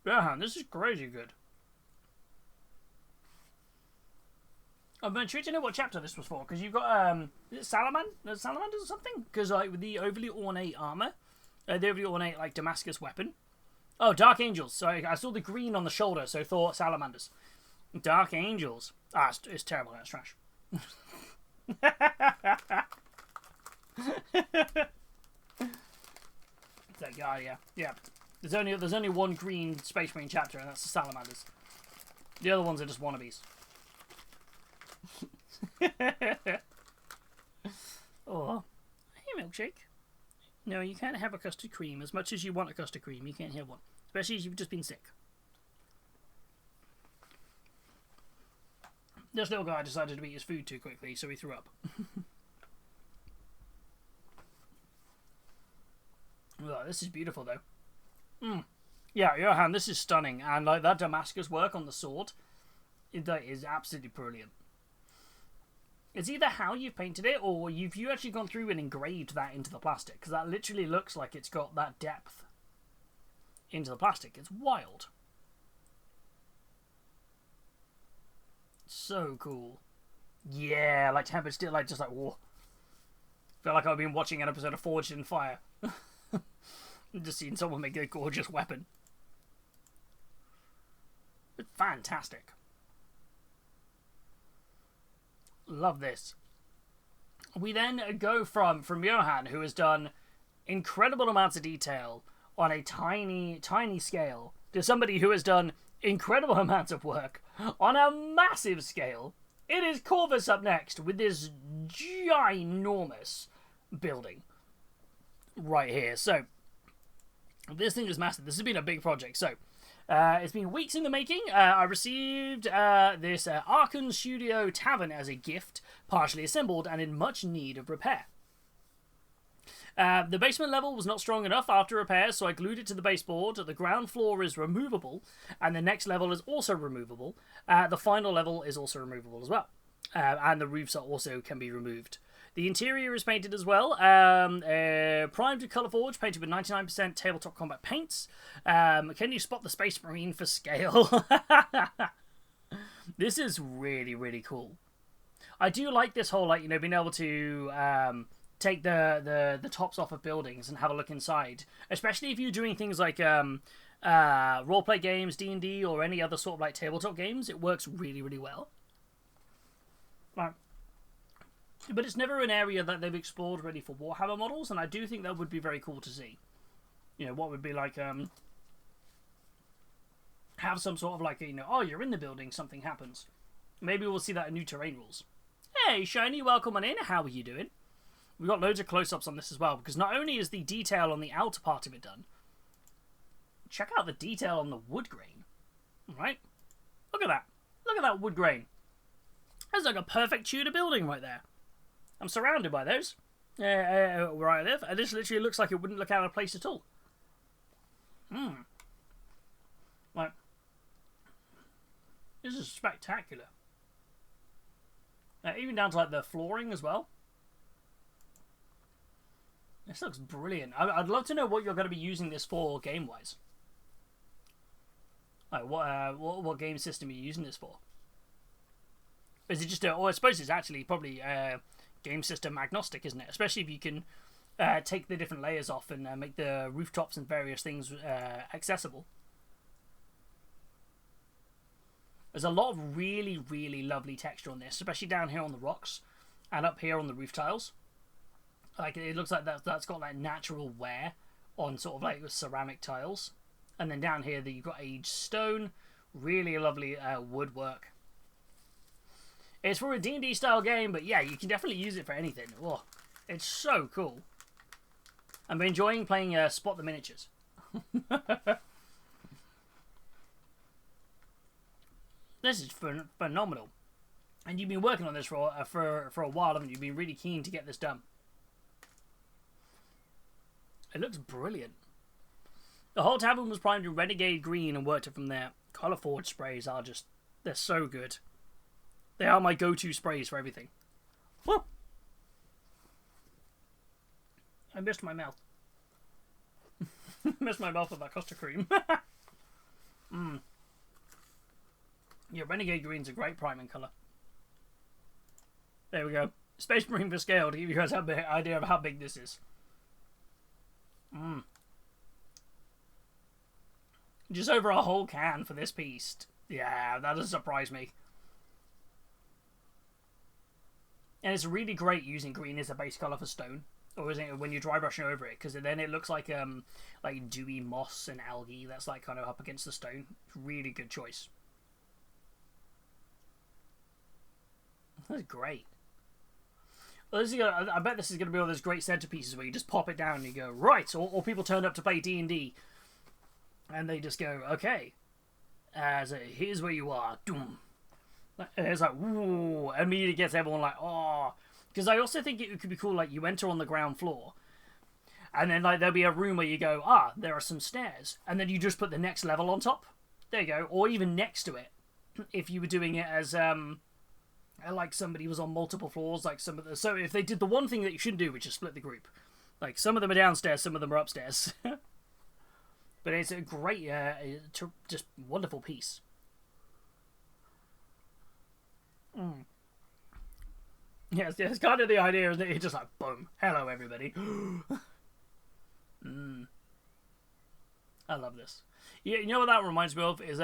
[SPEAKER 1] Yeah, this is crazy good. I'm intrigued to know what chapter this was for, because you've got, is it Salamanders or something? Because, with the overly ornate armor, the overly ornate, Damascus weapon. Oh, Dark Angels. So I saw the green on the shoulder, so I thought Salamanders. Dark Angels. Ah, it's terrible, that's trash. It's like, yeah. There's only one green Space Marine chapter, and that's the Salamanders. The other ones are just wannabes. Oh, hey Milkshake. No, you can't have a custard cream. As much as you want a custard cream, you can't have one. Especially if you've just been sick. This little guy decided to eat his food too quickly, so he threw up. Oh, this is beautiful, though. Yeah, Johan, this is stunning. And that Damascus work on the sword That is absolutely brilliant. It's either how you've painted it or you actually gone through and engraved that into the plastic, because that literally looks like it's got that depth into the plastic. It's wild. So cool. Yeah, like tempered steel, like just like whoa. Feel like I've been watching an episode of Forged in Fire. Just seeing someone make a gorgeous weapon. It's fantastic. Love this. We then go from Johan, who has done incredible amounts of detail on a tiny, tiny scale, to somebody who has done incredible amounts of work on a massive scale. It is Corvus up next with this ginormous building right here. So, this thing is massive. This has been a big project. So, it's been weeks in the making. I received this Archon Studio Tavern as a gift, partially assembled and in much need of repair. The basement level was not strong enough after repairs, so I glued it to the baseboard. The ground floor is removable, and the next level is also removable. The final level is also removable as well. And the roofs also can be removed. The interior is painted as well. Primed with Colour Forge, painted with 99% tabletop combat paints. Can you spot the Space Marine for scale? This is really, really cool. I do like this whole, being able to take the tops off of buildings and have a look inside. Especially if you're doing things like roleplay games, D&D, or any other sort of tabletop games. It works really, really well. But it's never an area that they've explored really for Warhammer models, and I do think that would be very cool to see. What would be have some sort of oh, you're in the building, something happens. Maybe we'll see that in new terrain rules. Hey, Shiny, welcome on in. How are you doing? We've got loads of close-ups on this as well, because not only is the detail on the outer part of it done, check out the detail on the wood grain. Right? Look at that. Look at that wood grain. That's like a perfect Tudor building right there. I'm surrounded by those where I live, and this literally looks like it wouldn't look out of place at all. This is spectacular. Even down to the flooring as well. This looks brilliant. I'd love to know what you're going to be using this for game-wise. What game system are you using this for? Is it just I suppose it's actually probably game system agnostic, isn't it? Especially if you can take the different layers off and make the rooftops and various things accessible. There's a lot of really, really lovely texture on this, especially down here on the rocks and up here on the roof tiles. It looks like that's got natural wear on sort of ceramic tiles. And then down here you've got aged stone. Really lovely woodwork. It's for a D&D style game, but yeah, you can definitely use it for anything. Oh, it's so cool. I'm enjoying playing Spot the Miniatures. This is phenomenal. And you've been working on this for a while, haven't you? You've been really keen to get this done. It looks brilliant. The whole tavern was primed in Renegade Green and worked it from there. Colour Forge sprays are just... they're so good. They are my go-to sprays for everything. Whoa! I missed my mouth. Missed my mouth with that custard cream. Yeah, Renegade Green's a great priming colour. There we go. Space Marine for scale to give you guys an idea of how big this is. Just over a whole can for this piece. Yeah, that does surprise me. And it's really great using green as a base colour for stone. Or is it when you're dry brushing over it? Because then it looks like dewy moss and algae that's kind of up against the stone. Really good choice. That's great. Well, I bet this is going to be one of those great centerpieces where you just pop it down and you go, right, or people turn up to play D&D and they just go, okay, here's where you are. Doom. And it's woo, immediately gets everyone oh. Because I also think it could be cool, you enter on the ground floor and then there'll be a room where you go, there are some stairs, and then you just put the next level on top. There you go. Or even next to it. if you were doing it as like somebody was on multiple floors, like some of the, so if they did the one thing that you shouldn't do, which is split the group, like some of them are downstairs, some of them are upstairs. But it's a great, just wonderful piece. Yes, it's kind of the idea, isn't it? It's just like, boom, hello everybody. I love this. You know what that reminds me of is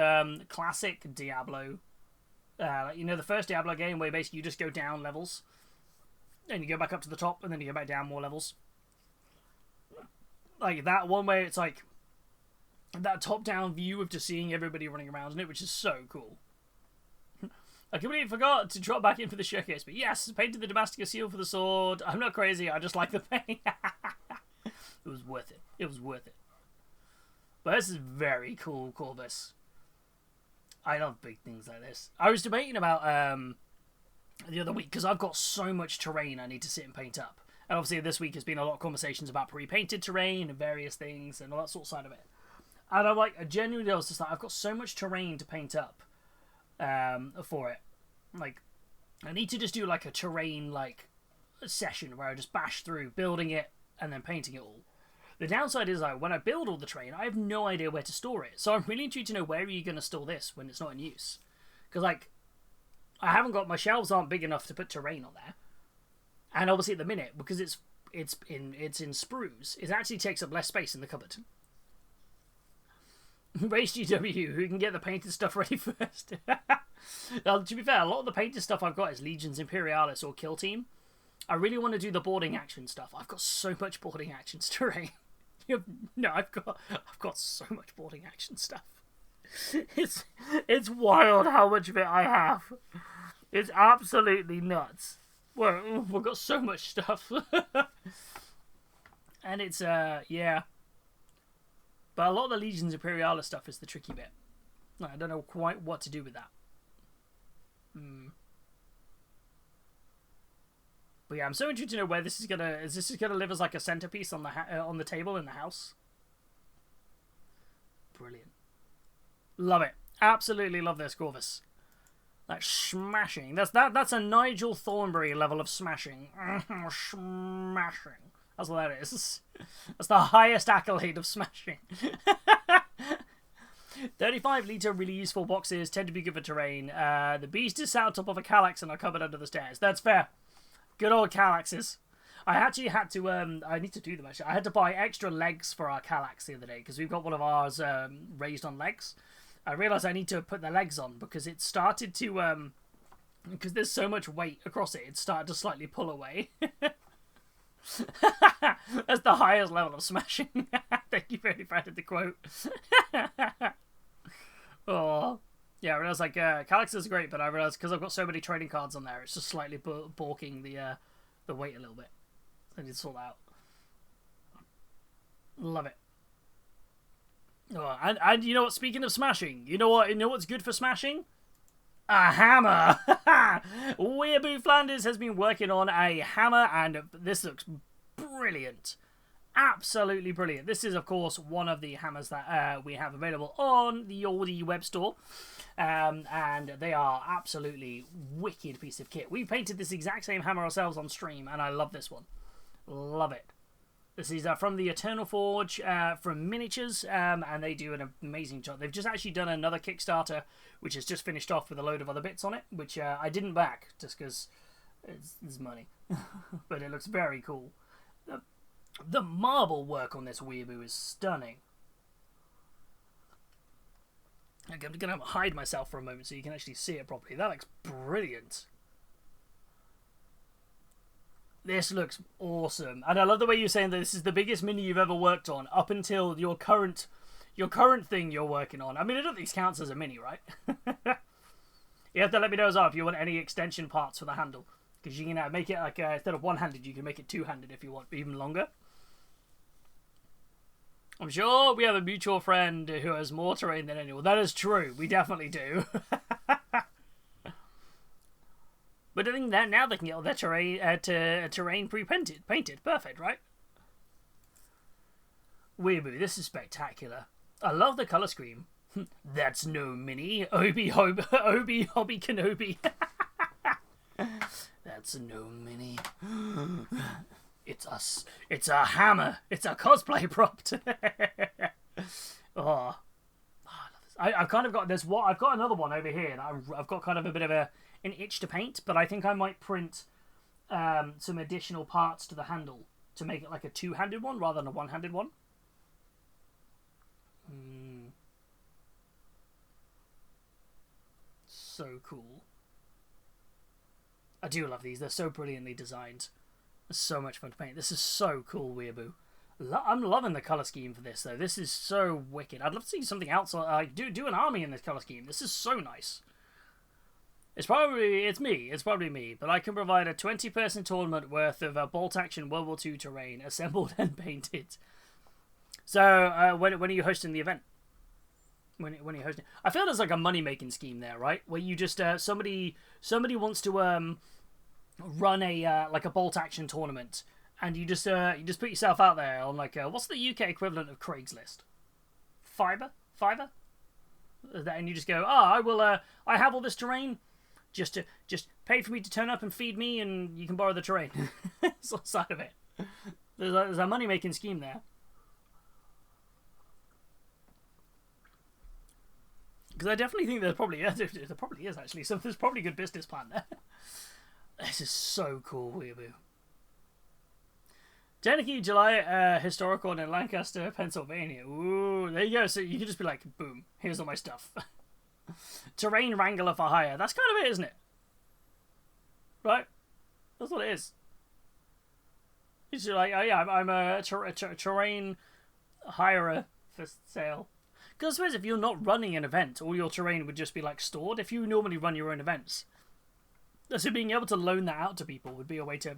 [SPEAKER 1] classic Diablo. You know the first Diablo game where basically you just go down levels, and you go back up to the top, and then you go back down more levels. Like that one where it's like that top-down view of just seeing everybody running around in it, which is so cool. I completely forgot to drop back in for the showcase, but yes, painted the Damascus seal for the sword. I'm not crazy, I just like the paint. It was worth it. It was worth it. But this is very cool, Corvus. I love big things like this. I was debating about the other week, because I've got so much terrain I need to sit and paint up. And obviously this week has been a lot of conversations about pre-painted terrain and various things and all that sort of side of it. And I'm like, I genuinely was just like, I've got so much terrain to paint up for it. Like, I need to just do like a terrain like session where I just bash through building it and then painting it all. The downside is like when I build all the terrain, I have no idea where to store it. So I'm really intrigued to know where are you going to store this when it's not in use. Because like, I haven't got, my shelves aren't big enough to put terrain on there. And obviously at the minute, because it's in sprues, it actually takes up less space in the cupboard. Race GW, who can get the painted stuff ready first. Now, to be fair, a lot of the painted stuff I've got is Legions Imperialis or Kill Team. I really want to do the boarding action stuff. I've got so much boarding action terrain. No, I've got so much boarding action stuff. It's wild how much of it I have. It's absolutely nuts. Well, we've got so much stuff. And it's yeah. But a lot of the Legions Imperialis stuff is the tricky bit. I don't know quite what to do with that. But yeah, I'm so interested to know where this is gonna. Is this gonna live as like a centerpiece on the table in the house? Brilliant. Love it. Absolutely love this, Corvus. Like smashing. That's a Nigel Thornberry level of smashing. Smashing. That's what that is. That's the highest accolade of smashing. 35-litre really useful boxes tend to be good for terrain. The beast is sat on top of a Kallax in our cupboard under the stairs. That's fair. Good old Kallaxes. I actually had to, I need to do them actually. I had to buy extra legs for our Kallax the other day because we've got one of ours raised on legs. I realised I need to put the legs on because it started to, because there's so much weight across it, it started to slightly pull away. That's the highest level of smashing. Thank you very much for the quote. Oh. Yeah, I realised, like, Kallax is great, but I realised, because I've got so many trading cards on there, it's just slightly balking the weight a little bit. I need to sort that out. Love it. Oh, and you know what, speaking of smashing, you know what's good for smashing? A hammer! Weeaboo Flanders has been working on a hammer, and this looks brilliant. Absolutely brilliant. This is, of course, one of the hammers that we have available on the Aldi web store. And they are absolutely wicked piece of kit. We painted this exact same hammer ourselves on stream, and I love this one. Love it. This is from the Eternal Forge from Miniatures, and they do an amazing job. They've just actually done another Kickstarter, which has just finished off with a load of other bits on it, which I didn't back, just because it's money. But it looks very cool. The marble work on this weeaboo is stunning. I'm going to hide myself for a moment so you can actually see it properly. That looks brilliant. This looks awesome. And I love the way you're saying that this is the biggest mini you've ever worked on up until your current thing you're working on. I mean, I don't think this counts as a mini, right? You have to let me know as well if you want any extension parts for the handle. Because you can make it like, instead of one-handed, you can make it two-handed if you want, even longer. I'm sure we have a mutual friend who has more terrain than anyone. That is true. We definitely do. But I think that now they can get all their terrain pre-painted. Perfect, right? Weeaboo, this is spectacular. I love the colour scheme. That's no mini. Obi Hobby Kenobi. That's no mini. It's us. It's a hammer. It's a cosplay prop. Oh. I've kind of got this. What I've got another one over here. That I've got kind of a bit of an itch to paint, but I think I might print some additional parts to the handle to make it like a two-handed one rather than a one-handed one. So cool. I do love these. They're so brilliantly designed. It's so much fun to paint. This is so cool, Weeaboo. I'm loving the color scheme for this, though. This is so wicked. I'd love to see something else. Do an army in this color scheme. This is so nice. It's probably me, but I can provide a 20-person tournament worth of bolt-action World War II terrain assembled and painted. So, when are you hosting the event? When are you hosting? I feel there's like a money-making scheme there, right? Where you just somebody wants to run a like a bolt-action tournament, and you just put yourself out there on like what's the UK equivalent of Craigslist? Fiverr, and you just go, I will. I have all this terrain. Just pay for me to turn up and feed me, and you can borrow the terrain. It's the side of it. There's a money-making scheme there. Because I definitely think there probably is actually. So there's probably a good business plan there. This is so cool, Weeaboo. Technically, July historical in Lancaster, Pennsylvania. Ooh, there you go. So you can just be like, boom, here's all my stuff. Terrain wrangler for hire. That's kind of it, isn't it? Right? That's what it is. It's like, oh yeah, I'm a terrain hirer for sale. Because I suppose if you're not running an event, all your terrain would just be like stored. If you normally run your own events, so being able to loan that out to people would be a way to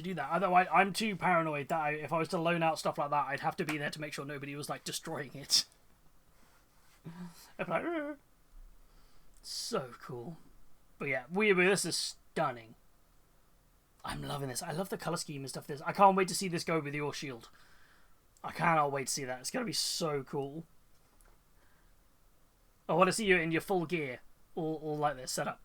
[SPEAKER 1] do that. Otherwise, I'm too paranoid that if I was to loan out stuff like that, I'd have to be there to make sure nobody was like destroying it. I'd be like, "Rrr." So cool. But yeah, Weeaboo, this is stunning. I'm loving this. I love the color scheme and stuff. This I can't wait to see this go with your shield. I cannot wait to see that. It's going to be so cool. I want to see you in your full gear. All like this set up.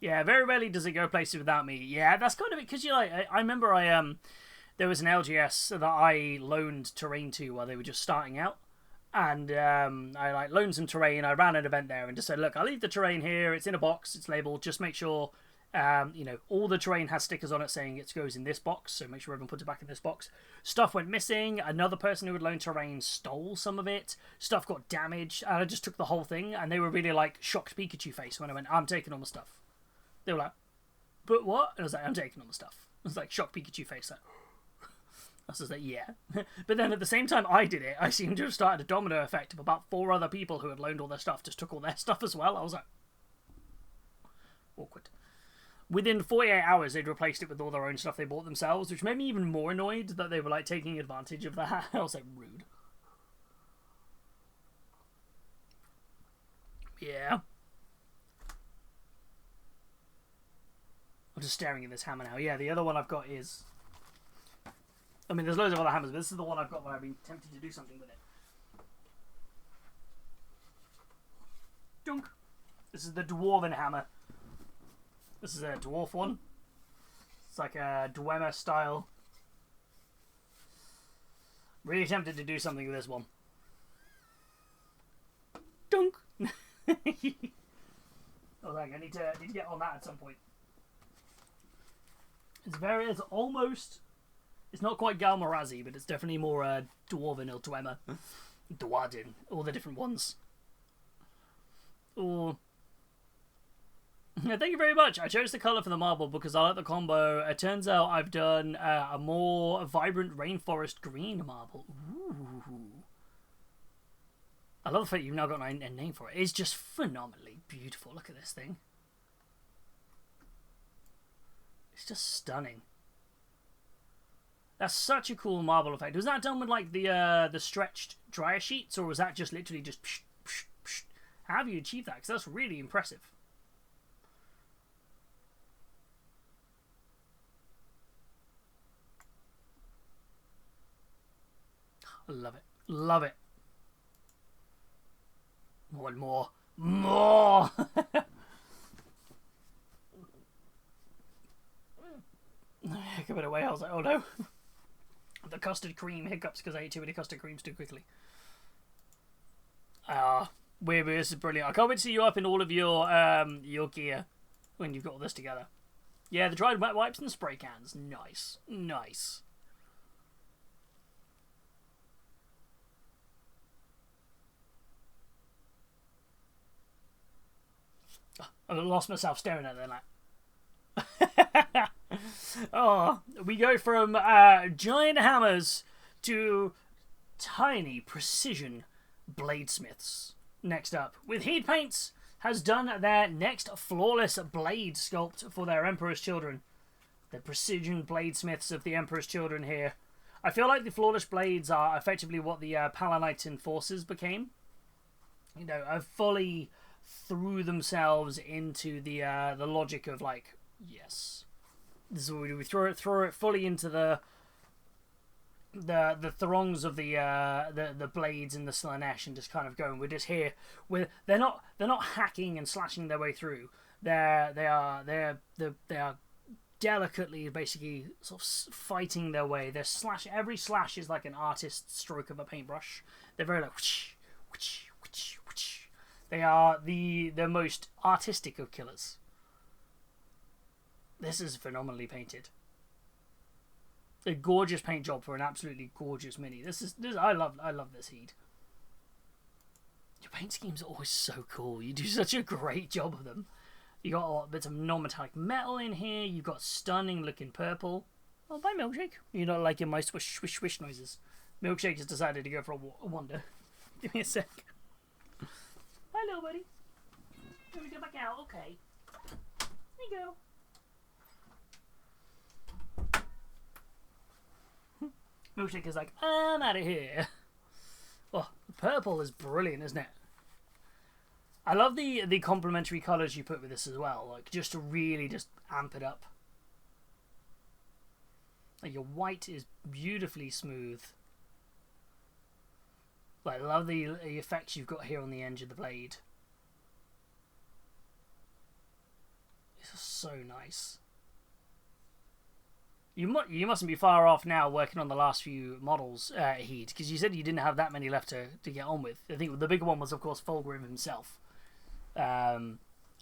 [SPEAKER 1] Yeah, very rarely does it go places without me. Yeah, that's kind of it. Because, you know, I remember there was an LGS that I loaned terrain to while they were just starting out. And I like loaned some terrain. I ran an event there and just said, look, I'll leave the terrain here. It's in a box. It's labeled. Just make sure, you know, all the terrain has stickers on it saying it goes in this box. So make sure everyone puts it back in this box. Stuff went missing. Another person who had loaned terrain stole some of it. Stuff got damaged. And I just took the whole thing. And they were really like shocked Pikachu face when I went, I'm taking all the stuff. They were like, but what? And I was like, I'm taking all the stuff. I was like, shocked Pikachu face. Like, I was just like, yeah. But then at the same time I did it, I seemed to have started a domino effect of about 4 other people who had loaned all their stuff just took all their stuff as well. I was like, awkward. Within 48 hours, they'd replaced it with all their own stuff they bought themselves, which made me even more annoyed that they were like taking advantage of that. I was like, rude. Yeah. I'm just staring at this hammer now. Yeah, the other one I've got is... I mean, there's loads of other hammers, but this is the one I've got where I've been tempted to do something with it. Dunk! This is the Dwarven hammer. This is a dwarf one. It's like a Dwemer style. Really tempted to do something with this one. Dunk! I was like, I need to get on that at some point. It's almost... It's not quite Galmarazi, but it's definitely more Dwarven or Dwemer. Dwarden. All the different ones. Or... Thank you very much. I chose the colour for the marble because I like the combo. It turns out I've done a more vibrant rainforest green marble. Ooh. I love the fact you've now got a name for it. It's just phenomenally beautiful. Look at this thing. It's just stunning. That's such a cool marble effect. Was that done with like the stretched dryer sheets, or was that just literally just psh, psh, psh? How have you achieved that? Because that's really impressive. I love it. Love it. One more. More! Give it away. I was like, oh no. The custard cream hiccups because I ate too many custard creams too quickly. Weird, this is brilliant. I can't wait to see you up in all of your gear when you've got all this together. Yeah, the dried wet wipes and the spray cans. Nice. Nice. I lost myself staring at it like. Oh, we go from giant hammers to tiny precision bladesmiths. Next up, with Heat Paints, has done their next flawless blade sculpt for their Emperor's Children. The precision bladesmiths of the Emperor's Children here. I feel like the flawless blades are effectively what the Palanitan forces became. You know, fully threw themselves into the logic of like, yes, this is what we do. We throw it fully into the throngs of the blades in the Slanesh and just kind of going. We're just here. They're not hacking and slashing their way through. They are delicately basically sort of fighting their way. Every slash is like an artist's stroke of a paintbrush. They're very like whoosh, whoosh, whoosh, whoosh. They are the most artistic of killers. This is phenomenally painted. A gorgeous paint job for an absolutely gorgeous mini. I love this Heat. Your paint schemes are always so cool. You do such a great job of them. You got a lot of bits of non-metallic metal in here. You've got stunning looking purple. Oh, bye Milkshake. You're not liking my swish swish swish noises. Milkshake has decided to go for a wander. Give me a sec. Hi, little buddy. Let me go back out. Okay. There you go. Milkshake is like, I'm out of here. Oh, the purple is brilliant, isn't it? I love the complementary colours you put with this as well, like just to really just amp it up. Like your white is beautifully smooth. Like, I love the effects you've got here on the edge of the blade. This is so nice. You mustn't be far off now working on the last few models, Heat, because you said you didn't have that many left to get on with. I think the bigger one was, of course, Fulgrim himself. Are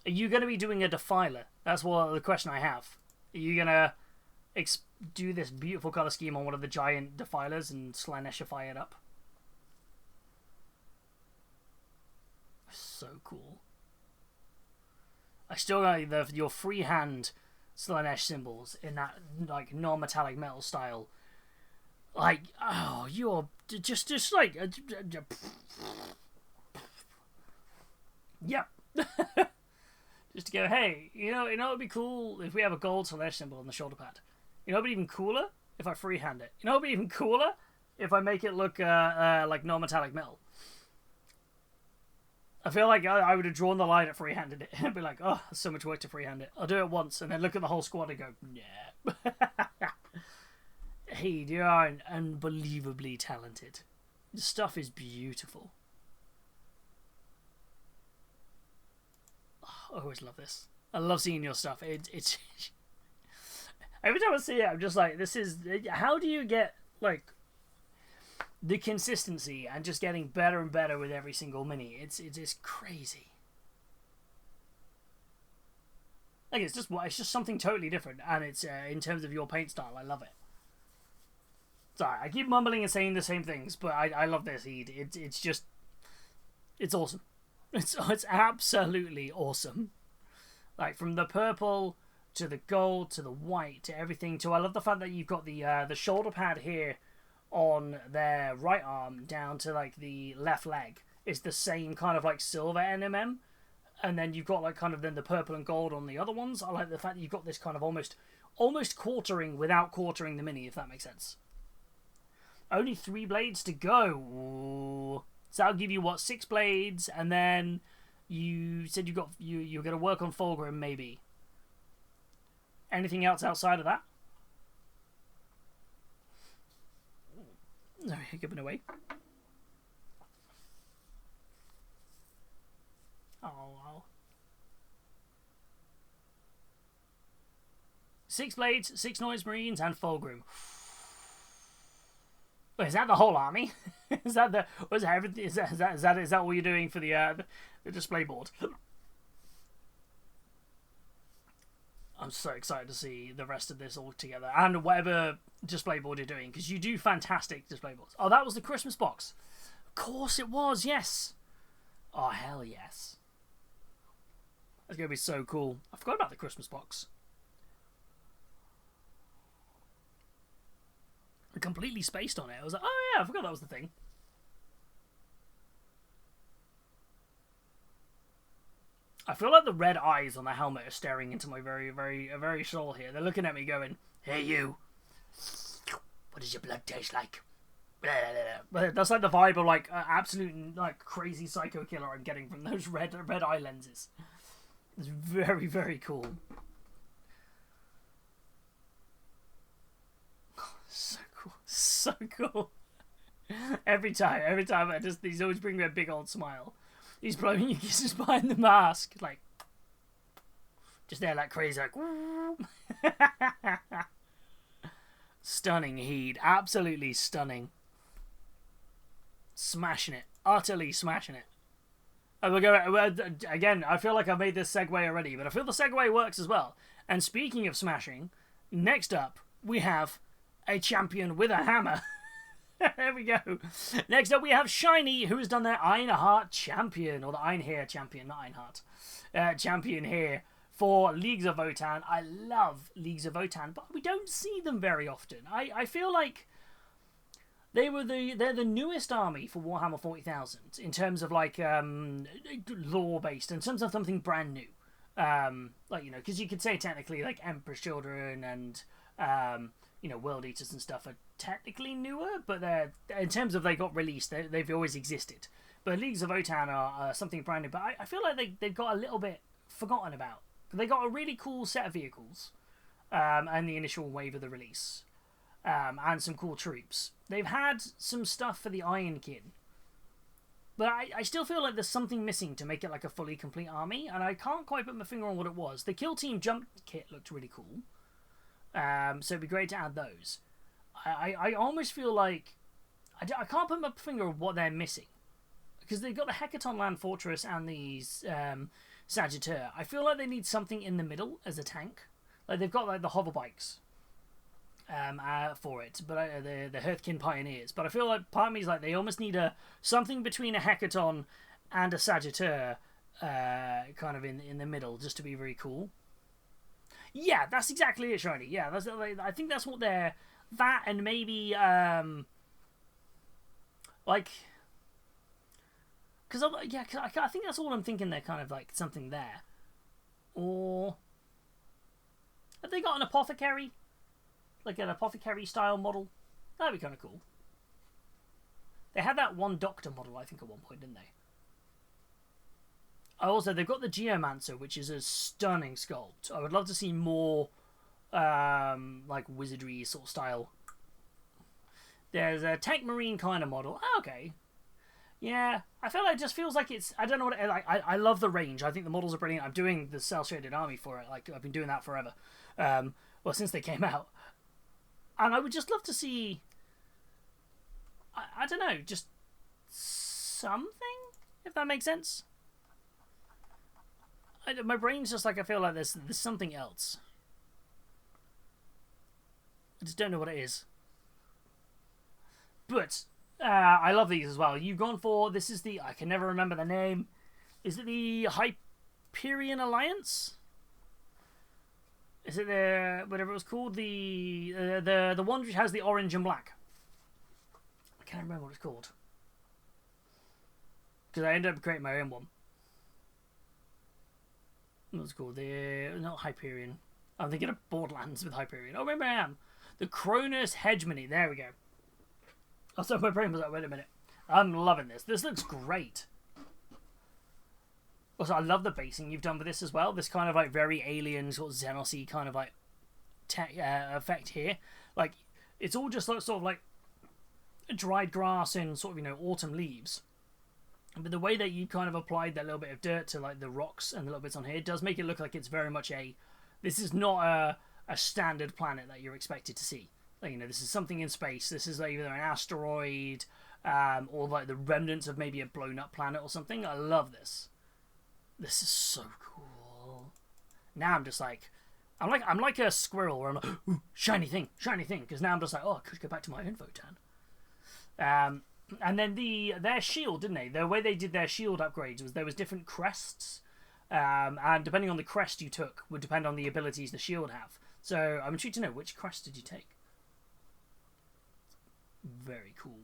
[SPEAKER 1] you going to be doing a Defiler? That's the question I have. Are you going to do this beautiful colour scheme on one of the giant Defilers and Slaneshify it up? So cool. I still got your freehand Slanesh symbols in that like non-metallic metal style. Like, oh, you're just like yep. Just to go, hey, you know it'd be cool if we have a gold Slanesh symbol on the shoulder pad. You know it'd be even cooler if I freehand it. You know it'd be even cooler if I make it look like non-metallic metal. I feel like I would have drawn the line at freehanded it. It'd be like, oh, there's so much work to freehand it. I'll do it once and then look at the whole squad and go, yeah. Hey, you are unbelievably talented. The stuff is beautiful. Oh, I always love this. I love seeing your stuff. It's every time I see it, I'm just like, this is... How do you get, like... the consistency and just getting better and better with every single mini. It's crazy. Like it's just something totally different, and it's in terms of your paint style, I love it. Sorry, I keep mumbling and saying the same things, but I love this Heat. It's awesome. It's absolutely awesome. Like from the purple to the gold to the white to everything. I love the fact that you've got the shoulder pad here on their right arm down to like the left leg. It's the same kind of like silver NMM, and then you've got like kind of then the purple and gold on the other ones. I like the fact that you've got this kind of almost quartering without quartering the mini, if that makes sense. Only 3 blades to go. Ooh. So that'll give you what, 6 blades, and then you said you're going to work on Fulgrim maybe. Anything else outside of that? No, giving away. 6 blades, 6 noise marines, and Fulgrim. Wait, is that the whole army? Is that the? Was everything? Is that all you're doing for the display board? I'm so excited to see the rest of this all together and whatever display board you're doing, because you do fantastic display boards. Oh, that was the Christmas box. Of course it was. Yes. Oh hell yes. That's gonna be so cool. I forgot about the Christmas box. I completely spaced on it. I was like, oh yeah, I forgot that was the thing. I feel like the red eyes on the helmet are staring into my very soul here. They're looking at me going, hey you, what does your blood taste like? But that's like the vibe of like absolute like crazy psycho killer I'm getting from those red eye lenses. It's very cool. So cool. So cool. Every time these always bring me a big old smile. He's blowing you kisses behind the mask, like just there like crazy, like stunning heat, absolutely stunning. Smashing it, utterly smashing it. And we'll go again. I feel like I've made this segue already, but I feel the segue works as well. And speaking of smashing, next up we have a champion with a hammer. There we go. Next up we have Shiny, who has done their Ironheart champion, or the Einhair champion, not Ironheart, champion here for Leagues of Votann. I love Leagues of Votann, but we don't see them very often. I feel like they're the newest army for Warhammer 40,000 in terms of like lore based, in terms of something brand new. Like, you know, because you could say technically like Emperor's Children and you know, World Eaters and stuff are technically newer, but they're, in terms of they got released, they've always existed. But Leagues of Votann are something brand new, but I feel like they've got a little bit forgotten about. They got a really cool set of vehicles and the initial wave of the release, and some cool troops. They've had some stuff for the Ironkin, but I still feel like there's something missing to make it like a fully complete army, and I can't quite put my finger on what it was. The Kill Team Jump kit looked really cool. So it'd be great to add those. I almost feel like I can't put my finger on what they're missing, because they've got the Hecaton Land Fortress and these Sagittaire. I feel like they need something in the middle as a tank. Like they've got like the hover bikes for it, but the Hearthkin Pioneers. But I feel like part of me is like they almost need something between a Hecaton and a Sagittaire, kind of in the middle, just to be very cool. Yeah, that's exactly it, Shiny. Yeah, I think that's what they're... That and maybe, like... Because, yeah, I think that's all I'm thinking. They're kind of like something there. Or... Have they got an apothecary? Like an apothecary-style model? That'd be kind of cool. They had that one doctor model, I think, at one point, didn't they? Also, they've got the Geomancer, which is a stunning sculpt. I would love to see more, like, wizardry sort of style. There's a Tank Marine kind of model. Oh, okay. Yeah, I feel like it just feels like it's... I don't know what... I love the range. I think the models are brilliant. I'm doing the cel-shaded army for it. Like, I've been doing that forever. Well, since they came out. And I would just love to see... I don't know, just something, if that makes sense. My brain's just like, I feel like there's something else. I just don't know what it is. But I love these as well. You've gone for, this is the, I can never remember the name. Is it the Hyperion Alliance? Is it the, whatever it was called? The one which has the orange and black. I can't remember what it's called. Because I ended up creating my own one. What's it called? Not Hyperion. I'm thinking of Borderlands with Hyperion. Oh, maybe I am. The Cronus Hegemony. There we go. Also, my brain was like, wait a minute. I'm loving this. This looks great. Also, I love the basing you've done with this as well. This kind of like very alien, sort of Xenos-y kind of like effect here. Like, it's all just like, sort of like dried grass and sort of, you know, autumn leaves. But the way that you kind of applied that little bit of dirt to like the rocks and the little bits on here does make it look like it's very much a... This is not a standard planet that you're expected to see. Like, you know, this is something in space. This is either an asteroid, or like the remnants of maybe a blown up planet or something. I love this. This is so cool. Now I'm just like, I'm like a squirrel where I'm like, ooh, shiny thing, because now I'm just like, oh, I could go back to my own Votan. And then their shield, didn't they? The way they did their shield upgrades was there was different crests, and depending on the crest you took would depend on the abilities the shield have. So I'm intrigued to know, which crest did you take? Very cool.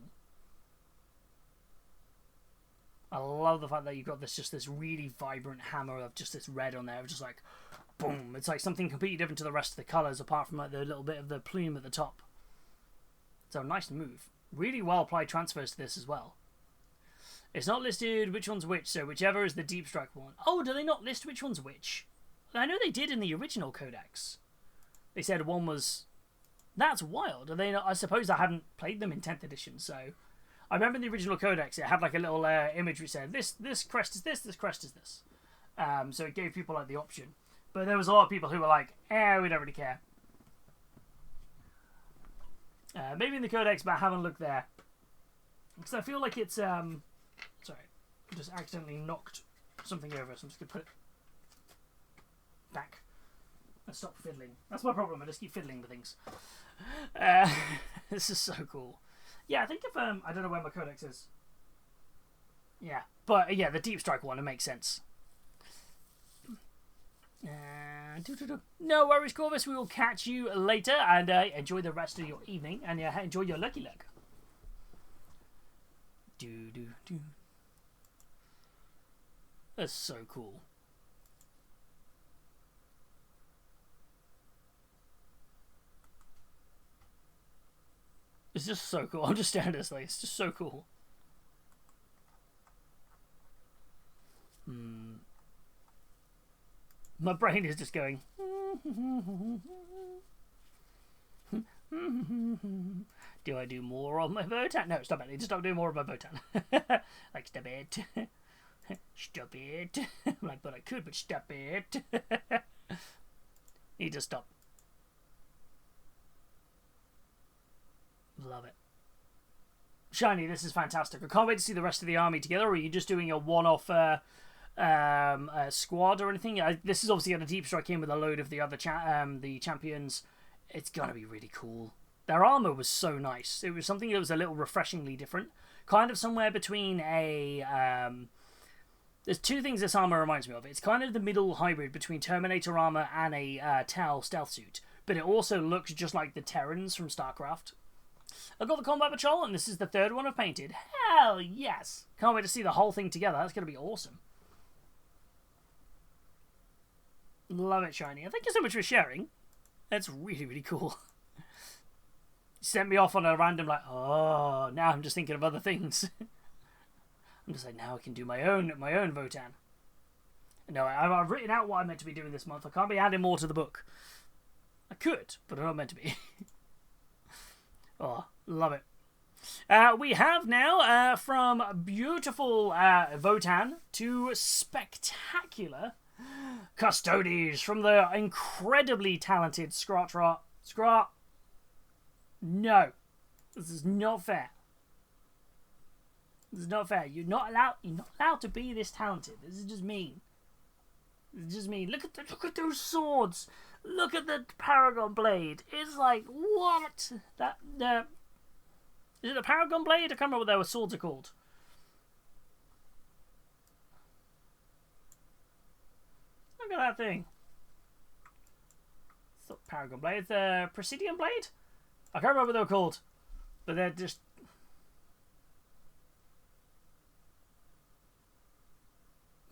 [SPEAKER 1] I love the fact that you've got this really vibrant hammer of just this red on there, just like, boom. It's like something completely different to the rest of the colours, apart from like the little bit of the plume at the top. So nice move. Really well applied transfers to this as well. It's not listed which one's which, so whichever is the deep strike one. Oh, do they not list which one's which? I know they did in the original codex. They said one was... That's wild. Are they not... I suppose I haven't played them in 10th edition, so... I remember in the original codex it had like a little image which said, this crest is this crest is this. So it gave people like the option. But there was a lot of people who were like, we don't really care. Maybe in the codex, but I haven't looked there. Because I feel like it's... Sorry. I just accidentally knocked something over, so I'm just going to put it back. And stop fiddling. That's my problem, I just keep fiddling with things. This is so cool. Yeah, I think if... I don't know where my codex is. Yeah. But, yeah, the deep strike one, it makes sense. No worries, Corvus. We will catch you later, and enjoy the rest of your evening, and enjoy your Lucky Luck. That's so cool. It's just so cool. I'm just staring at this, like, it's just so cool. My brain is just going. Do I do more on my Votan? No, stop it. Just stop doing more of my Votan. Like, stop it. Stop it. I'm like, but I could, but stop it. Need to stop. Love it. Shiny, this is fantastic. I can't wait to see the rest of the army together. Or are you just doing a one-off squad or anything? This is obviously going to deep strike in with a load of the other the champions. It's going to be really cool. Their armor was so nice. It was something that was a little refreshingly different. Kind of somewhere between a... there's two things this armor reminds me of. It's kind of the middle hybrid between Terminator armor and a Tal stealth suit. But it also looks just like the Terrans from StarCraft. I've got the Combat Patrol, and this is the third one I've painted. Hell yes! Can't wait to see the whole thing together. That's going to be awesome. Love it, Shiny. And thank you so much for sharing. That's really, really cool. Sent me off on a random, like, oh, now I'm just thinking of other things. I'm just like, now I can do my own Votan. No, I've written out what I'm meant to be doing this month. I can't be adding more to the book. I could, but I'm not meant to be. Oh, love it. We have now, from beautiful Votan to spectacular Custodes from the incredibly talented Scrot. No. This is not fair. This is not fair. You're not allowed to be this talented. This is just mean. This is just mean. Look at those swords. Look at the Paragon Blade. It's like, what? Is it a Paragon Blade? I can't remember what their swords are called. Look at that thing. It's not Paragon Blade. It's the Presidium Blade? I can't remember what they were called. But they're just...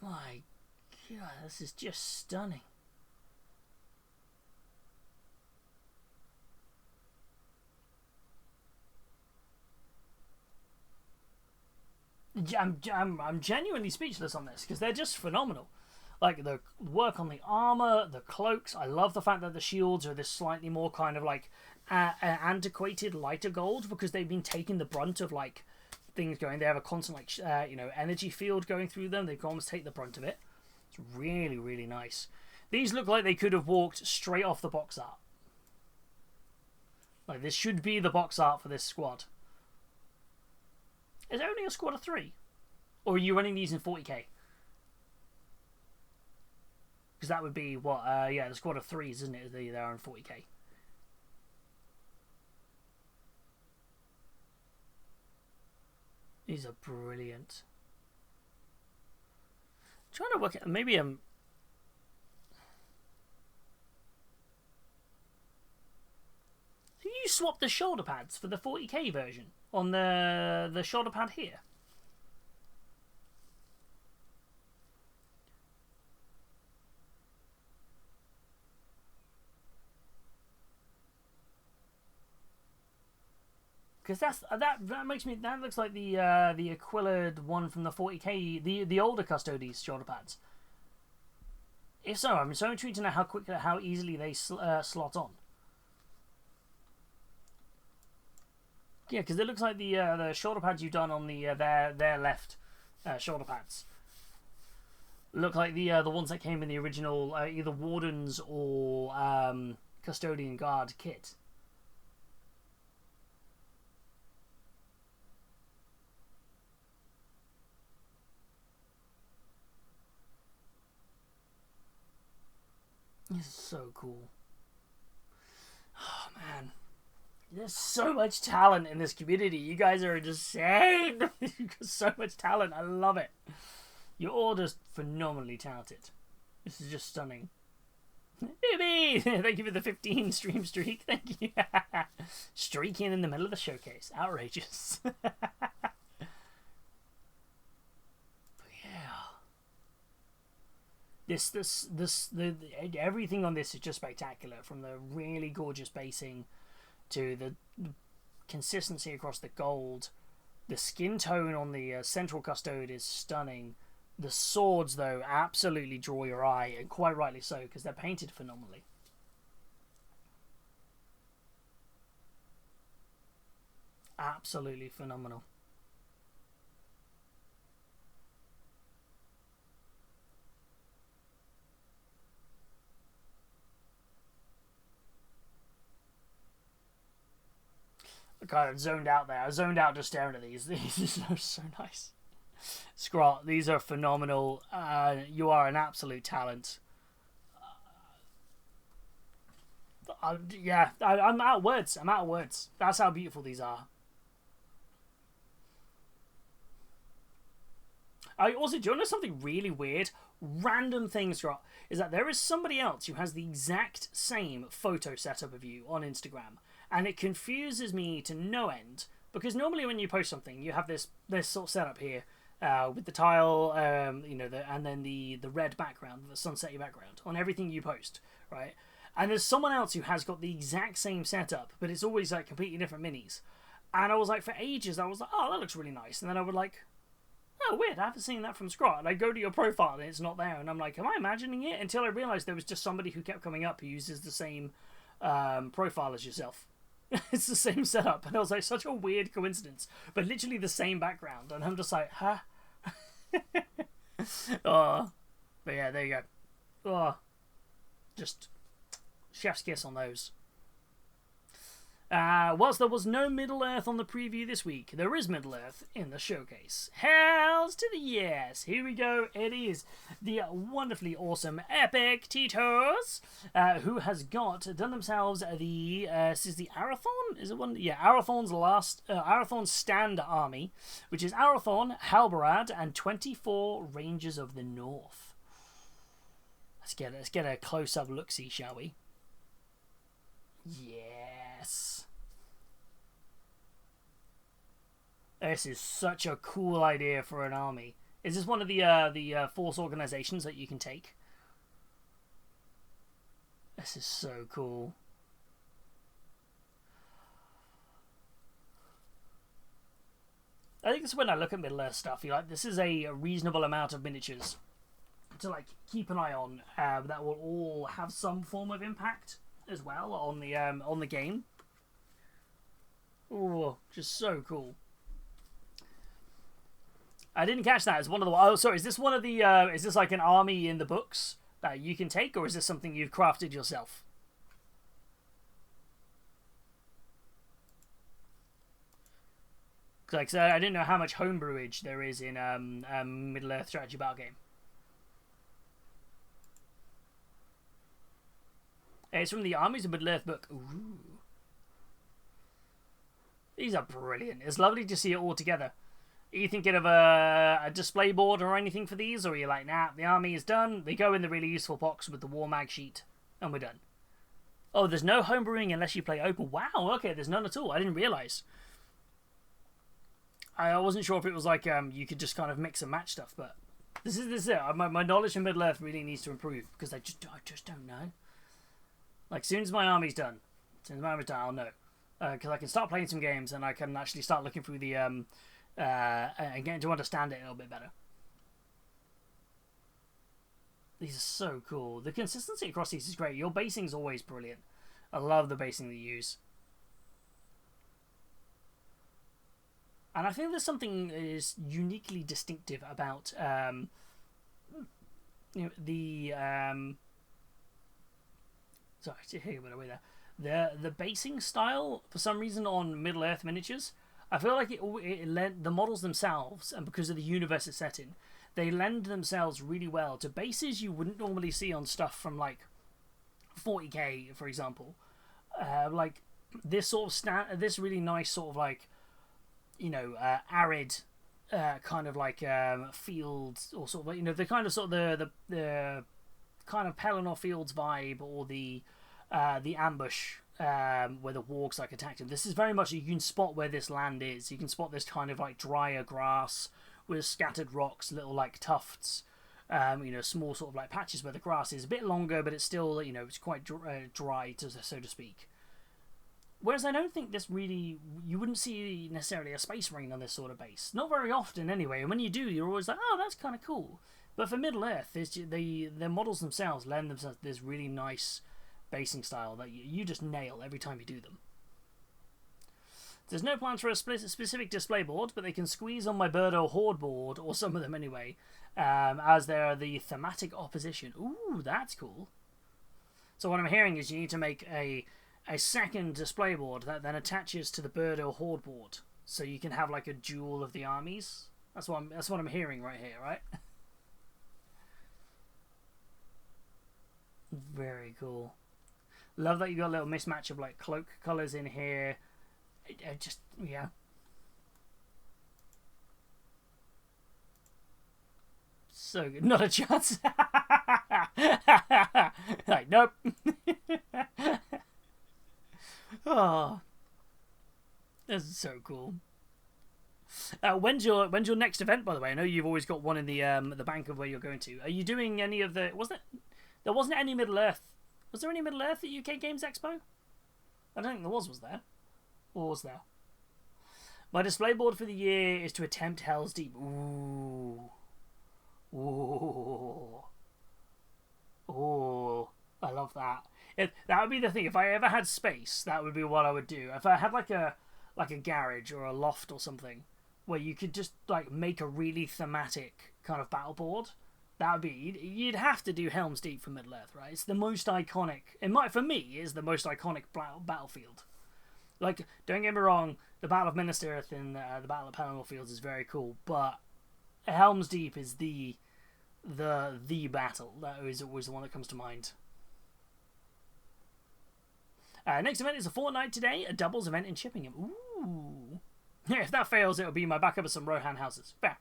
[SPEAKER 1] My God, this is just stunning. I'm genuinely speechless on this because they're just phenomenal. Like the work on the armor, the cloaks. I love the fact that the shields are this slightly more kind of like antiquated, lighter gold because they've been taking the brunt of like things going. They have a constant like energy field going through them. They can almost take the brunt of it. It's really, really nice. These look like they could have walked straight off the box art. Like, this should be the box art for this squad. Is it only a squad of 3? Or are you running these in 40k? Because that would be what? Yeah, the squad of 3s, isn't it? They're in 40k. These are brilliant. I'm trying to work it. Maybe I'm. Do you swap the shoulder pads for the 40k version on the shoulder pad here? Because that makes me, that looks like the Aquilid one from the 40k, the older Custodes shoulder pads. If so, I'm so intrigued to know how easily they slot on. Yeah, because it looks like the shoulder pads you've done on the their left shoulder pads look like the ones that came in the original either Wardens or Custodian Guard kit. This is so cool. Oh man, there's so much talent in this community. You guys are insane. You've got so much talent. I love it. You're all just phenomenally talented. This is just stunning. Baby! Thank you for the 15 stream streak. Thank you. Streaking in the middle of the showcase. Outrageous. Everything on this is just spectacular, from the really gorgeous basing to the consistency across the gold. The skin tone on the central custode is stunning. The swords, though, absolutely draw your eye, and quite rightly so, because they're painted phenomenally. Absolutely phenomenal. God, I zoned out there. I zoned out just staring at these. These are so nice. Scrot, these are phenomenal. You are an absolute talent. Yeah, I'm out of words. I'm out of words. That's how beautiful these are. I also, do you want to know something really weird? Random thing, Scrot, is that there is somebody else who has the exact same photo setup of you on Instagram. And it confuses me to no end, because normally when you post something, you have this sort of setup here with the tile, you know, and then the red background, the sunsetty background on everything you post, right? And there's someone else who has got the exact same setup, but it's always like completely different minis. And I was like, for ages, I was like, oh, that looks really nice. And then I would like, oh, weird, I haven't seen that from Scrot. And I go to your profile and it's not there. And I'm like, am I imagining it? Until I realized there was just somebody who kept coming up who uses the same profile as yourself. It's the same setup, and I was like, such a weird coincidence, but literally the same background, and I'm just like, huh? Oh, but yeah, there you go. Oh, just chef's kiss on those. Whilst there was no Middle Earth on the preview this week, there is Middle Earth in the showcase. Hells to the yes! Here we go. It is the wonderfully awesome Epic Titos, who has done themselves the this is the Arathorn? Is it one? Yeah, Arathorn's Stand Army, which is Arathorn, Halbarad, and 24 Rangers of the North. Let's get a close up look see, shall we? Yes. This is such a cool idea for an army. Is this one of the force organizations that you can take? This is so cool. I think this is when I look at Middle Earth stuff. You're like, this is a reasonable amount of miniatures to like keep an eye on that will all have some form of impact as well on the game. Oh, just so cool. I didn't catch that. It's one of the. Oh, sorry. Is this one of the? Is this like an army in the books that you can take, or is this something you've crafted yourself? Like, so I didn't know how much homebrewage there is in Middle Earth strategy battle game. It's from the Armies of Middle Earth book. Ooh. These are brilliant. It's lovely to see it all together. Are you thinking of a display board or anything for these? Or are you like, nah, the army is done. They go in the really useful box with the war mag sheet. And we're done. Oh, there's no homebrewing unless you play open. Wow, okay, there's none at all. I didn't realise. I wasn't sure if it was like you could just kind of mix and match stuff, but this is it. My knowledge of Middle Earth really needs to improve because I just don't know. Like, as soon as my army's done, I'll know. Because I can start playing some games and I can actually start looking through the and getting to understand it a little bit better. These are so cool. The consistency across these is great. Your basing is always brilliant. I love the basing that you use. And I think there's something that is uniquely distinctive about the sorry, here went away there. The basing style for some reason on Middle Earth miniatures. I feel like the models themselves, and because of the universe it's set in, they lend themselves really well to bases you wouldn't normally see on stuff from like 40k, for example. Like this sort of this really nice sort of like, you know, arid kind of like fields, or sort of, you know, the kind of sort of the kind of Pelennor Fields vibe, or the ambush where the wargs like attacked him. This is very much, you can spot where this land is. You can spot this kind of like drier grass with scattered rocks, little like tufts, you know, small sort of like patches where the grass is a bit longer, but it's still, you know, it's quite dry, so to speak. Whereas I don't think this really, you wouldn't see necessarily a space marine on this sort of base. Not very often anyway, and when you do, you're always like, oh, that's kind of cool. But for Middle Earth, the models themselves lend themselves this really nice basing style that you just nail every time you do them. There's no plans for a specific display board, but they can squeeze on my Birdo Horde board, or some of them anyway, as they're the thematic opposition. Ooh, that's cool. So what I'm hearing is you need to make a second display board that then attaches to the Birdo Horde board, so you can have like a duel of the armies. That's what I'm hearing right here, right? Very cool. Love that you got a little mismatch of like cloak colors in here. Just, yeah. So good. Not a chance. Like, nope. Oh, this is so cool. When's your next event, by the way? I know you've always got one in the bank of where you're going to. Are you doing any of the? There wasn't any Middle Earth. Was there any Middle Earth at UK Games Expo? I don't think there was there? Or was there? My display board for the year is to attempt Hell's Deep. Ooh. Ooh. Ooh. I love that. That would be the thing. If I ever had space, that would be what I would do. If I had like a garage or a loft or something where you could just like make a really thematic kind of battle board, that would be, you'd have to do Helm's Deep for Middle Earth, right? It's the most iconic. For me, it's the most iconic battlefield. Like, don't get me wrong, the Battle of Minas Tirith and the Battle of Pelennor Fields is very cool, but Helm's Deep is the battle. That is always the one that comes to mind. Next event is a fortnight today, a doubles event in Chippingham. Ooh. If that fails, it'll be my backup of some Rohan houses. Fair.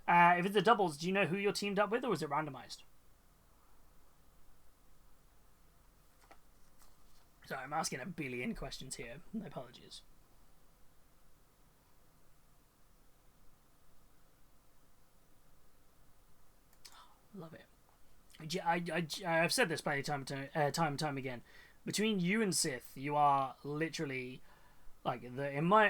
[SPEAKER 1] If it's a doubles, do you know who you're teamed up with, or is it randomized? Sorry, I'm asking a billion questions here. My apologies. Love it. I've said this plenty time and time again. Between you and Sith, you are literally, like, in my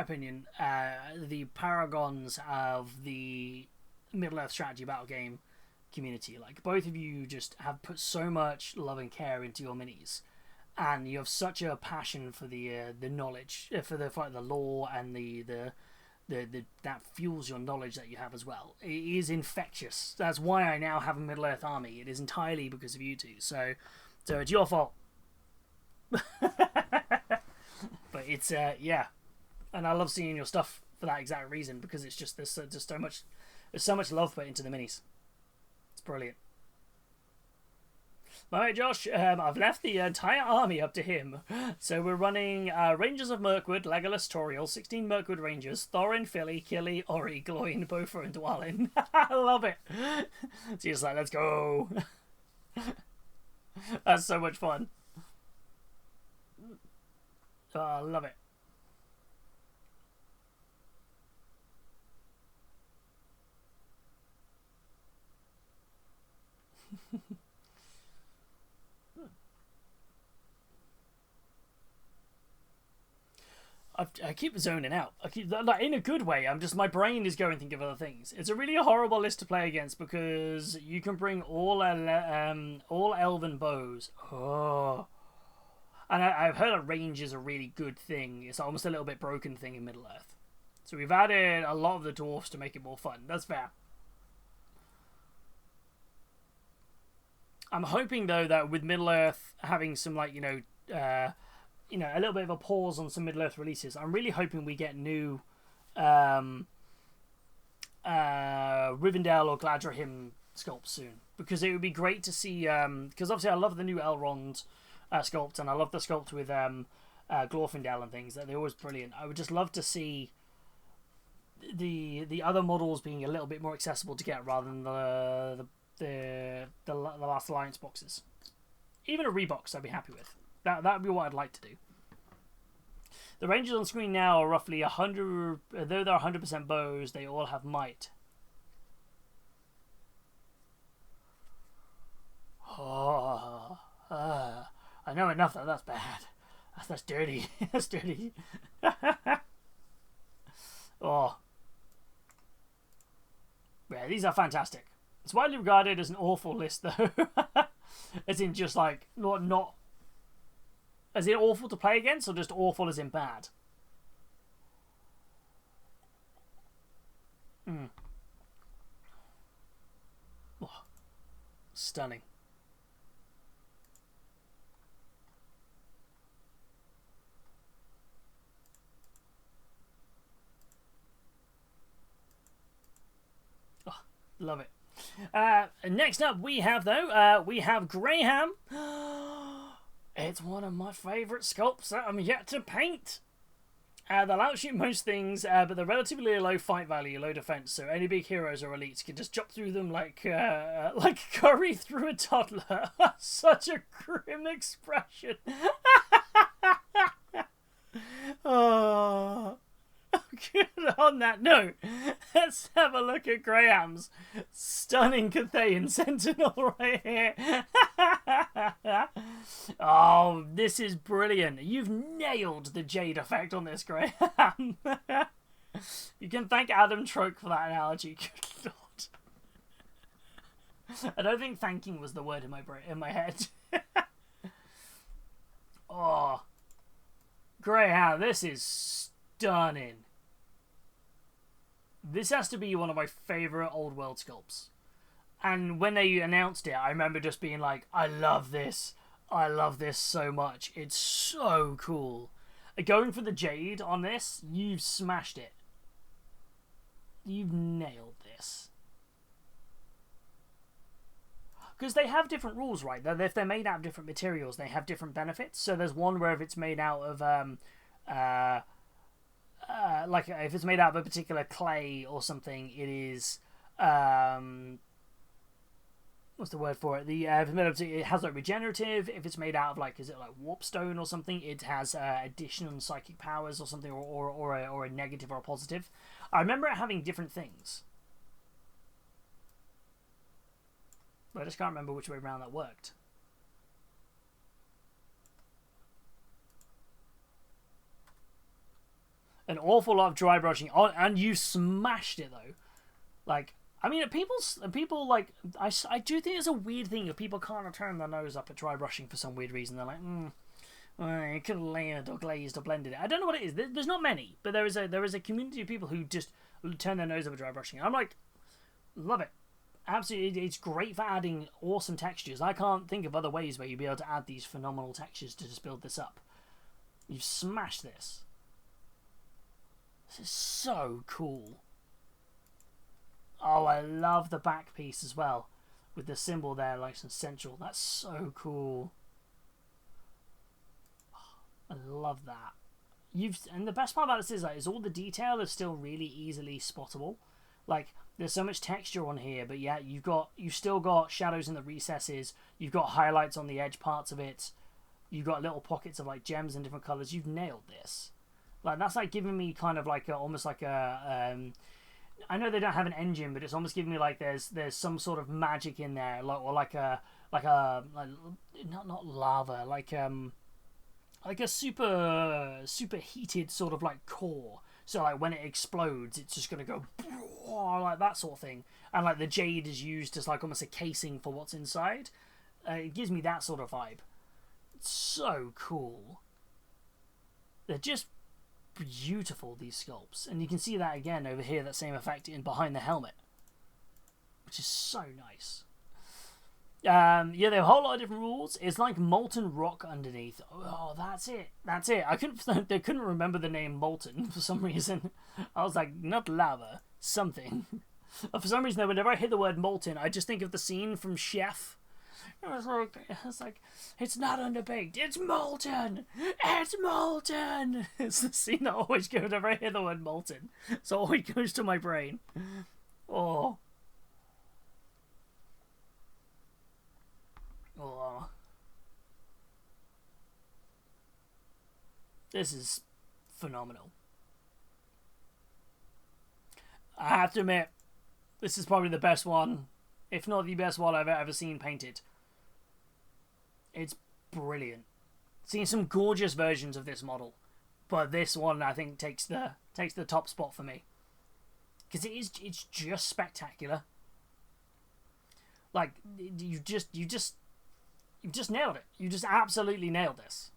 [SPEAKER 1] opinion, the paragons of the Middle Earth strategy battle game community. Like, both of you just have put so much love and care into your minis, and you have such a passion for the knowledge, for the lore, and the that fuels your knowledge that you have as well. It is infectious. That's why I now have a Middle Earth army. It is entirely because of you two. So it's your fault. But it's yeah, And I love seeing your stuff for that exact reason, because it's just there's so much love put into the minis. It's brilliant. Alright, Josh, I've left the entire army up to him. So we're running Rangers of Mirkwood, Legolas, Toriel, 16 Mirkwood Rangers, Thorin, Philly, Killy, Ori, Gloin, Bofa, and Dwalin. I love it. So he's like, let's go. That's so much fun. Oh, I love it. I keep zoning out. I keep, like, in a good way. My brain is going thinking of other things. It's a really horrible list to play against because you can bring all elven bows. Oh, and I've heard a range is a really good thing. It's almost a little bit broken thing in Middle Earth. So we've added a lot of the dwarfs to make it more fun. That's fair. I'm hoping though that with Middle Earth having some a little bit of a pause on some Middle Earth releases, I'm really hoping we get new Rivendell or Gladrahim sculpts soon, because it would be great to see. Because obviously I love the new Elrond sculpt, and I love the sculpt with Glorfindel and things. They're always brilliant. I would just love to see the other models being a little bit more accessible to get, rather than the Last Alliance boxes. Even a rebox I'd be happy with. That would be what I'd like to do. The Rangers on screen now are roughly 100. Though they're 100% bows, they all have might. Oh, I know enough that that's bad. That's dirty. That's dirty. Oh. Yeah, these are fantastic. It's widely regarded as an awful list, though. As in just like, not... As in awful to play against, or just awful as in bad? Oh, stunning. Oh, love it. Next up we have Graham. It's one of my favourite sculpts that I'm yet to paint. They'll outshoot most things, but they're relatively low fight value, low defense, so any big heroes or elites can just chop through them like curry through a toddler. Such a grim expression. Oh. Good. On that note, let's have a look at Graham's stunning Cathayan Sentinel right here. Oh, this is brilliant. You've nailed the Jade effect on this, Graham. You can thank Adam Troke for that analogy. Good Lord. I don't think thanking was the word in my head. Oh, Graham, this is stunning. This has to be one of my favourite old world sculpts. And when they announced it, I remember just being like, I love this. I love this so much. It's so cool. Going for the Jade on this, you've smashed it. You've nailed this. Because they have different rules, right? If they're made out of different materials, they have different benefits. So there's one where if it's made out of like if it's made out of a particular clay or something, it is what's the word for it? It has like regenerative. If it's made out of like, is it like warpstone or something? It has additional psychic powers or something, or a negative or a positive. I remember it having different things, but I just can't remember which way around that worked. An awful lot of dry brushing on, and you smashed it though. Like, I mean, people like, I do think it's a weird thing if people can't turn their nose up at dry brushing for some weird reason. They're like, you could have layered or glazed or blended it. I don't know what it is. There's not many, but there is a community of people who just turn their nose up at dry brushing. I'm like, love it. Absolutely, it's great for adding awesome textures. I can't think of other ways where you'd be able to add these phenomenal textures to just build this up. You've smashed this. This is so cool. Oh, I love the back piece as well, with the symbol there, like some central. That's so cool. I love that. And the best part about this is like, all the detail is still really easily spottable. Like, there's so much texture on here, but yeah, you've still got shadows in the recesses. You've got highlights on the edge parts of it. You've got little pockets of like gems in different colors. You've nailed this. Like, that's like giving me kind of like almost like a I know they don't have an engine, but it's almost giving me like there's some sort of magic in there, like, or like not lava, like a super heated sort of like core. So like when it explodes, it's just gonna go like that sort of thing, and like the jade is used as like almost a casing for what's inside. It gives me that sort of vibe. It's so cool. They're just beautiful, these sculpts, and you can see that again over here, that same effect in behind the helmet, which is so nice. Yeah, they have a whole lot of different rules. It's like molten rock underneath. Oh, that's it. They couldn't remember the name molten for some reason. I was like, not lava, something. For some reason, though, whenever I hear the word molten, I just think of the scene from Chef. It's like, it's not underbaked. It's molten. It's molten. It's the scene that always goes whenever I hear the word molten. So it always goes to my brain. Oh. Oh. This is phenomenal. I have to admit, this is probably the best one, if not the best one I've ever seen painted. It's brilliant. Seen some gorgeous versions of this model, but this one I think takes the top spot for me, because it's just spectacular. Like, you just nailed it. You just absolutely nailed this.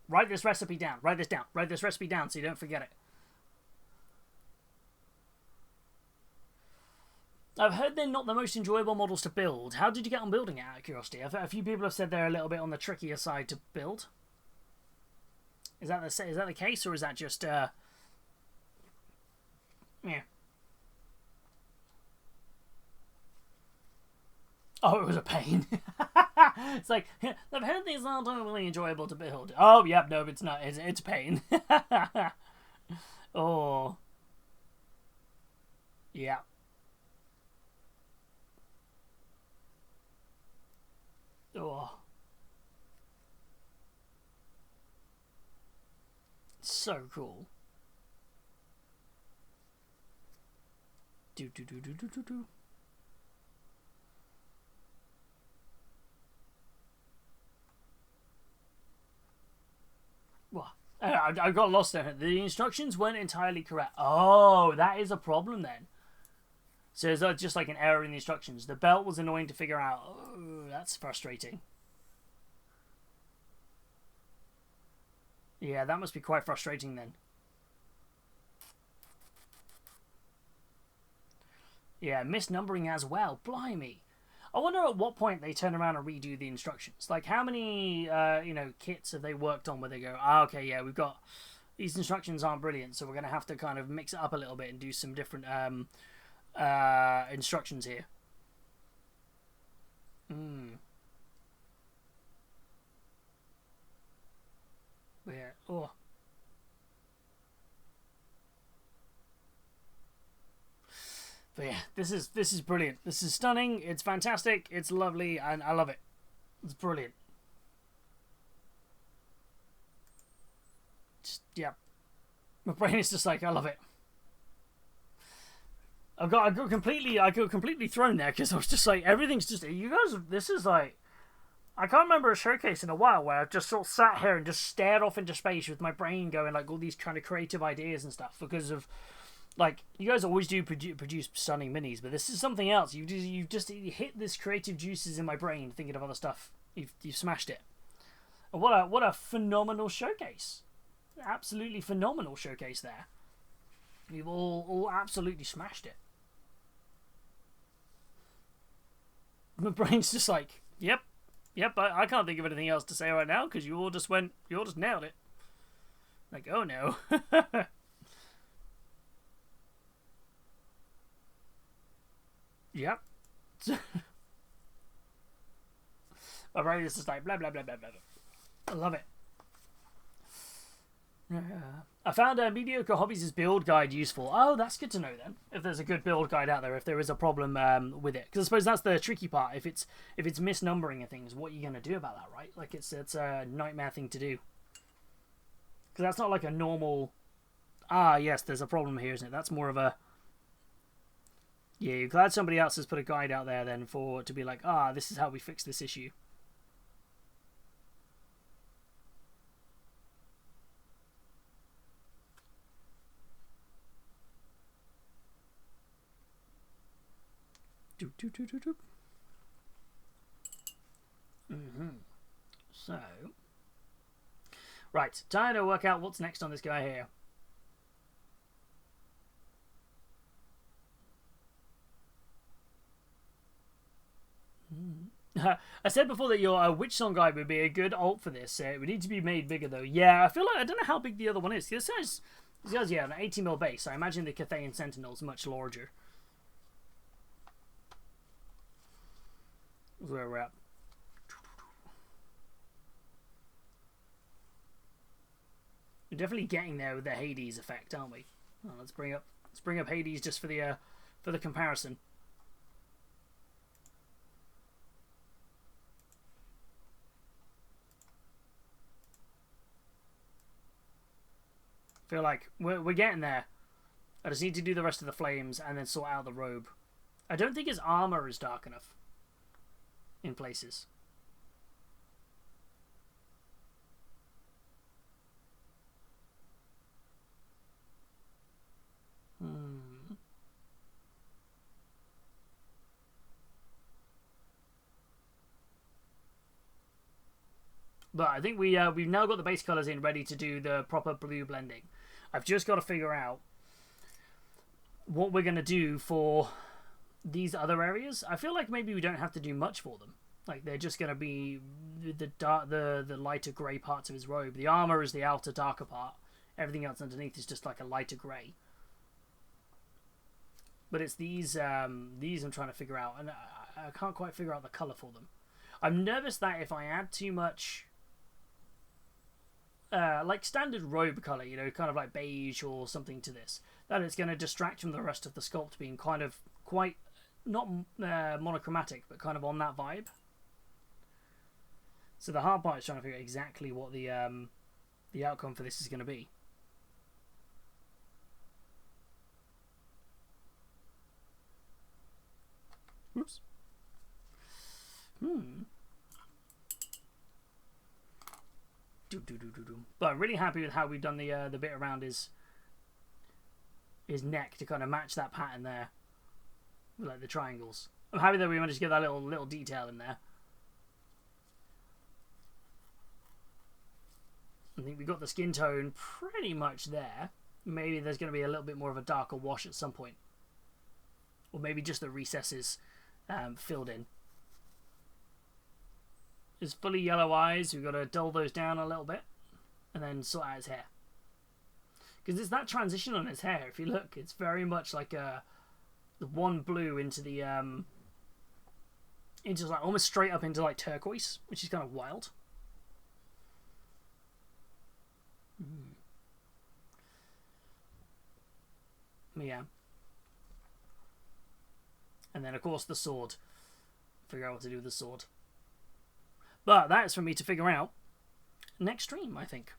[SPEAKER 1] Write this recipe down. Write this down. Write this recipe down so you don't forget it. I've heard they're not the most enjoyable models to build. How did you get on building it, out of curiosity? A few people have said they're a little bit on the trickier side to build. Is that the case, or is that just yeah? Oh, it was a pain. It's like, I've heard these aren't really enjoyable to build. Oh, yep, no, it's not. It's a pain. Oh. Yeah. Oh. So cool. Do. What? I got lost there. The instructions weren't entirely correct. Oh, that is a problem then. So is that just like an error in the instructions? The belt was annoying to figure out. Oh, that's frustrating. Yeah, that must be quite frustrating then. Yeah, misnumbering as well. Blimey. I wonder at what point they turn around and redo the instructions. Like, how many, kits have they worked on where they go, okay, yeah, we've got... These instructions aren't brilliant, so we're going to have to kind of mix it up a little bit and do some different instructions here. Yeah. Oh. But yeah, this is brilliant. This is stunning. It's fantastic. It's lovely, and I love it. It's brilliant. Yeah, my brain is just like, I love it. I got completely thrown there because I was just like, everything's just, you guys. This is like, I can't remember a showcase in a while where I've just sort of sat here and just stared off into space with my brain going like all these kind of creative ideas and stuff because of. Like, you guys always do produce stunning minis, but this is something else. You've just hit this creative juices in my brain thinking of other stuff. You've smashed it. And what a phenomenal showcase. Absolutely phenomenal showcase there. You've all absolutely smashed it. My brain's just like, yep, I can't think of anything else to say right now because you all just nailed it. Like, oh no. Yep. My brain is just like blah blah blah blah blah. I love it. I found mediocre hobbies' build guide useful. Oh, that's good to know then. If there's a good build guide out there, if there is a problem with it, because I suppose that's the tricky part. If it's misnumbering of things, what are you gonna do about that, right? Like it's a nightmare thing to do. Because that's not like a normal. Ah, yes, there's a problem here, isn't it? That's more of a. Yeah, you're glad somebody else has put a guide out there then to be like, this is how we fix this issue. So, right, time to work out what's next on this guy here. I said before that your Witchsong guide would be a good alt for this. It would need to be made bigger though. Yeah, I feel like I don't know how big the other one is. This guy's yeah, an 80mm base. I imagine the Cathayan Sentinel is much larger. That's where we're at. We're definitely getting there with the Hades effect, aren't we? Well, let's bring up Hades just for the comparison. Feel like we're getting there. I just need to do the rest of the flames and then sort out the robe. I don't think his armor is dark enough in places. But I think we've now got the base colors in ready to do the proper blue blending. I've just got to figure out what we're going to do for these other areas. I feel like maybe we don't have to do much for them. Like they're just going to be the lighter grey parts of his robe. The armor is the outer darker part. Everything else underneath is just like a lighter grey. But it's these I'm trying to figure out, and I can't quite figure out the colour for them. I'm nervous that if I add too much like standard robe colour, you know, kind of like beige or something to this, that it's going to distract from the rest of the sculpt being kind of quite, not monochromatic, but kind of on that vibe. So the hard part is trying to figure out exactly what the outcome for this is going to be. Oops. But I'm really happy with how we've done the bit around his neck to kind of match that pattern there, with like the triangles. I'm happy that we managed to get that little detail in there. I think we got the skin tone pretty much there. Maybe there's going to be a little bit more of a darker wash at some point, or maybe just the recesses filled in. His fully yellow eyes, we've got to dull those down a little bit and then sort out his hair, because it's that transition on his hair. If you look, it's very much like the one blue into the into like almost straight up into like turquoise, which is kind of wild. Yeah. And then of course the sword. Figure out what to do with the sword. But that's for me to figure out next stream, I think.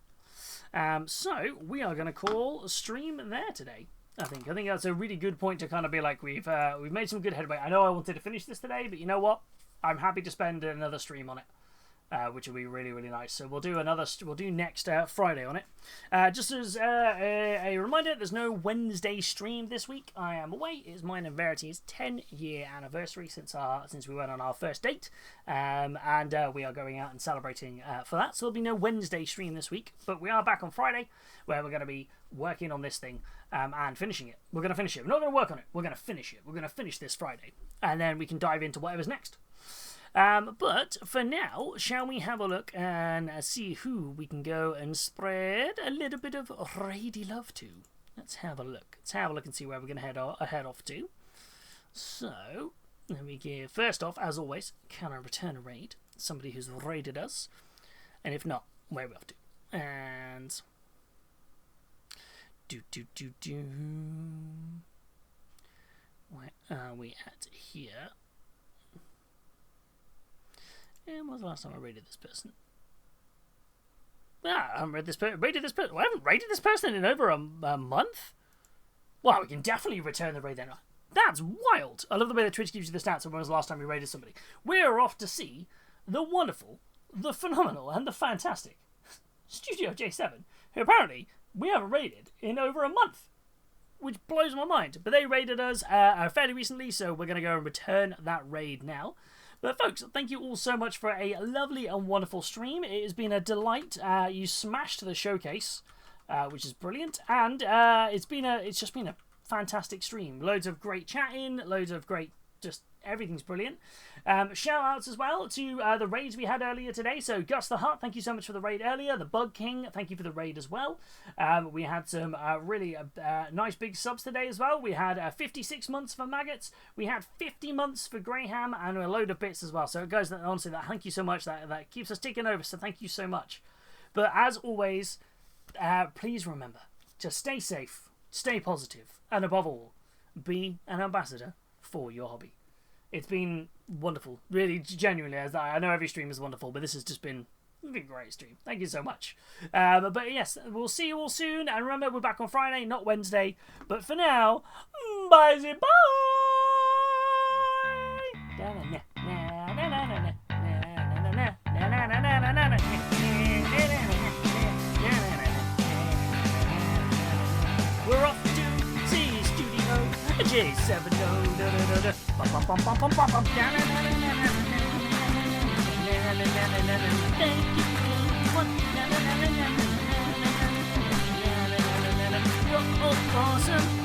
[SPEAKER 1] So we are going to call a stream there today. I think that's a really good point to kind of be like, we've made some good headway. I know I wanted to finish this today, but you know what? I'm happy to spend another stream on it, which will be really, really nice. So we'll do next Friday on it. Just as a reminder, there's no Wednesday stream this week. I am away. It's mine and Verity's 10-year anniversary since we went on our first date, and we are going out and celebrating for that. So there'll be no Wednesday stream this week, but we are back on Friday, where we're going to be working on this thing and finishing it. We're going to finish it. We're not going to work on it. We're going to finish it. We're going to finish this Friday, and then we can dive into whatever's next. But for now, shall we have a look and see who we can go and spread a little bit of Rady love to? Let's have a look. Let's have a look and see where we're going to head off to. So, Then we give, first off, as always, can I return a raid? Somebody who's raided us. And if not, where are we off to? And... Where are we at here? And when was the last time I raided this person? I haven't raided this person. I haven't raided this person in over a month? Well, we can definitely return the raid then. That's wild. I love the way that Twitch gives you the stats of when was the last time we raided somebody. We're off to see the wonderful, the phenomenal, and the fantastic Studio J7, who apparently we haven't raided in over a month, which blows my mind. But they raided us fairly recently, so we're going to go and return that raid now. But folks, thank you all so much for a lovely and wonderful stream. It has been a delight. You smashed the showcase, which is brilliant, and it's just been a fantastic stream. Loads of great chatting, loads of great, just everything's brilliant. Shout outs as well to the raids we had earlier today. So Gus the Hut, thank you so much for the raid earlier. The Bug King, thank you for the raid as well. We had some really nice big subs today as well. We had 56 months for Maggots. We had 50 months for Graham, and a load of bits as well. So guys, honestly, thank you so much. That keeps us ticking over, so thank you so much. But as always, please remember, just stay safe, stay positive, and above all, be an ambassador for your hobby. It's been wonderful, really, genuinely. As I know every stream is wonderful, but this has just been a great stream. Thank you so much. But yes, we'll see you all soon. And remember, we're back on Friday, not Wednesday. But for now, bye. We're off to see Studio J7. You're all awesome.